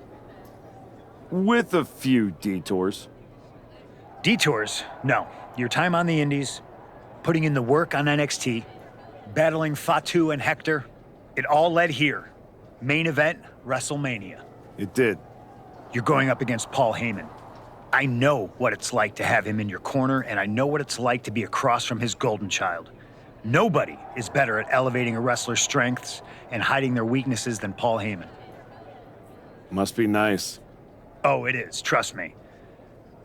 With a few detours. Detours? No. Your time on the Indies, putting in the work on NXT, battling Fatu and Hector, it all led here. Main event, WrestleMania. It did. You're going up against Paul Heyman. I know what it's like to have him in your corner, and I know what it's like to be across from his golden child. Nobody is better at elevating a wrestler's strengths and hiding their weaknesses than Paul Heyman. Must be nice. Oh, it is, trust me.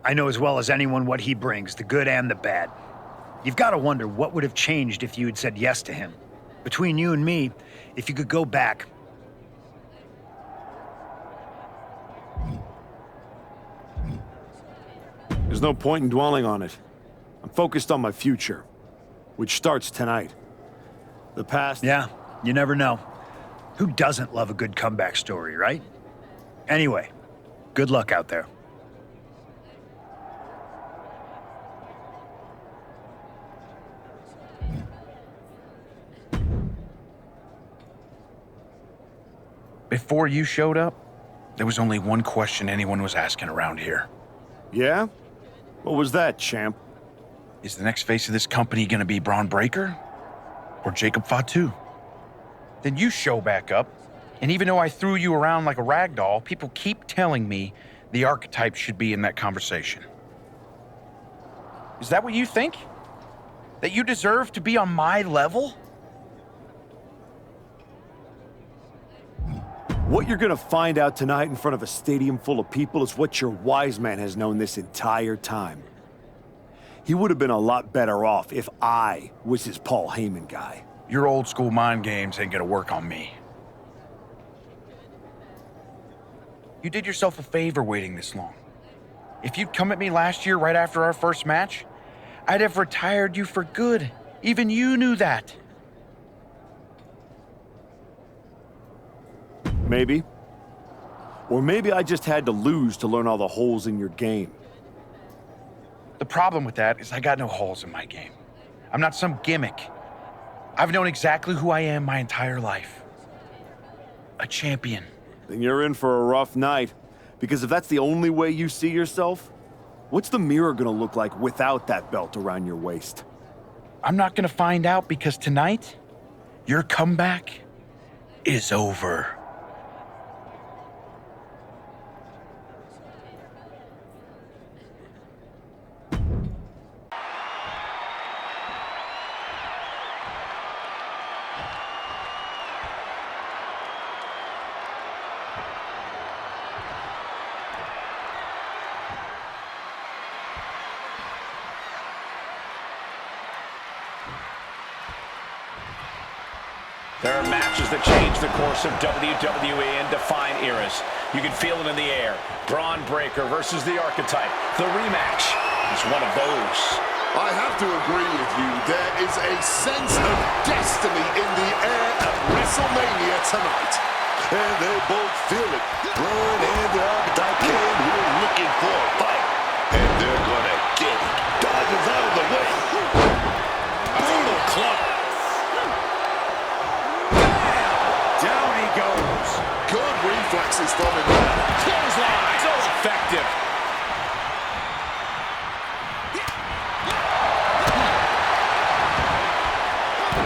I know as well as anyone what he brings, the good and the bad. You've got to wonder what would have changed if you had said yes to him. Between you and me, if you could go back, there's no point in dwelling on it. I'm focused on my future, which starts tonight. The past... Yeah, you never know. Who doesn't love a good comeback story, right? Anyway, good luck out there. Before you showed up, there was only one question anyone was asking around here. Yeah? What was that, champ? Is the next face of this company gonna be Bron Breakker or Jacob Fatu? Then you show back up, and even though I threw you around like a rag doll, people keep telling me the Archetype should be in that conversation. Is that what you think? That you deserve to be on my level? What you're gonna find out tonight in front of a stadium full of people is what your wise man has known this entire time. He would have been a lot better off if I was his Paul Heyman guy. Your old school mind games ain't gonna work on me. You did yourself a favor waiting this long. If you'd come at me last year right after our first match, I'd have retired you for good. Even you knew that. Maybe. Or maybe I just had to lose to learn all the holes in your game. The problem with that is I got no holes in my game. I'm not some gimmick. I've known exactly who I am my entire life. A champion. Then you're in for a rough night. Because if that's the only way you see yourself, what's the mirror gonna look like without that belt around your waist? I'm not gonna find out because tonight, your comeback is over. There are matches that change the course of WWE and define eras. You can feel it in the air. Bron Breakker versus the Archetype. The rematch is one of those. I have to agree with you. There is a sense of destiny in the air at WrestleMania tonight. And they both feel it. Bron and the Archetype came here looking for a fight. And they're gonna get it. Dodges out of the way. Brutal club. Down he goes. Good reflexes from him there. Clothesline. So effective.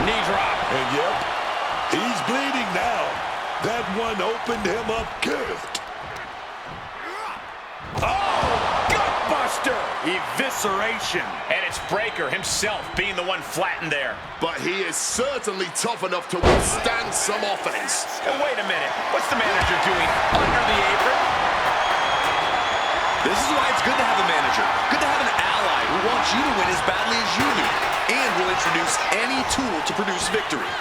Knee drop. And yep, he's bleeding now. That one opened him up good. Oh, gutbuster. Evisceration. And it's Breakker himself being the one flattened there. But he is certainly tough enough to withstand some offense. Oh, wait a minute. What's the manager doing under the apron? This is why it's good to have a manager. Good to have an ally who wants you to win as badly as you do, and will introduce any tool to produce victory.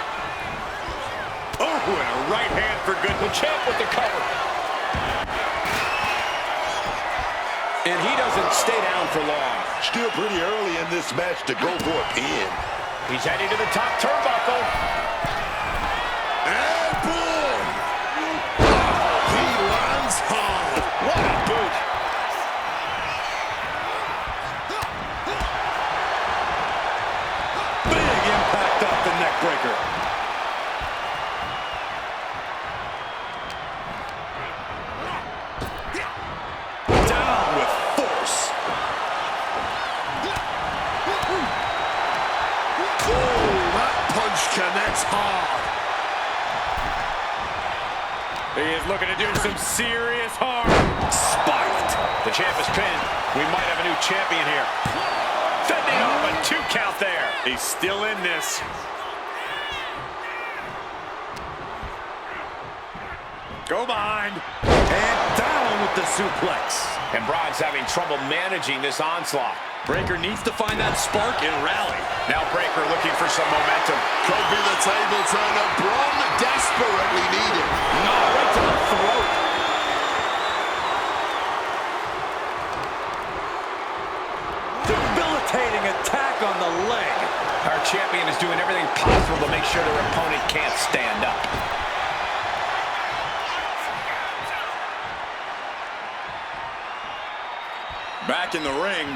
Oh, and a right hand for good. The champ with the cover. And he doesn't stay down for long. Still pretty early in this match to go for a pin. He's heading to the top turnbuckle. And boom! Oh, he lands hard. What a boot. Big impact off the neck breaker. Down with force. Oh, that punch connects hard. He is looking to do some serious harm. Spiked. The champ is pinned. We might have a new champion here. Fending off a 2 count there. He's still in this. Go behind. And down with the suplex. And Bron's having trouble managing this onslaught. Breakker needs to find that spark and rally. Now Breakker looking for some momentum. Could be the table turner Bron desperately needed. No, right to the throat. Debilitating attack on the leg. Our champion is doing everything possible to make sure their opponent can't stand up. Back in the ring.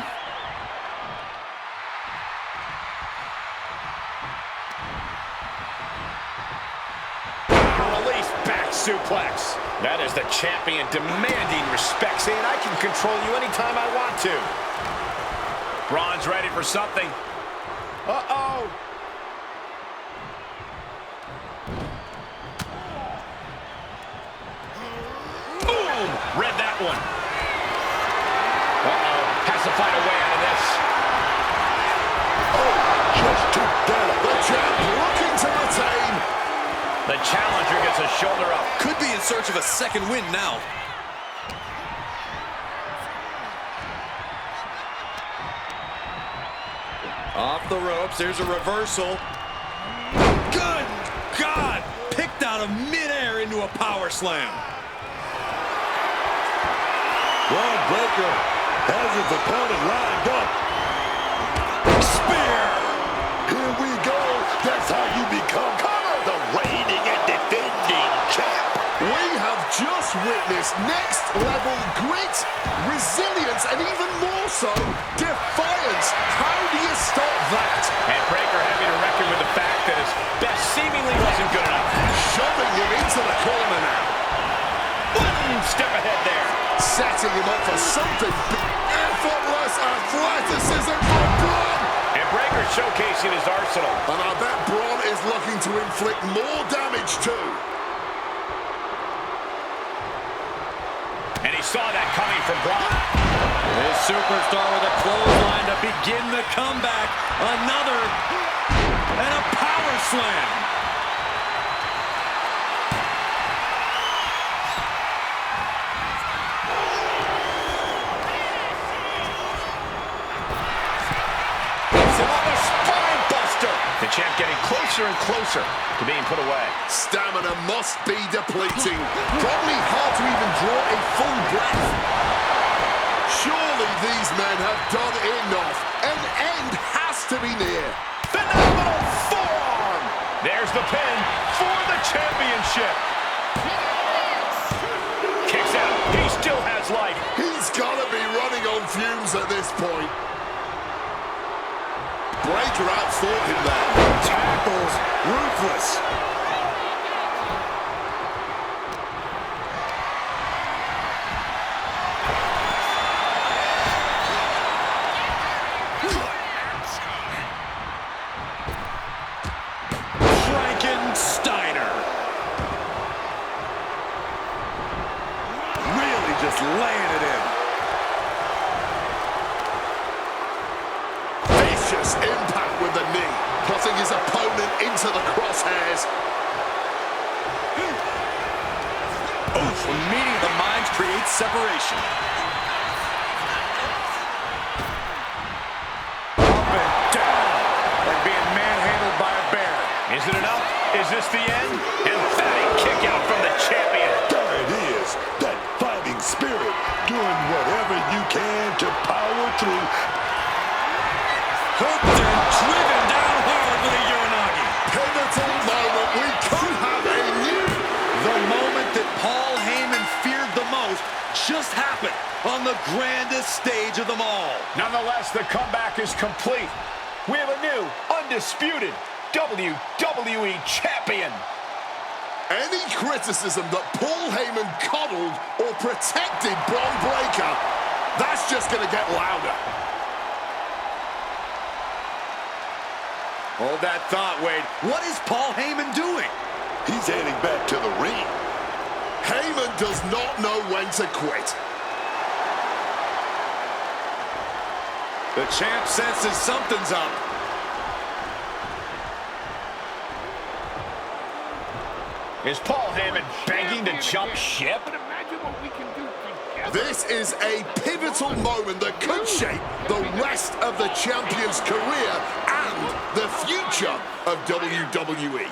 Release back suplex. That is the champion demanding respect, saying I can control you anytime I want to. Bron's ready for something. Uh-oh. Boom! Read that one. Uh-oh. Has to find a way out of this. Oh, just took that. The champ looking to retain. The challenger gets a shoulder up. Could be in search of a second win now. Off the ropes, there's a reversal. Good God! Picked out of midair into a power slam. Bron Breakker has his opponent lined up. Spear! Here we go. That's how you become the reigning and defending champ. We have just witnessed next level grit, resilience, and even more so, defiance. How do you stop that? And Breakker having to reckon with the fact that his best seemingly wasn't good enough. Shoving him into the corner now. One step ahead there. Setting him up for something. Effortless athleticism from Bron. And Breakker showcasing his arsenal. And I bet Bron is looking to inflict more damage too. And he saw that coming from Bron. This superstar with a clothesline to begin the comeback. Another. And a power slam. The champ getting closer and closer to being put away. Stamina must be depleting. Probably hard to even draw a full breath. Surely these men have done enough. An end has to be near. Phenomenal forearm. There's the pin for the championship. Kicks out. He still has life. He's got to be running on fumes at this point. Breakker outfought him there. Tackles. Ruthless. Frankensteiner. Really just laying it in. Vicious impact with the knee, putting his opponent into the crosshairs. Oof, when meeting the minds creates separation. Up and down, like being manhandled by a bear. Is it enough? Is this the end? Emphatic kick out from the champion. There it is. That fighting spirit, doing whatever you can to power through. Hooked and driven down hard with a Uranagi. Pivotal moment. We could have a new. The moment that Paul Heyman feared the most just happened on the grandest stage of them all. Nonetheless, the comeback is complete. We have a new, undisputed WWE champion. Any criticism that Paul Heyman coddled or protected Bron Breakker, that's just going to get louder. Hold that thought, Wade. What is Paul Heyman doing? He's heading back to the ring. Heyman does not know when to quit. The champ senses something's up. Is Paul Heyman begging to jump ship? This is a pivotal moment that could shape the rest of the champion's career and the future of WWE.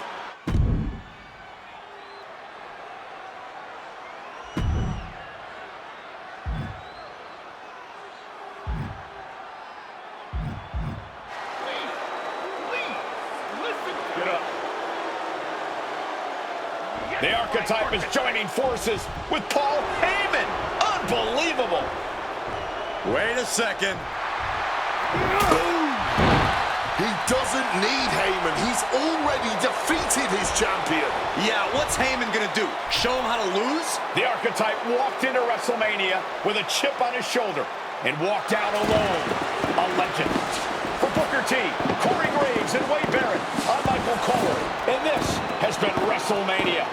The Archetype is joining forces with Paul Heyman. Unbelievable. Wait a second. Boom! He doesn't need Heyman. He's already defeated his champion. Yeah, what's Heyman gonna do? Show him how to lose? The Archetype walked into WrestleMania with a chip on his shoulder and walked out alone. A legend. For Booker T, Corey Graves, and Wade Barrett, I'm Michael Cole, and this has been WrestleMania.